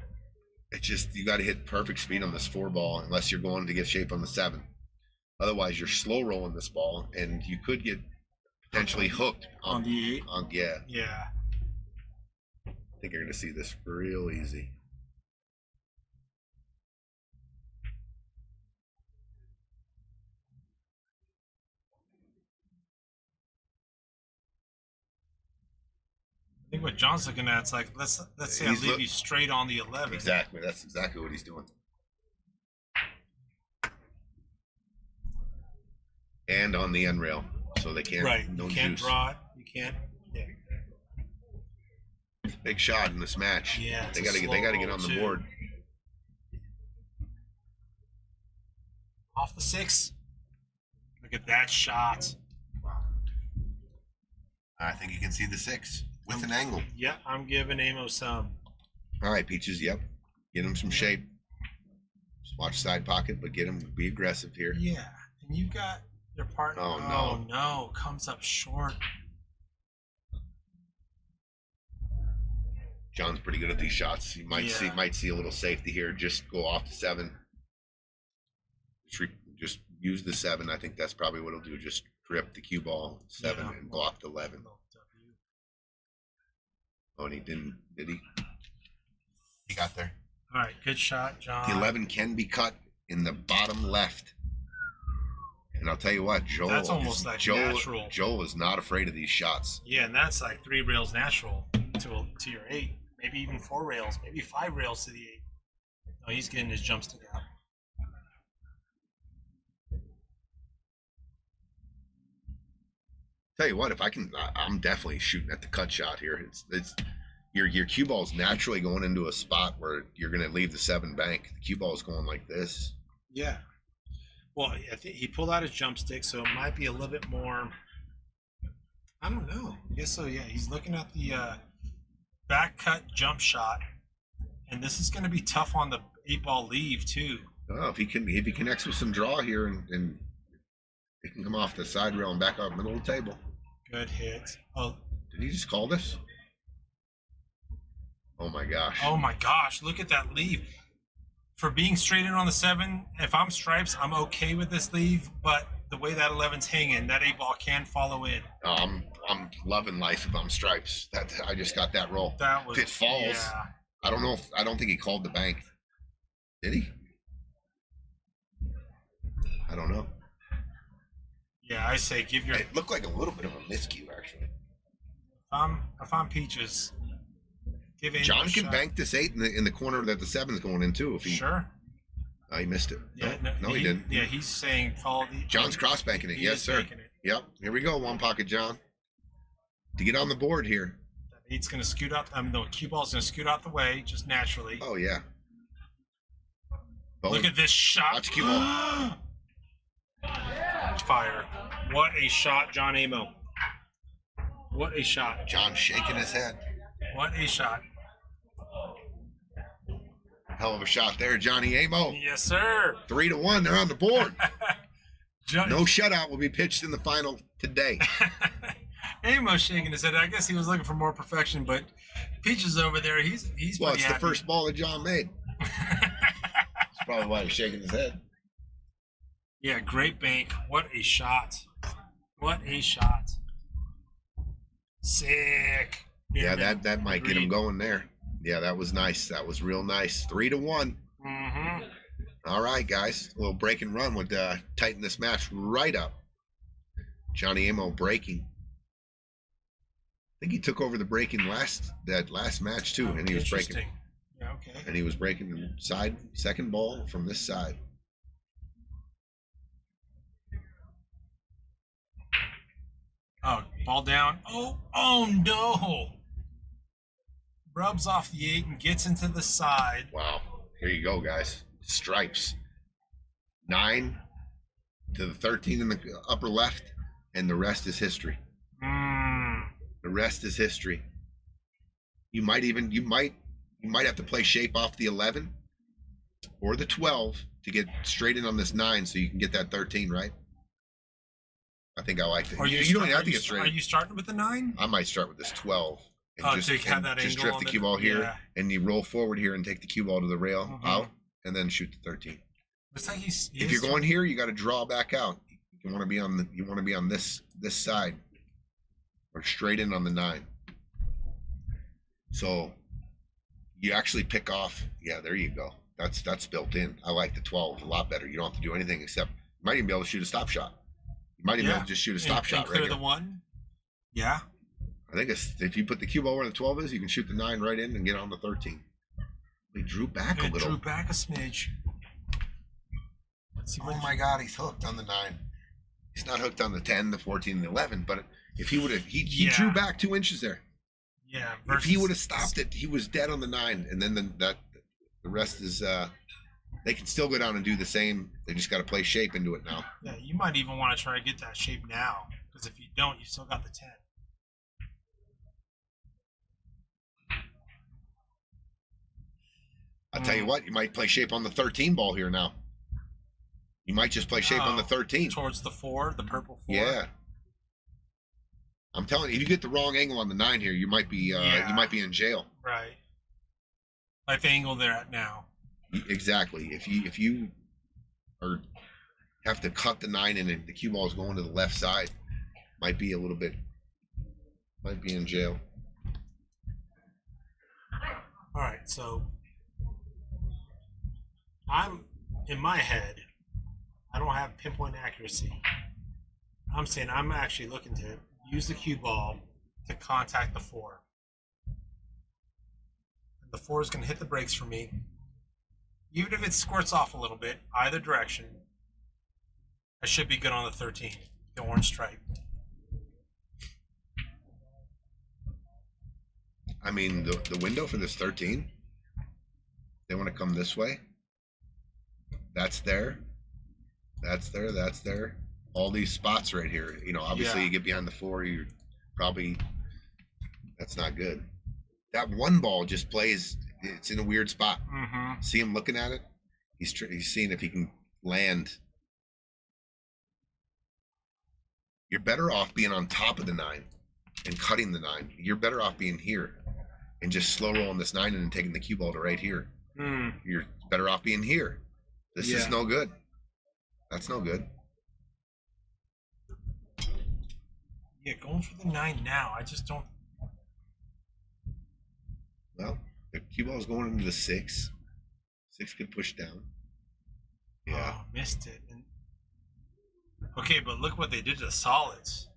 It's just you got to hit perfect speed on this 4 ball unless you're going to get shape on the 7. Otherwise, you're slow rolling this ball, and you could get potentially hooked On the 8? Yeah, Yeah. I think you're going to see this real easy. I think what John's looking at is like, let's say I leave you straight on the 11. Exactly. That's exactly what he's doing. And on the end rail, so they can't. Right. No You can't juice. draw it. You can't. Yeah. Big shot in this match. Yeah, it's They a got to slow get roll, on the too. board. Off the 6. Look at that shot. I think you can see the 6 with an angle. Yeah, I'm giving Amo some. All right, Peaches. Yep. Get him some shape. Just watch side pocket, but get him. Be aggressive here. Yeah, and you've got your partner. Oh, no. Oh no, comes up short. John's pretty good at these shots. You might Yeah. see a little safety here. Just go off the 7. Just use the 7. I think that's probably what he'll do. Just grip the cue ball 7 Yeah. and block the 11. Oh, and he didn't. Did he? He got there. All right, good shot, John. The 11 can be cut in the bottom left. And I'll tell you what, Joel. That's almost like natural. Joel is not afraid of these shots. Yeah, and that's like 3 rails natural to your 8, maybe even 4 rails, maybe 5 rails to the 8. No, he's getting his jump stick out. Tell you what, if I can, I'm definitely shooting at the cut shot here. It's your cue ball's naturally going into a spot where you're going to leave the 7 bank. The cue ball's going like this. Yeah. Well, I think he pulled out his jump stick, so it might be a little bit more. I don't know. I guess so. Yeah, he's looking at the back cut jump shot, and this is going to be tough on the 8-ball leave too. Oh, if he connects with some draw here and it can come off the side rail and back out middle of the table. Good hit. Oh. Did he just call this? Oh my gosh. Oh my gosh! Look at that leave. For being straight in on the 7, if I'm stripes, I'm okay with this leave. But the way that 11's hanging, that 8-ball can follow in. I'm loving life if I'm stripes. I just got that roll. That was. If it falls, Yeah. I don't know. I don't think he called the bank. Did he? I don't know. Yeah, I say give your. It looked like a little bit of a miscue actually. If I'm Peaches, give Amo John a can shot. bank this 8 in the corner that the 7's going in too. If he Sure. he missed it. Yeah, No, he didn't. Yeah, he's saying follow the. John's cross banking it. He Yes, is sir. banking it. Yep. Here we go. One pocket, John. To get on the board here. That 8's going to scoot out. The cue ball's going to scoot out the way just naturally. Oh yeah. Boom. Look at this shot. Watch cue ball. Fire. What a shot, John Amo. What a shot. John shaking his head. What a shot. Hell of a shot there, Johnny Amo. Yes, sir. 3-1. They're on the board. Johnny. No shutout will be pitched in the final today. Amo's shaking his head. I guess he was looking for more perfection, but Peaches over there, he's Well, pretty it's the happy. first ball that John made. That's probably why he's shaking his head. Yeah, great bank. What a shot. What a shot. Sick. Yeah, that might get him Agreed. going there. Yeah, that was nice. That was real nice. 3-1. Mm-hmm. All right, guys. A little break and run would tighten this match right up. Johnny Amo breaking. I think he took over the breaking last match too, and he was breaking. Interesting. Yeah, okay. And he was breaking the side second ball from this side. Oh, ball down. Oh no! Rubs off the 8 and gets into the side. Wow. Here you go, guys. Stripes. 9 to the 13 in the upper left, and the rest is history. The rest is history. You might have to play shape off the 11 or the 12 to get straight in on this 9 so you can get that 13, right? I think I like it. You don't have to get straight. Are you starting with the 9? I might start with this 12. And to have that just angle drift on the the- cue ball here, yeah. and you roll forward here and take the cue ball to the rail Mhm. out, and then shoot the 13. Looks like he's If you're going here, you got to draw back out. You want to be on this side, or straight in on the 9. So you actually pick off. Yeah, there you go. That's built in. I like the 12 a lot better. You don't have to do anything except you might even be able to shoot a stop shot. You might even be able to just shoot a stop shot clear right here. the 1. Yeah. I think if you put the cue ball where the 12 is, you can shoot the 9 right in and get on the 13. He drew back a It little. drew back a smidge. Let's see Oh my God, he's hooked on the 9. He's not hooked on the 10, the 14, and the 11. But if he would have, he drew back 2 inches there. Yeah. If he would have stopped it, he was dead on the 9. And then the rest is they can still go down and do the same. They just got to play shape into it now. Yeah, you might even want to try to get that shape now, because if you don't, you still got the 10. I'll tell you what, you might play shape on the 13 ball here now. You might just play shape on the 13. Towards the 4, the purple 4. Yeah. I'm telling you, if you get the wrong angle on the 9 here, you might be in jail. Right. Like the angle they're at now. Exactly. If you have to cut the 9 in and the cue ball is going to the left side, might be in jail. All right, so I'm in my head. I don't have pinpoint accuracy. I'm saying I'm actually looking to use the cue ball to contact the 4. And the 4 is going to hit the brakes for me. Even if it squirts off a little bit, either direction, I should be good on the 13, the orange stripe. I mean, the window for this 13, they want to come this way. That's there. That's there. That's there. All these spots right here. You know, obviously you get behind the 4, you're probably, that's not good. That 1 ball just plays, it's in a weird spot. Mm-hmm. See him looking at it? He's seeing if he can land. You're better off being on top of the 9 and cutting the 9. You're better off being here and just slow rolling this 9 and then taking the cue ball to right here. You're better off being here. This is no good. That's no good. Yeah, going for the 9 now. I just don't. Well, the cue ball is going into the 6. 6 could push down. Yeah. Oh, missed it. Okay, but look what they did to the solids.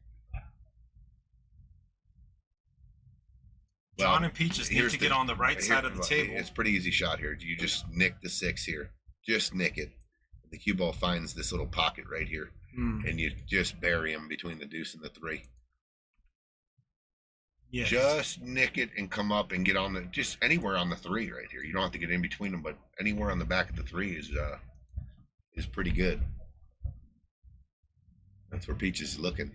Well, John and Peaches need to get on the right side of the table. It's a pretty easy shot here. You just nick the 6 here. Just nick it. The cue ball finds this little pocket right here. And you just bury him between the deuce and the 3. Yes. Just nick it and come up and get on the, just anywhere on the 3 right here. You don't have to get in between them, but anywhere on the back of the 3 is pretty good. That's where Peaches is looking.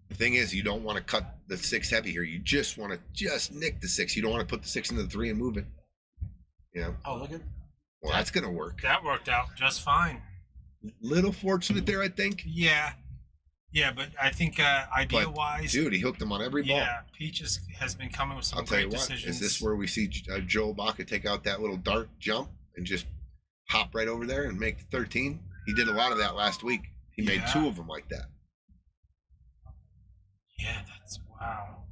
The thing is, you don't want to cut the 6 heavy here. You just want to just nick the 6. You don't want to put the 6 into the 3 and move it. Yeah. Oh, look at Well, that's gonna work. that. Worked out just fine. Little fortunate there, I think. Yeah. Yeah, but I think idea-wise, Dude, he hooked him on every ball. yeah, Peaches has been coming with some I'll tell great you what. decisions. Is this where we see Joe Baca take out that little dart jump and just hop right over there and make the 13? He did a lot of that last week. He made Yeah. 2 of them like that. Yeah, that's wow.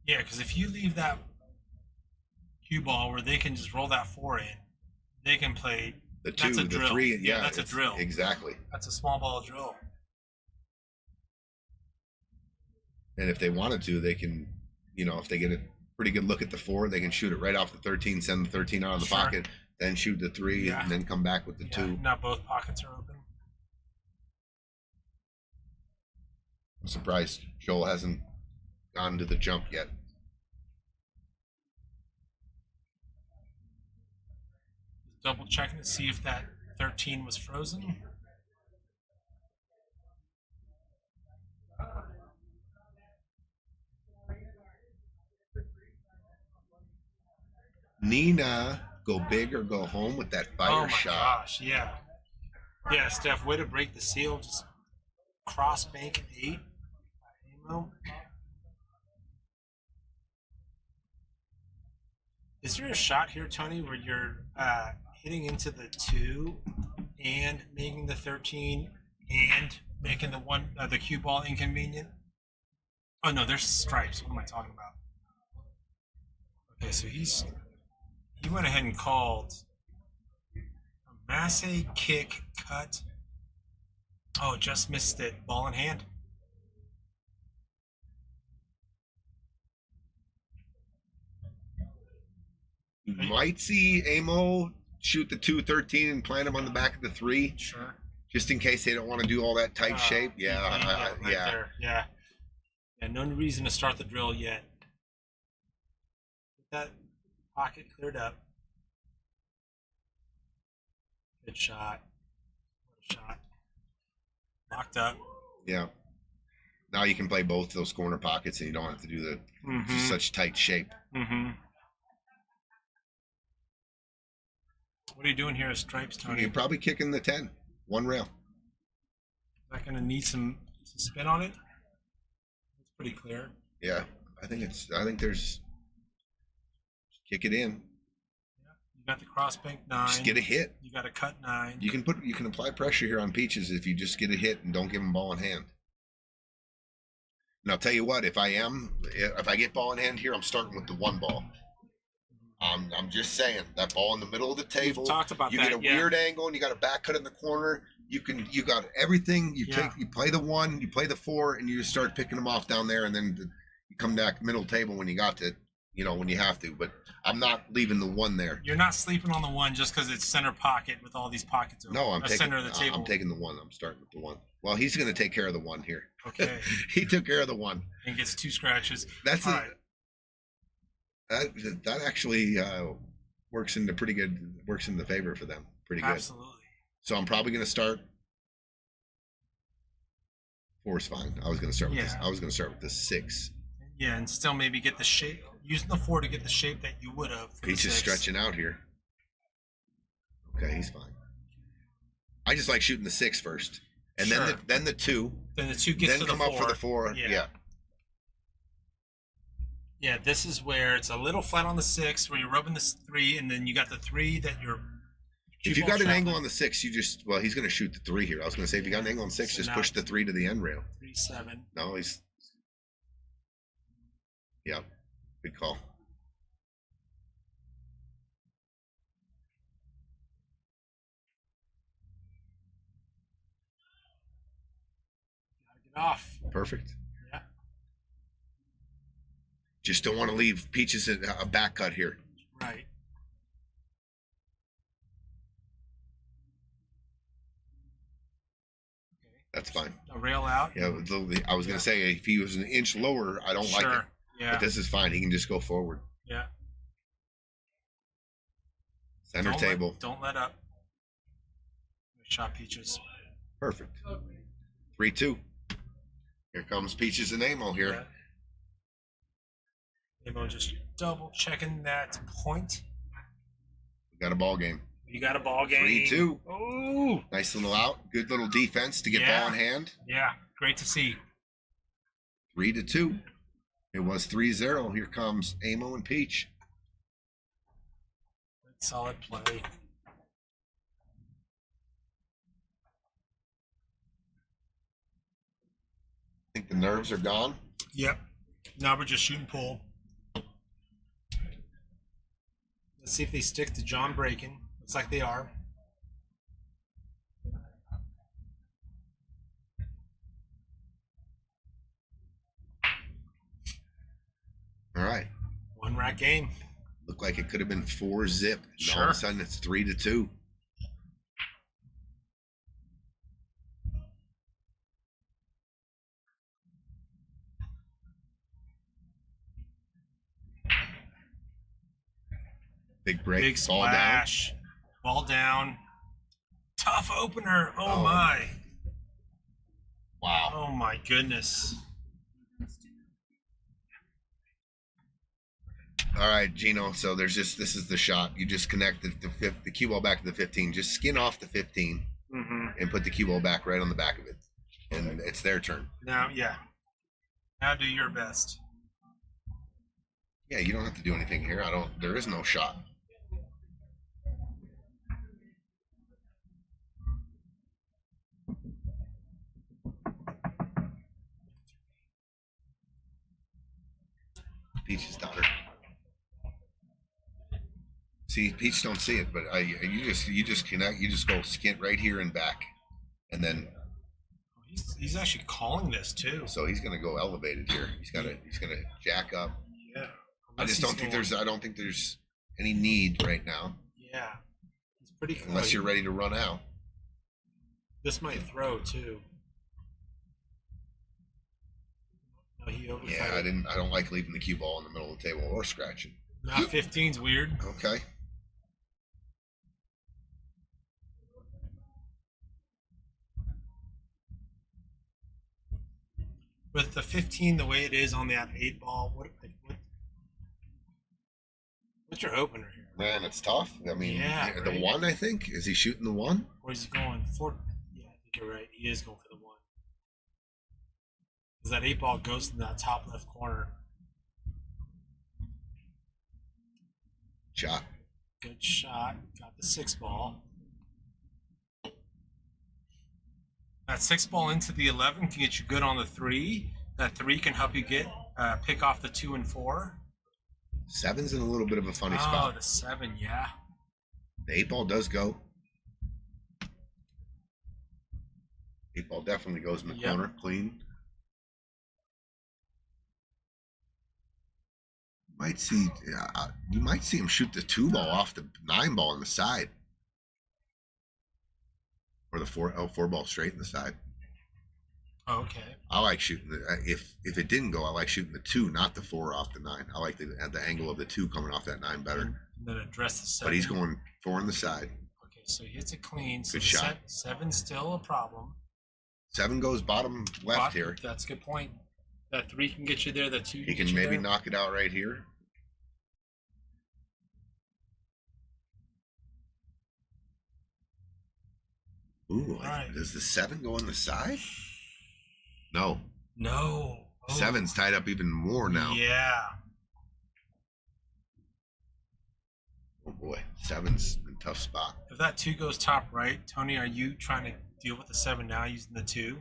Yeah, because if you leave that cue ball where they can just roll that 4 in, they can play. The That's 2, a the drill. 3. Yeah, that's a it's- drill. Exactly. That's a small ball drill. And if they wanted to, they can, if they get a pretty good look at the 4, they can shoot it right off the 13, send the 13 out of the Sure. pocket, then shoot the 3, Yeah. and then come back with the 2. Now both pockets are open. I'm surprised Joel hasn't gone to the jump yet. Double checking to see if that 13 was frozen. Nina, go big or go home with that fire Oh my shot. gosh, yeah. Yeah, Steph, way to break the seal. Just cross bank at 8. Amo. Is there a shot here, Tony, where you're hitting into the 2 and making the 13 and making the cue ball inconvenient? Oh no, there's stripes. What am I talking about? Okay, so he went ahead and called a masse kick cut. Oh, just missed it. Ball in hand. You might see Amo shoot the 2-13 and plant him on the back of the 3, Sure. just in case they don't want to do all that tight shape. Yeah, right there. Yeah. Yeah, no reason to start the drill yet. Get that pocket cleared up. Good shot. What a shot. Locked up. yeah. Now you can play both those corner pockets, and you don't have to do the Mm-hmm. such tight shape. Mm-hmm. What are you doing here at stripes, Tony? You're probably kicking the 10, 1 rail. Is that going to need some spin on it? It's pretty clear. Yeah, I think there's kick it in. You got the cross bank 9. Just get a hit. You got a cut 9. You can apply pressure here on Peaches if you just get a hit and don't give him ball in hand. And I'll tell you what, if I get ball in hand here, I'm starting with the 1 ball. I'm just saying that ball in the middle of the table. We've talked about you that. get a weird angle and you got a back cut in the corner. You got everything. You play the 1, you play the 4, and you just start picking them off down there, and then you come back middle table when you got to, when you have to. But I'm not leaving the 1 there. You're not sleeping on the 1 just because it's center pocket with all these pockets. No, I'm taking center of the table. I'm taking the 1. I'm starting with the 1. Well, he's going to take care of the 1 here. Okay. He took care of the 1. And gets 2 scratches. That's All it. right. That actually works in the favor for them pretty good. Absolutely. So I'm probably going to start. 4 is fine. I was going to start with this. I was going to start with the 6. Yeah, and still maybe get the shape. Using the 4 to get the shape that you would have. Peach is stretching out here. Okay, he's fine. I just like shooting the 6 first, and Sure. then the 2. Then the 2 gets Then to the come 4. up for the 4. Yeah. Yeah, this is where it's a little flat on the 6, where you're rubbing the 3, and then you got the 3 that you're. If you got an angle on the 6, he's going to shoot the 3 here. I was going to say if you got an angle on 6, So just now push the 3 to the end rail. 3-7. No, yeah, good call. Gotta get off. Perfect. Yeah. Just don't want to leave Peaches a back cut here. Right. That's fine. A rail out. Yeah, I was going to say if he was an inch lower, I don't like it. Yeah. But this is fine. He can just go forward. Yeah. Center table. Don't let up. Good shot, Peaches. Perfect. 3-2. Here comes Peaches and Amo here. Yeah. Amo just double checking that point. We got a ball game. You got a ball game. 3-2. Oh. Nice little out. Good little defense to get ball in hand. Yeah. Great to see. 3-2. It was 3-0. Here comes Amo and Peach. Good solid play. I think the nerves are gone. Yep. Now we're just shooting pool. Let's see if they stick to John breaking. Looks like they are. All right. One rack game. Looked like it could have been 4-zip. And Sure. all of a sudden it's 3-2. Big break. Big Ball down. splash. Ball down. Tough opener. Oh Oh. my. Wow. Oh my goodness. All right, Gino. So this is the shot. You just connect the cue ball back to the 15. Just skin off the 15 Mm-hmm. and put the cue ball back right on the back of it, and it's their turn. Now, yeah. Now do your best. Yeah, you don't have to do anything here. There is no shot. Peach's daughter. See, Peach don't see it, but you just connect. You just go skint right here and back, and then He's actually calling this too. so he's gonna go elevated here. He's gonna jack up. Yeah. I just don't think there's any need right now Yeah. He's pretty close. unless you're ready to run out. This might throw too. No, he overthought Yeah, it. I don't like leaving the cue ball in the middle of the table or scratching. Now 15's weird. Okay. With the 15 the way it is on that 8 ball, what's your opener here? Man, it's tough. I mean, Yeah, the right. 1, I think. Is he shooting the 1? Or is he going for? Yeah, I think you're right. He is going for the 1. Because that 8 ball goes in that top left corner. Shot. Good shot. Got the 6 ball. That 6 ball into the 11 can get you good on the 3. That 3 can help you get pick off the 2 and 4. 7's in a little bit of a funny Oh, spot. the 7, yeah. The 8 ball does go. 8 ball definitely goes in the Yep. corner, clean. You might see him shoot the 2 ball off the 9 ball on the side, or the 4 ball straight in the side. Oh, okay. I like shooting if it didn't go, I like shooting the 2, not the 4 off the 9. I like the angle of the 2 coming off that 9 better. And then address the 7. But he's going 4 on the side. Okay, so he hits it clean. So Good the shot. 7's still a problem. 7 goes bottom left But here. That's a good point. That 3 can get you there. That 2 He get can you maybe there. knock it out right here. Ooh, Right. does the 7 go on the side? No. No. Oh. 7's tied up even more now. Yeah. Oh boy, 7's in a tough spot. If that 2 goes top right, Tony, are you trying to deal with the 7 now using the 2?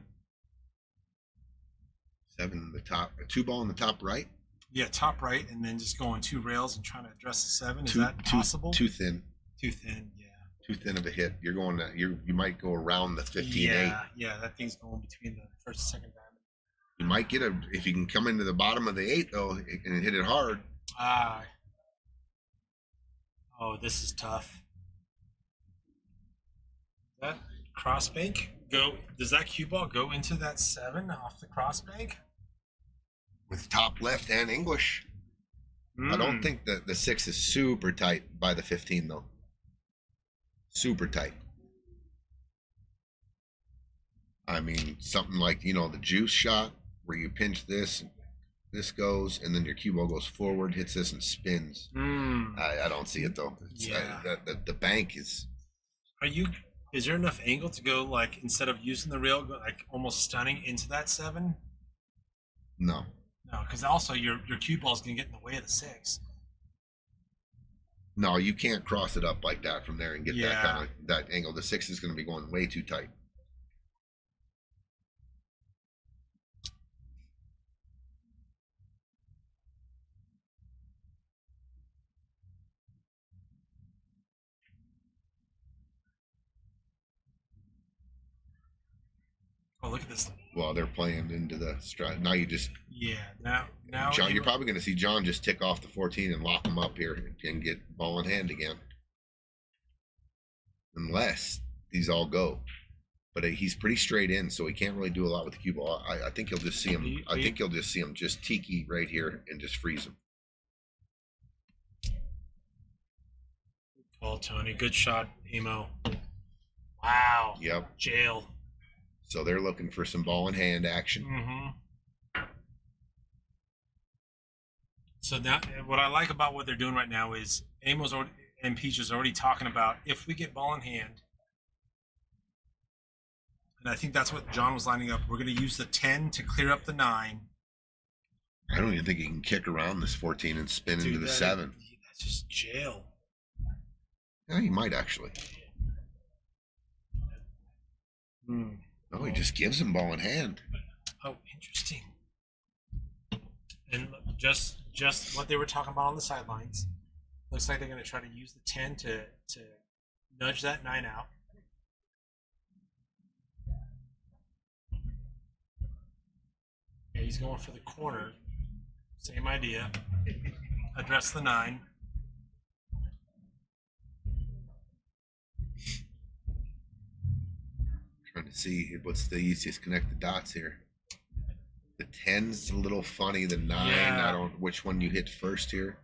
7 in the top, a 2 ball in the top right. Yeah, top right, and then just going 2 rails and trying to address the 7. Is that possible? Too thin. Too thin. Yeah. Too thin of a hit. You're going to you might go around the 15-8. Yeah, that thing's going between the first and second diamond. You might get if you can come into the bottom of the 8 though and hit it hard. Oh, this is tough. That cross bank go? Does that cue ball go into that 7 off the cross bank? With top left and English. I don't think that the 6 is super tight by the 15 though. Super tight. I mean, something like, the juice shot where you pinch this goes, and then your cue ball goes forward, hits this, and spins. I don't see it though. Yeah. The bank is. Is there enough angle to go, like, instead of using the rail, go like almost stunning into that 7? No. No, because also your cue ball is going to get in the way of the 6. No, you can't cross it up like that from there and get Yeah. that angle. The 6 is going to be going way too tight. look at this. Well, they're playing into the stride. Now you just Yeah, now John. You're probably going to see John just tick off the 14 and lock him up here and get ball in hand again, unless these all go. But he's pretty straight in, so he can't really do a lot with the cue ball. I think you'll just see him. I think you'll just see him just tiki right here and just freeze him. Ball, Tony. Good shot, Emo. Wow. Yep. Jail. So they're looking for some ball in hand action. Mm-hmm. So now, what I like about what they're doing right now is Amos and Peach is already talking about if we get ball in hand. And I think that's what John was lining up. We're going to use the 10 to clear up the 9. I don't even think he can kick around this 14 and spin into the 7. That's just jail. Yeah, he might actually. Hmm. No, he just gives him ball in hand. Oh, interesting. And look, just what they were talking about on the sidelines. Looks like they're going to try to use the 10 to nudge that 9 out. Yeah, he's going for the corner. Same idea. Address the 9. Trying to see what's the easiest connect the dots here. The 10's a little funny. The 9, Yeah. I don't which one you hit first here.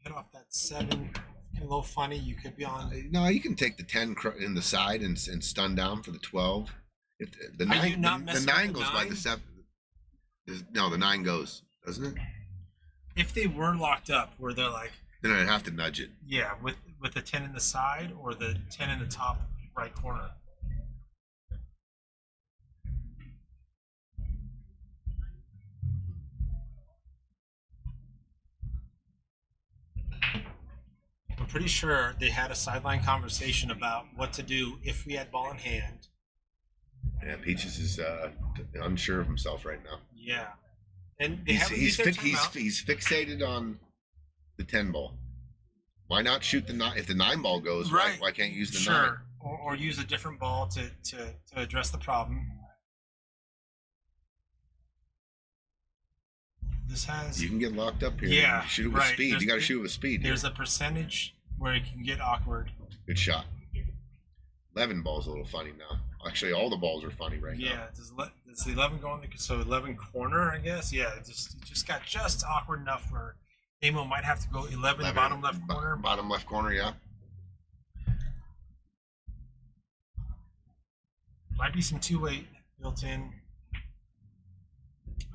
Hit off that 7. A little funny. You could be on. No, you can take the 10 in the side and stun down for the 12. If the Are you 9, not the messing 9 with the goes by 9? the 7. No, the 9 goes, doesn't it? If they were locked up, where they're like, Then I'd have to nudge it. yeah, with the 10 in the side or the 10 in the top right corner. I'm pretty sure they had a sideline conversation about what to do if we had ball in hand. Yeah, Peaches is unsure of himself right now. Yeah, and they He's haven't he's, used their he's timeout. he's fixated on the 10 ball. Why not shoot the 9? If the 9 ball goes, Right. why can't you use the 9? Sure, or use a different ball to address the problem. This has You can get locked up here. Yeah, You shoot it with right. speed. There's- You got to shoot it with speed. there's a percentage where it can get awkward. Good shot. 11 ball's a little funny now. Actually, all the balls are funny right now. Yeah, does the 11 go in the so 11 corner? I guess. Yeah, it just got just awkward enough where Amo might have to go 11 bottom left corner. Bottom left corner, yeah. Might be some 2-8 built in.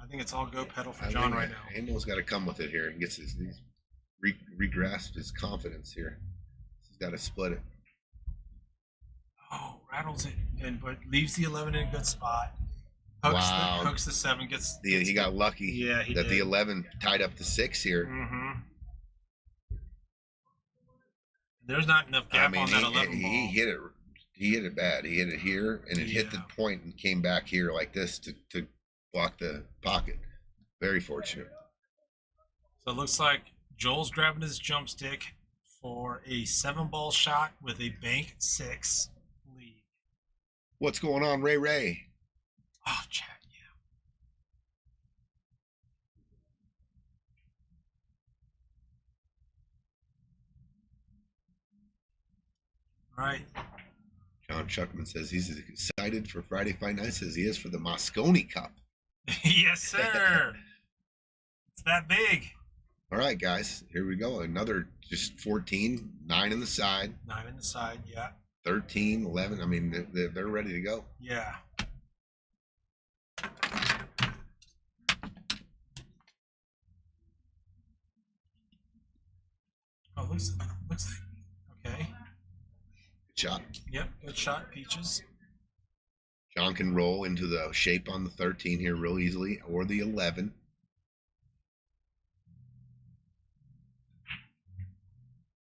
I think it's all go pedal for I John think right now. Amo's got to come with it here and gets he's regrasped his confidence here. He's got to split it. Oh, rattles it, but leaves the 11 in a good spot. Wow. Hooks the 7, gets He got lucky Yeah, he that did. the 11 tied up the 6 here. Mm-hmm. There's not enough I gap mean, on that 11 ball. he hit it. He hit it bad. He hit it here, and it hit the Yeah. point and came back here like this to block the pocket. Very fortunate. So it looks like Joel's grabbing his jump stick for a 7-ball shot with a bank 6 lead. What's going on, Ray Ray? Oh, chat, yeah. All right. John Shuckman says he's as excited for Friday Fight Night as he is for the Moscone Cup. Yes, sir. It's that big. All right, guys, here we go. Another just 14, 9 in the side, 9 in the side, yeah. 13, 11. I mean, they're ready to go. Yeah. Oh, looks like okay. Good shot. Yep, good shot, Peaches. John can roll into the shape on the 13 here real easily, or the 11.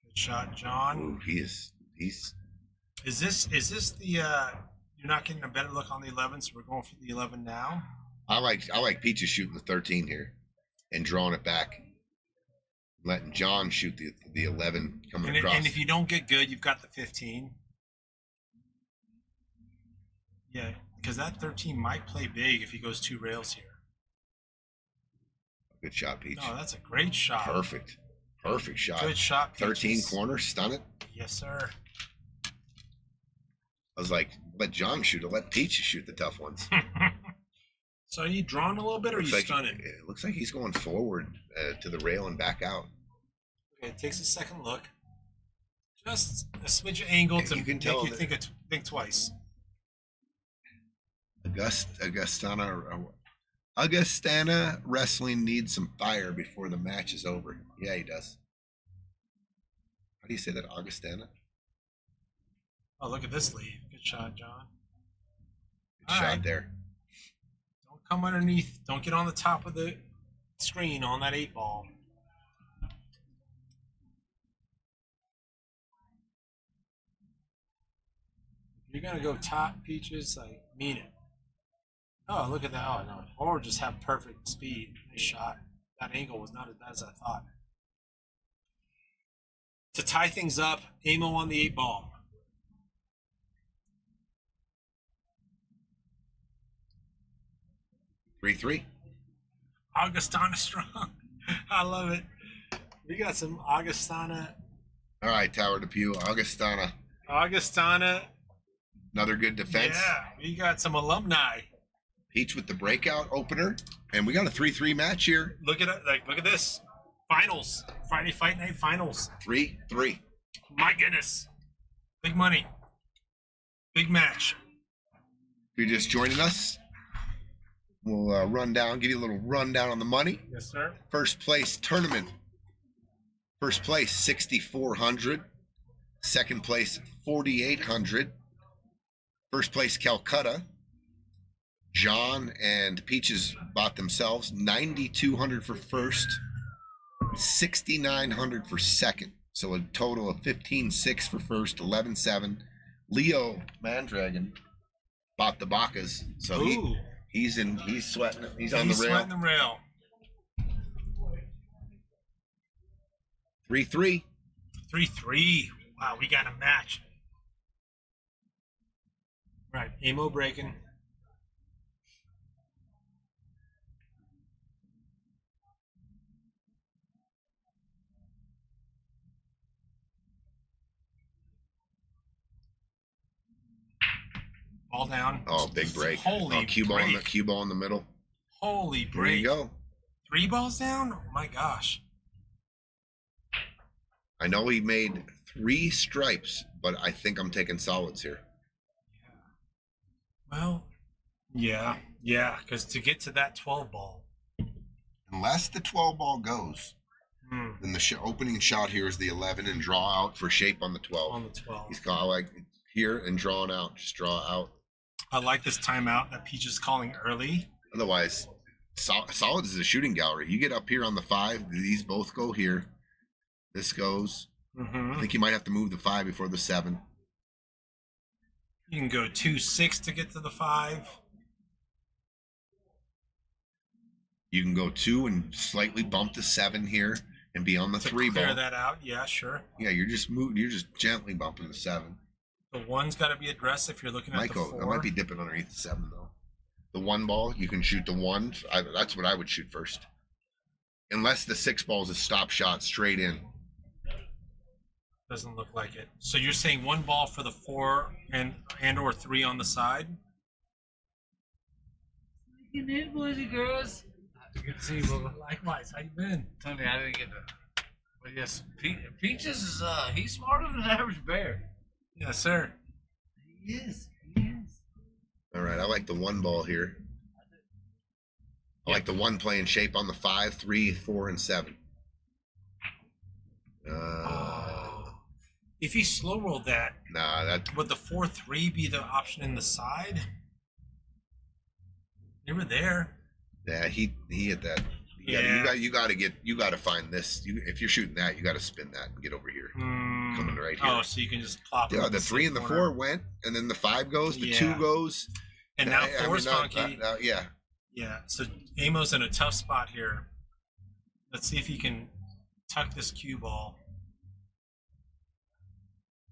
Good shot, John. Ooh, he's Is this the you're not getting a better look on the 11, so we're going for the 11 now? I like Peaches shooting the 13 here and drawing it back. Letting John shoot the 11 coming across. And if you don't get good, you've got the 15. Yeah, because that 13 might play big if he goes 2 rails here. Good shot, Peach. No, that's a great shot. Perfect. Perfect shot. Good shot, 13 Peaches. corner, stun it. Yes, sir. I was like, let John shoot it. Let Peach shoot the tough ones. So are you drawn a little bit, or are you stunning? It looks like he's going forward to the rail and back out. Okay, it takes a second look. Just a smidge of angle to You can make tell you that- think twice. Augustana Wrestling needs some fire before the match is over. Yeah, he does. How do you say that, Augustana? Oh, look at this lead. Good shot, John. Good All shot right. there. Don't come underneath. Don't get on the top of the screen on that 8 ball. If you're gonna go top, Peaches, like, mean it. Oh, look at that. Oh no, or just have perfect speed. Nice shot. That angle was not as bad as I thought. To tie things up, Amo on the 8 ball. Three, 3. Augustana strong. I love it. We got some Augustana. All right, Tower to Pew. Augustana. Augustana. Another good defense. Yeah, we got some alumni. Peach with the breakout opener. And we got a 3-3 match here. Look at it. Like, look at this. Finals. Friday Fight Night Finals. 3-3. My goodness. Big money. Big match. If you're just joining us, we'll give you a little rundown on the money. Yes, sir. First place tournament. First place, 6,400. Second place, 4,800. First place, Calcutta. John and Peaches bought themselves 9,200 for first, 6,900 for second. So a total of 15,600 for first, 11,700. Leo Mandragon bought the Bacas, so Ooh. he's sweating it. He's on the rail. Sweating the rail. 3-3. 3-3. Wow, we got a match. Right, Amo breaking. Ball down. Oh, big break. Holy cue ball in the break. cue ball in the middle. Holy There break. you go. 3 balls down? Oh my gosh. I know he made 3 stripes, but I think I'm taking solids here. Well, yeah, because to get to that 12 ball. Unless the 12 ball goes, then the opening shot here is the 11 and draw out for shape on the 12. On the 12. He's got like here and drawing out. Just draw out. I like this timeout that Peach is calling early. Otherwise, solids is a shooting gallery. You get up here on the 5. These both go here. This goes. I think you might have to move the 5 before the 7. You can go 2-6 to get to the 5. You can go 2 and slightly bump the 7 here and be on the To 3 clear ball. that out, yeah, sure. Yeah, you're just moving. You're just gently bumping the 7. The 1's got to be addressed if you're looking at Might the go. 4. I might be dipping underneath the 7 though. The 1 ball, you can shoot the 1. That's what I would shoot first. Unless the 6 ball is a stop shot straight in. Doesn't look like it. So you're saying 1 ball for the 4 and or 3 on the side? Good in, boys and girls. Good to see you, Bubba. Likewise. How you been? Tony, I didn't get to. But yes, Peaches is he's smarter than an average bear. Yes, sir. He is. He is. All right, I like the 1 ball here. I like the 1 playing shape on the 5, 3, 4, and 7. If he slow rolled that, Nah, that would the 4-3 be the option in the side? They were there. yeah, he hit that. You gotta find this. If you're shooting that, you gotta spin that and get over here. Coming right here. Oh, so you can just plop it. Yeah, in the 3 and the 4 went, and then the 5 goes, the 2 Yeah. goes, And now I 4's mean, funky. yeah, Yeah, so Amo's in a tough spot here. Let's see if he can tuck this cue ball.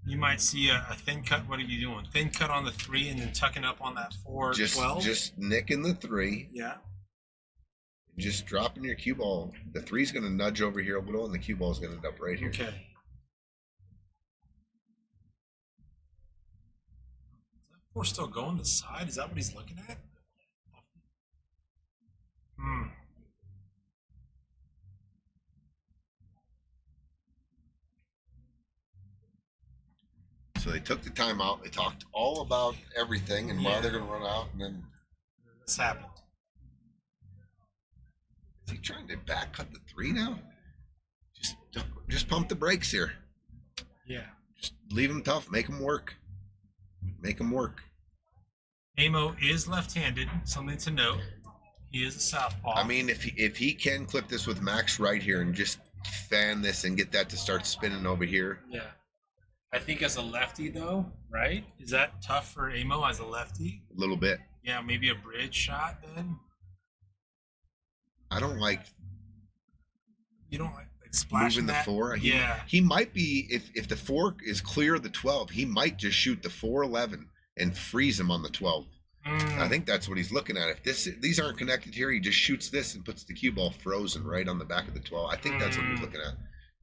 You might see a thin cut. What are you doing? Thin cut on the 3 and then tucking up on that 4, 12? Just nicking the 3. Yeah. Just dropping your cue ball. The 3's going to nudge over here a little, and the cue ball is going to end up right here. Okay. Is that 4 still going to the side? Is that what he's looking at? So they took the time out. They talked all about everything and why they're going to run out, and then This happened. is he trying to back cut the 3 now? Just pump the brakes here. Yeah. Just leave them tough. Make them work. Make them work. Amo is left-handed. Something to note. He is a southpaw. I mean, if he can clip this with max right here and just fan this and get that to start spinning over here. Yeah. I think as a lefty, though, right? Is that tough for Amo as a lefty? A little bit. Yeah, maybe a bridge shot then. I don't like You don't like splashing moving the that? 4. Yeah. He might be, if the 4 is clear of the 12, he might just shoot the 4-11 and freeze him on the 12. I think that's what he's looking at. If these aren't connected here, he just shoots this and puts the cue ball frozen right on the back of the 12. I think that's what he's looking at.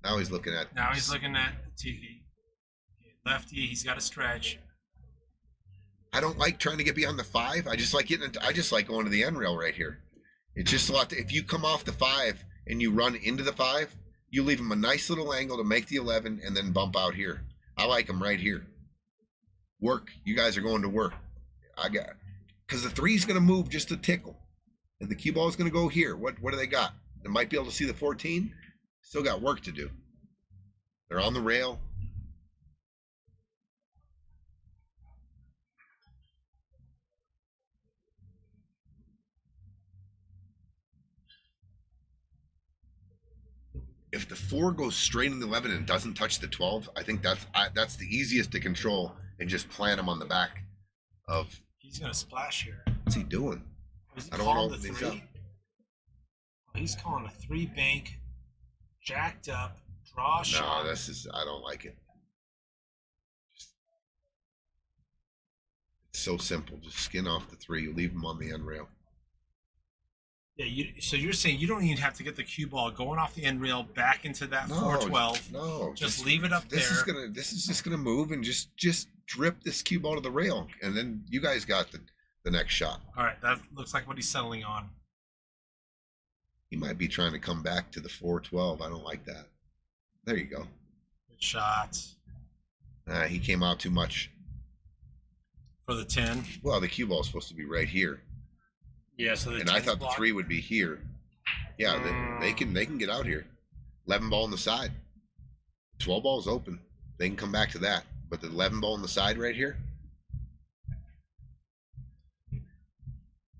Now he's looking at the TV. Lefty, he's got to stretch. I don't like trying to get beyond the 5. I just like going to the end rail right here. It's just a lot. If you come off the 5 and you run into the 5, you leave him a nice little angle to make the 11 and then bump out here. I like him right here. Work. You guys are going to work. Because the 3's going to move just a tickle, and the cue ball is going to go here. What do they got? They might be able to see the 14. Still got work to do. They're on the rail. If the 4 goes straight in the 11 and doesn't touch the 12, I think that's the easiest to control and just plant him on the back of. He's going to splash here. What's he doing? Is he I don't calling know. the 3? He's calling a 3 bank, jacked up, draw shot. No, I don't like it. It's so simple. Just skin off the 3. You leave him on the end rail. Yeah, so you're saying you don't even have to get the cue ball going off the end rail back into that 412. No, just leave it up this there. This is just gonna move and just drip this cue ball to the rail, and then you guys got the next shot. All right, that looks like what he's settling on. He might be trying to come back to the 412. I don't like that. There you go. Good shots He came out too much. for the 10. Well, the cue ball is supposed to be right here. Yeah, so And I thought the 3 would be here. Yeah, they can get out here. 11 ball on the side. 12 ball is open. They can come back to that. But the 11 ball on the side right here,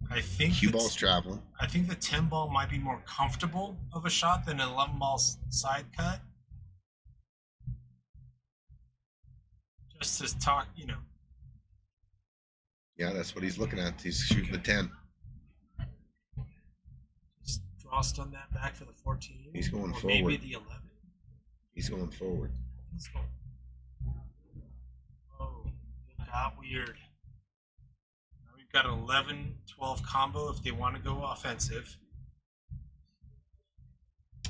I think cue ball's traveling. I think the 10 ball might be more comfortable of a shot than an 11 ball side cut. Just to talk, Yeah, that's what he's looking at. He's shooting the 10. Just draw stun that back for the 14. He's going or forward. Maybe the 11. He's going forward. He's going. Oh, it got weird. Now we've got an 11-12 combo if they want to go offensive.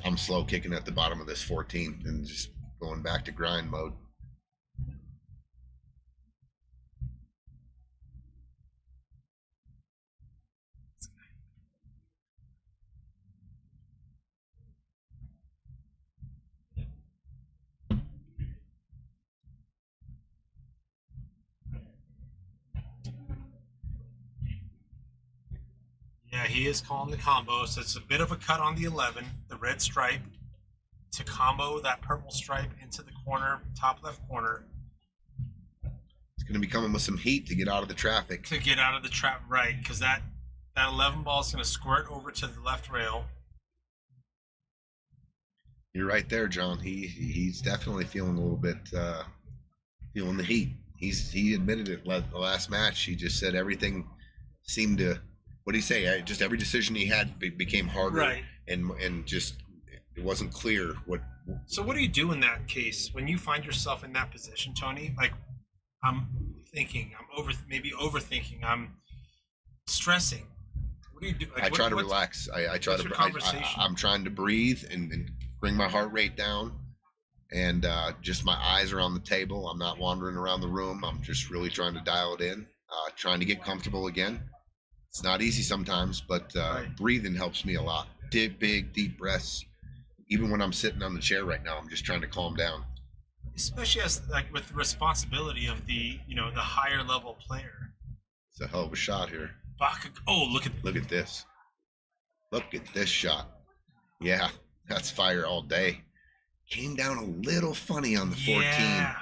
I'm slow kicking at the bottom of this 14 and just going back to grind mode. Yeah, he is calling the combo, so it's a bit of a cut on the 11, the red stripe, to combo that purple stripe into the corner, top left corner. It's going to be coming with some heat to get out of the traffic. To get out of the trap, right, because that 11 ball is going to squirt over to the left rail. You're right there, John. He's definitely feeling a little bit, feeling the heat. He admitted it the last match. He just said everything seemed to. What did he say? Just every decision he had became harder, Right. and just it wasn't clear what. So what do you do in that case when you find yourself in that position, Tony? Like, I'm thinking, maybe overthinking, I'm stressing. What do you do? Like, I try to relax. I try what's to. your conversation? I'm trying to breathe and bring my heart rate down, and just my eyes are on the table. I'm not wandering around the room. I'm just really trying to dial it in, trying to get comfortable again. It's not easy sometimes, but Right. breathing helps me a lot. Big, deep breaths. Even when I'm sitting on the chair right now, I'm just trying to calm down. Especially as like with the responsibility of the the higher level player. It's a hell of a shot here. Baca, oh, look at this. Look at this shot. Yeah, that's fire all day. Came down a little funny on the 14. Yeah,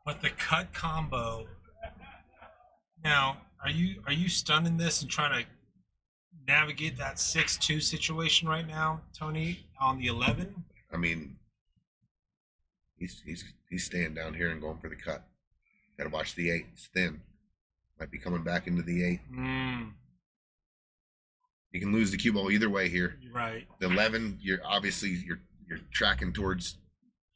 but the cut combo. Now, are you stunning this and trying to navigate that 6-2 situation right now, Tony, on the 11? I mean, he's staying down here and going for the cut. Got to watch the 8. It's thin. Might be coming back into the 8. You can lose the cue ball either way here. Right. The 11, you're tracking towards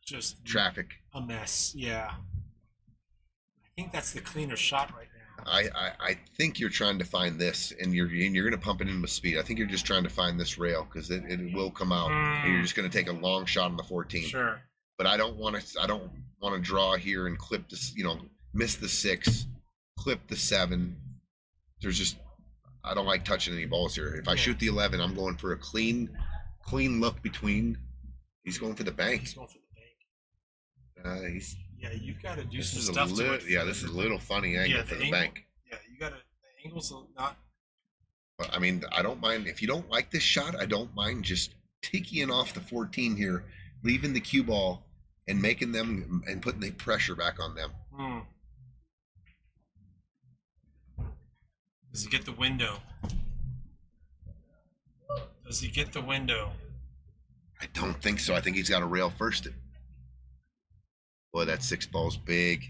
Just traffic. a mess. Yeah. I think that's the cleaner shot right now. I think you're trying to find this, and you're going to pump it in with speed. I think you're just trying to find this rail because it will come out. And you're just going to take a long shot on the 14. Sure. But I don't want to draw here and clip this. Miss the 6, clip the 7. I don't like touching any balls here. If I shoot the 11, I'm going for a clean look between. He's going for the bank. He's going for the bank. Yeah, you've got to do this some is stuff to it. this is a little funny angle for the bank. Yeah, you got to. The angle's not. But I mean, I don't mind if you don't like this shot. I don't mind just taking off the 14 here, leaving the cue ball, and making them and putting the pressure back on them. Does he get the window? Does he get the window? I don't think so. I think he's got to rail first it. Boy, that 6 ball's big.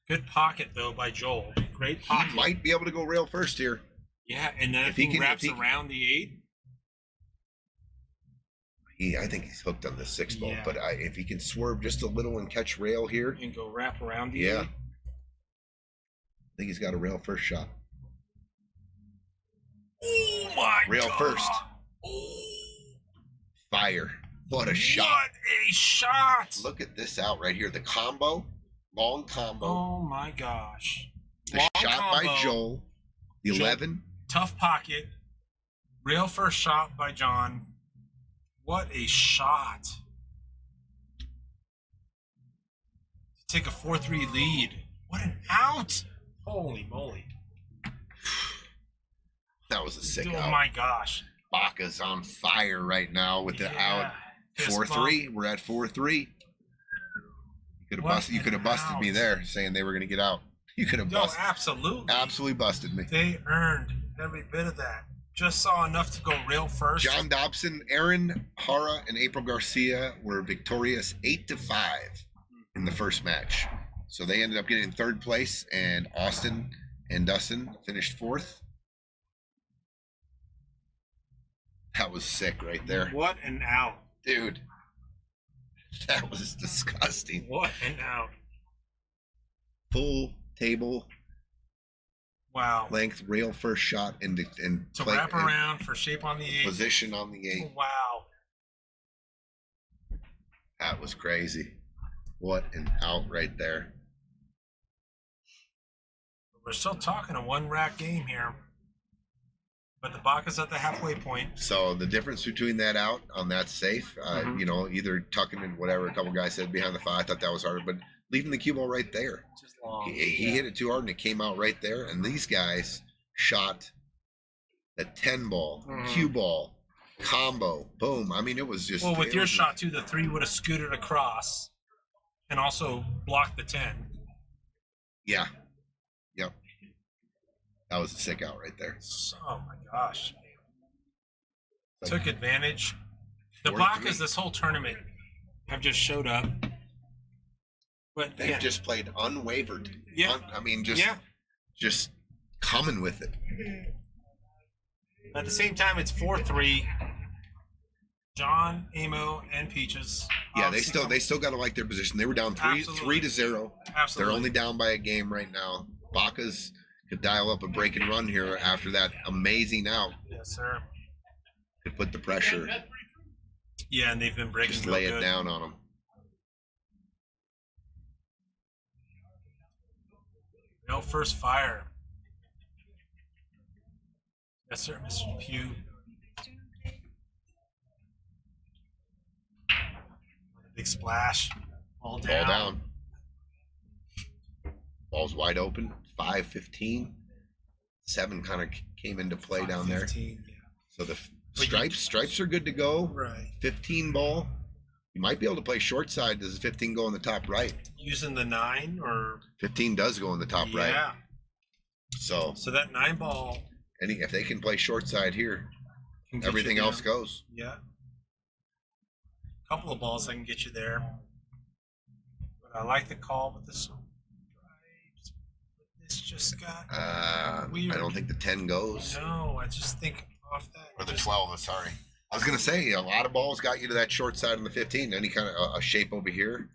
Good pocket though by Joel. Great pocket. He might be able to go rail first here. Yeah, and then If he he can- wraps if he- around the 8. I think he's hooked on the 6 ball. Yeah. But if he can swerve just a little and catch rail here, And go wrap around the yeah, 8. I think he's got a rail first shot. Oh my Rail God. first. Oh, Fire. What a shot. what a shot. Look at this out right here. The combo, long combo. Oh my gosh. The Long shot combo. by Joel. The Joel. 11. Tough pocket. Rail first shot by John. What a shot. Take a 4-3 lead. What an out. Holy moly. That was a sick Oh out. my gosh. Baca's on fire right now with the Yeah. out. Fist 4-3. We're at 4-3. You What could have an busted me out. there saying they were going to get out. You could have No, busted. absolutely. Absolutely busted me. They earned every bit of that. Just saw enough to go rail first. John Dobson, Aaron, Hara, and April Garcia were victorious 8-5 in the first match. So they ended up getting 3rd place, and Austin and Dustin finished 4th. That was sick right there. What an out. Dude, that was disgusting. What an out. Full table Wow. length, rail first shot, and To play, wrap and around for shape on the 8. position on the 8. Wow. That was crazy. What an out right there. We're still talking a 1-rack game here. But the Baca's at the halfway point. So the difference between that out on that safe, either tucking in whatever a couple guys said behind the 5, I thought that was hard, but leaving the cue ball right there. Just long. He hit it too hard and it came out right there. And these guys shot the 10 ball, cue ball, combo, boom. I mean, it was just. Well, with it your was shot too, the 3 would have scooted across and also blocked the 10. Yeah. Yep. That was a sick out right there. Oh my gosh. Like, Took advantage. The 4-3. Bacas this whole tournament have just showed up. But They've yeah, just played unwavered. Yeah. I mean, yeah. just coming with it. At the same time, it's 4-3. John, Amo, and Peaches. Yeah, they still got to like their position. They were down Absolutely. 3-0. Absolutely. They're only down by a game right now. Baca's could dial up a break and run here after that amazing out. Yes, sir. Could put the pressure, Yeah, and they've been breaking just real lay it good. down on them. No first fire. Yes, sir, Mr. Pugh. Big splash. All down. Ball down. Ball's wide open. 5-15. 7 kind of came into play down there. 15, yeah. So the stripes are good to go. Right. 15 ball. You might be able to play short side. Does the 15 go in the top right? Using the 9 or 15 does go in the top right. yeah. So So that 9 ball if they can play short side here, can get everything you else there. goes. Yeah. Couple of balls that can get you there. But I like the call with the stripes. This just got weird. I don't think the 10 goes. No, I just think off that. Or the just- 12, sorry. I was going to say, a lot of balls got you to that short side on the 15. Any kind of a shape over here,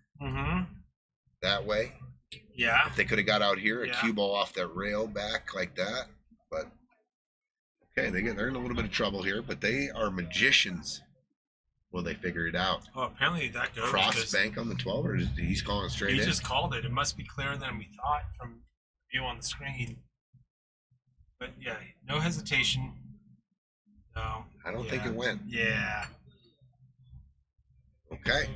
that way. Yeah. If they could have got out here, a Yeah. cue ball off that rail back like that. But, okay, they're in a little bit of trouble here, but they are magicians. Will they figure it out? Oh, apparently that goes. Cross because bank on the 12, or he's calling it straight He in? just called it. It must be clearer than we thought from view on the screen. But yeah, no hesitation. No. I don't think it went. Yeah. Okay.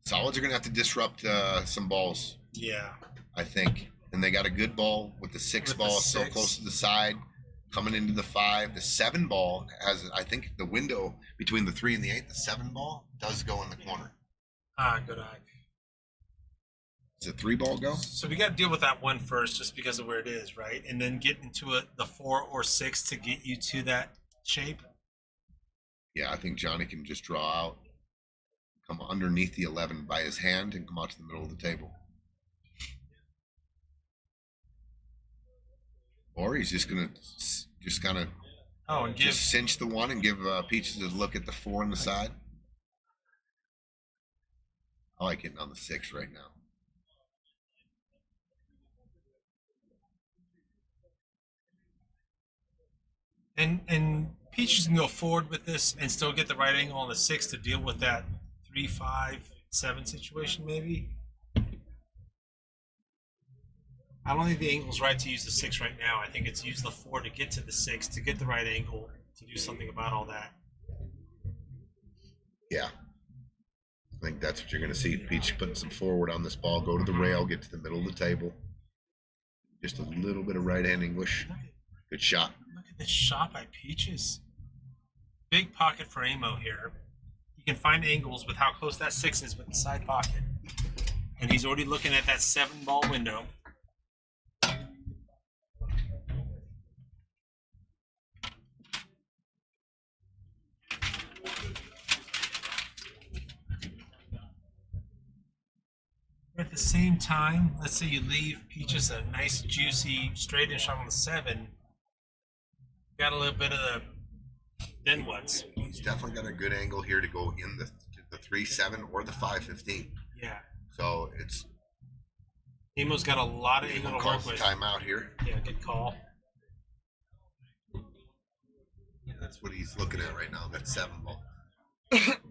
Solids are going to have to disrupt some balls, Yeah. I think. And they got a good ball with the 6 With the ball so 6. close to the side, coming into the 5. The 7 ball has, I think, the window between the 3 and the 8. The 7 ball does go in the corner. Good eye. Does the 3 ball go? So we got to deal with that one first, just because of where it is, right? And then get into the 4 or 6 to get you to that shape. Yeah, I think Johnny can just draw out, come underneath the 11 by his hand, and come out to the middle of the table. Or he's just gonna kind of And give. just cinch the 1 and give Peaches a look at the 4 on the side. I like hitting on the 6 right now. And Peaches can go forward with this and still get the right angle on the 6 to deal with that 3, 5, 7 situation, maybe. I don't think the angle's right to use the 6 right now. I think it's use the 4 to get to the 6 to get the right angle to do something about all that. Yeah. I think that's what you're going to see. Peach putting some forward on this ball, go to the rail, get to the middle of the table. Just a little bit of right hand English. Good shot. Look at this shot by Peaches. Big pocket for Amo here. He can find angles with how close that 6 is with the side pocket. And he's already looking at that 7 ball window. At the same time, let's say you leave Peaches a nice, juicy, straight-in shot on the 7. Got a little bit of the then what's? He's definitely got a good angle here to go in the 3-7 or the 5-15. Yeah. So it's Amo's got a lot of angle to calls work the with. timeout here. Yeah, good call. Yeah, that's what he's looking at right now, that 7 ball.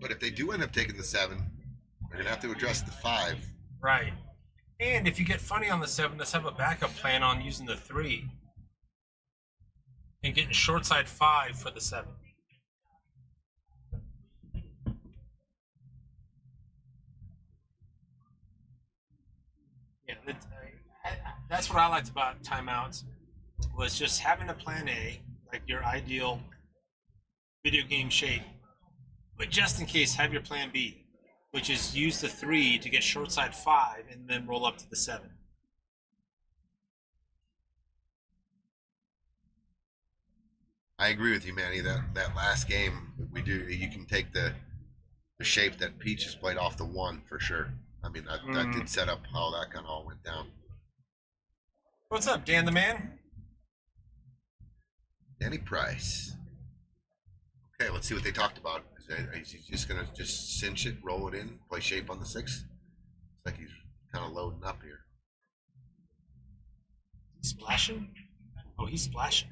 But if they do end up taking the 7, they're going to have to address the 5. Right. And if you get funny on the 7, let's have a backup plan on using the 3. And getting short side 5 for the 7. Yeah, that's what I liked about timeouts, was just having a plan A, like your ideal video game shape. But just in case, have your plan B, which is use the 3 to get short side 5 and then roll up to the 7. I agree with you, Manny. That last game, you can take the shape that Peaches played off the 1 for sure. I mean, that did set up how that kind of all went down. What's up, Dan the Man? Danny Price. Okay, let's see what they talked about. Is he just gonna just cinch it, roll it in, play shape on the 6? It's like he's kind of loading up here. Splashing? Oh, he's splashing.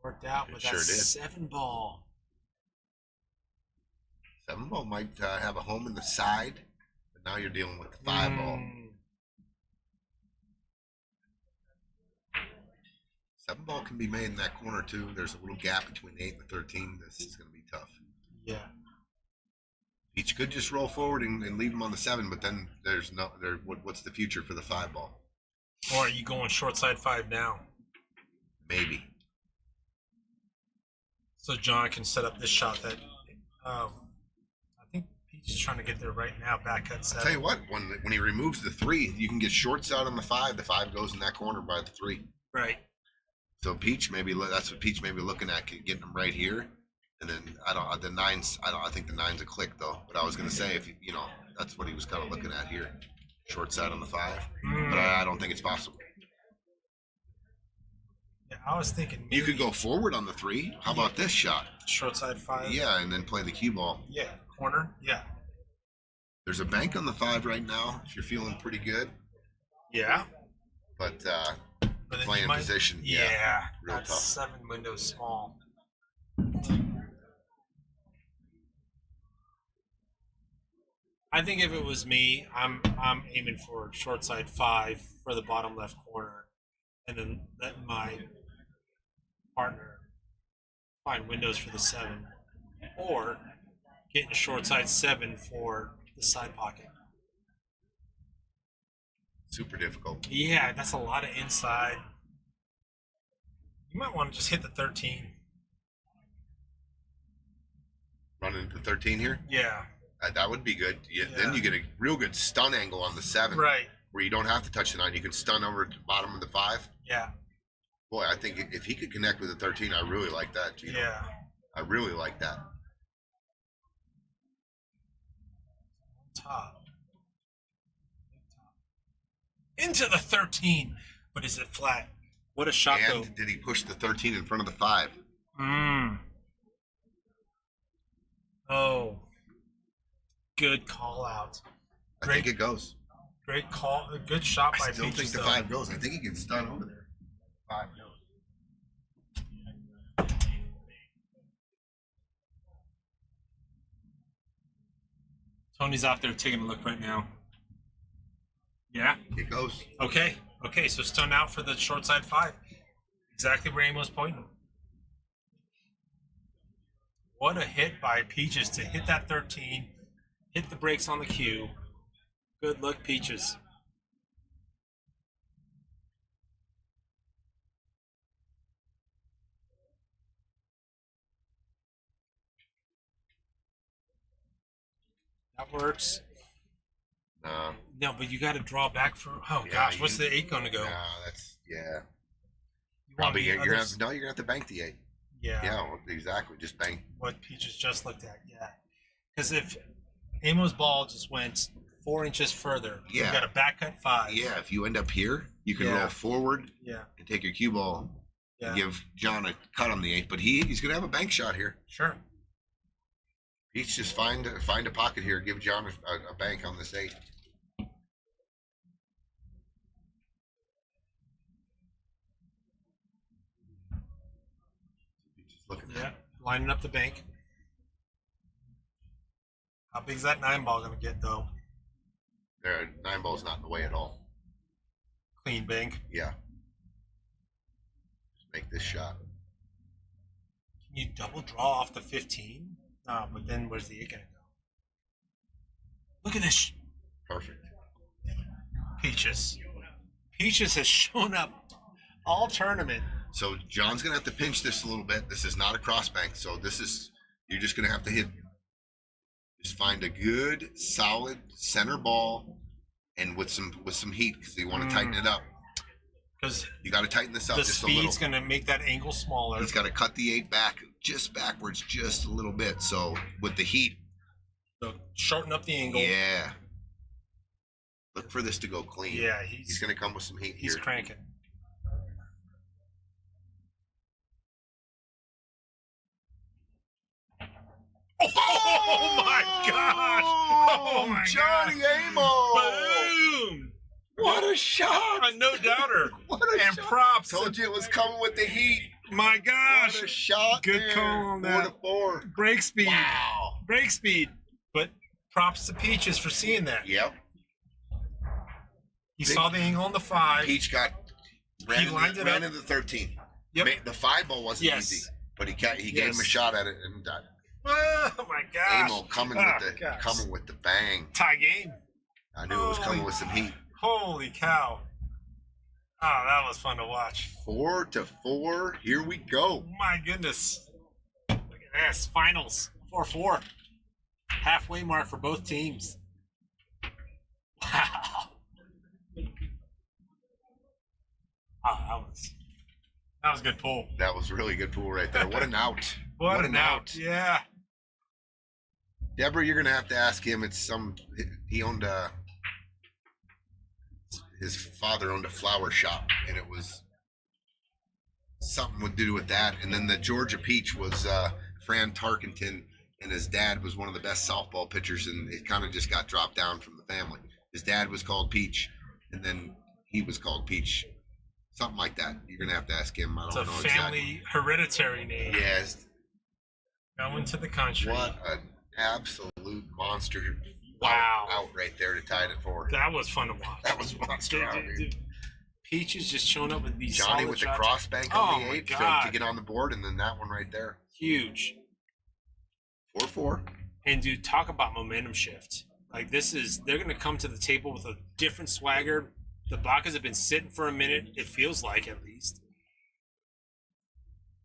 Worked out with It sure that did. 7 ball. 7 ball might have a home in the side, but now you're dealing with the 5 ball. 7 ball can be made in that corner too. There's a little gap between the 8 and the 13. This is going to be tough. Yeah. Each could just roll forward and leave him on the 7, but then there's no there. What's the future for the 5 ball? Or are you going short side 5 now? Maybe. So John can set up this shot that I think Peach is trying to get there right now. Back at 7. Tell you what, when he removes the 3, you can get shorts out on the 5. The 5 goes in that corner by the 3. Right. So Peach that's what Peach may be looking at, getting him right here, and then I think the 9's a click though. But I was gonna say if that's what he was kind of looking at here, short side on the 5, but I don't think it's possible. Yeah, I was thinking maybe You could go forward on the 3. How about this shot? short side 5. Yeah, and then play the cue ball. Yeah. Corner. Yeah. There's a bank on the 5 right now if you're feeling pretty good, Yeah. but But then playing you might, position, Yeah. real that tough. 7 window's small. I think if it was me, I'm aiming for short side 5 for the bottom left corner, and then let my partner find windows for the 7, or getting short side 7 for the side pocket. super difficult. Yeah, that's a lot of inside. You might want to just hit the 13. Running into 13 here, Yeah. that would be good. Yeah. Then you get a real good stun angle on the 7. Right. Where you don't have to touch the 9. You can stun over the bottom of the 5. Yeah. Boy, I think if he could connect with the 13, I really like that. Gino. Yeah. I really like that. Top. Into the 13. But is it flat? What a shot, though. And did he push the 13 in front of the 5? Oh. Good call out. I think it goes. Great call. A good shot by I still Peaches, think the though. 5 goes. I think he can stun over there. 5 goes. Tony's out there taking a look right now. Yeah. It goes. Okay. Okay. So stun out for the short side 5. Exactly where Aim was pointing. What a hit by Peaches to hit that 13. Hit the brakes on the cue. Good luck, Peaches. That works. No, but you got to draw back for. Oh Yeah, gosh, what's the 8 going to go? That's yeah. You want Probably the you're gonna others- have, you're gonna have to bank the 8. Yeah. Yeah, well, exactly. Just bank. What Peaches just looked at. Yeah. Because if Amo's ball just went 4 inches further, Yeah. you got a back cut 5. Yeah, if you end up here, you can Yeah. roll forward Yeah. and take your cue ball Yeah. and give John a cut on the 8. But he's gonna have a bank shot here. Sure. He's just find a pocket here. Give John a bank on this 8. Just looking at Yeah. it. Lining up the bank. How big's that 9 ball going to get, though? There, 9 ball's not in the way at all. Clean bank. Yeah. Just make this shot. Can you double draw off the 15? But then where's the 8 going to go? Look at this. Perfect. Peaches. Peaches has shown up all tournament. So John's gonna have to pinch this a little bit. This is not a cross bank, so you're just gonna have to hit. Just find a good, solid center ball, and with some heat because you want to tighten it up. Because You got to tighten this up the just a little. speed's going to make that angle smaller. He's got to cut the 8 back, just backwards, just a little bit. So with the heat, So shorten up the angle. yeah. Look for this to go clean. Yeah, He's gonna come with some heat he's here. cranking. Oh my gosh! Oh my Johnny Amo! Boom! What a shot! No doubter. What a And shot! props. Told you it was coming with the heat. My gosh! What a shot! Good there. call on that. 4-4. Break speed. Wow. Break speed. But props to Peaches for seeing that. Yep. He saw the angle on the 5. Peach ran lined it ran up. into the 13. Yep. The 5 ball wasn't Yes. easy, but he gave Yes. him a shot at it and Oh my gosh! Amo coming Gosh. coming with the bang. Tie game. I knew it was coming with some heat. Holy cow! Oh, that was fun to watch. 4-4. Here we go. My goodness! Look at this. Finals 4-4. Halfway mark for both teams. Wow. Oh, that was a good pull. That was really good pool right there. What an out. What an out! Yeah. Deborah, you're gonna have to ask him. He owned his father owned a flower shop, and it was something to do with that. And then the Georgia Peach was Fran Tarkenton, and his dad was one of the best softball pitchers, and it kind of just got dropped down from the family. His dad was called Peach, and then he was called Peach. Something like that. You're gonna have to ask him. I It's don't a know family exactly. hereditary name. Yes. Going to the country. What an absolute monster! Wow. Out right there to tie it for. That was fun to watch. That was monster out, dude. Peach is just showing up with these Johnny solid with the shots. cross bank Oh on my the 8 God. to get on the board, and then that one right there. Huge. 4-4. And dude, talk about momentum shift. Like they're gonna come to the table with a different swagger. The Bacas have been sitting for a minute, it feels like at least.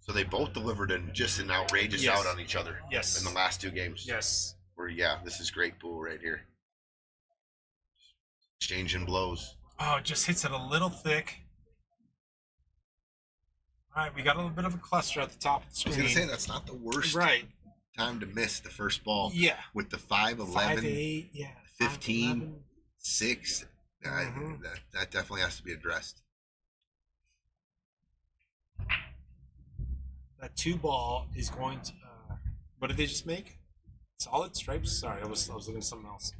So they both delivered just an outrageous Yes. out on each other. Yes. In the last 2 games. Yes. This is great pool right here. Exchanging blows. Oh, it just hits it a little thick. All right, we got a little bit of a cluster at the top of the I screen. was gonna say that's not the worst Right. time to miss the first ball. Yeah. With the 5-11, 5-8, yeah. 15. 5-11. 6. Mhm. That definitely has to be addressed. That 2 ball is going to. What did they just make? Solid stripes. Sorry, I was looking at something else.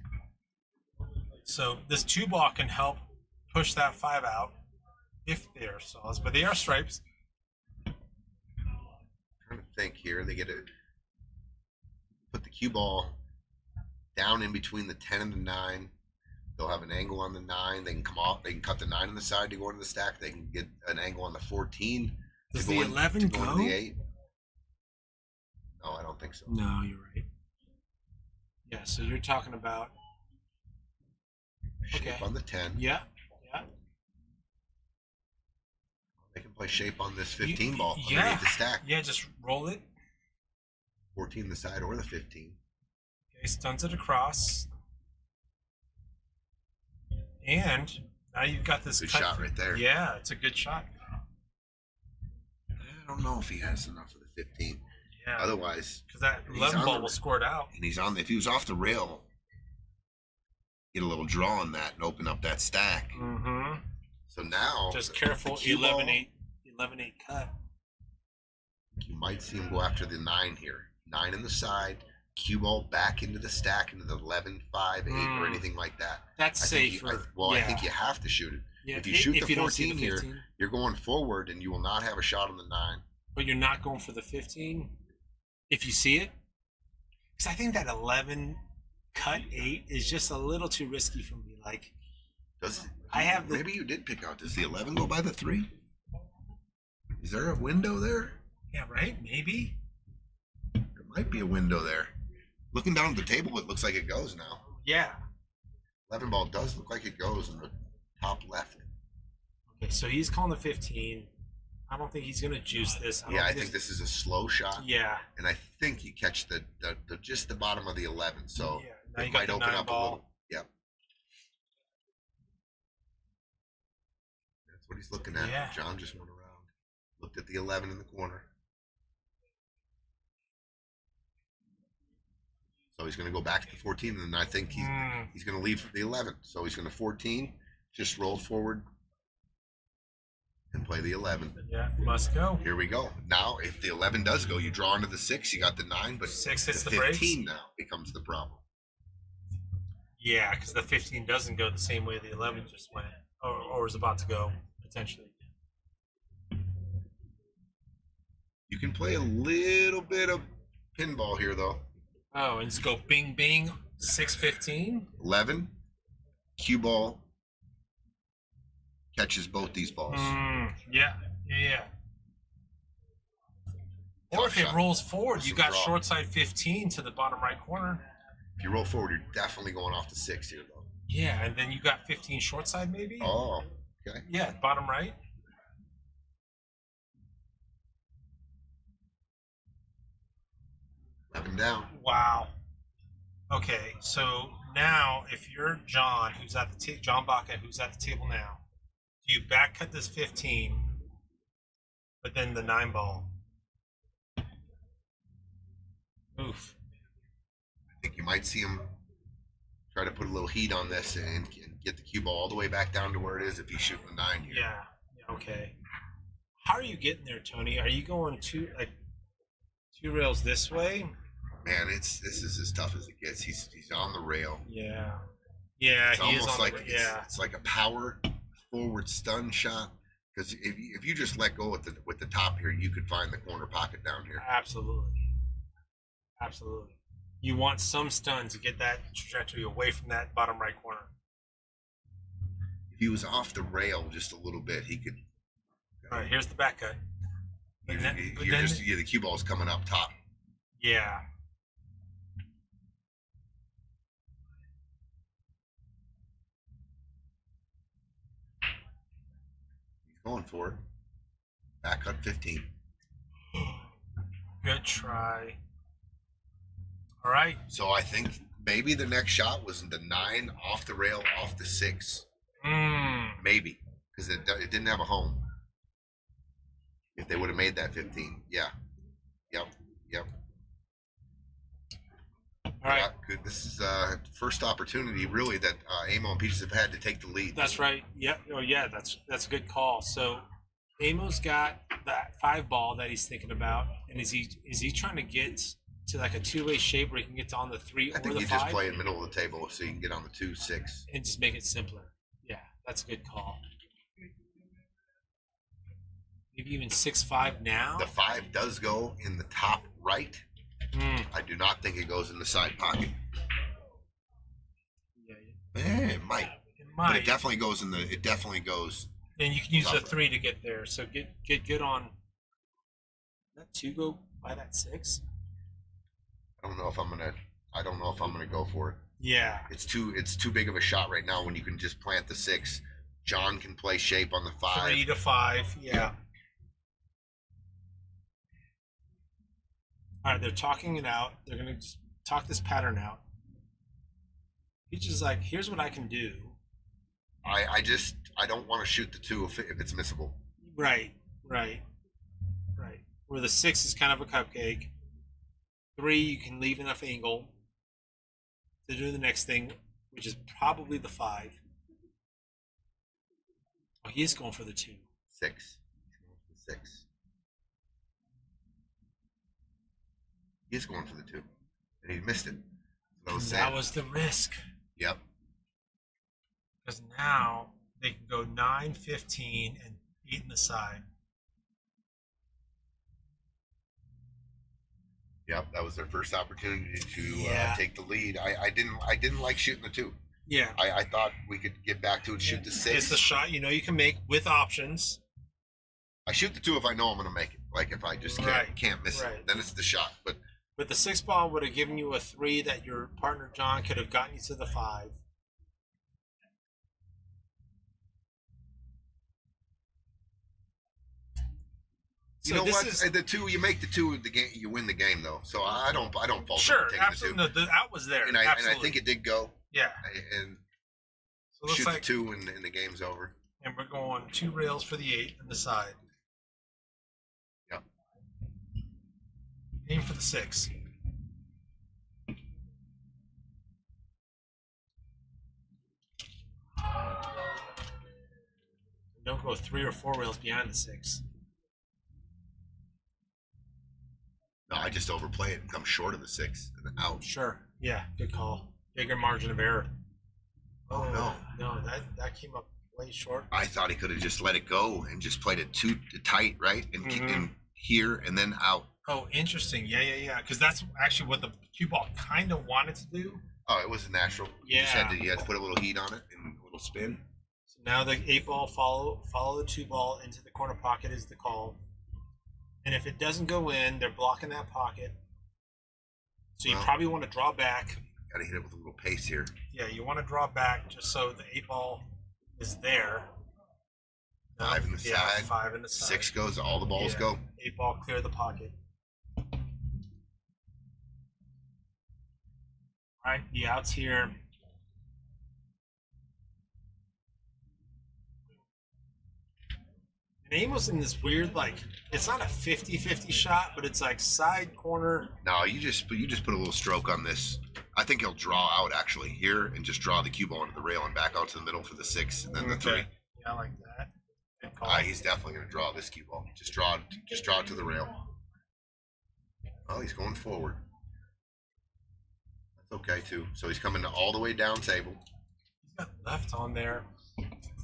So this 2 ball can help push that 5 out if they are solids, but they are stripes. Trying to think here. They get to put the cue ball down in between the 10 and the 9. They'll have an angle on the 9. They can come off. They can cut the 9 on the side to go into the stack. They can get an angle on the 14. Does to the go in- 11 to go into go? the 8. No, I don't think so. No, you're right. Yeah, so you're talking about. Shape Okay. on the 10. Yeah. They can play shape on this 15 ball Yeah. underneath the stack. Yeah, just roll it. 14 the side or the 15. Okay, stuns it across. And now you've got this Good cut shot through- right there. Yeah, it's a good shot. I don't know if he has enough of the 15. Yeah. Otherwise, Because that he's 11 on ball the- will score it out. and he's on. If he was off the rail, get a little draw on that and open up that stack. Mm-hmm. So now, Just the careful, cue ball, 11-8 cut. You might see him go after the 9 here. 9 in the side, cue ball back into the stack into the 11, 5, 8, or anything like that. That's I think you- safer. I think you have to shoot it. Yeah, If you shoot the you don't see 14 here, 15, you're going forward and you will not have a shot on the 9. but you're not going for the 15 if you see it. Because I think that 11 cut 8 is just a little too risky for me. Like, I have the- Maybe you did pick out. Does the 11 go by the 3? Is there a window there? yeah, right? Maybe. There might be a window there. Looking down at the table, it looks like it goes now. Yeah. 11 ball does look like it goes in the top left. Okay, so he's calling the 15. I don't think he's gonna juice this. Yeah, I think this is a slow shot. Yeah. And I think you catch the just the bottom of the 11. So Yeah, now it you got might the open 9 up ball. a little. Yep. That's what he's looking at. Yeah. John just went around. Looked at the 11 in the corner. So he's going to go back to the 14, and then I think he's going to leave for the 11. So he's going to 14, just roll forward and play the 11. Yeah, must go. Here we go. Now, if the 11 does go, you draw into the 6. You got the 9, but 6 hits the 15 brakes. now becomes the problem. Yeah, because the 15 doesn't go the same way the 11 just went, or is about to go potentially. You can play a little bit of pinball here, though. Oh, and just go bing bing 6-15. 11, cue ball catches both these balls. Yeah. Or if it rolls forward, you got short side 15 to the bottom right corner. If you roll forward, you're definitely going off the 6 here, though. Yeah, and then you got 15 short side maybe. Oh, okay. Yeah, bottom right. Up and down. Wow. Okay, so now if you're John, who's at the John Baca, who's at the table now, do you back cut this 15, but then the 9 ball? Oof. I think you might see him try to put a little heat on this and get the cue ball all the way back down to where it is if he's shooting the 9 here. Yeah. Okay. How are you getting there, Tony? Are you going two rails this way? Man, this is as tough as it gets. He's on the rail. Yeah. Yeah, It's he is almost on like the yeah. it's like a power forward stun shot. Because if you just let go with the top here, you could find the corner pocket down here. Absolutely. You want some stun to get that trajectory away from that bottom right corner. If he was off the rail just a little bit, he could. All right, here's the back cut. The cue ball's coming up top. Yeah. He's going for it. Back cut 15. Good try. All right. So I think maybe the next shot was the 9 off the rail, off the 6. Maybe. Because it didn't have a home. If they would have made that 15. Yeah. Yep. All right. Yeah, good. This is first opportunity really that Amo and Peaches have had to take the lead. That's right. Yep. Oh, yeah. That's a good call. So, Amo's got that 5 ball that he's thinking about, and is he trying to get to like a two-way shape where he can get to on the 3 I or think the you 5? just play in the middle of the table so you can get on the 2, 6. And just make it simpler. Yeah, that's a good call. Maybe even 6-5 now. The 5 does go in the top right. I do not think it goes in the side pocket. It might. It might. But it definitely goes in the. It definitely goes. And you can use the Upper. 3 to get there. So get good on that 2 go by that 6. I don't know if I'm gonna go for it. Yeah. It's too big of a shot right now when you can just plant the 6. John can play shape on the 5. 3 to 5. Yeah. All right, they're talking it out. They're gonna just talk this pattern out. He's just like, here's what I can do. I don't want to shoot the 2 if it's missable. Right. Where the 6 is kind of a cupcake. 3, you can leave enough angle to do the next thing, which is probably the 5. Oh, he is going for the 2. 6. 6. He's going for the 2, and he missed it. So That was the risk. Yep. Because now they can go 9, 15, and 8 in the side. Yep, that was their first opportunity to Yeah. take the lead. I didn't like shooting the 2. Yeah. I thought we could get back to it, shoot the 6. It's the shot you can make with options. I shoot the 2 if I know I'm going to make it. Like if I just can't miss Right. it, then it's the shot. But the 6 ball would have given you a 3 that your partner John could have gotten you to the 5. you know what? The 2, you make the 2 of the game, you win the game though. So I don't fault Sure, for taking absolutely. the 2. No, the out was there. And I absolutely. think it did go. Yeah. And So it looks shoot like, the 2 and the game's over. and we're going 2 rails for the 8 on the side. Yep. Aim for the 6. Don't go 3 or 4 rails behind the 6. No, I just overplay it and come short of the 6 and out. Sure. Yeah, good call. Bigger margin of error. Oh, no. No, that came up way short. I thought he could have just let it go and just played it too tight, right? And keep in here and then out. Oh, interesting. Yeah. Because that's actually what the cue ball kind of wanted to do. Oh, it was natural. Yeah. You had to put a little heat on it and a little spin. So now the 8 ball follow the 2 ball into the corner pocket is the call. And if it doesn't go in, they're blocking that pocket. So you probably want to draw back. Got to hit it with a little pace here. Yeah, you want to draw back just so the 8 ball is there. 5 in the side. 5 in the side. 6 goes, all the balls go. 8 ball, clear the pocket. All right, the outs here. And Amos in this weird, like, it's not a 50-50 shot, but it's like side corner. No, you just put a little stroke on this. I think he'll draw out actually here and just draw the cue ball into the rail and back out to the middle for the 6 and then the 3. Yeah, I like that. Good call. He's definitely going to draw this cue ball. Just draw it to the rail. Oh, he's going forward. That's okay too. So he's coming all the way down table. He's got left on there.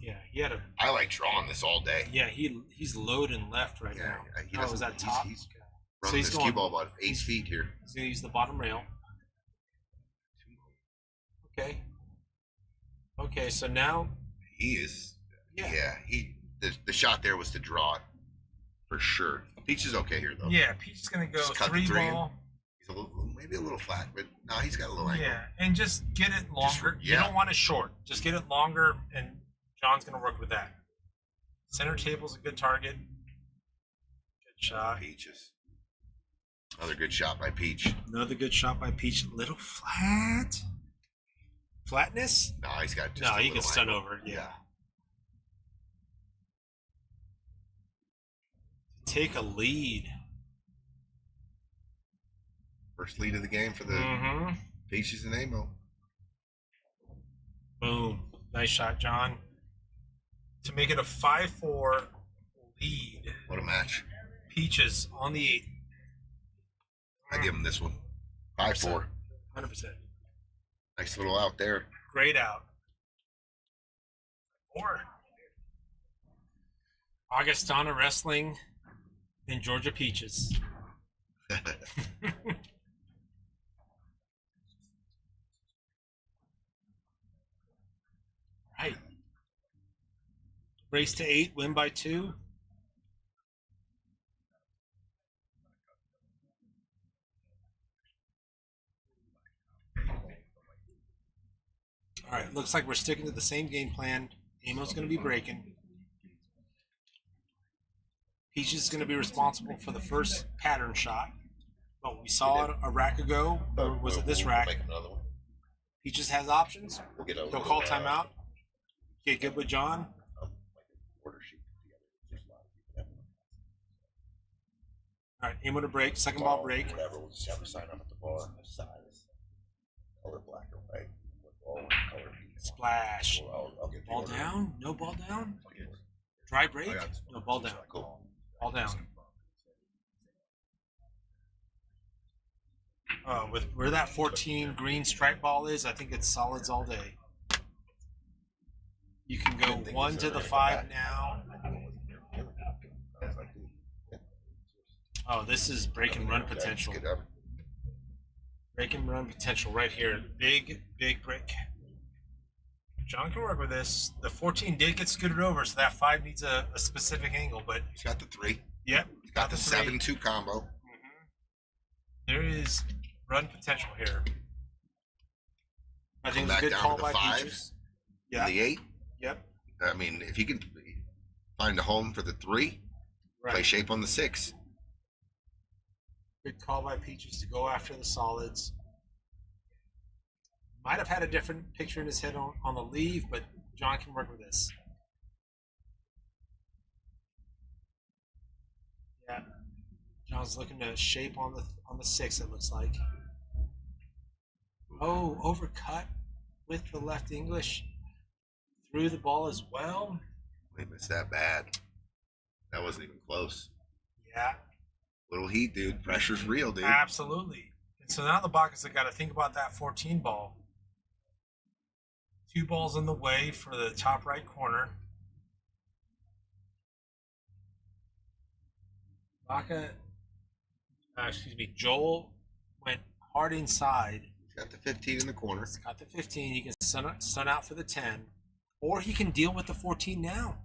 Yeah, he had a. I like drawing this all day. Yeah, he's loading left right now. He Is that top? He's Okay. running he's this going- cue ball about 8 feet here. He's gonna use the bottom rail. Okay. Okay, so now. He is. Yeah. The shot there was to draw it for sure. Peach is okay here though. Yeah, Peach is gonna go Just cut the 3 3 in. ball. He's maybe a little flat, but no, he's got a little angle. Yeah, and just get it longer. You don't want it short. Just get it longer, and John's gonna work with that. Center table's a good target. Good shot. Peaches. Another good shot by Peach. Another good shot by Peach. Little flat. Flatness? No, he's got just No, a he can little stun angle. over. Yeah. Take a lead. First lead of the game for the Peaches and Amo. Boom. Nice shot, John. To make it a 5-4 lead. What a match. Peaches on the 8. I give him this one. 5-4. 100%. Nice little out there. Great out. 4. Augustana Wrestling in Georgia Peaches. Right. Race to 8, win by 2. All right, looks like we're sticking to the same game plan. Amo's going to be breaking. Peaches is going to be responsible for the first pattern shot. But we saw it a rack ago, or was it this rack? Make another one. Peaches has options. We'll get a He'll little, call timeout. Get good with John. order sheet together. There's a lot of people that want All right, Amo to break. Second ball break. Whatever, we'll just have a sign up at the bar. Size, color black or white, what ball, color. Splash. I'll get the Ball order. down? No ball down? Dry break? I got this. No, ball down. Cool. Ball down. With where that 14 green stripe ball is, I think it's solids all day. You can go 1 to the 5 now. Oh, this is break and run potential. Get up. Break and run potential right here. Big, big break. John can work with this. The 14 did get scooted over, so that 5 needs a specific angle, but He's got the 3. yep. He's got the 3. 7-2 combo. There is run potential here. I think Come it's a back good down call to by the 5. Peaches. Yeah. The 8. Yep. I mean, if he can find a home for the 3, play Right. shape on the 6. Good call by Peaches to go after the solids. Might have had a different picture in his head on the leave, but John can work with this. Yeah. John's looking to shape on the 6, it looks like. Oh, overcut with the left English. Threw the ball as well. They missed that bad. That wasn't even close. Yeah, Little heat, dude. Pressure's real, dude. absolutely. And so now the Bacas have got to think about that 14 ball. 2 balls in the way for the top right corner. Baca, Joel went hard inside. He's got the 15 in the corner. He's got the 15. He can stun out for the 10. Or he can deal with the 14 now.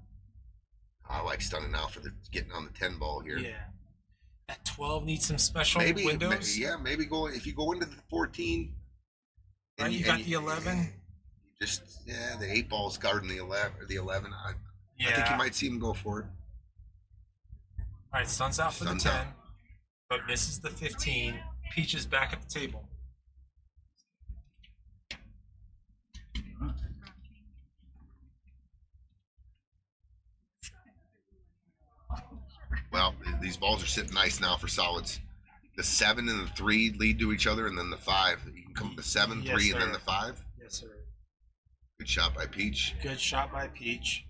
I like stunning out for the getting on the 10 ball here. Yeah. That 12 needs some special Maybe, windows. maybe go if you go into the 14. Right, you got the 11. The 8 ball's guarding the 11. Or the 11. I think you might see him go for it. All right, stuns out for Stuns the 10, out. but misses the 15. Peaches back at the table. Well, these balls are sitting nice now for solids. The 7 and the 3 lead to each other, and then the 5. You can come to 7, Yes, 3, and sir. then the 5. Yes, sir. Good shot by Peach. Good shot by Peach.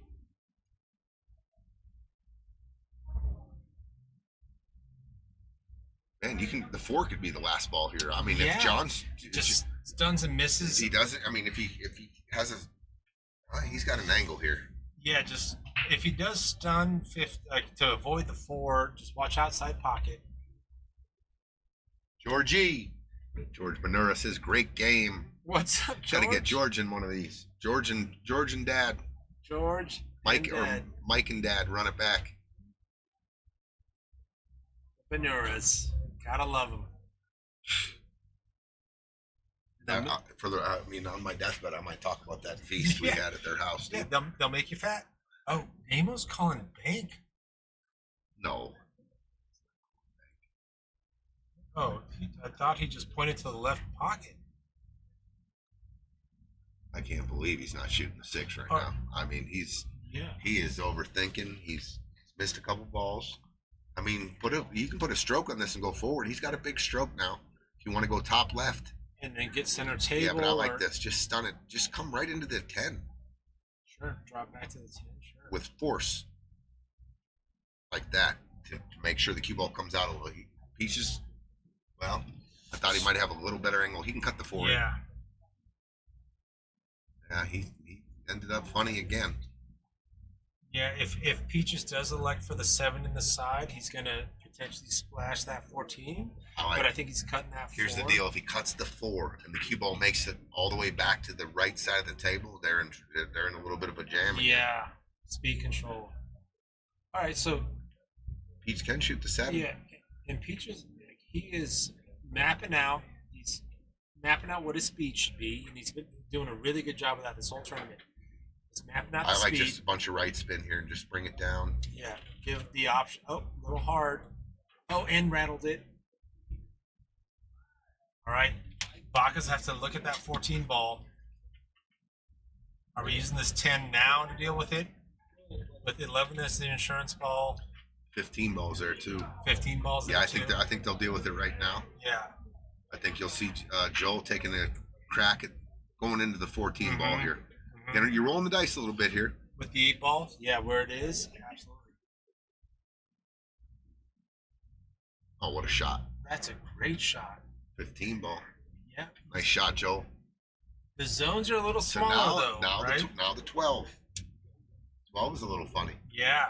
Man, the 4 could be the last ball here. I mean, Yeah. if John's Just stuns and misses. he doesn't. I mean, if he has he's got an angle here. Yeah, just if he does stun to avoid the 4, just watch outside pocket. George Manura says, "Great game. What's up, Got George? to get George in one of these. George and Dad, George, Mike and or Dad. Mike and Dad, run it back." Benuras. Gotta love him. On my deathbed, I might talk about that feast we Yeah. had at their house, Yeah, dude. they'll make you fat. Oh, Amo's calling bank. No, Oh, I thought he just pointed to the left pocket. I can't believe he's not shooting the 6 right Oh. now. I mean, he is overthinking. He's missed a couple balls. I mean, you can put a stroke on this and go forward. He's got a big stroke now. If you want to go top left, And then get center table. yeah, but I like or- this. Just stun it. Just come right into the 10 Sure, drop back to the 10, sure. with force, like that, to make sure the cue ball comes out a little. Peaches, well, I thought he might have a little better angle. He can cut the 4. Yeah. Yeah, he ended up funny again. Yeah, if Peaches does elect for the 7 in the side, he's going to potentially splash that 14. But I think he's cutting that 4. Here's the deal: if he cuts the 4 and the cue ball makes it all the way back to the right side of the table, they're in a little bit of a jam. Again. Yeah, speed control. All right, so Peach can shoot the 7. yeah, and Peaches, he is mapping out. He's mapping out what his speed should be, and he's been doing a really good job of that this whole tournament. He's mapping out the I like speed. just a bunch of right spin here and just bring it down. Yeah, give the option. Oh, a little hard. Oh, and rattled it. All right, Bacas have to look at that 14 ball. Are we using this 10 now to deal with it? With 11 as the insurance ball, 15 balls there too. 15 balls. Yeah, there I think they'll deal with it right now. Yeah. I think you'll see Joel taking a crack at going into the 14 ball here. And you're rolling the dice a little bit here. With the 8 ball, yeah, where it is, absolutely. Oh, what a shot! That's a great shot. 15 ball. Yeah. Nice shot, Joel. The zones are a little So smaller though, now right? now the 12. 12 is a little funny. Yeah.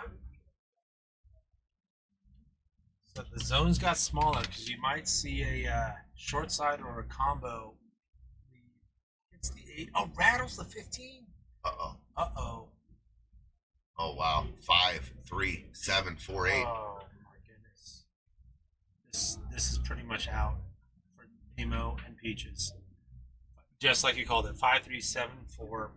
So the zones got smaller because you might see a short side or a combo. It's the 8. Oh, rattles the 15. Uh-oh. Uh-oh. Oh, wow. 5, 3, 7, 4, 8. Oh my goodness. This is pretty much out for Nemo and Peaches. Just like you called it, 5, 3, 7, 4.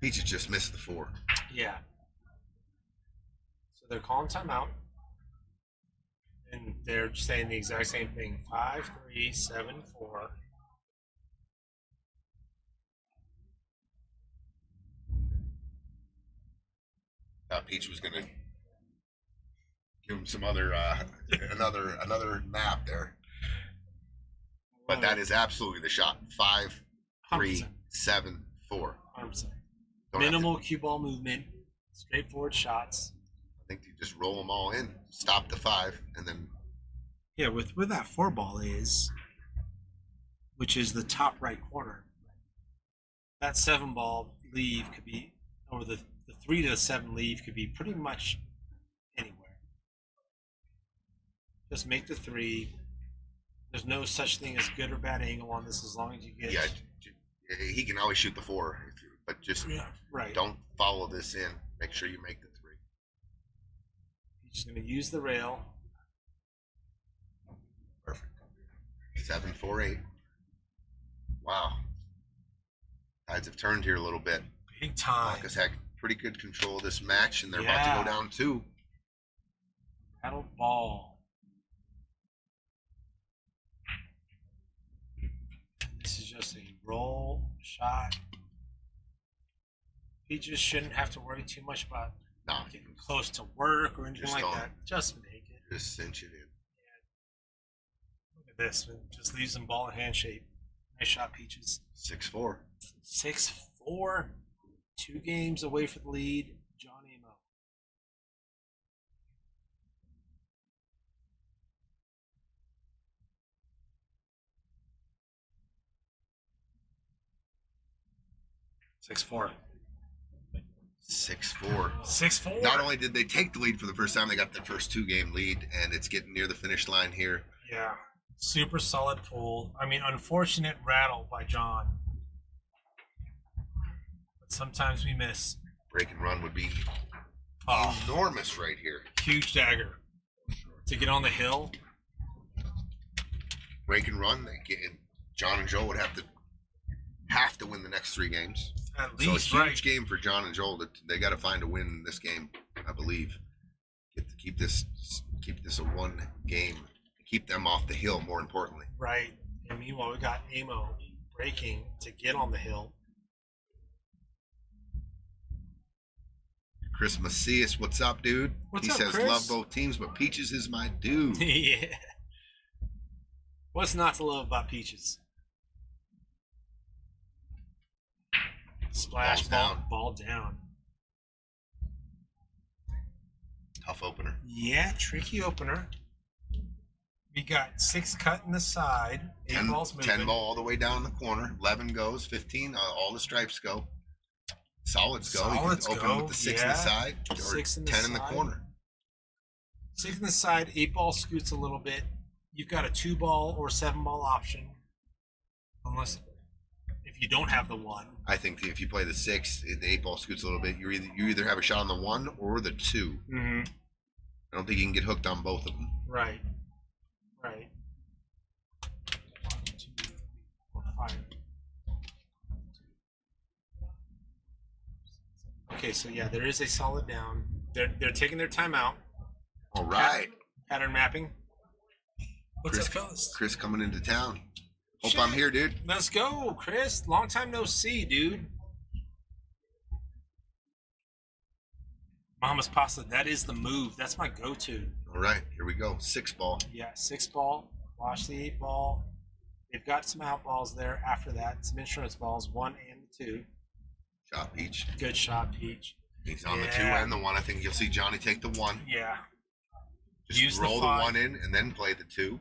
Peaches just missed the 4. Yeah. So they're calling timeout. And they're saying the exact same thing. 5, 3, 7, 4. Peach was gonna give him some other another map there, but that is absolutely the shot. 5, 3, 100%. 7-4. 100%. Don't have Minimal cue ball movement, straightforward shots. I think you just roll them all in, stop the 5, and then Yeah, with where that 4 ball is, which is the top right corner, that 7 ball leave could be, or the 3 to the 7 leave could be pretty much anywhere. Just make the 3. There's no such thing as good or bad angle on this as long as you get. yeah, he can always shoot the 4, but just Right. don't follow this in. Make sure you make the 3. He's just going to use the rail. Perfect. 7-4-8. Wow. Tides have turned here a little bit. Big time. Baca's had pretty good control of this match, and they're about Yeah. to go down 2. Paddle ball. This is just a roll shot. Peaches shouldn't have to worry too much about Nah, getting close to work or anything Just like don't. that. Just make it. just cinch it in. Look at this. It just leaves them ball in hand shape. Nice shot, Peaches. 6-4. 6-4. 2 games away for the lead. John Amo. Six four. 6-4. 6-4. Not only did they take the lead for the first time, they got their first 2-game lead, and it's getting near the finish line here. Yeah. Super solid pull. I mean, unfortunate rattle by John. But sometimes we miss. Break and run would be Oh, enormous right here. huge dagger. To get on the hill. Break and run. John and Joel would have to win the next 3 games. At So a least, huge right? game for John and Joel. They got to find a win in this game, I believe. Keep this a 1 game. Keep them off the hill. More importantly, Right. And meanwhile, we got Amo breaking to get on the hill. Chris Macias, what's up, dude? What's he up, says Chris? love both teams, but Peaches is my dude. Yeah. What's not to love about Peaches? Splash Ball's ball down. Tough opener. Yeah, tricky opener. We got 6 cut in the side. 8 10, balls moving. 10 ball all the way down the corner. 11 goes. 15. All the stripes go. Solids go. Solids you can open go, with the 6 in the yeah. side or 6 in the 10 in the side. corner. 6 in the side. 8 ball scoots a little bit. You've got a 2 ball or 7 ball option. Unless if you don't have the 1. I think if you play the 6, the 8 ball scoots a little bit. You either have a shot on the 1 or the 2. Mm-hmm. I don't think you can get hooked on both of them. Right. Right. 1, 2, 3, 4, 5. Okay, so yeah, there is a solid down. They're taking their time out. All right. Pattern mapping. What's Chris, up, fellas? Chris coming into town. Hope Shit. I'm here, dude. Let's go, Chris. Long time no see, dude. Mama's pasta. That is the move. That's my go-to. All right, here we go. 6 ball. Yeah, 6 ball. Watch the 8 ball. They've got some out balls there after that. Some insurance balls, 1 and 2. Shot Peach. Good shot, Peach. He's on the 2 Yeah. and the 1. I think you'll see Johnny take the 1. Yeah. Just Use the roll the 5. 1 in and then play the 2.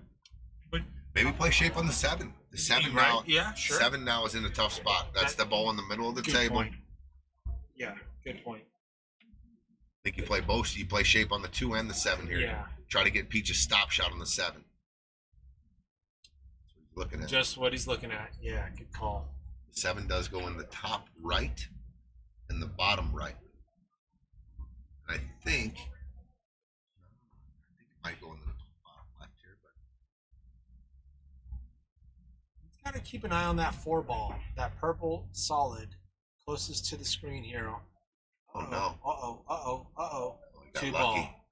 But Maybe play shape on the 7. The 7 right? now. Yeah, sure. 7 now is in a tough spot. That's the ball in the middle of the Good table. point. Yeah, good point. I think you play both. You play shape on the 2 and the 7 here. Yeah. Try to get Peach a stop shot on the 7. That's what he's looking at. Just what he's looking at. Yeah, good call. The 7 does go in the top right and the bottom right. And I think it might go in the bottom left here, but He's got to keep an eye on that 4 ball. That purple solid closest to the screen here. oh no. Uh-oh. Oh, he got 2 lucky. ball.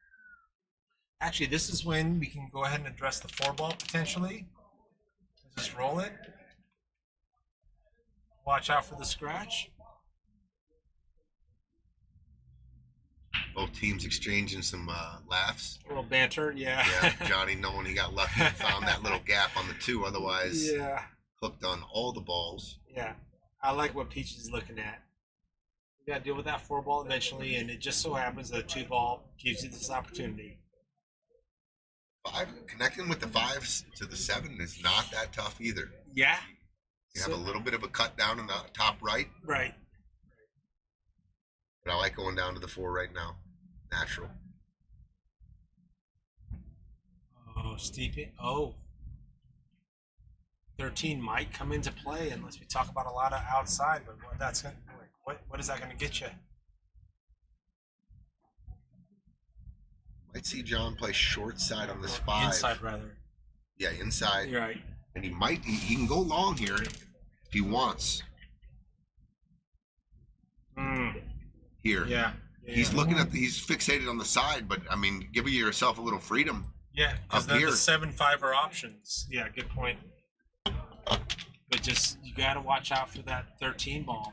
Actually, this is when we can go ahead and address the 4 ball potentially. Just roll it. Watch out for the scratch. Both teams exchanging some laughs. A little banter, yeah. Yeah, Johnny knowing he got lucky and found that little gap on the 2. Otherwise, Yeah. hooked on all the balls. Yeah. I like what Peaches is looking at. You got to deal with that 4 ball eventually, and it just so happens that a 2 ball gives you this opportunity. 5 connecting with the 5s to the 7 is not that tough either. Yeah. You have a little bit of a cut down in the top right, Right. but I like going down to the 4 right now. Natural. Oh, steeping. Oh. 13 might come into play unless we talk about a lot of outside, but what is that going to get you? Might see John play short side on this 5. Inside, rather. Yeah, inside. You're right. And he can go long here if he wants. Here. Yeah. He's looking at he's fixated on the side, but I mean, give yourself a little freedom. Yeah, because Up then here. the 7-5 are options. Yeah, good point. But just you got to watch out for that 13 ball.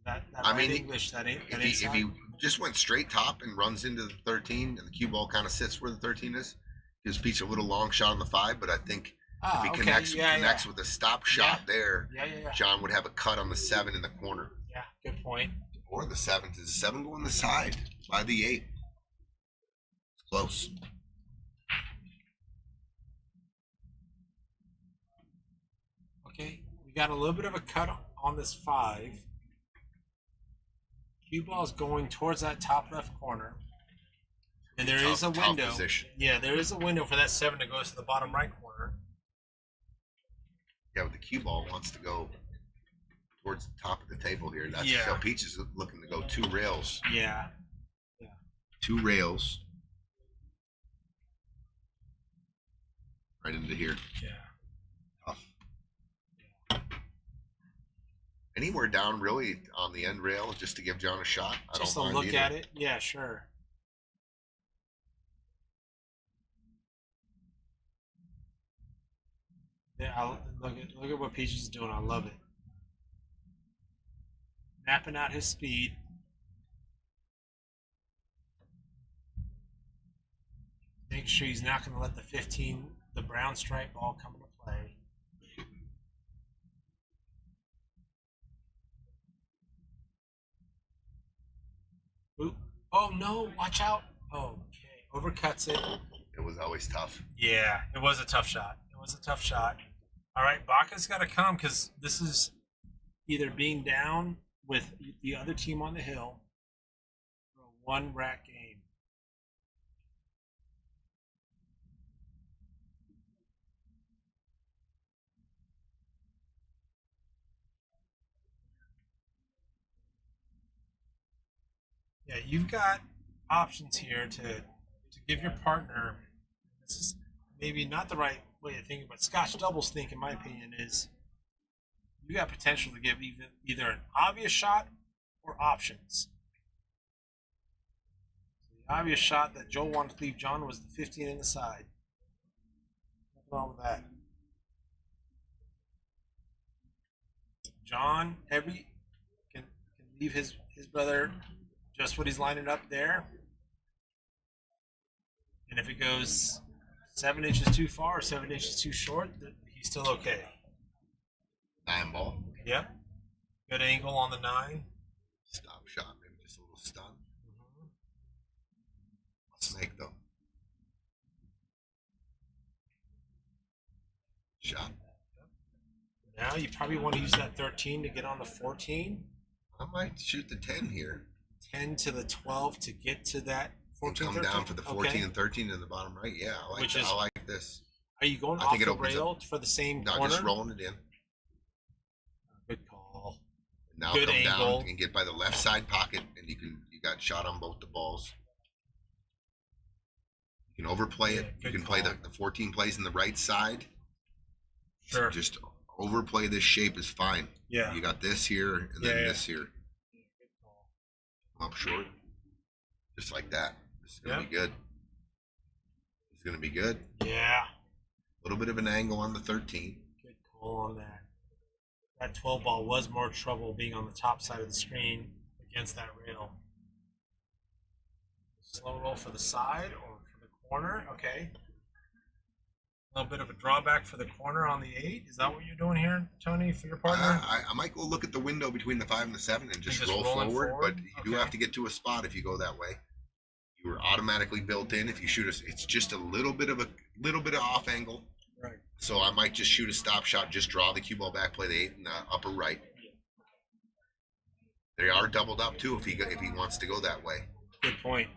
That I mean, English, that ain't. If he just went straight top and runs into the 13, and the cue ball kind of sits where the 13 is, gives Peach a little long shot on the 5. But I think if he connects with a stop shot there, John would have a cut on the 7 in the corner. Yeah, good point. Or the 7. Does the 7 go on the side by the 8? It's close. Okay, we got a little bit of a cut on this 5. Cue ball is going towards that top left corner. And there is a window. Position. Yeah, there is a window for that 7 to go to the bottom right corner. Yeah, but the cue ball wants to go towards the top of the table here. That's Yeah. so Peach is looking to go 2 rails. Yeah. 2 rails. Right into here. Yeah. Tough. Anywhere down really on the end rail just to give John a shot. I Just don't to mind look either. at it. Yeah, sure. Yeah, look at what Peaches is doing. I love it. Mapping out his speed. Make sure he's not going to let the 15, the brown stripe ball come into play. Oop. Oh no, watch out. Okay, overcuts it. It was always tough. Yeah, it was a tough shot. All right, Baca's got to come because this is either being down with the other team on the hill or a 1 rack game. Yeah, you've got options here to give your partner. This is maybe not the right way of thinking, but Scotch doubles think, in my opinion, is you got potential to give either an obvious shot or options. The obvious shot that Joel wanted to leave John was the 15 in the side. Nothing wrong with that. John Heavy can leave his brother just what he's lining up there. And if it goes 7 inches too far or 7 inches too short, he's still okay. 9 ball. Yep. Good angle on the 9. Stop shot, maybe just a little stun. Snake though. Shot. Now you probably want to use that 13 to get on the 14. I might shoot the 10 here. 10 to the 12 to get to that 14. Come 13. down for the 14 Okay. and 13 in the bottom right. Yeah, I like I like this. Are you going I off think it the opens rail for the same No, corner? just rolling it in. Good call. Now Good come angle. down and get by the left side pocket, and you got shot on both the balls. You can overplay it. Yeah, You good can play call. the 14 plays in the right side. Sure. Just overplay this shape is fine. Yeah. You got this here and then Yeah, this here. Good call. Up short. Just like that. This is gonna Yeah. be good. It's gonna be good. Yeah. A little bit of an angle on the 13. Good call on that. That 12 ball was more trouble being on the top side of the screen against that rail. Slow roll for the side or for the corner. Okay. A little bit of a drawback for the corner on the 8. Is that what you're doing here, Tony, for your partner? I might go look at the window between the 5 and the 7 and just roll rolling forward, but you do Okay. have to get to a spot if you go that way. You are automatically built in if you shoot it's just a little bit of off angle. Right. So I might just shoot a stop shot, just draw the cue ball back, play the 8 in the upper right. They are doubled up too if he wants to go that way. Good point.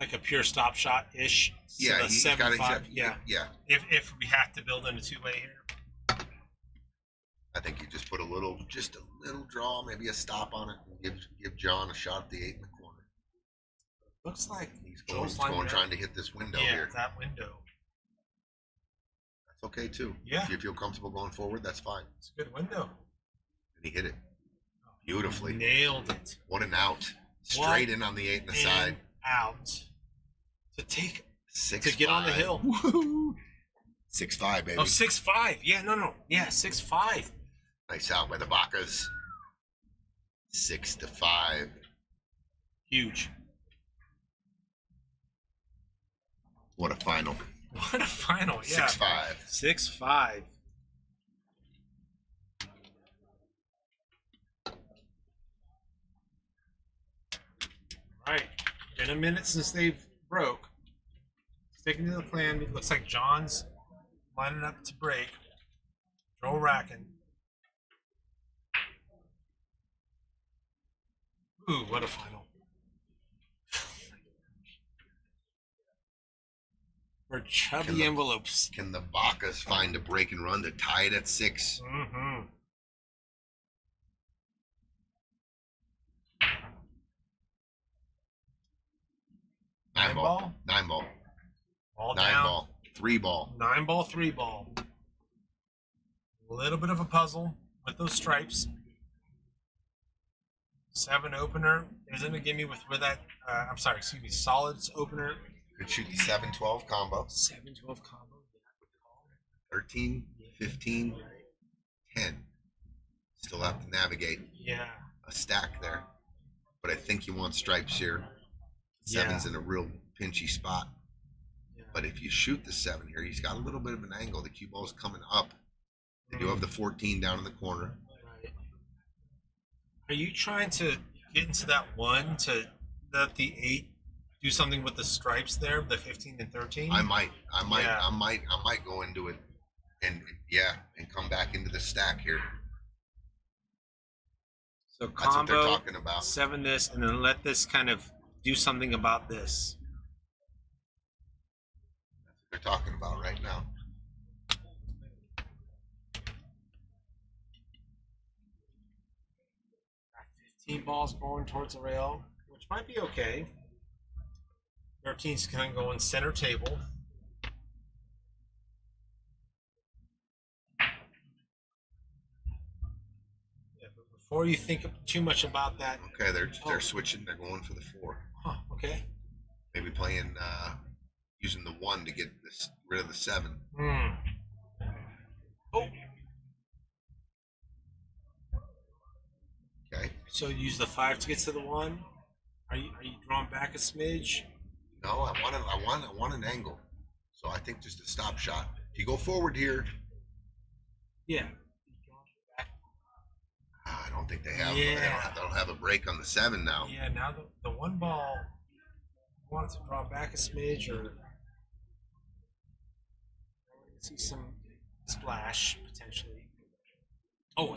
Like a pure stop shot ish. Yeah, he's 7-5. Yeah. Yeah. If we have to build in a 2-way here. I think you just put a little draw, maybe a stop on it, and give John a shot at the 8 in the corner. Looks like He's Joel's lining up. trying to hit this window Yeah, here. that window. That's okay too. Yeah. If you feel comfortable going forward, that's fine. It's a good window. And he hit it beautifully. Nailed it. What an out. Straight in on the 8 in the side. Out. To take 6 to get on the hill. 6-5, baby. Oh, 6-5. Yeah, no. Yeah, 6-5. Nice out by the Bacas. 6-5. Huge. What a final. What a final. Yeah. 6-5. 6-5. Right. Been a minute since they've broke. Sticking to the plan. It looks like John's lining up to break. Joel racking. Ooh, what a final. For chubby envelopes. Can the Bacas find a break and run to tie it at 6? Mm-hmm. Nine ball. 9 ball. Ball 9 down. ball. 3 ball. 9 ball, 3 ball. A little bit of a puzzle with those stripes. 7 opener isn't a gimme with where that. I'm sorry, excuse me. Solids opener. Could shoot the 7-12 combo. 7-12 combo. 13, 15, 10. Still have to navigate Yeah. a stack there. But I think you want stripes here. 7's in a real pinchy spot. Yeah. But if you shoot the 7 here, he's got a little bit of an angle. The cue ball's coming up. They do have the 14 down in the corner. Right. Are you trying to get into that 1 to let the 8 do something with the stripes there, the 15 and 13? I might Yeah. go into it and come back into the stack here. So That's what they're combo talking about. 7 this, and then let this kind of do something about this. That's what they're talking about right now. 15 balls going towards the rail, which might be okay. 13's kind of going center table. Yeah, but before you think too much about that, Okay, they're switching. They're going for the 4. okay. Maybe playing using the 1 to get rid of the 7. Oh, Okay. so use the 5 to get to the 1. Are you drawing back a smidge? No, I want an angle. So I think just a stop shot. If you go forward here, Yeah. I don't think they have. Yeah. They don't have a break on the 7 now. Yeah, now the 1 ball wants to draw back a smidge, or see some splash potentially. Oh,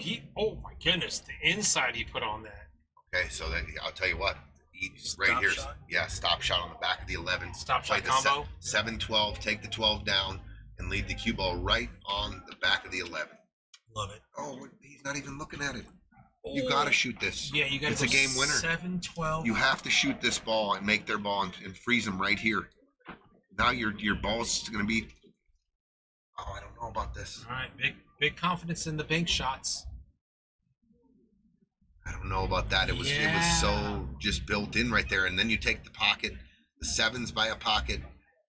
my goodness, the inside he put on that. Okay, so then I'll tell you what. Stop Right here, shot? yeah, stop shot on the back of the 11. Stop Play shot the combo? 7-12, take the 12 down, and leave the cue ball right on the back of the 11. Love it. Oh, he's not even looking at it. You got to shoot this. Yeah, you got It's a game winner. 7-12. You have to shoot this ball and make their ball and freeze them right here. Now your ball's going to be. Oh, I don't know about this. All right, big confidence in the bank shots. I don't know about that. It was so just built in right there, and then you take the pocket, the 7's by a pocket,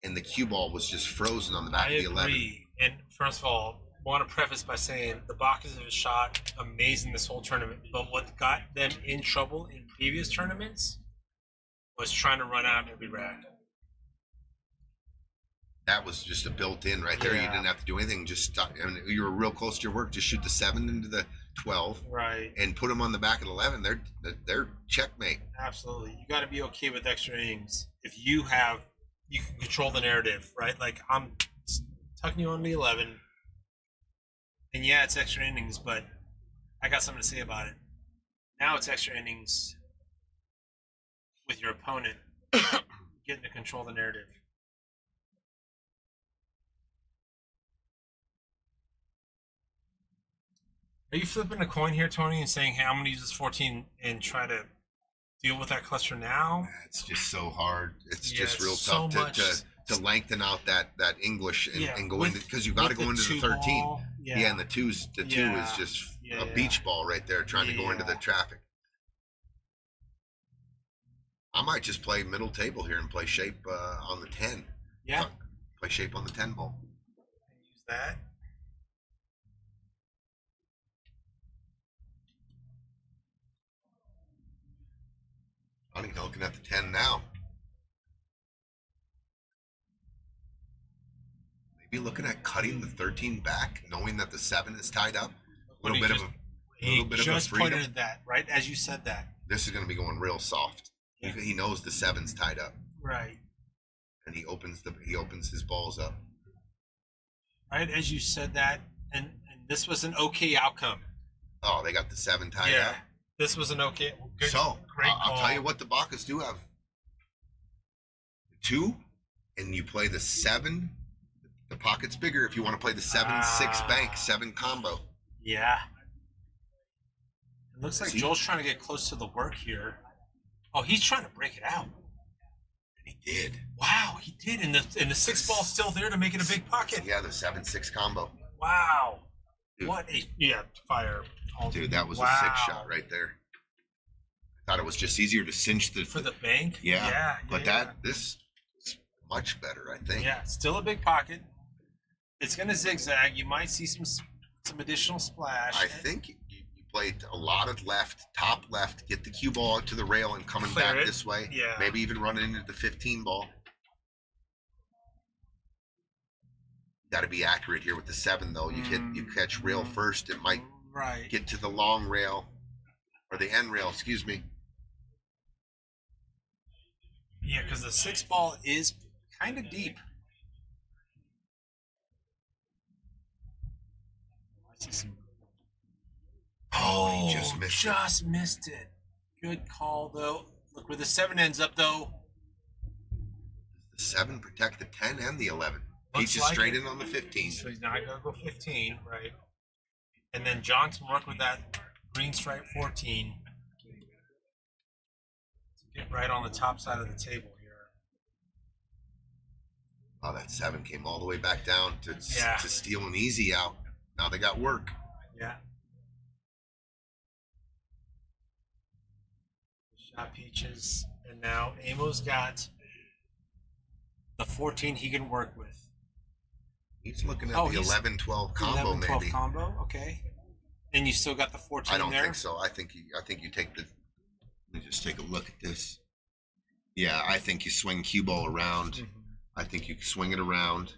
and the cue ball was just frozen on the back I of the 11. agree. And first of all, want to preface by saying the Bacas have shot amazing this whole tournament, but what got them in trouble in previous tournaments was trying to run out every rack. that was just a built-in right there. You Yeah. didn't have to do anything. Just stop. I mean, you were real close to your work. Just shoot the 7 into the 12 Right. and put them on the back of the 11. They're checkmate. Absolutely. You got to be okay with extra innings. If you can control the narrative, right? Like I'm tucking you on the 11, and yeah, it's extra innings, but I got something to say about it. Now it's extra innings with your opponent getting to control the narrative. Are you flipping a coin here, Tony, and saying, hey, I'm going to use this 14 and try to deal with that cluster now? It's just so hard. It's Yeah, just it's real so tough much. to lengthen out that English and go with- into, because you got to with go into the 13. ball, Yeah, and the two is just Yeah, a beach ball right there trying to go into the Yeah. traffic. I might just play middle table here and play shape on the 10. Yeah. Play shape on the 10 ball. Use that. I'm looking at the 10 now. Maybe looking at cutting the 13 back, knowing that the 7 is tied up. A little bit of a He bit of a just freedom. pointed at that, right? As you said that. This is going to be going real soft. Yeah. He knows the 7's tied up, Right. and he opens his balls up. Right, as you said that, and this was an okay outcome. Oh, they got the 7 tied up. This was an okay. Good, So great I'll call. tell you what the Bacas do have. 2, and you play the 7. The pocket's bigger if you want to play the 7-6 bank 7 combo. Yeah. It looks like See? Joel's trying to get close to the work here. Oh, he's trying to break it out. And he did. Wow, he did, and the 6 ball's still there to make it a big pocket. Yeah, the 7-6 combo. Wow. Dude. What a fire. Dude, that was Wow. a 6 shot right there. I thought it was just easier to cinch the For the bank? yeah. But yeah. this is much better, I think. Yeah, still a big pocket. It's going to zigzag. You might see some additional splash. I think you played a lot of left, top left, get the cue ball to the rail and coming Clear back it. this way. Yeah. Maybe even running into the 15 ball. Got to be accurate here with the 7 though. You catch rail first. It might Right. get to the long rail or the end rail. Excuse me. Yeah, because the 6 ball is kind of deep. I see some. Oh, he just missed it. Just missed it. Good call though. Look where the 7 ends up though. The 7 protect the 10 and the 11. Looks Peaches like straight it. in on the 15. So he's not gonna go 15, right? And then John can work with that green stripe 14 to get right on the top side of the table here. Oh, that 7 came all the way back down to Yeah. steal an easy out. Now they got work. Yeah. Shot Peaches, and now Amo's got the 14 he can work with. He's looking at Oh, the he's 11-12 combo 11-12 maybe. combo, okay. And you still got the 14 I don't there? think so. I think you take the. Let me just take a look at this. Yeah, I think you swing cue ball around. Mhm. I think you swing it around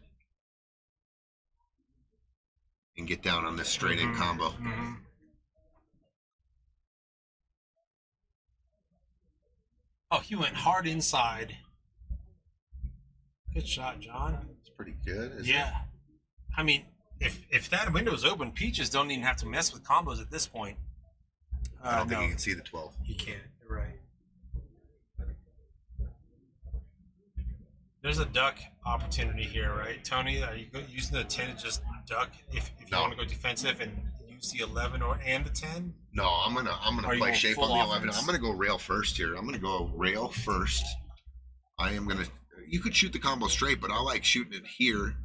and get down on this straight in Mhm. combo. Mhm. Oh, he went hard inside. Good shot, John. It's pretty good. Isn't it? Yeah. I mean, if that window's open, Peaches don't even have to mess with combos at this point. I don't think no, you can see the 12. he can't. You're right. There's a duck opportunity here, right, Tony? Are you using the 10 to just duck if you No. want to go defensive and use the 11 and the 10? No, I'm gonna Are you play going shape full on the 11. offense? I'm gonna go rail first here. I'm gonna go rail first. I am gonna. You could shoot the combo straight, but I like shooting it here,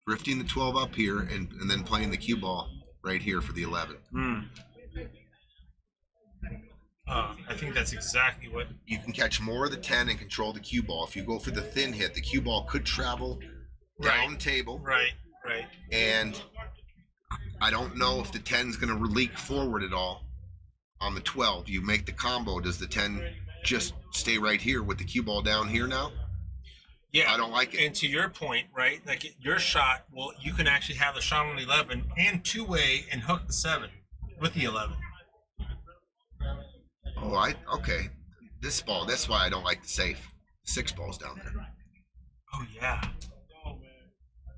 drifting the 12 up here, and then playing the cue ball right here for the 11. I think that's exactly what. You can catch more of the 10 and control the cue ball. If you go for the thin hit, the cue ball could travel down Right. table, Right. and I don't know if the 10's going to leak forward at all. On the 12, you make the combo. Does the 10 just stay right here with the cue ball down here now? Yeah, I don't like it. And to your point, right? Like your shot, well, you can actually have the shot on the 11 and two-way and hook the 7 with the 11. Oh, okay. This ball. That's why I don't like the safe. 6 balls down there. Oh yeah.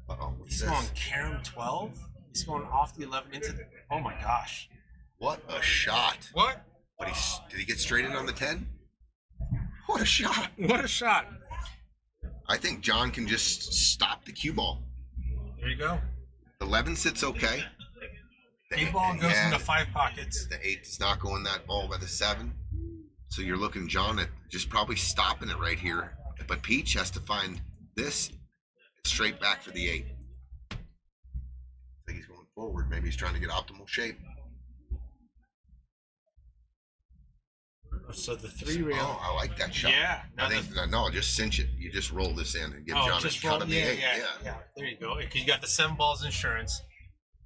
Uh-oh. What's He's this? going carom 12. He's going off the 11 into the. Oh my gosh. What a shot! What? But did he get straight in on the 10? What a shot! What a shot. I think John can just stop the cue ball. There you go. 11 sits okay. The 8 ball goes yeah, into 5 pockets. The 8 is not going that ball by the 7. So you're looking, John, at just probably stopping it right here. But Peach has to find this straight back for the 8. I think he's going forward. Maybe he's trying to get optimal shape. So the 3 rail. Oh, I like that shot. Yeah. I think no, just cinch it. You just roll this in and give John a shot of the 8. Yeah. There you go. Because you got the 7 balls insurance.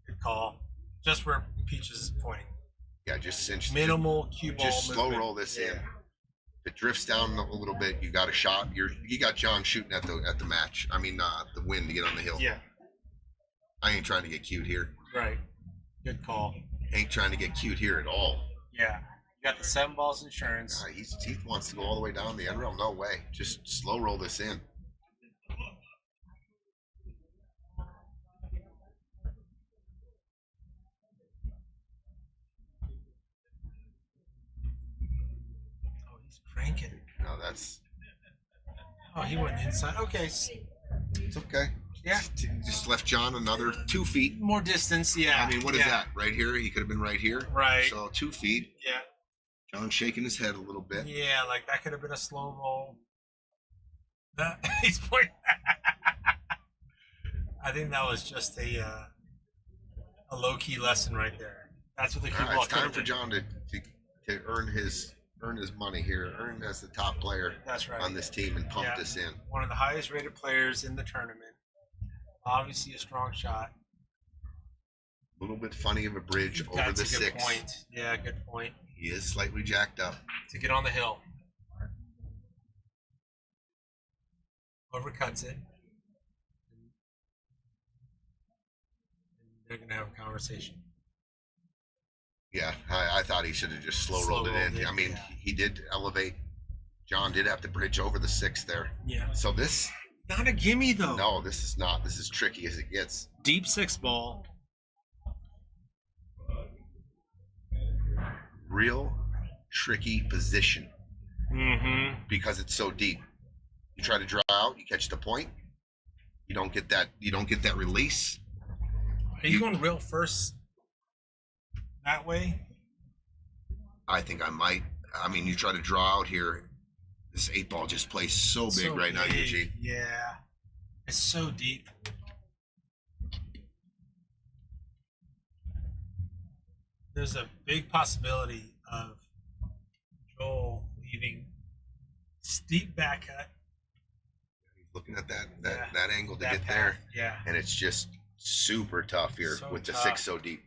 Good call. Just where Peaches is pointing. Yeah, just cinch. Minimal cue ball. Just slow movement. roll this in. If it drifts down a little bit, you got a shot. You got John shooting at the match. I mean, the win to get on the hill. Yeah. I ain't trying to get cute here. Right. Good call. Ain't trying to get cute here at all. Yeah. You got the 7 balls insurance. He wants to go all the way down the end rail. No way. Just slow roll this in. Oh, he's cranking. No, that's. Oh, he went inside. Okay. It's okay. Yeah. Just left John another 2 feet. More distance. Yeah. I mean, what is that? Right here? He could have been right here. Right. So 2 feet. Yeah. John's shaking his head a little bit. Yeah, like that could have been a slow roll. That he's pointing. I think that was just a low key lesson right there. That's what the cue ball. It's time for John to earn his money here, earn as the top player. That's right. On this team and pump this in. One of the highest rated players in the tournament. Obviously a strong shot. A little bit funny of a bridge over That's the a good 6. point. Yeah, good point. He is slightly jacked up. To get on the hill. Overcuts it. They're gonna have a conversation. Yeah, I thought he should have just slow rolled it in. I mean, he did elevate. John did have to bridge over the 6 there. Yeah. So this. Not a gimme though. No, this is not. This is tricky as it gets. Deep 6 ball. Real tricky position. Mm-hmm. Because it's so deep. You try to draw out, you catch the point. You don't get that. You don't get that release. Are you going real first that way? I think I might. I mean, you try to draw out here. This 8 ball just plays so big right now, Eugene. Yeah. It's so deep. There's a big possibility of Joel leaving steep back cut. Looking at that angle to That get path, there. yeah. And it's just super tough here So with the tough. 6 so deep.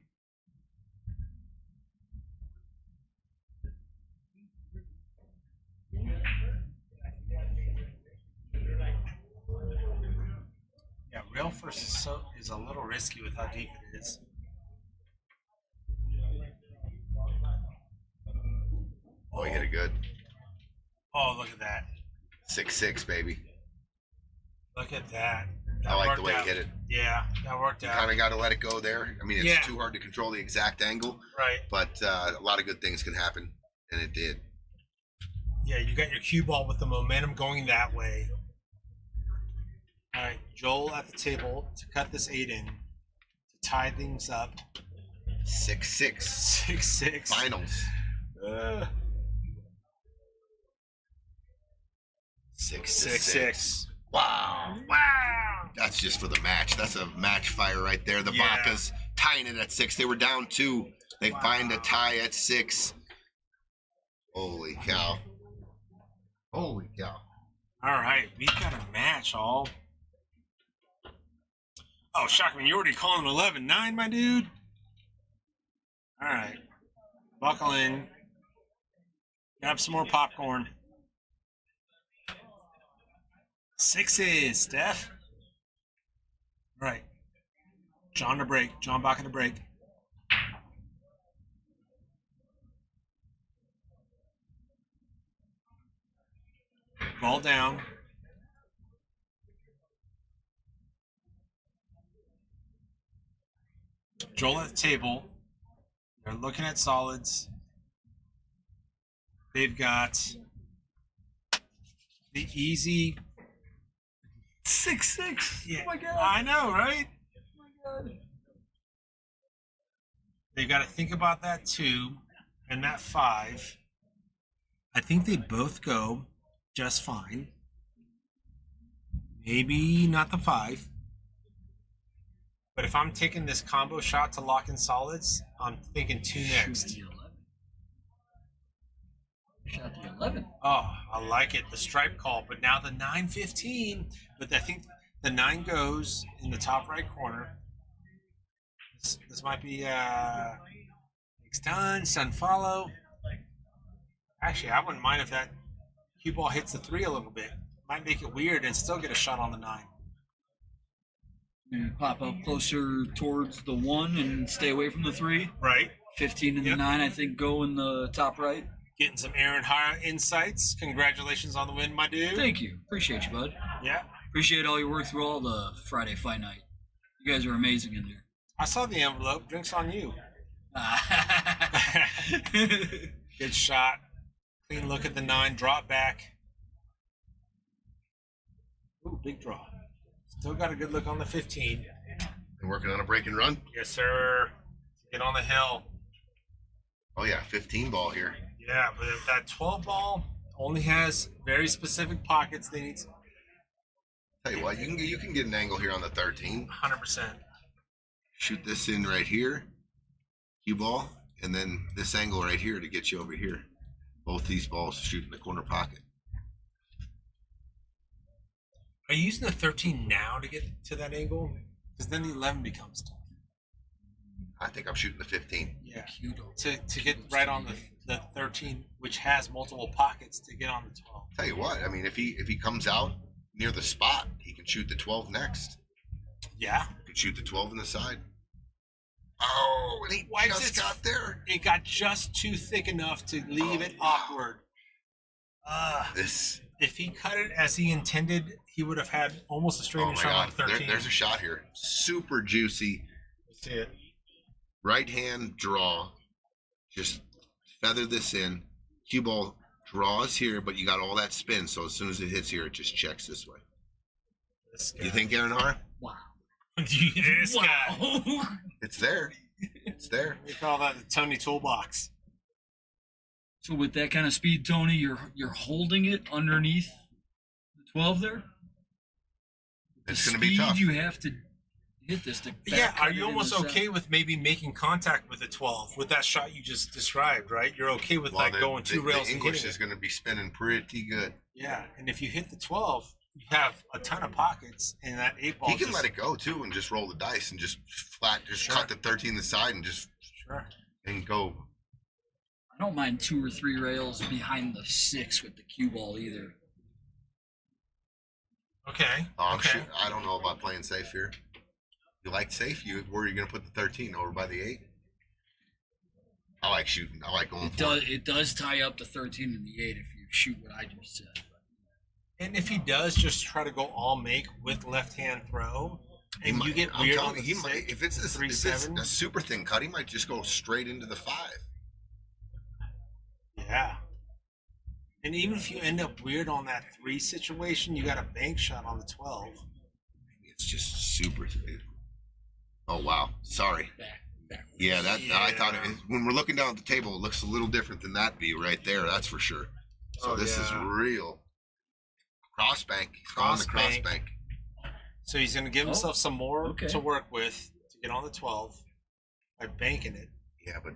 Yeah, rail first is a little risky with how deep it is. Oh, he hit it good. Oh, look at that. 6-6, baby. Look at that. I like the worked way out. he hit it. Yeah, that worked You out. kind of got to let it go there. I mean, it's Yeah. too hard to control the exact angle, Right. but a lot of good things can happen, and it did. Yeah, you got your cue ball with the momentum going that way. All right, Joel at the table to cut this 8 in, to tie things up. 6-6. 6-6. Finals. 6-6. Wow. Wow. That's just for the match. That's a match fire right there. The Yeah. Bacas tying it at 6. They were down 2. They find a tie at 6. Holy cow. Holy cow. All right, we got a match, all. Oh, Shockman, you already calling 11-9, my dude? All right. Buckle in. Grab some more popcorn. Sixes, Steph. Right. John to break. John Baca to break. Ball down. Joel at the table. They're looking at solids. They've got the easy 6-6. Yeah, Oh my god. I know, right? Oh my god. They've got to think about that 2 and that 5. I think they both go just fine. Maybe not the 5. But if I'm taking this combo shot to lock in solids, I'm thinking 2 next. Shoot the 11. Shot the 11. Oh, I like it. The stripe call, but now the 9-15. But I think the 9 goes in the top right corner. This might be stun follow. Actually, I wouldn't mind if that cue ball hits the 3 a little bit. Might make it weird and still get a shot on the 9. Maybe pop up closer towards the 1 and stay away from the 3. Right. 15 and Yep. the 9, I think, go in the top right. Getting some Aaron Hara insights. Congratulations on the win, my dude. Thank you. Appreciate you, bud. Yeah. Appreciate all your work through all the Friday fight night. You guys are amazing in there. I saw the envelope. Drinks on you. Good shot. Clean look at the 9. Drop back. Ooh, big draw. Still got a good look on the 15. And working on a break and run. Yes, sir. Get on the hill. Oh yeah, 15 ball here. Yeah, but if that 12 ball only has very specific pockets, they need Tell you what, you can get an angle here on the 13. 100%. Shoot this in right here, cue ball, and then this angle right here to get you over here. Both these balls shoot in the corner pocket. Are you using the 13 now to get to that angle? Because then the 11 becomes tough. I think I'm shooting the 15. Yeah. To get right on the 13, which has multiple pockets, to get on the 12. Tell you what, I mean, if he comes out near the spot, he can shoot the 12 next. Yeah. He can shoot the 12 in the side. Oh, and he Wipes just it. got there. It got just too thick enough to leave it awkward. This. If he cut it as he intended, he would have had almost a straight Oh my shot on God, 13. there's a shot here. Super juicy. See it. Right hand draw. Just feather this in. Cue ball draws here, but you got all that spin. So as soon as it hits here, it just checks this way. This guy. You think, Aaron Hara? Wow. This guy. Wow. It's there. It's there. We call that the Tony Toolbox. So with that kind of speed, Tony, you're holding it underneath the 12 there? It's The going to be speed tough. you have to hit this to Yeah, back are cut you it in almost the okay center. with maybe making contact with the 12 with that shot you just described, right? You're okay with like going 2 rails The and English hitting is it. going to be spinning pretty good. Yeah, and if you hit the 12, you have a ton of pockets, and that 8 ball He can just, let it go too and just roll the dice and just flat, just Sure. cut the 13 to the side and just Sure. and go. I don't mind 2 or 3 rails behind the 6 with the cue ball either. Okay. Oh, okay. shoot, I don't know about playing safe here. You like safe? Where are you going to put the 13 over by the 8? I like shooting. I like going for it. It does tie up the 13 and the 8 if you shoot what I just said. And if he does just try to go all make with left hand throw, He and might- you get I'm weird telling on the you, he might, six, if it's 3-7. a super thin cut, he might just go straight into the 5. Yeah. And even if you end up weird on that 3 situation, you got a bank shot on the 12. It's just super. Oh wow, sorry. Back. Yeah, that I thought Yeah. when we're looking down at the table, it looks a little different than that view right there. That's for sure. So Oh, this is yeah. real. Cross bank. He's on the cross bank. bank. So he's going to give himself some more okay. to work with to get on the 12 by banking it. Yeah, but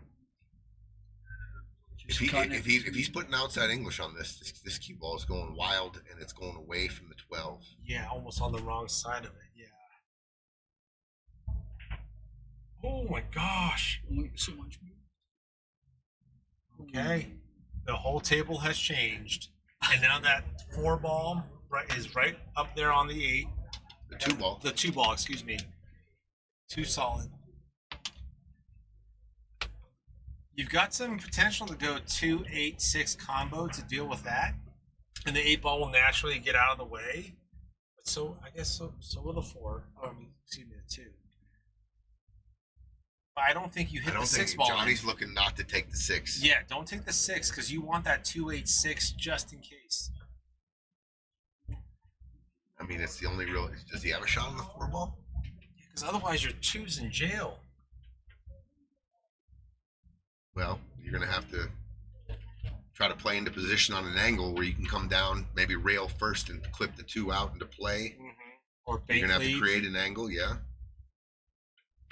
Just if cutting it he's putting outside English on this cue ball is going wild and it's going away from the 12. Yeah, almost on the wrong side of it. Yeah. Oh my gosh. so much. Okay. The whole table has changed. And now that 4 ball is right up there on the 8. The 2 ball. The 2 ball, excuse me. 2 solid. You've got some potential to go 2, 8, 6 combo to deal with that, and the 8 ball will naturally get out of the way. But so I guess so will the 4. Oh, I mean, excuse me, the 2. But I don't think you hit I don't the think 6 ball. Johnny's looking not to take the 6. Yeah, don't take the 6 because you want that 2, 8, 6 just in case. I mean, it's the only real. Does he have a shot on the 4 ball? Because otherwise your 2's in jail. Well, you're going to have to try to play into position on an angle where you can come down, maybe rail first and clip the 2 out into play. Or You're going to have to leave. create an angle, yeah.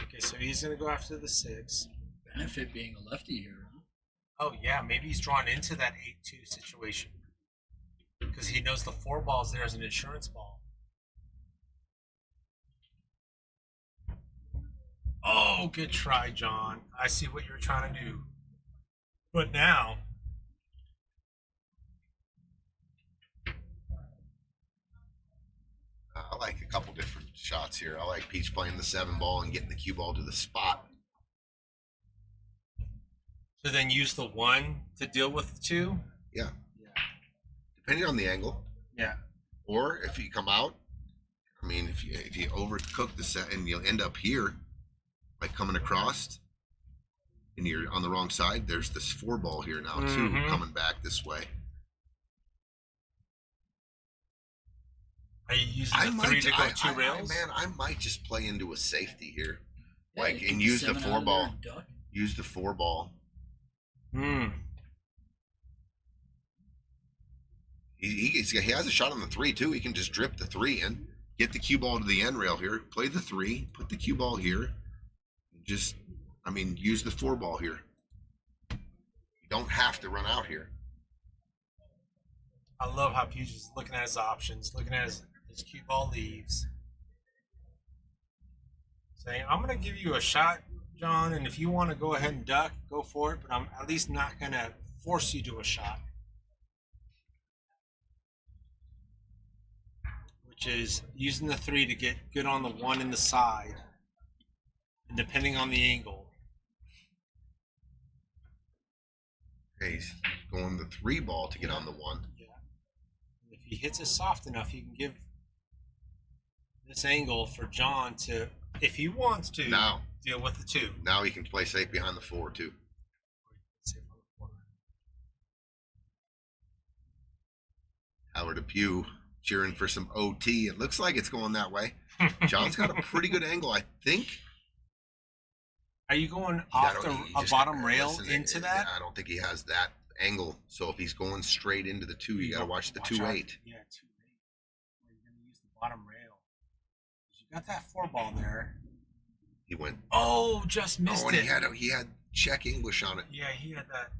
Okay, so he's going to go after the 6. Benefit being a lefty here. Huh? Oh, yeah, maybe he's drawn into that 8-2 situation. Because he knows the 4 ball's there as an insurance ball. Oh, good try, John. I see what you're trying to do. But now, I like a couple different shots here. I like Peach playing the 7 ball and getting the cue ball to the spot. so then use the 1 to deal with the 2? Yeah. Depending on the angle. Yeah. Or if you come out, I mean, if you overcook the set and you'll end up here, like coming across, and you're on the wrong side, there's this 4 ball here now too, Mhm. coming back this way. Are you using the 3 to go 2 rails? Man, I might just play into a safety here, Yeah, like you and get use the 7 4 out of there ball. and duck. Use the 4 ball. He has a shot on the 3 too. He can just drip the 3 in, get the cue ball to the end rail here, play the 3, put the cue ball here. Just, I mean, use the 4 ball here. You don't have to run out here. I love how Peach is looking at his options, looking at his cue ball leaves. Saying, I'm going to give you a shot, John, and if you want to go ahead and duck, go for it, but I'm at least not going to force you to a shot. Which is using the 3 to get good on the 1 in the side. And depending on the angle. Okay, he's going the 3 ball to get on the 1. Yeah. And if he hits it soft enough, he can give this angle for John to, if he wants to, Now. deal with the 2. Now he can play safe behind the 4 too. Howard Depew cheering for some OT. It looks like it's going that way. John's got a pretty good angle, I think. Are you going I off don't- the he a just- bottom rail listen, into that? I don't think he has that angle. So if he's going straight into the 2, you got to watch the out. 2-8. Yeah, 2-8. Or you're going to use the bottom rail. You got that 4 ball there. He went. Oh, just missed Oh, and it. he had check English on it. Yeah, he had that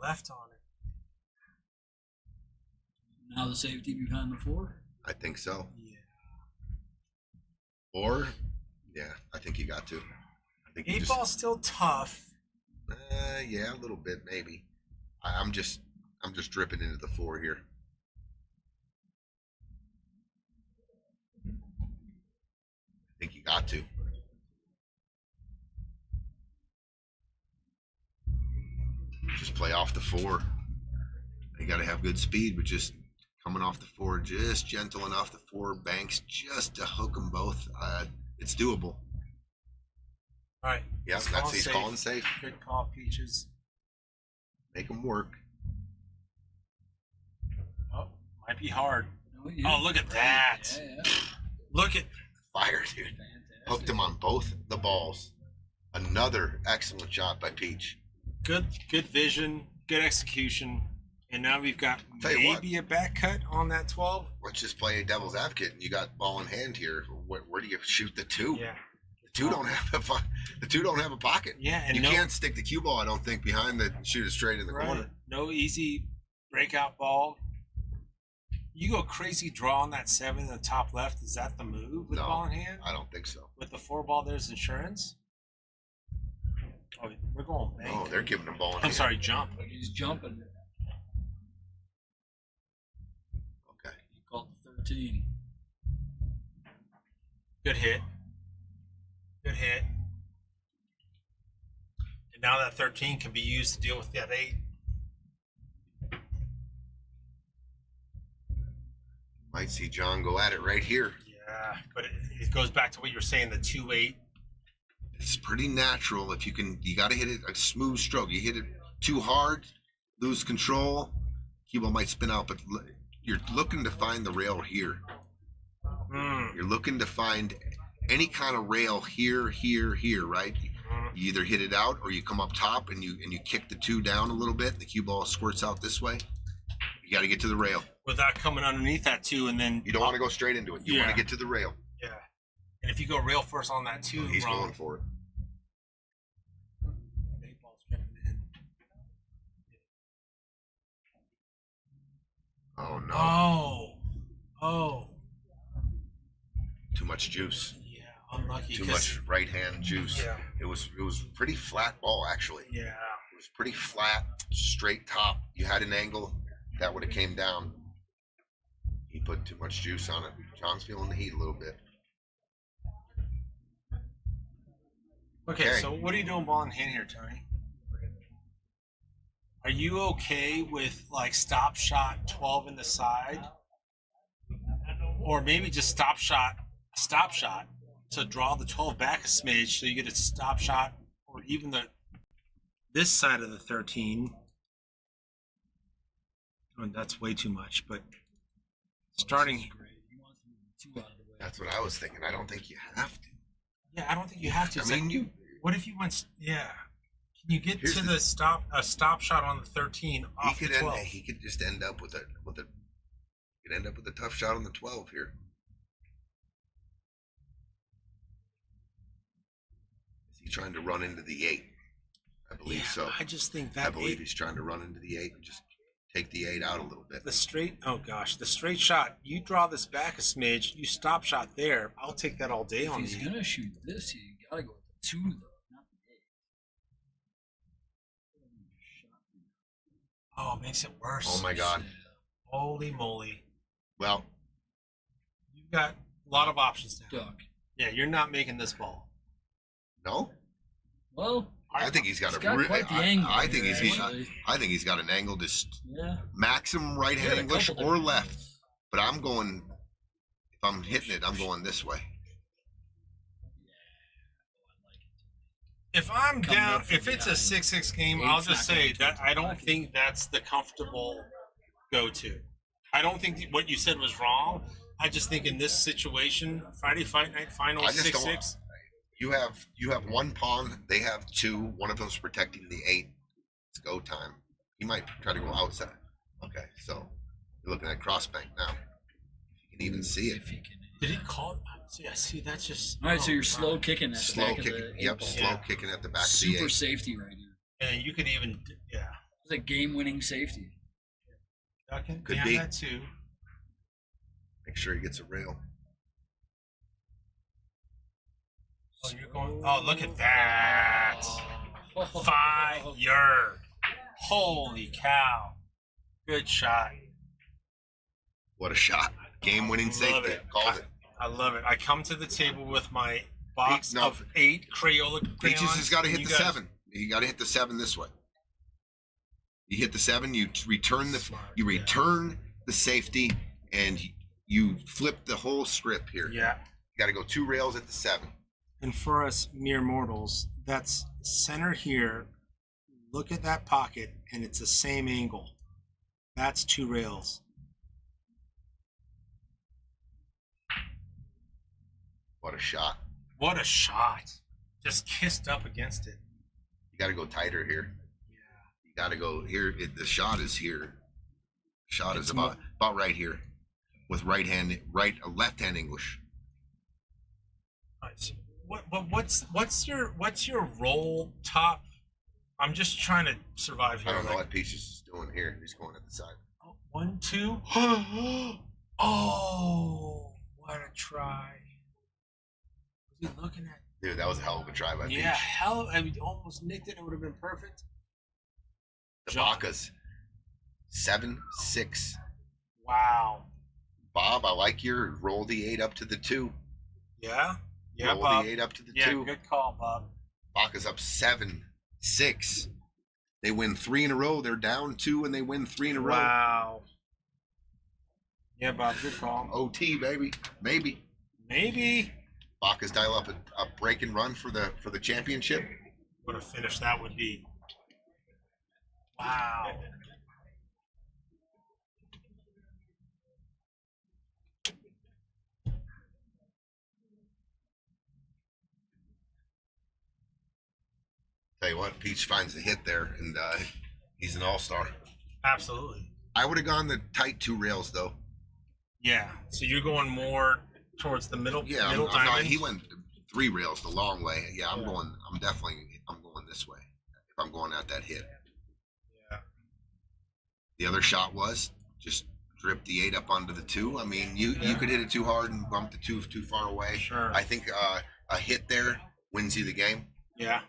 left on it. Now the safety behind the 4. I think so. Yeah. Or, yeah, I think he got to. I think he 8 just. ball's still tough. Yeah, a little bit maybe. I'm just dripping into the 4 here. I think you got to. Just play off the 4. You got to have good speed, but just coming off the 4, just gentle enough. The 4 banks just to hook them both. It's doable. All right. Yeah, he's calling safe. Good call, Peaches. Make them work. Oh, might be hard. Oh, yeah. Oh, look at that. Yeah. Look at Fire, dude. Fantastic. Hooked him on both the balls. Another excellent shot by Peach. good vision, good execution. And now we've got Tell you what. maybe a back cut on that 12. Let's just play devil's advocate. You got ball in hand here. Where do you shoot the 2? Yeah. The 2 don't have a pocket. Yeah, and You no, can't stick the cue ball, I don't think, behind the shoot it straight in the right. corner. No easy breakout ball. You go crazy draw on that 7 in the top left. Is that the move with No. ball in hand? I don't think so. With the 4 ball, there's insurance. Oh, we're going bank. Oh, they're giving him ball in I'm hand. sorry, jump. He's jumping. Okay. You called the 3rd 13. Good hit. Good hit. And now that 13 can be used to deal with that 8. Might see John go at it right here. Yeah, but it goes back to what you were saying, the 2-8. It's pretty natural. If you can, you got to hit it a smooth stroke. You hit it too hard, lose control, cue ball might spin out. But you're looking to find the rail here. You're looking to find any kind of rail here, right? You either hit it out or you come up top and you kick the 2 down a little bit. The cue ball squirts out this way. You got to get to the rail. Without coming underneath that 2 and then... You don't want to go straight into it. You want to get to the rail. Yeah. And if you go rail first on that 2, He's going for it. Oh, no. Oh. Too much juice. Yeah, unlucky. Too much right hand juice. Yeah. It was pretty flat ball, actually. Yeah. It was pretty flat, straight top. You had an angle that would have came down. He put too much juice on it. John's feeling the heat a little bit. Okay, so what are you doing ball in hand here, Tony? Are you okay with like stop shot 12 in the side? Or maybe just stop shot to draw the 12 back a smidge so you get a stop shot, or even this side of the 13. I mean, that's way too much, but starting. That's what I was thinking. I don't think you have to. Yeah, I don't think you have to. I mean, what if you went? Yeah. Can you get to the stop shot on the 13 off the 12? He could just end up with a tough shot on the 12 here. Is he trying to run into the 8? I believe so. I just think that I believe he's trying to run into the 8 and just take the 8 out a little bit. the straight shot. You draw this back a smidge. You stop shot there. I'll take that all day If on he's you. gonna shoot this, you gotta go with the 2 though, not the 8. Oh, it makes it worse. Oh my God. Holy moly. Well, You've got a lot of options now. Duck. Yeah, you're not making this ball. no. Well, I think he's got got quite the angle. I think here, he's actually. I think he's got an angle just Yeah. maximum right He hand had a English couple or different left. angles. But I'm going. If I'm hitting it, I'm going this way. If I'm Coming down, up from if it's a behind. 6-6 game, Eight's I'll just not going say to that I don't attack it. think that's the comfortable go-to. I don't think what you said was wrong. I just think in this situation, Friday Fight Night Final I just don't- 6-6. You have one pawn. They have 2. One of them's protecting the 8. It's go time. He might try to go outside. Okay, so you're looking at cross bank now. You can even see it. If he can. Did he call? Yeah, see, that's just. All right, so oh, you're wow. slow kicking at the Slow back of kicking. the 8 Yep, ball. slow kicking at the back of the Super 8. safety right here. And you could even, yeah. It's a game-winning safety. Ducking Could down be. that too. Make sure he gets a rail. Oh, you're going. Oh, look at that! Fire! Holy cow! Good shot. What a shot! Game-winning Love safety. it. Called it. I love it. I come to the table with my box No. of 8 Crayola crayons. Peaches has got to and hit you the guys- 7. You got to hit the 7 this way. You hit the 7. You return the Smart, you yeah. return the safety, and you flip the whole script here. Yeah. You got to go 2 rails at the 7. And for us mere mortals, that's center here. Look at that pocket, and it's the same angle. That's 2 rails. What a shot! What a shot! Just kissed up against it. You got to go tighter here. You got to go here. The shot is here. Shot is about right here, with left hand English. What's your roll top? I'm just trying to survive here. I don't know like, what Peaches is doing here. He's going at the side. 1, 2. Oh, what a try! Was he looking at? Dude, that was a hell of a try by Peach. Yeah, hell! I mean, almost nicked it. It would have been perfect. The Bacas 7-6. Wow. Bob, I like your roll the 8 up to the 2. Yeah. Yeah, roll Bob. the 8 up to the Yeah, 2. good call, Bob. Baca's up 7-6. They win 3 in a row. They're down 2 and they win 3 in a row. Wow. Yeah, Bob, good call. OT, baby. Maybe. Maybe. Baca's dial up a break and run for the championship. What a finish that would be. Wow. Tell you what, Peach finds a hit there, and he's an all-star. Absolutely. I would have gone the tight 2 rails, though. Yeah. So you're going more towards the middle. Yeah, middle I'm not, diamond? he went 3 rails the long way. Yeah, I'm Yeah. going this way if I'm going at that hit. Yeah. The other shot was just drip the 8 up onto the 2. I mean, you could hit it too hard and bump the 2 too far away. Sure. I think a hit there wins you the game. Yeah.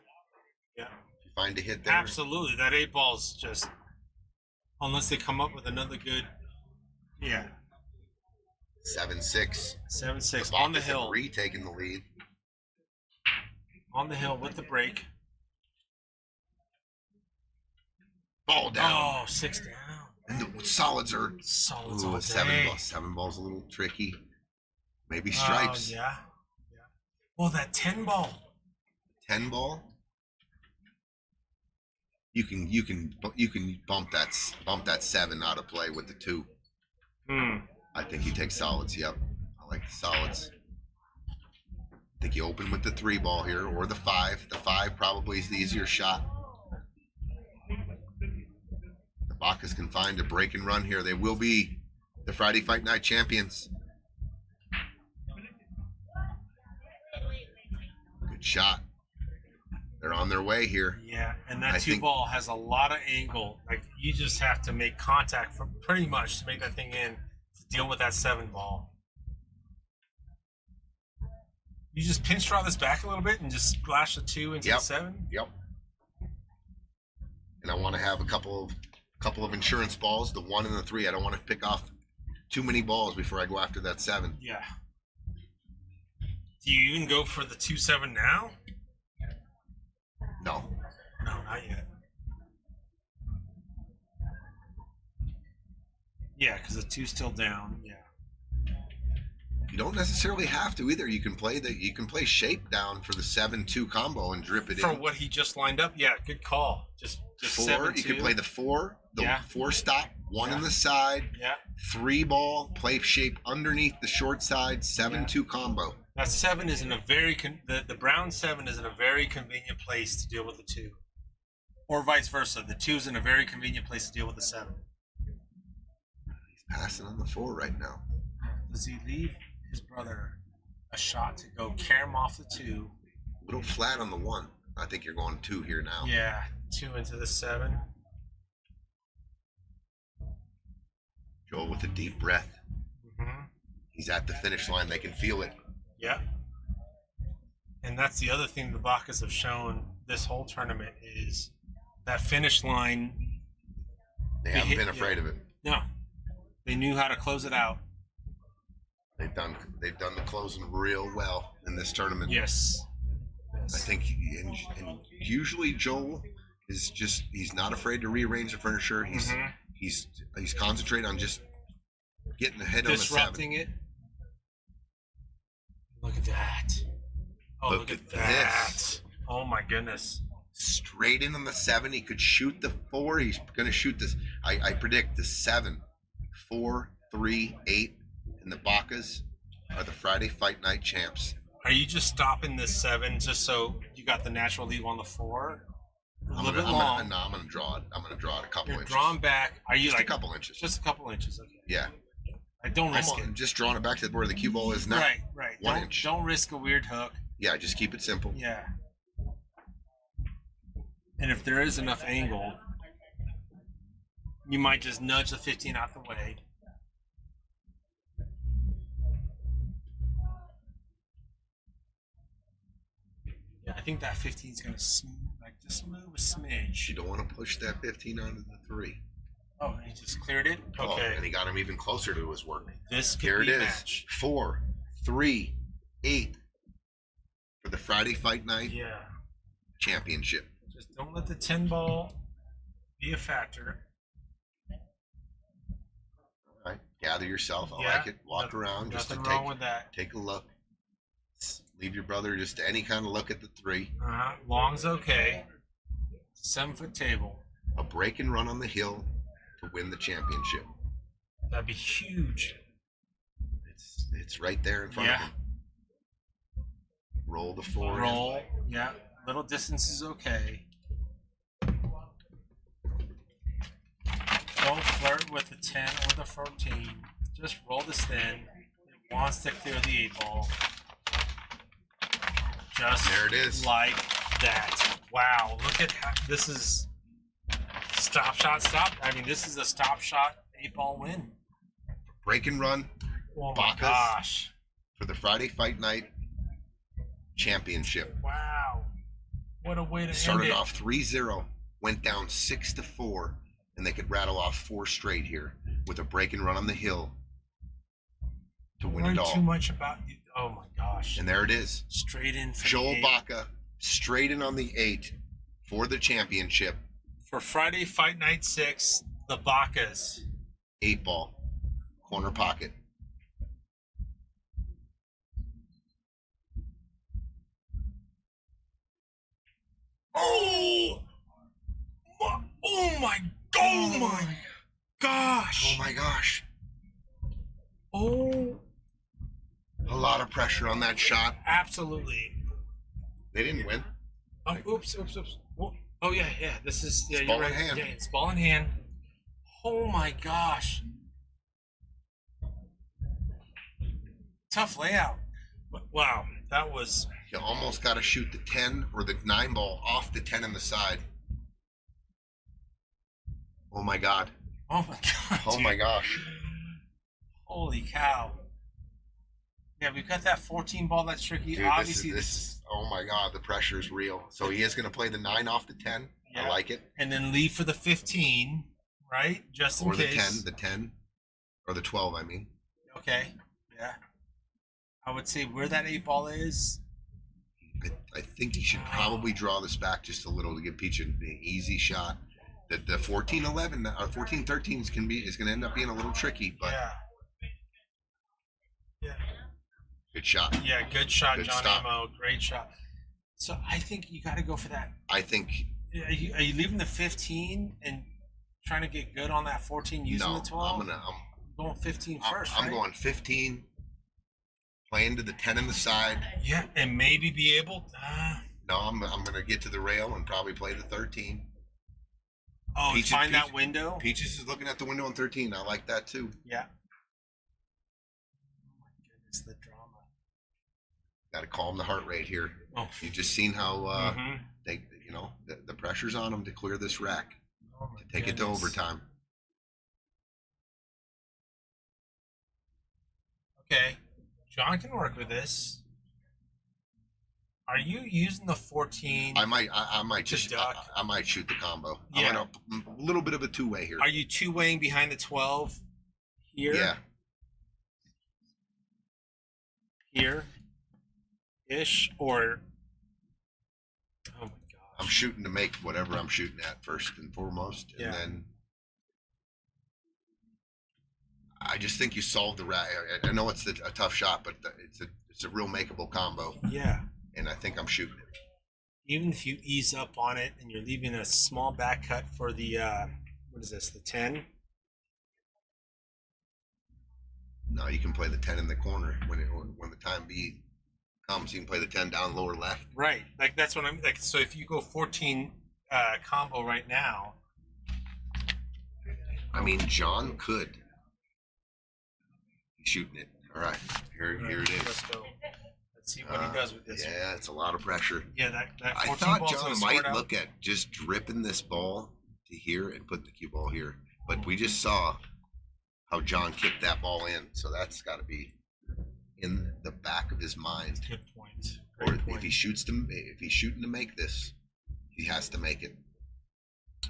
Yeah. If you find a hit there. Absolutely. That 8 ball's just, unless they come up with another good. Yeah. 7-6. 7-6 on the Baca's hill. retaking the lead. On the hill with the break. Ball down. Oh, 6 down. And the solids are Solids ooh, all seven day. ball. 7 ball's a little tricky. Maybe stripes. Oh, yeah. Yeah. Well, that 10 ball. 10 ball. You can bump that 7 out of play with the 2. I think he takes solids. Yep, I like the solids. I think you open with the 3 ball here or the 5. The 5 probably is the easier shot. The Bacas can find a break and run here. They will be the Friday Fight Night champions. Good shot. They're on their way here. Yeah, and that I 2 think- ball has a lot of angle. Like, you just have to make contact for pretty much to make that thing in to deal with that 7 ball. You just pinch draw this back a little bit and just splash the 2 into Yep. the 7. Yep. And I want to have a couple of insurance balls, the 1 and the 3. I don't want to pick off too many balls before I go after that 7. Yeah. Do you even go for the 2-7 now? No. No, not yet. Yeah, because the 2's still down. Yeah. You don't necessarily have to either. You can play shape down for the 7-2 combo and drip it For in. what he just lined up, yeah, good call. Just 4, 7-2. you can play the 4, the Yeah. 4 stop, 1 Yeah. on the side, Yeah, 3 ball, play shape underneath the short side, 7-2 combo. that 7 is in a very the brown 7 is in a very convenient place to deal with the 2, or vice versa. The 2's in a very convenient place to deal with the 7. He's passing on the 4 right now. Does he leave his brother a shot to go carry him off the 2? A little flat on the 1. I think you're going 2 here now. Yeah, 2 into the 7. Joel with a deep breath. Mm-hmm. He's at the finish line. They can feel it. Yeah. And that's the other thing the Bacas have shown this whole tournament is that finish line. They They haven't hit- been afraid yeah. of it. No, they knew how to close it out. They've done the closing real well in this tournament. Yes. I think, and usually Joel is he's not afraid to rearrange the furniture. Mhm. He's concentrated on just getting ahead on the 7. Disrupting it. Look at that. Oh, Look look, at at that. this. Oh my goodness. Straight in on the 7. He could shoot the 4. He's going to shoot this. I predict the 7, 4, 3, 8, and the Bacas are the Friday Fight Night champs. Are you just stopping this 7 just so you got the natural lead on the 4? A little bit long. No, I'm going to draw it. I'm going to draw it a couple You're inches. drawn back. Are you Just like a couple inches. Just a couple inches? Okay. Yeah. I don't risk it. I'm just drawing it back to where the cue ball is now. Right. 1 Don't, inch. don't risk a weird hook. Yeah, just keep it simple. Yeah. And if there is enough angle, you might just nudge the 15 out the way. Yeah, I think that 15 is going to just move a smidge. You don't want to push that 15 onto the 3. Oh, He just cleared it. Oh, Okay. and he got him even closer to his work. This could Here it be a is. match. 4, 3, 8 for the Friday Fight Night Yeah. Championship. Just don't let the 10 ball be a factor. All right. Gather yourself. I Yeah, like it. Walk around just to Nothing wrong with that. take a look. Leave your brother just any kind of look at the 3. Long's okay. 7-foot table. A break and run on the hill to win the championship. That'd be huge. It's right there in front of Yeah. him. Roll the 4. Roll. Yeah. Little distance is okay. Don't flirt with the 10 or the 14. Just roll this thin. It wants to clear the 8 ball. Just There it is. like that. Wow. Look at how this is stop shot, stop. I mean, this is a stop shot 8 ball win. Break and run Oh my Bacas. gosh. for the Friday Fight Night Championship. Wow. What a way to Started end it. off 3-0, went down 6-4, and they could rattle off 4 straight here with a break and run on the hill to win Learn it all. too much about you. Oh my gosh. And there it is. Straight in for Joel the 8. Baca straight in on the 8 for the championship. For Friday Fight Night 6, the Bacas. 8 ball, corner pocket. Oh my gosh. Oh my gosh. Oh, A lot of pressure on that shot. absolutely. They didn't win. Oh, oops. Oh yeah. This is It's you're ball in right. hand. Yeah, it's ball in hand. Oh my gosh. Tough layout. Wow, that was You almost got to shoot the 10 or the 9 ball off the 10 on the side. Oh my God. oh my god. Oh dude. my gosh. Holy cow. Yeah, we've got that 14 ball that's tricky. Dude, Obviously, oh my God, the pressure is real. So he is going to play the 9 off the 10. Yeah. I like it. and then leave for the 15, right? Just in Or the case. 10, or the 12, I mean. Okay. Yeah. I would say where that 8 ball is. I think he should probably draw this back just a little to give Peach an easy shot. That the 14-11 or 14-13 is going to end up being a little tricky, but Yeah. Yeah. good shot. Yeah. Good shot, Good John stop. Amo. Great shot. So I think you got to go for that. I think Are you leaving the 15 and trying to get good on that 14 using no. the 12? I'm going 15 first. I'm right? going 15, playing to the 10 in the side. Yeah, and maybe be able. No, I'm going to get to the rail and probably play the 13. Peaches- Find that Peach- window. Peaches is looking at the window on 13. I like that too. Yeah. Oh my goodness, the drama. Got to calm the heart rate here. Oh. You've just seen how Mhm. they, the pressure's on them to clear this rack, Oh my to take it to goodness. overtime. Okay, John can work with this. Are you using the 14? I might To just duck. I might shoot the combo. Yeah. I'm gonna a little bit of a two-way here. Are you two-weighing behind the 12 here? Yeah. Here? Ish? Or. Oh my gosh. I'm shooting to make whatever I'm shooting at first and foremost, and Yeah. then I just think you solved the rack. I know it's a tough shot, but it's a real makeable combo, Yeah. and I think I'm shooting it. Even if you ease up on it and you're leaving a small back cut for the, what is this, the 10? No, you can play the 10 in the corner when the time comes. You can play the 10 down lower left. Right. Like, that's what I'm, like, so if you go 14 combo right now. I mean, John could. He's shooting it. All right, here it is. Let's go. Let's see what he does with this. Yeah, it's a lot of pressure. Yeah, that I 14 thought ball's John gonna might sort out. look at just dripping this ball to here and put the cue ball here, but we just saw how John kicked that ball in, so that's got to be in the back of his mind. Good point. Or Great point. if he's shooting to make this, he has to make it.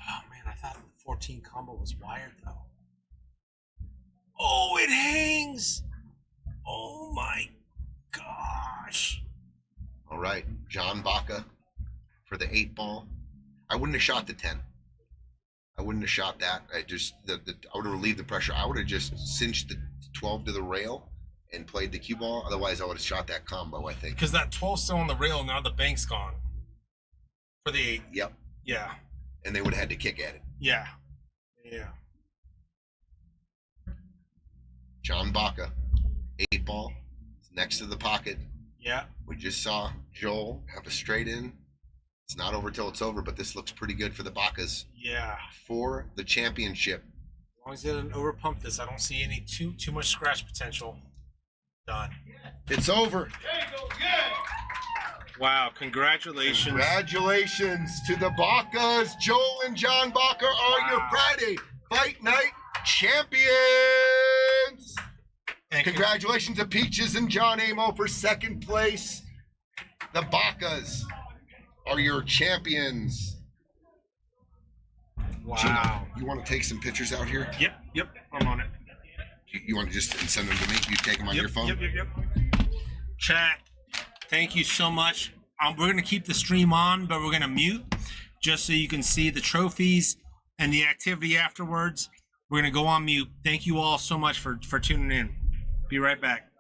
Oh man, I thought the 14 combo was wired though. it hangs. Oh my gosh. All right, John Baca for the 8-ball. I wouldn't have shot the 10. I wouldn't have shot that. I would have relieved the pressure. I would have just cinched the 12 to the rail and played the cue ball. Otherwise, I would have shot that combo, I think. Because that 12's still on the rail, now the bank's gone. For the 8. Yep. Yeah. And they would have had to kick at it. Yeah. Yeah. John Baca, 8-ball, next to the pocket. Yeah. We just saw Joel have a straight in. It's not over till it's over, but this looks pretty good for the Bacas Yeah. for the championship. As long as you didn't overpump this, I don't see any too much scratch potential. Done. It's over. Wow, congratulations. Congratulations to the Bacas. Joel and John Baca are your Friday Fight Night champions. And Congratulations to Peaches and John Amo for second place. The Bacas are your champions. Wow. Gina, you want to take some pictures out here? Yep, I'm on it. You want to just send them to me? You take them on your phone? Yep. Chat, thank you so much. We're going to keep the stream on, but we're going to mute just so you can see the trophies and the activity afterwards. We're going to go on mute. Thank you all so much for tuning in. Be right back.